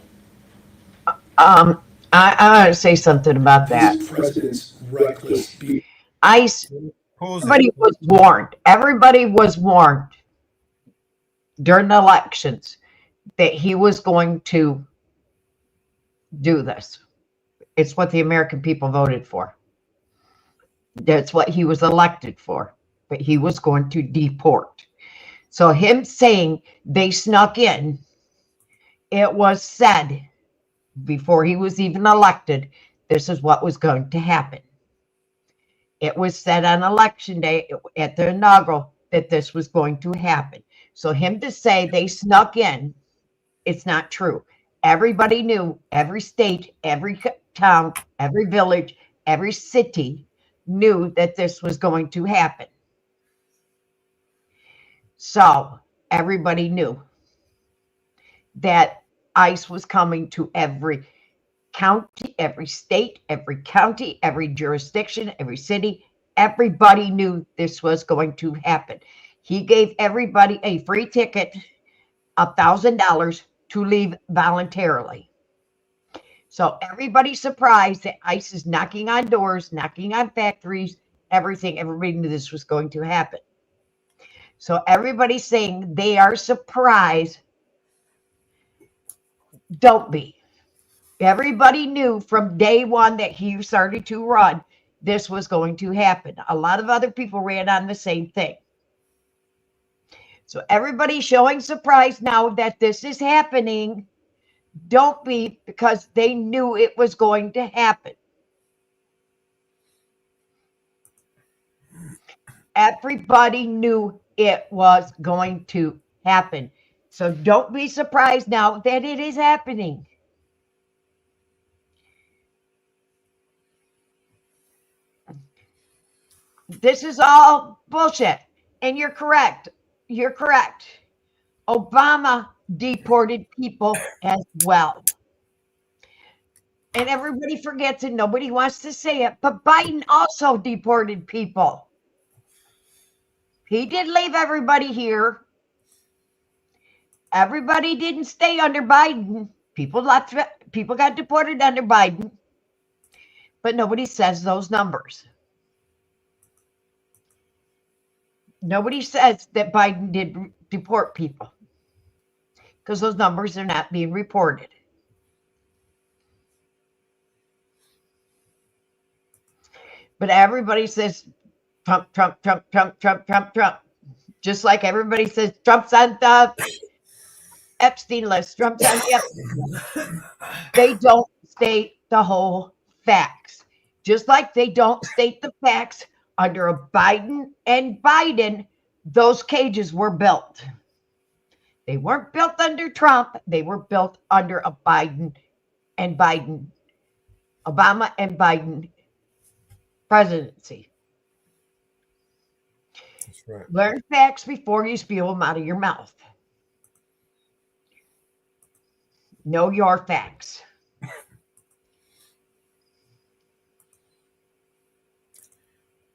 I want to say something about that. President's reckless behavior. ICE, everybody was warned. Everybody was warned during the elections that he was going to do this. It's what the American people voted for. That's what he was elected for. But he was going to deport. So him saying they snuck in, it was said before he was even elected, this is what was going to happen. It was said on election day at the inaugural that this was going to happen. So him to say they snuck in, it's not true. Everybody knew, every state, every town, every village, every city knew that this was going to happen. So everybody knew that ICE was coming to every county, every state, every county, every jurisdiction, every city. Everybody knew this was going to happen. He gave everybody a free ticket, $1,000 to leave voluntarily. So everybody's surprised that ICE is knocking on doors, knocking on factories, everything. Everybody knew this was going to happen. So everybody's saying they are surprised Don't be. Everybody knew from day one that he started to run, this was going to happen. A lot of other people ran on the same thing. So everybody showing surprise now that this is happening. Don't be, because they knew it was going to happen. Everybody knew it was going to happen. So don't be surprised now that it is happening. This is all bullshit. And you're correct. You're correct. Obama deported people as well. And everybody forgets it. Nobody wants to say it. But Biden also deported people. He did leave everybody here. Everybody didn't stay under Biden. People left. People got deported under Biden. But nobody says those numbers. Nobody says that Biden did deport people, because those numbers are not being reported. But everybody says Trump, Trump, Trump, Trump, Trump, Trump, Trump. Just like everybody says Trump's on the Epstein list. Trump's on the Epstein list. They don't state the whole facts. Just like they don't state the facts under a Biden and Biden, those cages were built. They weren't built under Trump. They were built under a Biden and Biden, Obama and Biden presidency. That's right. Learn facts before you spew them out of your mouth. Know your facts.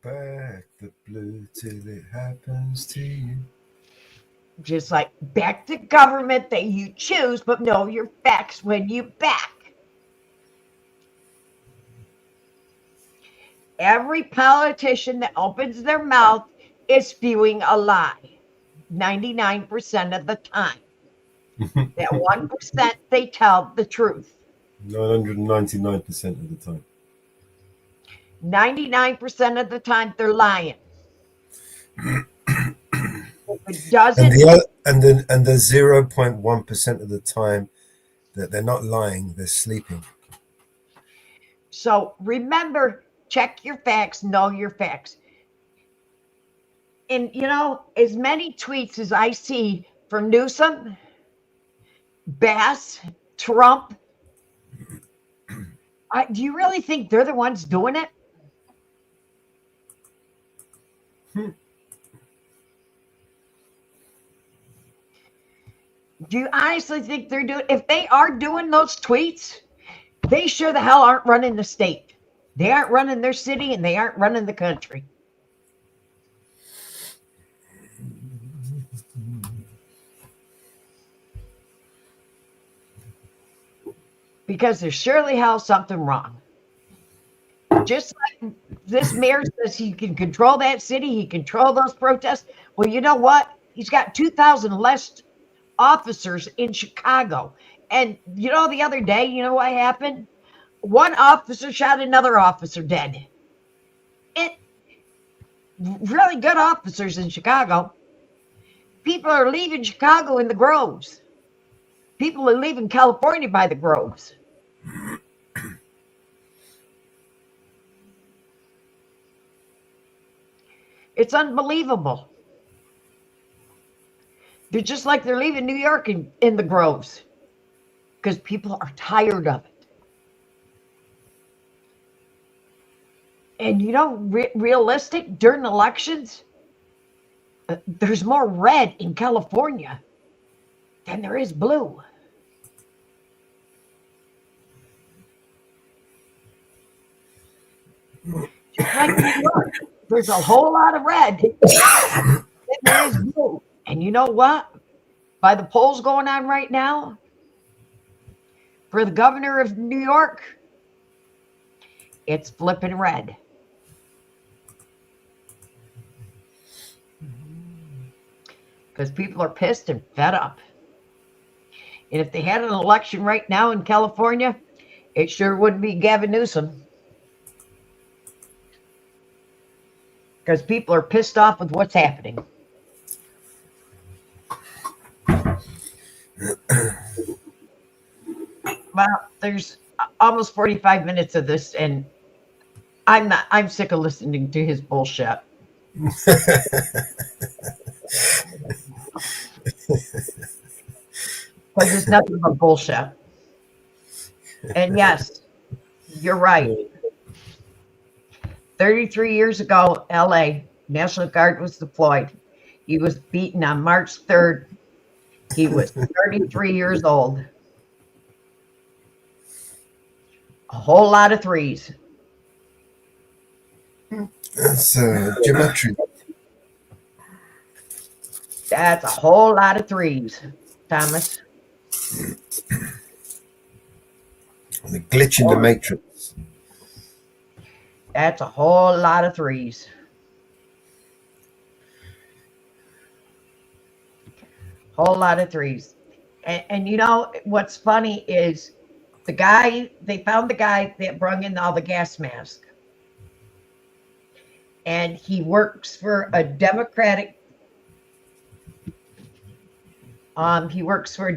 Back the blue till it happens to you. Just like back to government that you choose, but know your facts when you back. Every politician that opens their mouth is spewing a lie 99% of the time. That 1% they tell the truth. 999% of the time. 99% of the time they're lying. If it doesn't, And the 0.1% of the time that they're not lying, they're sleeping. so remember, check your facts, know your facts. And you know, as many tweets as I see from Newsom, Bass, Trump, do you really think they're the ones doing it? Do you honestly think they're doing? If they are doing those tweets, they sure the hell aren't running the state. They aren't running their city, and they aren't running the country. Because there's surely hell something wrong. Just like this mayor says he can control that city, he control those protests. Well, you know what? He's got 2,000 less officers in Chicago. And you know, the other day, you know what happened? One officer shot another officer dead. Really good officers in Chicago. People are leaving Chicago in the groves. People are leaving California by the groves. It's unbelievable. They're just like they're leaving New York in the groves because people are tired of it. And you know, realistic, during elections, there's more red in California than there is blue. Just like New York, there's a whole lot of red than there is blue. And you know what? By the polls going on right now, for the governor of New York, it's flipping red. Because people are pissed and fed up. And if they had an election right now in California, it sure wouldn't be Gavin Newsom. Because people are pissed off with what's happening. Well, there's almost 45 minutes of this, and I'm sick of listening to his bullshit. Because it's nothing but bullshit. And yes, you're right. 33 years ago, LA, National Guard was deployed. He was beaten on March 3rd. He was 33 years old. A whole lot of threes. That's geometry. That's a whole lot of threes, Thomas. The glitch in the matrix. That's a whole lot of threes. Whole lot of threes. And you know, what's funny is they found the guy that brought in all the gas masks. And he works for a Democratic party. He works for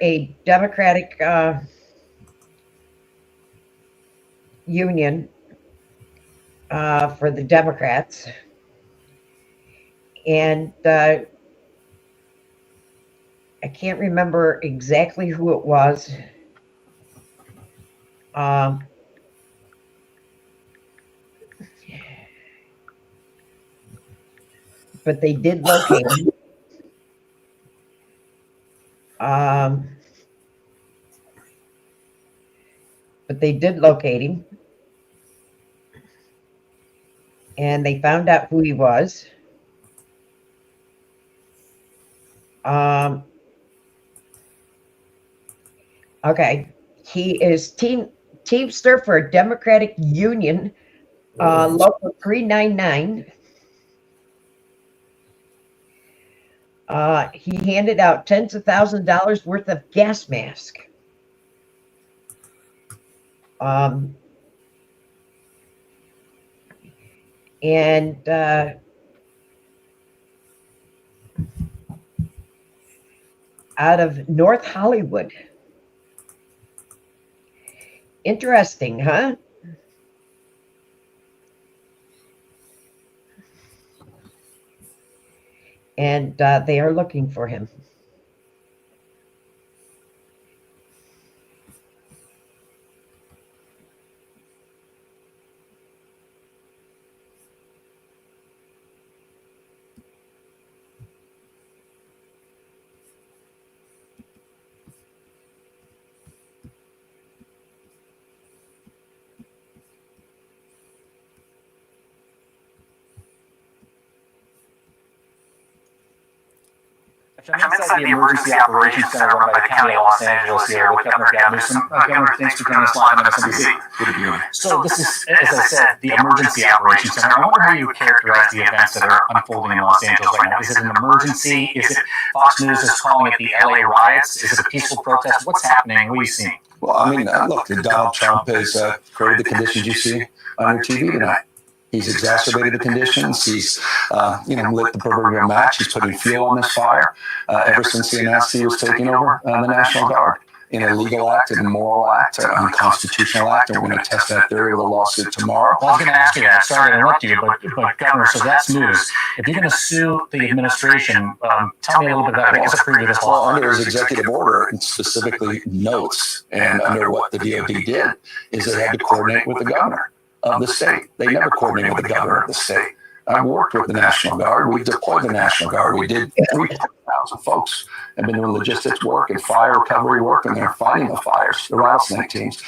a Democratic union for the Democrats. And I can't remember exactly who it was. But they did locate him. But they did locate him. And they found out who he was. Okay. He is Teamster for a Democratic Union, Local 399. He handed out tens of thousands of dollars worth of gas masks. And out of North Hollywood. Interesting, huh? And they are looking for him. I'm inside the Emergency Operations Center run by the County of Los Angeles here with Governor Gavin Newsom. Governor, thanks for joining us live on MSNBC. Good to be here. So this is, as I said, the Emergency Operations Center. I wonder how you would characterize the events that are unfolding in Los Angeles right now. Is it an emergency? Is it Fox News is calling it the LA riots? Is it a peaceful protest? What's happening? What are you seeing? Well, I mean, look, Donald Trump has created the conditions you see on your TV tonight. He's exacerbated the conditions. He's, lit the proverbial match. He's putting fuel on this fire ever since he announced he was taking over the National Guard. An illegal act, an immoral act, an unconstitutional act, and we're going to test that theory with a lawsuit tomorrow. Well, I was going to ask you that. Sorry to interrupt you, but Governor, so that's news. If you're going to sue the administration, tell me a little bit about what's approved of this law. Well, under his executive order, it specifically notes, and under what the DOD did, is they had to coordinate with the governor of the state. They never coordinated with the governor of the state. I worked with the National Guard. We deployed the National Guard. We did 3,000 folks have been doing logistics work and fire recovery work, and they're fighting the fires, the rattlesnake teams.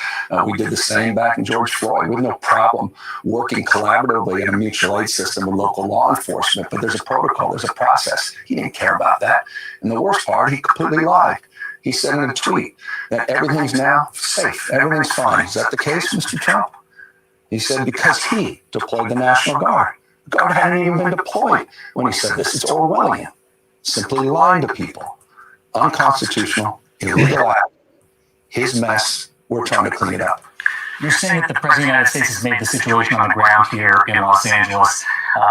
We did the same back in George Floyd. We have no problem working collaboratively in a mutual aid system with local law enforcement, but there's a protocol, there's a process. He didn't care about that. And the worst part, he completely lied. He said in a tweet that everything's now safe, everything's fine. Is that the case, Mr. Trump? He said because he deployed the National Guard. The Guard hadn't even been deployed when he said this. It's Orwellian, simply lying to people. Unconstitutional, illegal act. His mess, we're trying to clean it up. You're saying that the President of the United States has made the situation on the ground here in Los Angeles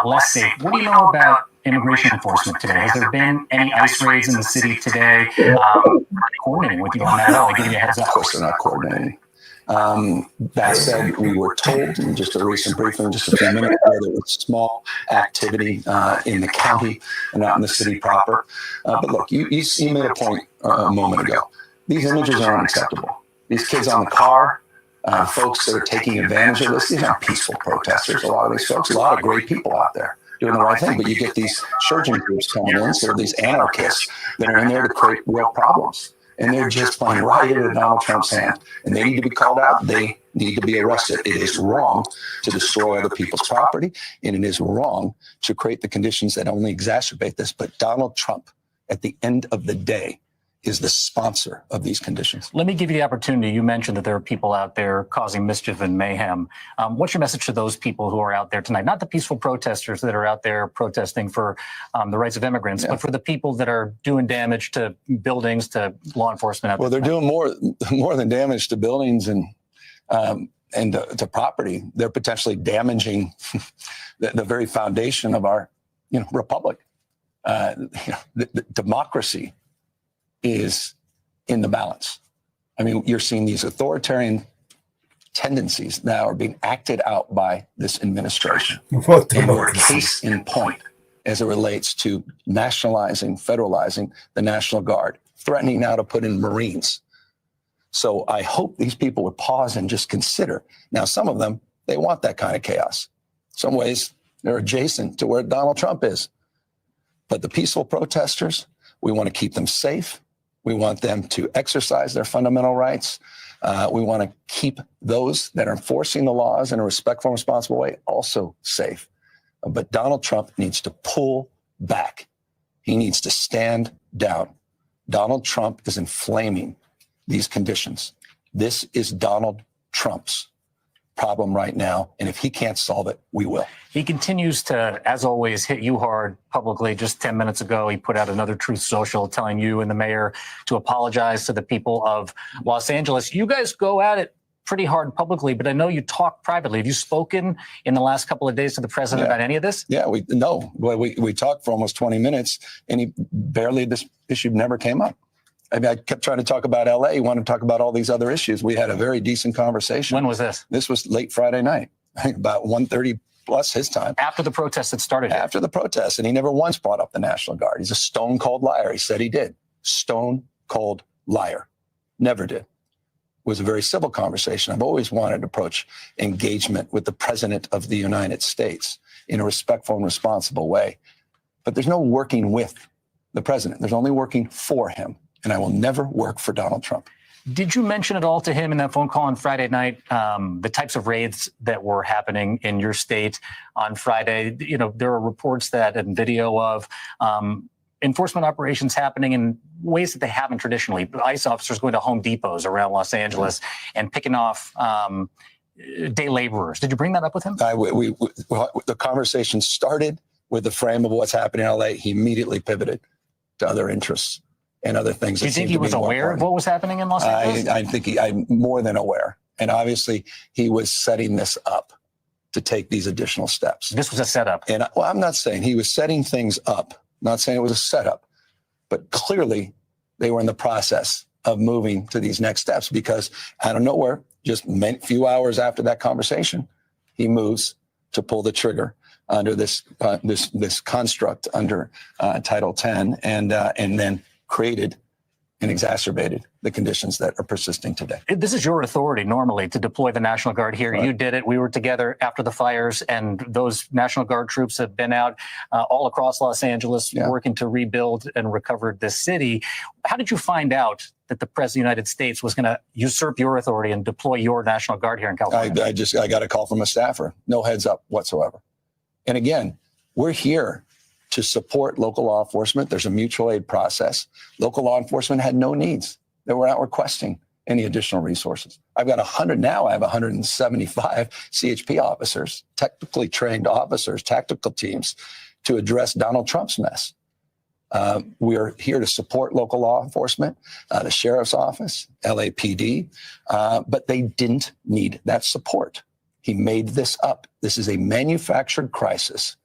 less safe. What do you know about immigration enforcement today? Has there been any ICE raids in the city today? Coordinating with you on that? I'll give you a heads up. Of course, they're not coordinating. That said, we were told in just a recent briefing, just a few minutes ago, there was small activity in the county and not in the city proper. But look, you made a point a moment ago. These images are unacceptable. These kids on the car, folks that are taking advantage of this, these aren't peaceful protesters. A lot of these folks, a lot of great people out there doing the right thing, but you get these surging groups coming in, so these anarchists that are in there to create real problems. And they're just playing right into Donald Trump's hand. And they need to be called out. They need to be arrested. It is wrong to destroy other people's property, and it is wrong to create the conditions that only exacerbate this. But Donald Trump, at the end of the day, is the sponsor of these conditions. Let me give you the opportunity. You mentioned that there are people out there causing mischief and mayhem. What's your message to those people who are out there tonight? Not the peaceful protesters that are out there protesting for the rights of immigrants, but for the people that are doing damage to buildings, to law enforcement. Well, they're doing more than damage to buildings and to property. They're potentially damaging the very foundation of our republic. The democracy is in the balance. I mean, you're seeing these authoritarian tendencies now are being acted out by this administration. What And we're democracy? case in point as it relates to nationalizing, federalizing the National Guard, threatening now to put in Marines. So I hope these people would pause and just consider. Now, some of them, they want that kind of chaos. Some ways they're adjacent to where Donald Trump is. But the peaceful protesters, we want to keep them safe. We want them to exercise their fundamental rights. We want to keep those that are enforcing the laws in a respectful and responsible way also safe. But Donald Trump needs to pull back. He needs to stand down. Donald Trump is inflaming these conditions. This is Donald Trump's problem right now. And if he can't solve it, we will. He continues to, as always, hit you hard publicly. Just 10 minutes ago, he put out another Truth Social telling you and the mayor to apologize to the people of Los Angeles. You guys go at it pretty hard publicly, but I know you talk privately. Have you spoken in the last couple of days to the president about any of this? Yeah, we talked for almost 20 minutes, and this issue never came up. I mean, I kept trying to talk about LA. He wanted to talk about all these other issues. We had a very decent conversation. When was this? This was late Friday night, I think about 1:30 plus his time. After the protests had started? After the protests, and he never once brought up the National Guard. He's a stone cold liar. He said he did. Stone cold liar. Never did. It was a very civil conversation. I've always wanted to approach engagement with the President of the United States in a respectful and responsible way. But there's no working with the president. There's only working for him. And I will never work for Donald Trump. Did you mention at all to him in that phone call on Friday night, the types of raids that were happening in your state on Friday? You know, there are reports that and video of enforcement operations happening in ways that they haven't traditionally. ICE officers going to Home Depots around Los Angeles and picking off day laborers. Did you bring that up with him? The conversation started with the frame of what's happening in LA. He immediately pivoted to other interests and other things. Do you think he was aware of what was happening in Los Angeles? I think I'm more than aware. And obviously, he was setting this up to take these additional steps. This was a setup. And I'm not saying he was setting things up, not saying it was a setup, but clearly they were in the process of moving to these next steps because out of nowhere, just a few hours after that conversation, he moves to pull the trigger under this construct under Title 10 and then created and exacerbated the conditions that are persisting today. This is your authority normally to deploy the National Guard here. Right. You did it. We were together after the fires, and those National Guard troops have been out all across Los Angeles working to rebuild and recover this city. How did you find out that the President of the United States was going to usurp your authority and deploy your National Guard here in California? I got a call from a staffer. No heads up whatsoever. And again, we're here to support local law enforcement. There's a mutual aid process. Local law enforcement had no needs. that we're not requesting any additional resources. I've got 100 now. I have 175 CHP officers, technically trained officers, tactical teams to address Donald Trump's mess. We are here to support local law enforcement, the sheriff's office, LAPD, but they didn't need that support. He made this up. This is a manufactured crisis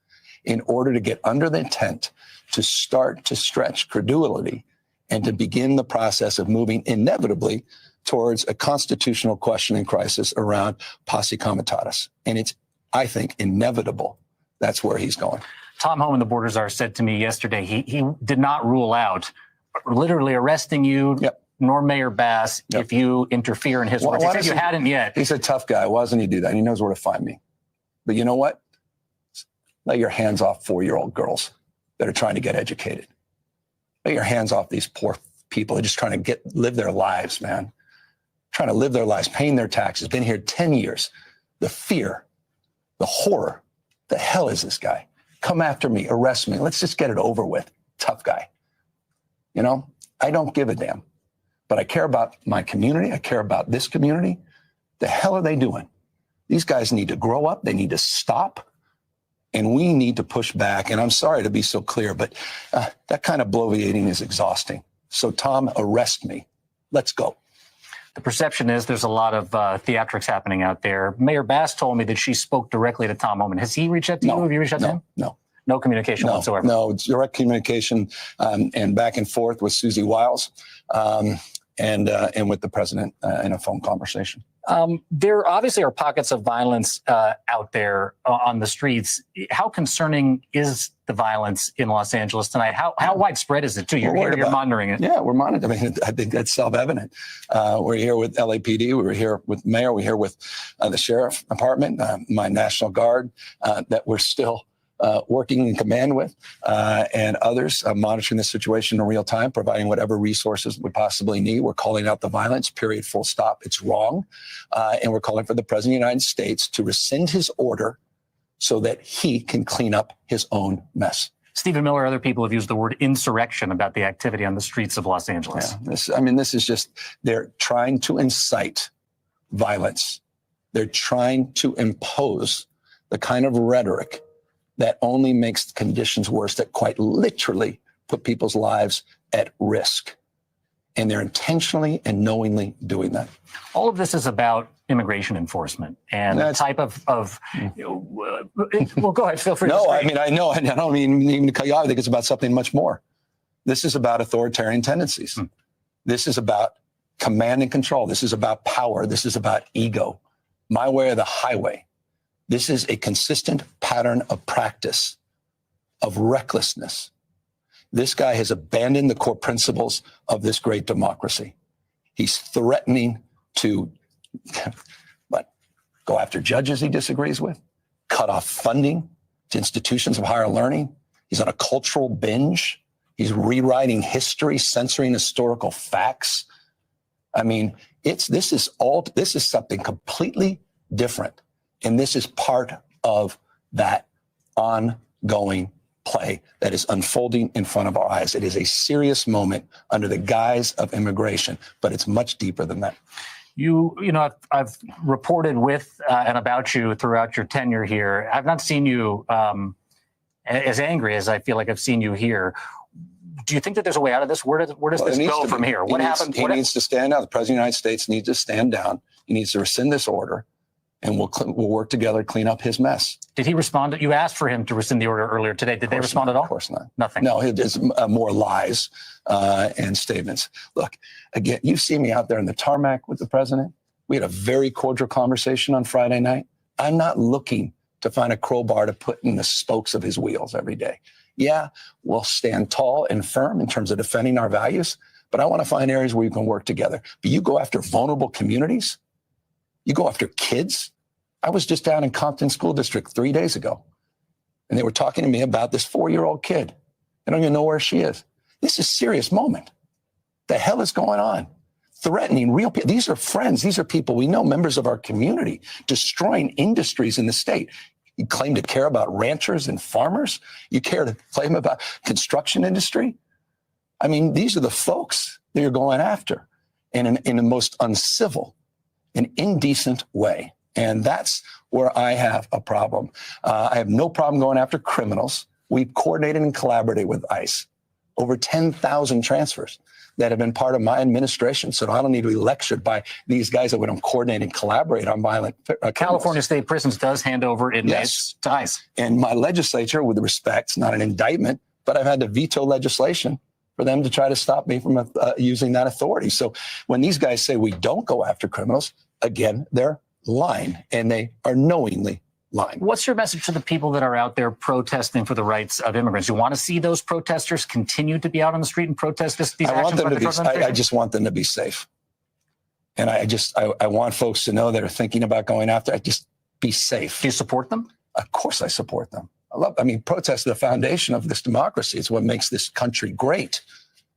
in order to get under the tent to start to stretch credulity and to begin the process of moving inevitably towards a constitutional questioning crisis around posse comitatus. And it's, I think, inevitable. That's where he's going. Tom Homan, the border czar, said to me yesterday he did not rule out literally arresting you, nor Mayor Bass, if you interfere in his work. He said you hadn't yet. He's a tough guy. Why doesn't he do that? He knows where to find me. But you know what? Let your hands off 4-year-old girls that are trying to get educated. Let your hands off these poor people who are just trying to live their lives, man. Trying to live their lives, paying their taxes, been here 10 years. The fear, the horror, the hell is this guy? Come after me, arrest me. Let's just get it over with. Tough guy. You know, I don't give a damn. But I care about my community. I care about this community. The hell are they doing? These guys need to grow up. They need to stop. And we need to push back. And I'm sorry to be so clear, but that kind of bloviating is exhausting. So, Tom, arrest me. Let's go. The perception is there's a lot of theatrics happening out there. Mayor Bass told me that she spoke directly to Tom Homan. Has he reached out to you? Have you reached out to him? No. No communication whatsoever? No, it's direct communication and back and forth with Susie Wiles and with the president in a phone conversation. There obviously are pockets of violence out there on the streets. How concerning is the violence in Los Angeles tonight? How widespread is it too? You're monitoring it. Yeah, we're monitoring. I mean, I think that's self-evident. We're here with LAPD. We were here with Mayor. We're here with the Sheriff Department, my National Guard, that we're still working in command with, and others monitoring the situation in real time, providing whatever resources we possibly need. We're calling out the violence, period, full stop. It's wrong. And we're calling for the President of the United States to rescind his order so that he can clean up his own mess. Stephen Miller, other people have used the word insurrection about the activity on the streets of Los Angeles. Yeah, this is just, they're trying to incite violence. They're trying to impose the kind of rhetoric that only makes conditions worse, that quite literally put people's lives at risk. And they're intentionally and knowingly doing that. All of this is about immigration enforcement and the type of well, go ahead, feel free to No, speak. I mean, I know, and I don't mean even to cut you off. I think it's about something much more. This is about authoritarian tendencies. This is about command and control. This is about power. This is about ego. My way or the highway. This is a consistent pattern of practice, of recklessness. This guy has abandoned the core principles of this great democracy. He's threatening to go after judges he disagrees with, cut off funding to institutions of higher learning. He's on a cultural binge. He's rewriting history, censoring historical facts. I mean, this is something completely different. And this is part of that ongoing play that is unfolding in front of our eyes. It is a serious moment under the guise of immigration, but it's much deeper than that. You know, I've reported with and about you throughout your tenure here. I've not seen you as angry as I feel like I've seen you here. Do you think that there's a way out of this? Where does this go from here? What happened? He needs to stand out. The President of the United States needs to stand down. He needs to rescind this order, and we'll work together to clean up his mess. Did he respond? You asked for him to rescind the order earlier today. Did they respond at all? Of course not. Nothing. No, it's more lies and statements. Look, again, you see me out there in the tarmac with the president. We had a very cordial conversation on Friday night. I'm not looking to find a crowbar to put in the spokes of his wheels every day. Yeah, we'll stand tall and firm in terms of defending our values, but I want to find areas where you can work together. But you go after vulnerable communities. You go after kids. I was just down in Compton School District 3 days ago, and they were talking to me about this 4-year-old kid. I don't even know where she is. This is a serious moment. The hell is going on? Threatening real people. These are friends. These are people we know, members of our community, destroying industries in the state. You claim to care about ranchers and farmers. You claim about construction industry. I mean, these are the folks that you're going after. in the most uncivil and indecent way. And that's where I have a problem. I have no problem going after criminals. We've coordinated and collaborated with ICE. Over 10,000 transfers that have been part of my administration. So I don't need to be lectured by these guys that we don't coordinate and collaborate on violent California State Prisons does hand over inmates to ICE. And my legislature, with respect, not an indictment, but I've had to veto legislation for them to try to stop me from using that authority. So when these guys say we don't go after criminals, again, they're lying, and they are knowingly lying. What's your message to the people that are out there protesting for the rights of immigrants? You want to see those protesters continue to be out on the street and protest these I want actions them by to the Trump I administration? just want them to be safe. And I want folks to know that are thinking about going after, just be safe. Do you support them? Of course I support them. Protest is the foundation of this democracy. It's what makes this country great.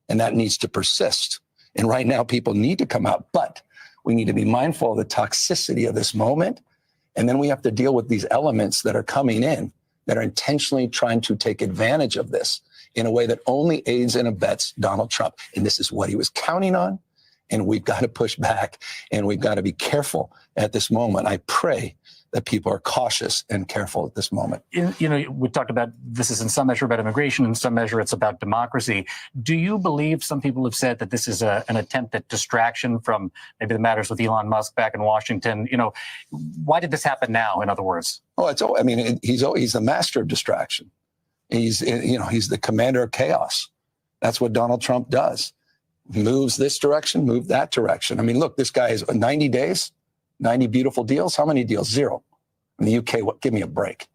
And that needs to persist. And right now people need to come out, but we need to be mindful of the toxicity of this moment. And then we have to deal with these elements that are coming in that are intentionally trying to take advantage of this in a way that only aids and abets Donald Trump. And this is what he was counting on. And we've got to push back, and we've got to be careful at this moment. I pray that people are cautious and careful at this moment. We talked about this is in some measure about immigration, in some measure it's about democracy. Do you believe, some people have said that this is an attempt at distraction from maybe the matters with Elon Musk back in Washington? Why did this happen now, in other words? He's the master of distraction. He's the commander of chaos. That's what Donald Trump does. Moves this direction, move that direction. Look, this guy is 90 days, 90 beautiful deals. How many deals? 0. In the UK, give me a break.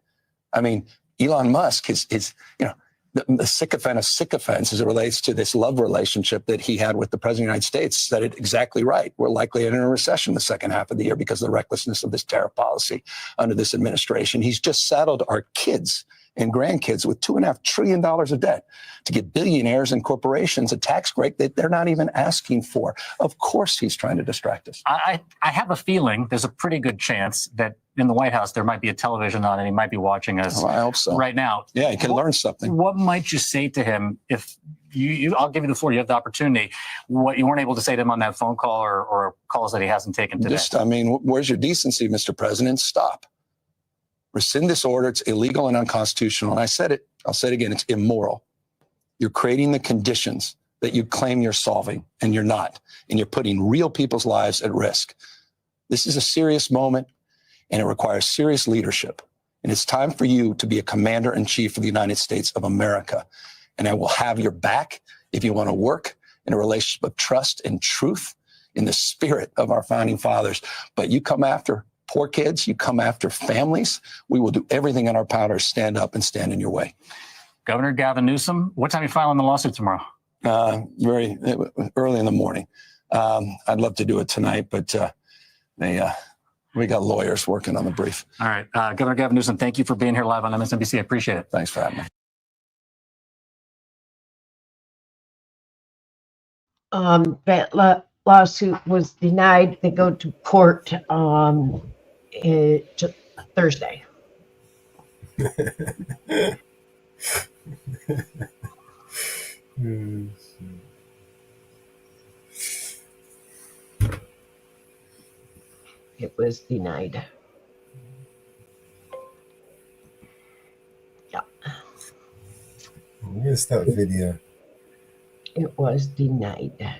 Elon Musk is the sycophant of sycophants as it relates to this love relationship that he had with the president of the United States said it exactly right. We're likely to enter a recession the second half of the year because of the recklessness of this tariff policy under this administration. He's just saddled our kids and grandkids with $2.5 trillion of debt to give billionaires and corporations a tax break that they're not even asking for. Of course, he's trying to distract us. I have a feeling there's a pretty good chance that in the White House there might be a television on and he might be watching us I hope so. right now. Yeah, he can learn something. What might you say to him if I'll give you the floor, you have the opportunity, what you weren't able to say to him on that phone call or calls that he hasn't taken today? Where's your decency, Mr. President? Stop. Rescind this order. It's illegal and unconstitutional. And I said it, I'll say it again, it's immoral. You're creating the conditions that you claim you're solving, and you're not. And you're putting real people's lives at risk. This is a serious moment, and it requires serious leadership. And it's time for you to be a commander-in-chief of the United States of America. And I will have your back if you want to work in a relationship of trust and truth in the spirit of our founding fathers. But you come after poor kids, you come after families, we will do everything in our power to stand up and stand in your way. Governor Gavin Newsom, what time are you filing the lawsuit tomorrow? Very early in the morning. I'd love to do it tonight, but we got lawyers working on the brief. All right. Governor Gavin Newsom, thank you for being here live on MSNBC. I appreciate it. Thanks for having me. That lawsuit was denied. They go to court Thursday. It was denied. Yeah. Where's that video? It was denied.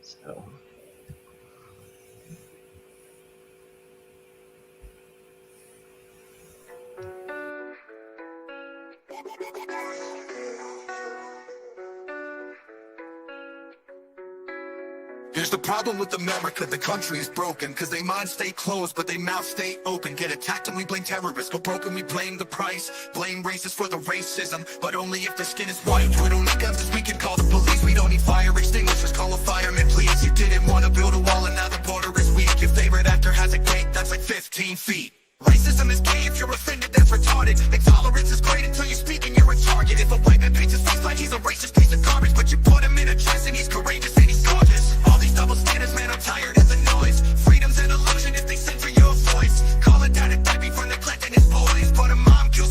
So. Here's the problem with America, the country is broken. Cause they minds stay closed, but they mouths stay open. Get attacked and we blame terrorists, go broken, we blame the price. Blame racists for the racism, but only if their skin is white. We don't need guns, we can call the police. We don't need fire extinguishers, call a fireman please. You didn't want to build a wall and now the border is weak. Your favorite actor has a gate that's like 15 feet. Racism is gay, if you're offended, that's retarded. Intolerance is great until you speak and you're a target. If a white man paints his face like he's a racist piece of garbage, but you put him in a dress and he's courageous and he's gorgeous. All these double standards, man, I'm tired of the noise. Freedom's an illusion if they censor your voice. Call a dad a deadbeat for neglecting his boys, but a mom kills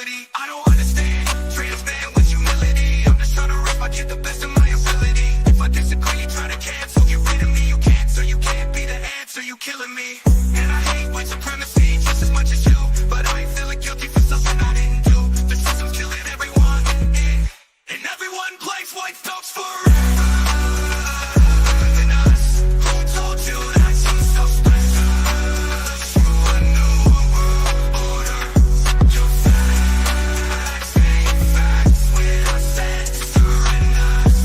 ability. I don't understand. Treat a man with humility. I'm just trying to rap, I get the best of my ability. If I disagree, try to cancel. Get rid of me, you can't, so you can't be the answer. You killing me. And I hate white supremacy just as much as you. But I ain't feeling guilty for something I didn't do. The system's killing everyone. And everyone blames white folks for than us. Who told you that you're so special? You a new world order. Your facts ain't facts when I censoring us.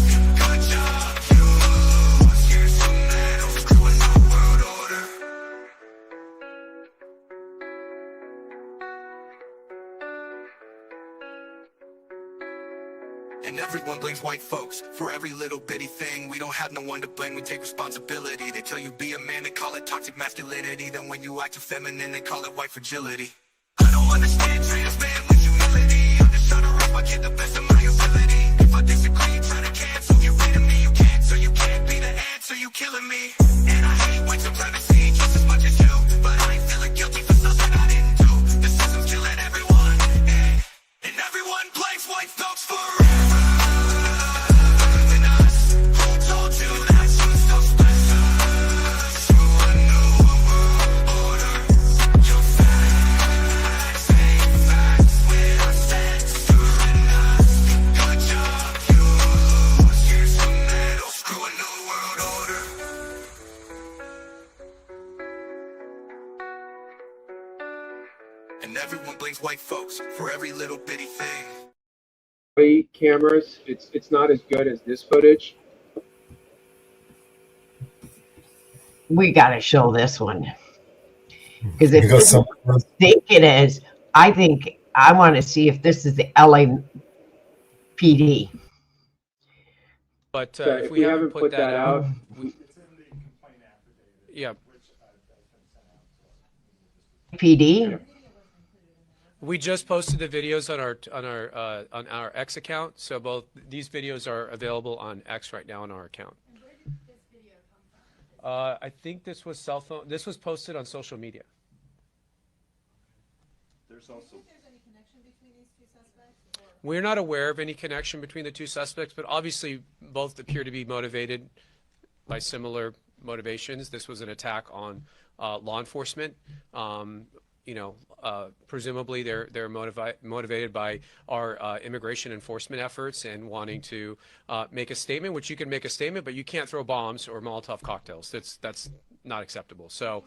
Good job, you lose. Here's some medals to a new world order. And everyone blames white folks for every little bitty thing. We don't have no one to blame, we take responsibility. They tell you be a man, they call it toxic masculinity. Then when you act feminine, they call it white fragility. I don't understand trans man with humility. I'm just trying to rap, I get the best of my ability. If I disagree, try to cancel. Get rid of me, you can't, so you can't be the answer. You killing me. And I hate white supremacy just as much as you. But I ain't feeling guilty for something I didn't do. The system's killing everyone. And everyone blames white folks for than us. Who told you that you're so special? You a new world order. Your facts ain't facts when I censoring us. Good job, you lose. Here's some medals. Screw a new world order. And everyone blames white folks for every little bitty thing. Cameras, it's not as good as this footage. We got to show this one. Because if You got this is some- what I think it is, I think I want to see if this is the LAPD. But So if we haven't put that out, yeah, PD? we just posted the videos on our X account. So both these videos are available on X right now on our account. I think this was cell phone. This was posted on social media. There's also. We're not aware of any connection between the two suspects, but obviously both appear to be motivated by similar motivations. This was an attack on law enforcement. Presumably they're motivated by our immigration enforcement efforts and wanting to make a statement, which you can make a statement, but you can't throw bombs or Molotov cocktails. That's not acceptable. So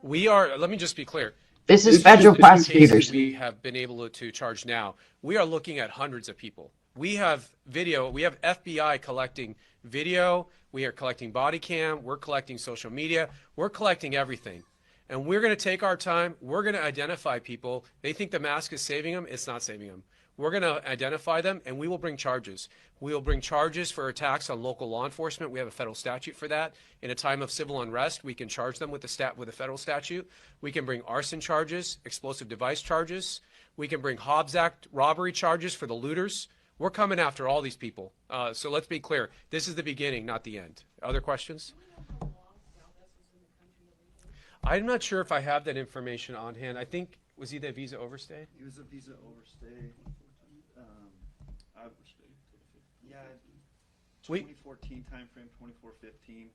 we are, let me just be clear. This is federal prosecutors. We have been able to charge now. We are looking at hundreds of people. We have video, we have FBI collecting video, we are collecting body cam, we're collecting social media, we're collecting everything. And we're going to take our time, we're going to identify people. They think the mask is saving them, it's not saving them. We're going to identify them and we will bring charges. We will bring charges for attacks on local law enforcement. We have a federal statute for that. In a time of civil unrest, we can charge them with a federal statute. We can bring arson charges, explosive device charges. We can bring Hobbs Act robbery charges for the looters. We're coming after all these people. So let's be clear. This is the beginning, not the end. Other questions? I'm not sure if I have that information on hand. I think, was he the visa overstay? He was a visa overstay. Yeah, 2014 timeframe, 2015.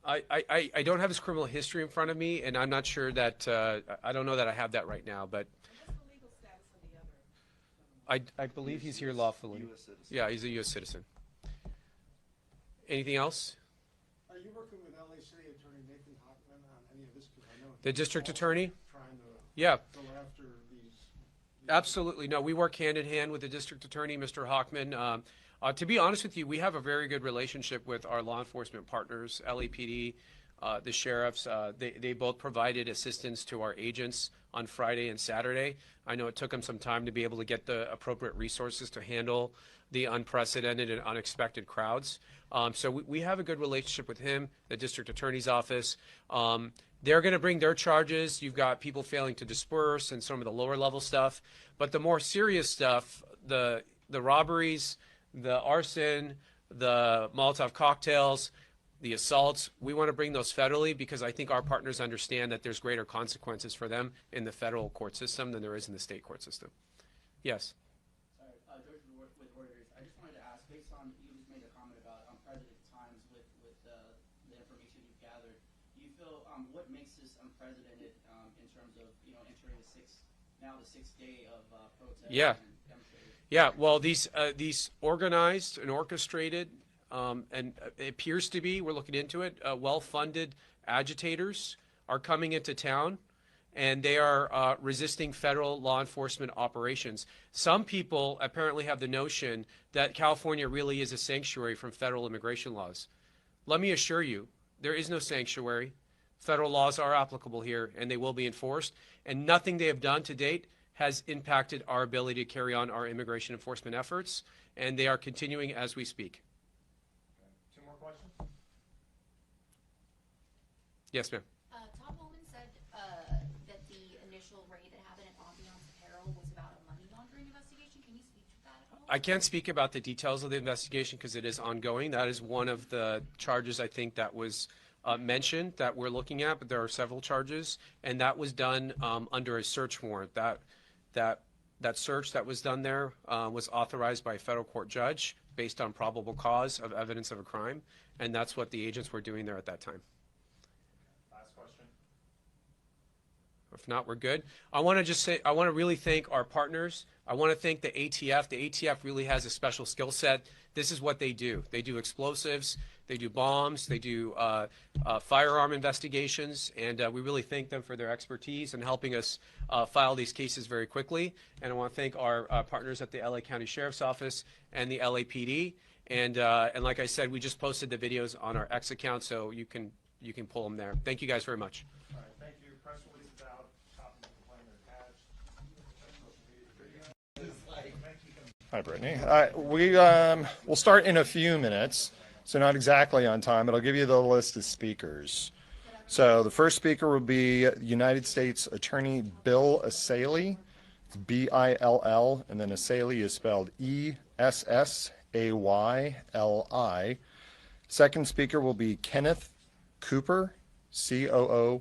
I don't have his criminal history in front of me, and I'm not sure that, I don't know that I have that right now, but I believe he's here lawfully. Yeah, he's a U.S. citizen. Anything else? Are you working with LA City Attorney Nathan Hochman on any of this? 'Cause I know The district attorney? trying to Yeah. go after these. Absolutely. No, we work hand in hand with the district attorney, Mr. Hochman. To be honest with you, we have a very good relationship with our law enforcement partners, LAPD, the sheriffs. They both provided assistance to our agents on Friday and Saturday. I know it took them some time to be able to get the appropriate resources to handle the unprecedented and unexpected crowds. So we have a good relationship with him, the district attorney's office. They're going to bring their charges. You've got people failing to disperse and some of the lower level stuff. But the more serious stuff, the robberies, the arson, the Molotov cocktails, the assaults, we want to bring those federally because I think our partners understand that there's greater consequences for them in the federal court system than there is in the state court system. Yes. Sorry, George with Reuters. I just wanted to ask, based on, you just made a comment about unprecedented times with the information you've gathered, do you feel, what makes this unprecedented in terms of, entering the sixth day of protest? Yeah. And demonstrators? Yeah, well, these organized and orchestrated, and it appears to be, we're looking into it, well-funded agitators are coming into town, and they are resisting federal law enforcement operations. Some people apparently have the notion that California really is a sanctuary from federal immigration laws. Let me assure you, there is no sanctuary. Federal laws are applicable here, and they will be enforced, and nothing they have done to date has impacted our ability to carry on our immigration enforcement efforts, and they are continuing as we speak. Two more questions? Yes, ma'am. Tom Homan said that the initial raid that happened at Ambiance Apparel was about a money laundering investigation. Can you speak to that at all? I can't speak about the details of the investigation because it is ongoing. That is one of the charges I think that was mentioned that we're looking at, but there are several charges, and that was done under a search warrant. That search that was done there was authorized by a federal court judge based on probable cause of evidence of a crime, and that's what the agents were doing there at that time. Last question. If not, we're good. I want to just say, I want to really thank our partners. I want to thank the ATF. The ATF really has a special skill set. This is what they do. They do explosives, they do bombs, they do firearm investigations, and we really thank them for their expertise in helping us file these cases very quickly. And I want to thank our partners at the LA County Sheriff's Office and the LAPD. And like I said, we just posted the videos on our X account, so you can pull them there. Thank you guys very much. All right, thank you. Press release is out. Copies of the complaint are attached. Hi, Brittany. We'll start in a few minutes, so not exactly on time, but I'll give you the list of speakers. So the first speaker will be United States Attorney Bill Essayli. It's B-I-L-L, and then Essayli is spelled E-S-S-A-Y-L-I. Second speaker will be Kenneth Cooper, C-O-O-P-E-R.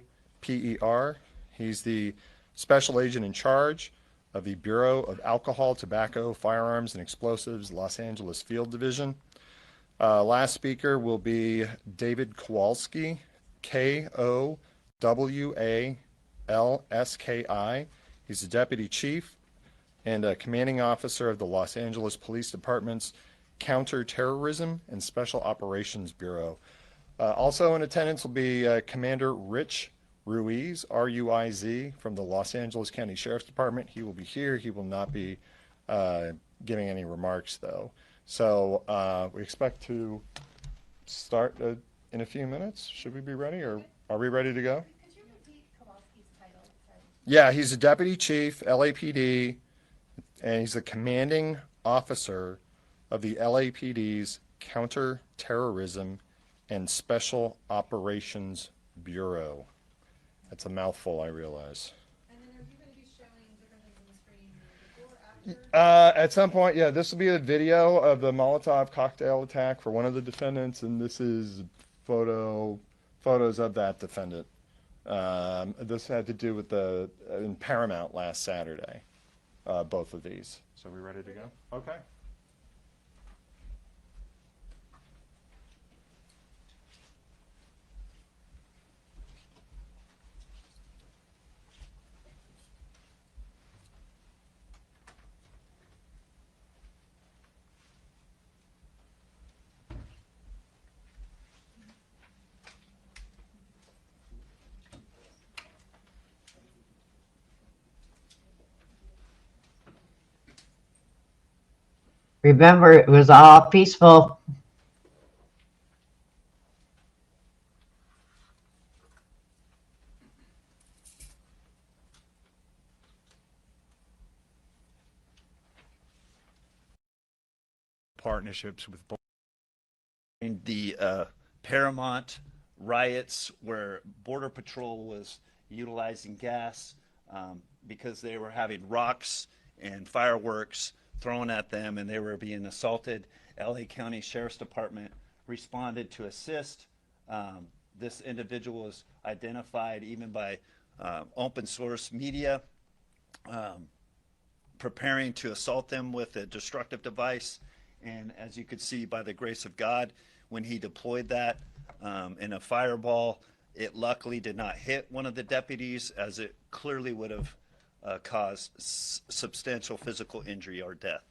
He's the special agent in charge of the Bureau of Alcohol, Tobacco, Firearms, and Explosives, Los Angeles Field Division. Last speaker will be David Kowalski, K-O-W-A-L-S-K-I. He's the Deputy Chief and a Commanding Officer of the Los Angeles Police Department's Counterterrorism and Special Operations Bureau. Also in attendance will be Commander Rich Ruiz, R-U-I-Z, from the Los Angeles County Sheriff's Department. He will be here. He will not be giving any remarks, though. So we expect to start in a few minutes. Should we be ready, or are we ready to go? Could you repeat Kowalski's title? Sorry. Yeah, he's a Deputy Chief, LAPD, and he's the Commanding Officer of the LAPD's Counterterrorism and Special Operations Bureau. That's a mouthful, I realize. And then are you going to be showing different things on the screen before, after? At some point, yeah, this will be a video of the Molotov cocktail attack for one of the defendants, and this is photos of that defendant. This had to do with in Paramount last Saturday, both of these. So we ready to go? Okay. Remember, it was all peaceful. Partnerships with the Paramount riots, where Border Patrol was utilizing gas because they were having rocks and fireworks thrown at them and they were being assaulted. LA County Sheriff's Department responded to assist This individual was identified even by open source media, preparing to assault them with a destructive device. And as you could see, by the grace of God, when he deployed that in a fireball, it luckily did not hit one of the deputies, as it clearly would have caused substantial physical injury or death.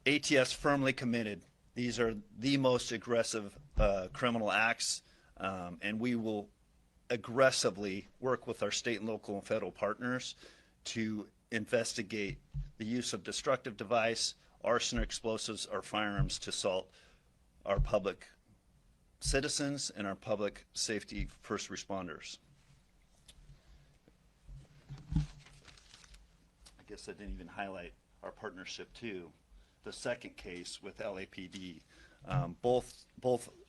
ATS firmly committed. These are the most aggressive criminal acts, and we will aggressively work with our state and local and federal partners to investigate the use of destructive device, arson or explosives, or firearms to assault our public citizens and our public safety first responders. I guess I didn't even highlight our partnership too. The second case with LAPD, both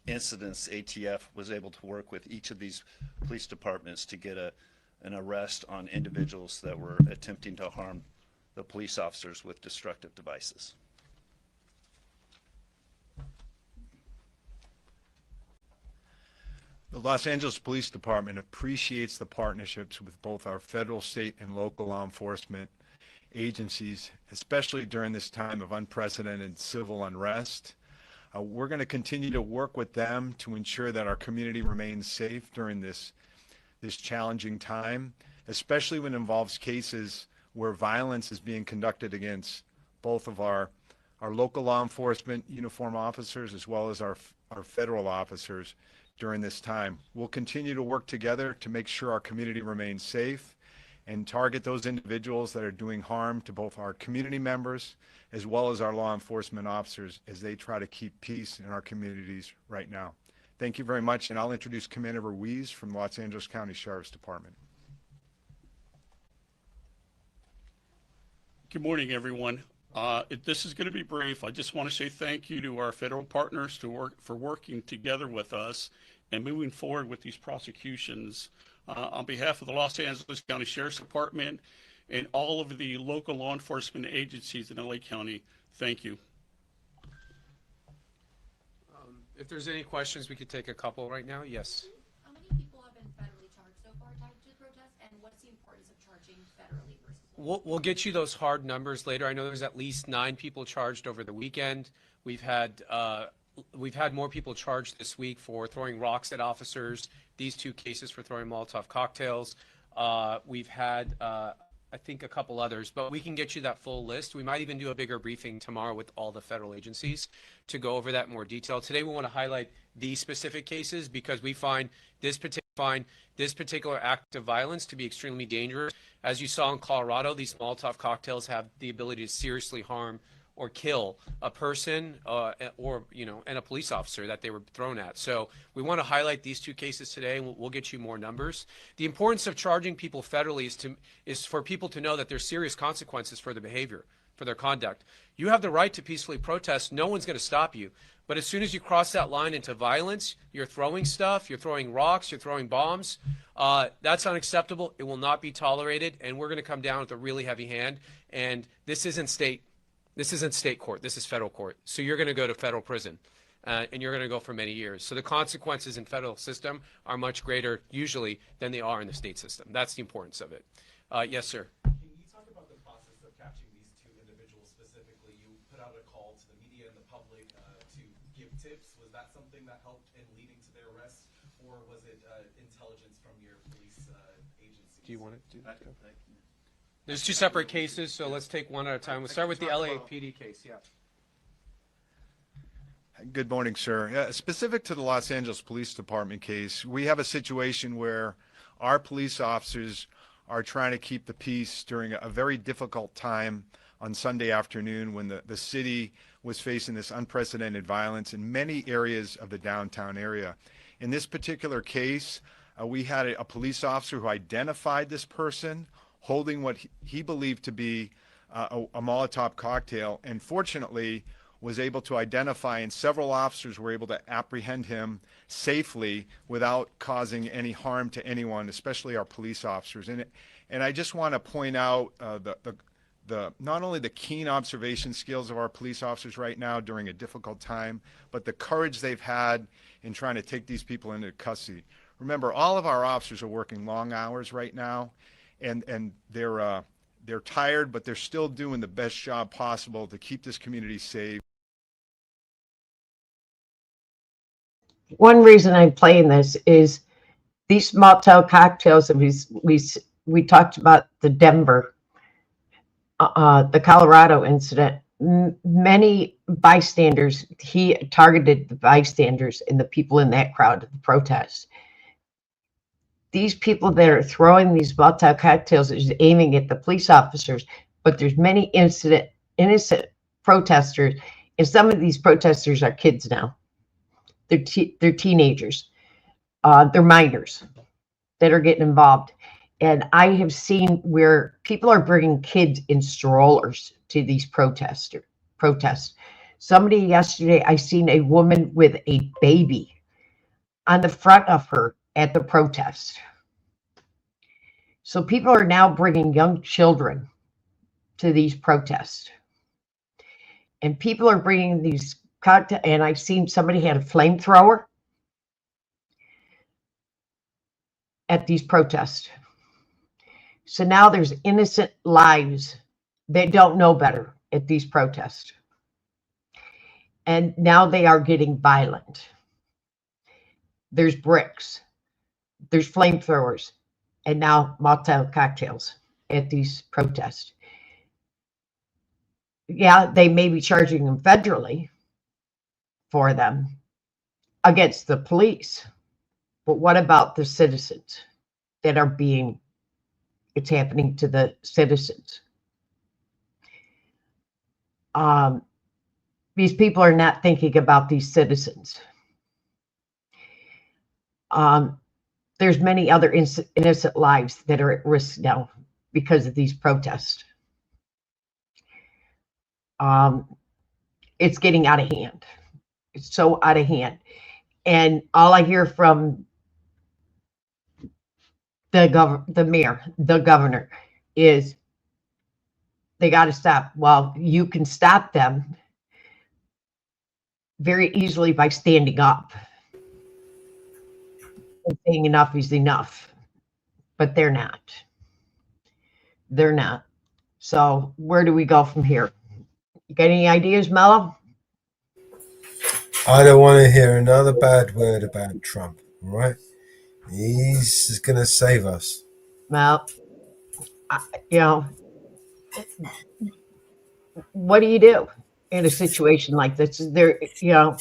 incidents, ATF was able to work with each of these police departments to get an arrest on individuals that were attempting to harm the police officers with destructive devices. The Los Angeles Police Department appreciates the partnerships with both our federal, state, and local law enforcement agencies, especially during this time of unprecedented civil unrest. We're going to continue to work with them to ensure that our community remains safe during this challenging time, especially when it involves cases where violence is being conducted against both of our local law enforcement uniform officers as well as our federal officers during this time. We'll continue to work together to make sure our community remains safe and target those individuals that are doing harm to both our community members as well as our law enforcement officers as they try to keep peace in our communities right now. Thank you very much, and I'll introduce Commander Ruiz from Los Angeles County Sheriff's Department. Good morning, everyone. This is going to be brief. I just want to say thank you to our federal partners for working together with us and moving forward with these prosecutions. On behalf of the Los Angeles County Sheriff's Department and all of the local law enforcement agencies in LA County, thank you. If there's any questions, we could take a couple right now. Yes. How many people have been federally charged so far tied to the protest, and what's the importance of charging federally versus? We'll get you those hard numbers later. I know there's at least 9 people charged over the weekend. We've had more people charged this week for throwing rocks at officers. These 2 cases for throwing Molotov cocktails. We've had, I think, a couple others, but we can get you that full list. We might even do a bigger briefing tomorrow with all the federal agencies to go over that in more detail. Today, we want to highlight these specific cases because we find this particular act of violence to be extremely dangerous. As you saw in Colorado, these Molotov cocktails have the ability to seriously harm or kill a person or, and a police officer that they were thrown at. So we want to highlight these 2 cases today, and we'll get you more numbers. The importance of charging people federally is for people to know that there's serious consequences for their behavior, for their conduct. You have the right to peacefully protest. No one's going to stop you. But as soon as you cross that line into violence, you're throwing stuff, you're throwing rocks, you're throwing bombs, that's unacceptable. It will not be tolerated, and we're going to come down with a really heavy hand. And this isn't state court. This is federal court. So you're going to go to federal prison, and you're going to go for many years. So the consequences in federal system are much greater usually than they are in the state system. That's the importance of it. Yes, sir. Can you talk about the process of catching these 2 individuals specifically? You put out a call to the media and the public to give tips. Was that something that helped in leading to their arrest, or was it intelligence from your police agencies? Do you want to do that? There's 2 separate cases, so let's take one at a time. We'll start with the LAPD case. Yeah. Good morning, sir. Specific to the Los Angeles Police Department case, we have a situation where our police officers are trying to keep the peace during a very difficult time on Sunday afternoon when the city was facing this unprecedented violence in many areas of the downtown area. In this particular case, we had a police officer who identified this person holding what he believed to be a Molotov cocktail, and fortunately was able to identify, and several officers were able to apprehend him safely without causing any harm to anyone, especially our police officers. And I just want to point out not only the keen observation skills of our police officers right now during a difficult time, but the courage they've had in trying to take these people into custody. Remember, all of our officers are working long hours right now, and they're tired, but they're still doing the best job possible to keep this community safe. One reason I'm playing this is these motel cocktails, and we talked about the Denver, the Colorado incident. Many bystanders, he targeted the bystanders and the people in that crowd of the protest. These people that are throwing these motel cocktails is aiming at the police officers, but there's many innocent protesters, and some of these protesters are kids now. They're teenagers, they're minors that are getting involved. And I have seen where people are bringing kids in strollers to these protests. Somebody yesterday, I seen a woman with a baby on the front of her at the protest. So people are now bringing young children to these protests. And people are bringing these cocktails, and I've seen somebody had a flamethrower at these protests. So now there's innocent lives that don't know better at these protests. And now they are getting violent. There's bricks, there's flamethrowers, and now motel cocktails at these protests. Yeah, they may be charging them federally for them against the police. But what about the citizens that are being, it's happening to the citizens? These people are not thinking about these citizens. There's many other innocent lives that are at risk now because of these protests. It's getting out of hand. It's so out of hand. And all I hear from the mayor, the governor, is they got to stop. Well, you can stop them very easily by standing up and saying enough is enough. But they're not. They're not. So where do we go from here? You got any ideas, Mello? I don't want to hear another bad word about Trump, all right? He's going to save us. Well, you know, what do you do in a situation like this? There, you know,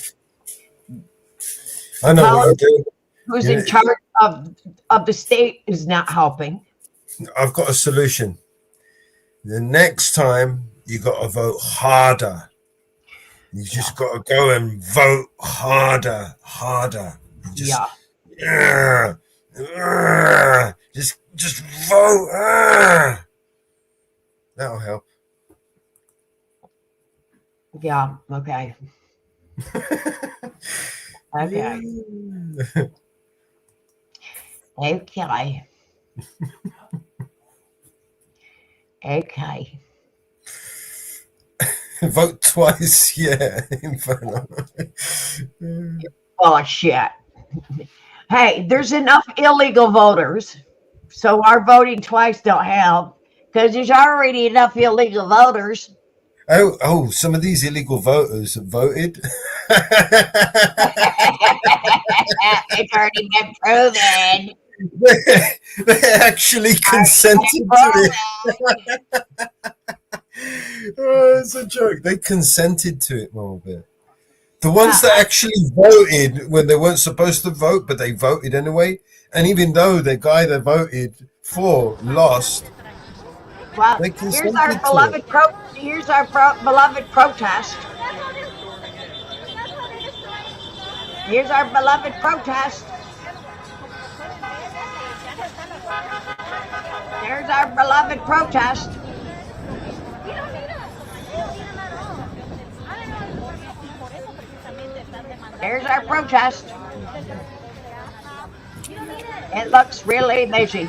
I know what you do. Who's in charge of the state is not helping. I've got a solution. The next time you got to vote harder. You just got to go and vote harder. You just, just vote. That'll help. Yeah. Okay. Okay. Okay. Okay. Vote twice, yeah. Oh, shit. Hey, there's enough illegal voters, so our voting twice don't help, because there's already enough illegal voters. Oh, some of these illegal voters have voted. It's already been proven. They actually consented to it. Oh, it's a joke. They consented to it, Margaret. The ones that actually voted when they weren't supposed to vote, but they voted anyway. And even though the guy they voted for lost, well, they here's our beloved beloved protest. Here's our beloved protest. There's our beloved protest. There's our protest. It looks really busy.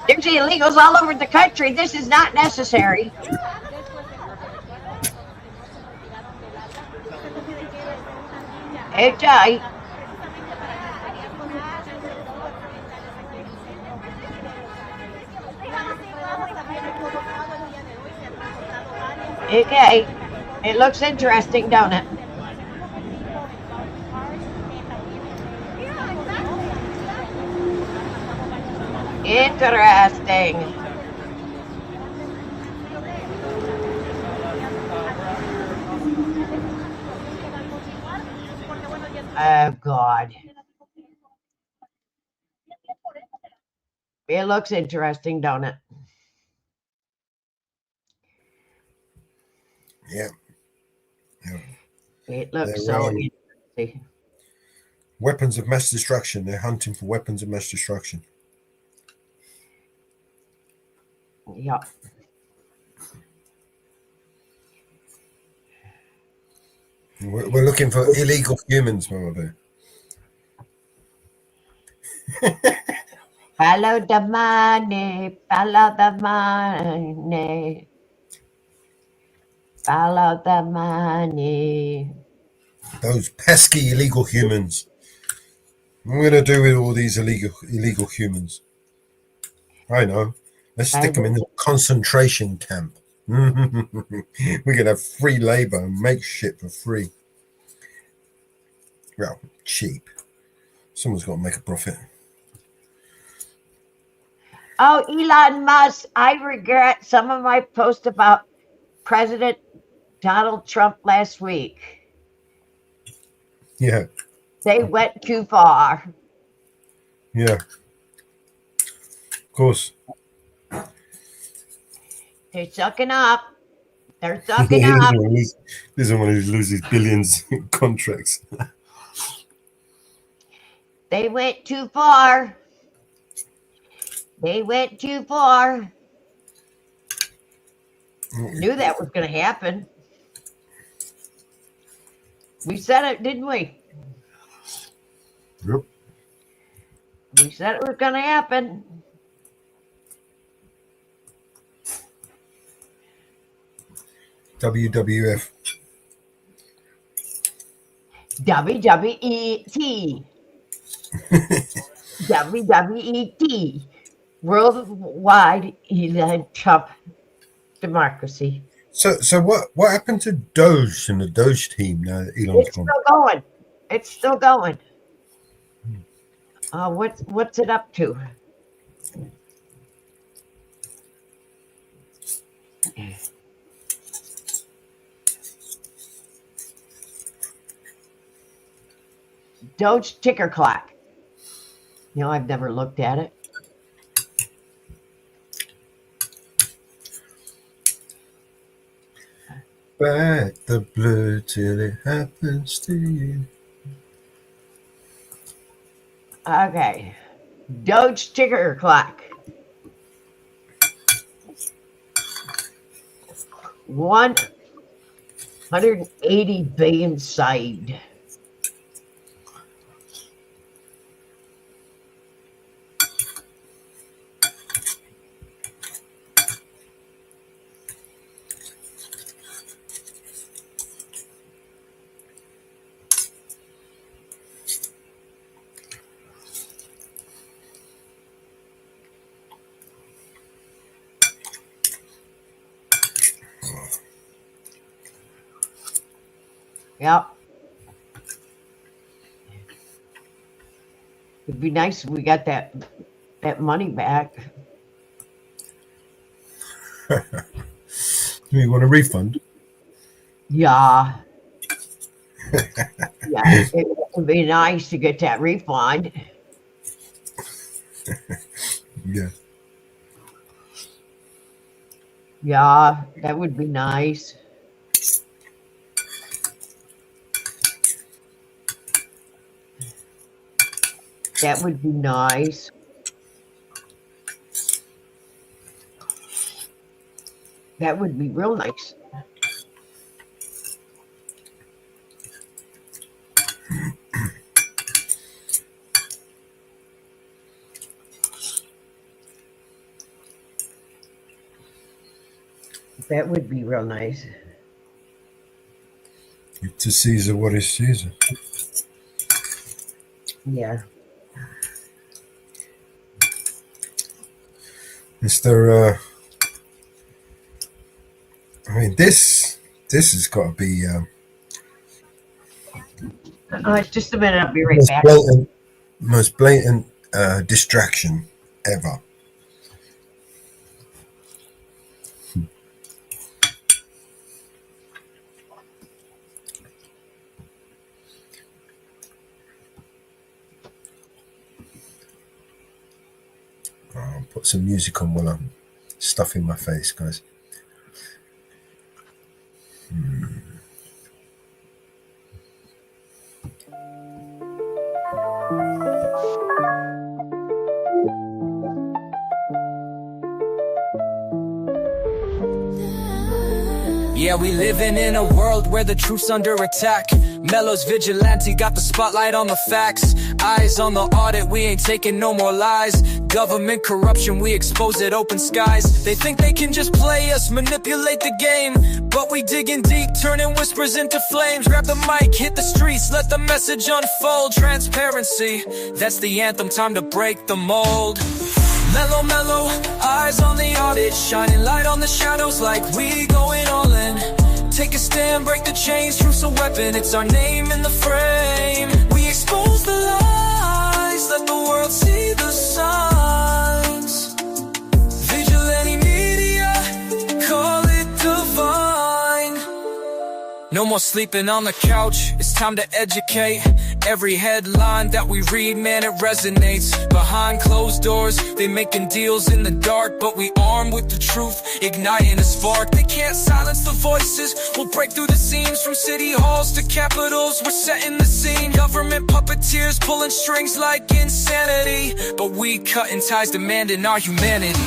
There's illegals all over the country. This is not necessary. Jai. Okay. It looks interesting, don't it? Interesting. Oh, God. It looks interesting, don't it? Yeah. It looks They're, so interesting. weapons of mass destruction. They're hunting for weapons of mass destruction. Yeah. We're looking for illegal humans, Mama Bear. Follow the money, follow the money, follow the money. Those pesky illegal humans. What are we going to do with all these illegal humans? I know. Let's stick them in the concentration camp. We can have free labor and make shit for free. Well, cheap. Someone's got to make a profit. Oh, Elon Musk, I regret some of my posts about President Donald Trump last week. Yeah. They went too far. Yeah. Of course. They're sucking up. They're He sucking up. doesn't want to lose his billions in contracts. They went too far. They went too far. Knew that was going to happen. We said it, didn't we? Yep. We said it was going to happen. WWF. WWET. WWET. Worldwide Elon Trump democracy. So what happened to Doge and the Doge team now that Elon's It's gone? still going. It's still going. What's it up to? Doge ticker clock. You know, I've never looked at it. Back the blue till it happens to you. Okay. Doge ticker clock. 180 billion saved. Yep. It'd be nice if we got that money back. You want a refund? Yeah. Yeah, it would be nice to get that refund. Yeah. Yeah, that would be nice. That would be nice. That would be real nice. That would be real nice. Give to Caesar what is Caesar. Yeah. Mr. I mean, this has got to be Just a minute. I'll be right most back. blatant distraction ever. I'll put some music on while I'm stuffing my face, guys. Yeah, we living in a world where the truth's under attack. Mello's vigilante got the spotlight on the facts. Eyes on the audit, we ain't taking no more lies. Government corruption, we expose it, open skies. They think they can just play us, manipulate the game, but we digging deep, turning whispers into flames. Grab the mic, hit the streets, let the message unfold. Transparency, that's the anthem, time to break the mold. Mellow, mellow, eyes on the audit, shining light on the shadows like we going all in. Take a stand, break the chains, truth's a weapon, it's our name in the frame. We expose the lies, let the world see the signs. Vigilante media, call it divine. No more sleeping on the couch, it's time to educate. Every headline that we read, man, it resonates. Behind closed doors, they making deals in the dark, but we armed with the truth, igniting a spark. They can't silence the voices, we'll break through the seams. From city halls to capitals, we're setting the scene. Government puppeteers pulling strings like insanity, but we cutting ties, demanding our humanity.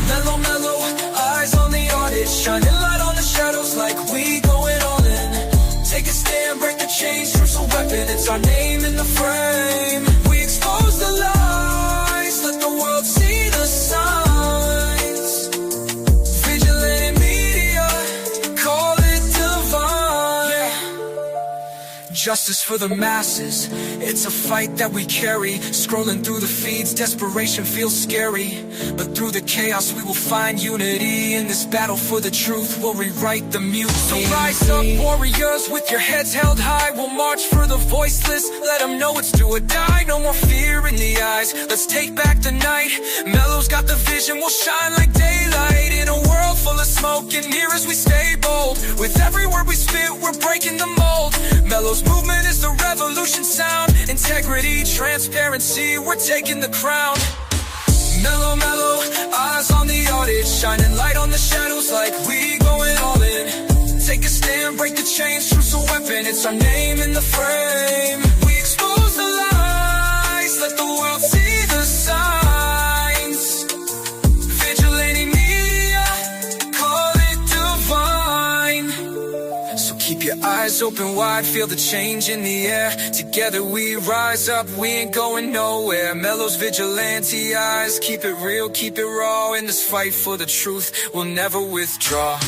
Mellow, mellow, eyes on the audit, shining light on the shadows like we going all in. Take a stand, break the chains, truth's a weapon, it's our name in the frame. We expose the lies, let the world see the signs. Vigilante media, call it divine. Yeah. Justice for the masses, it's a fight that we carry. Scrolling through the feeds, desperation feels scary, but through the chaos we will find unity. In this battle for the truth, we'll rewrite the mutiny. So rise up, warriors, with your heads held high. We'll march for the voiceless, let them know it's do or die. No more fear in the eyes, let's take back the night. Mellow's got the vision, we'll shine like daylight. In a world full of smoke and mirrors, we stay bold. With every word we spit, we're breaking the mold. Mellow's movement is the revolution sound. Integrity, transparency, we're taking the crown. Mellow, mellow, eyes on the audit, shining light on the shadows like we going all in. Take a stand, break the chains, truth's a weapon, it's our name in the frame. We expose the lies, let the world see the signs. Vigilante media, call it divine. So keep your eyes open wide, feel the change in the air. Together we rise up, we ain't going nowhere. Mellow's vigilante eyes, keep it real, keep it raw. In this fight for the truth, we'll never withdraw.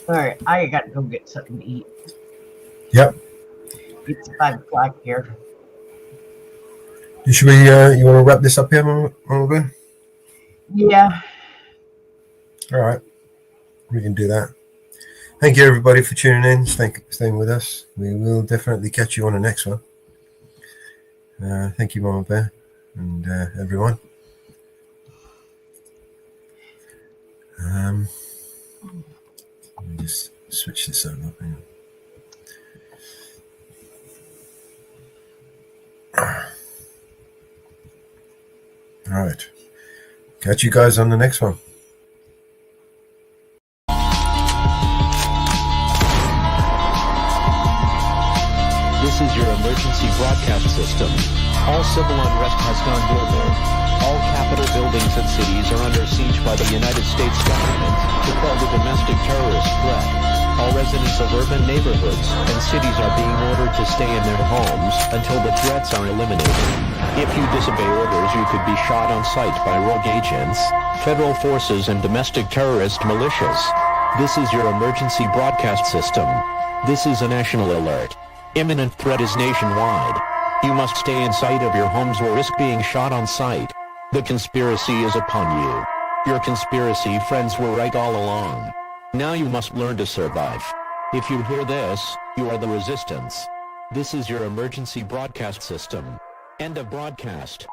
All right, I got to go get something to eat. Yep. It's 5 o'clock here. Should we? You want to wrap this up here, Mama Bear? Yeah. All right, we can do that. Thank you, everybody, for tuning in, staying with us. We will definitely catch you on the next one. Thank you, Mama Bear, and everyone. Let me just switch this over. Hang on. All right. Catch you guys on the next one. This is your emergency broadcast system. All civil unrest has gone global. All Capitol buildings and cities are under siege by the United States government to quell the domestic terrorist threat. All residents of urban neighborhoods and cities are being ordered to stay in their homes until the threats are eliminated. If you disobey orders, you could be shot on sight by rogue agents, federal forces, and domestic terrorist militias. This is your emergency broadcast system. This is a national alert. Imminent threat is nationwide. You must stay inside of your homes or risk being shot on sight. The conspiracy is upon you. Your conspiracy friends were right all along. Now you must learn to survive. If you hear this, you are the resistance. This is your emergency broadcast system. End of broadcast.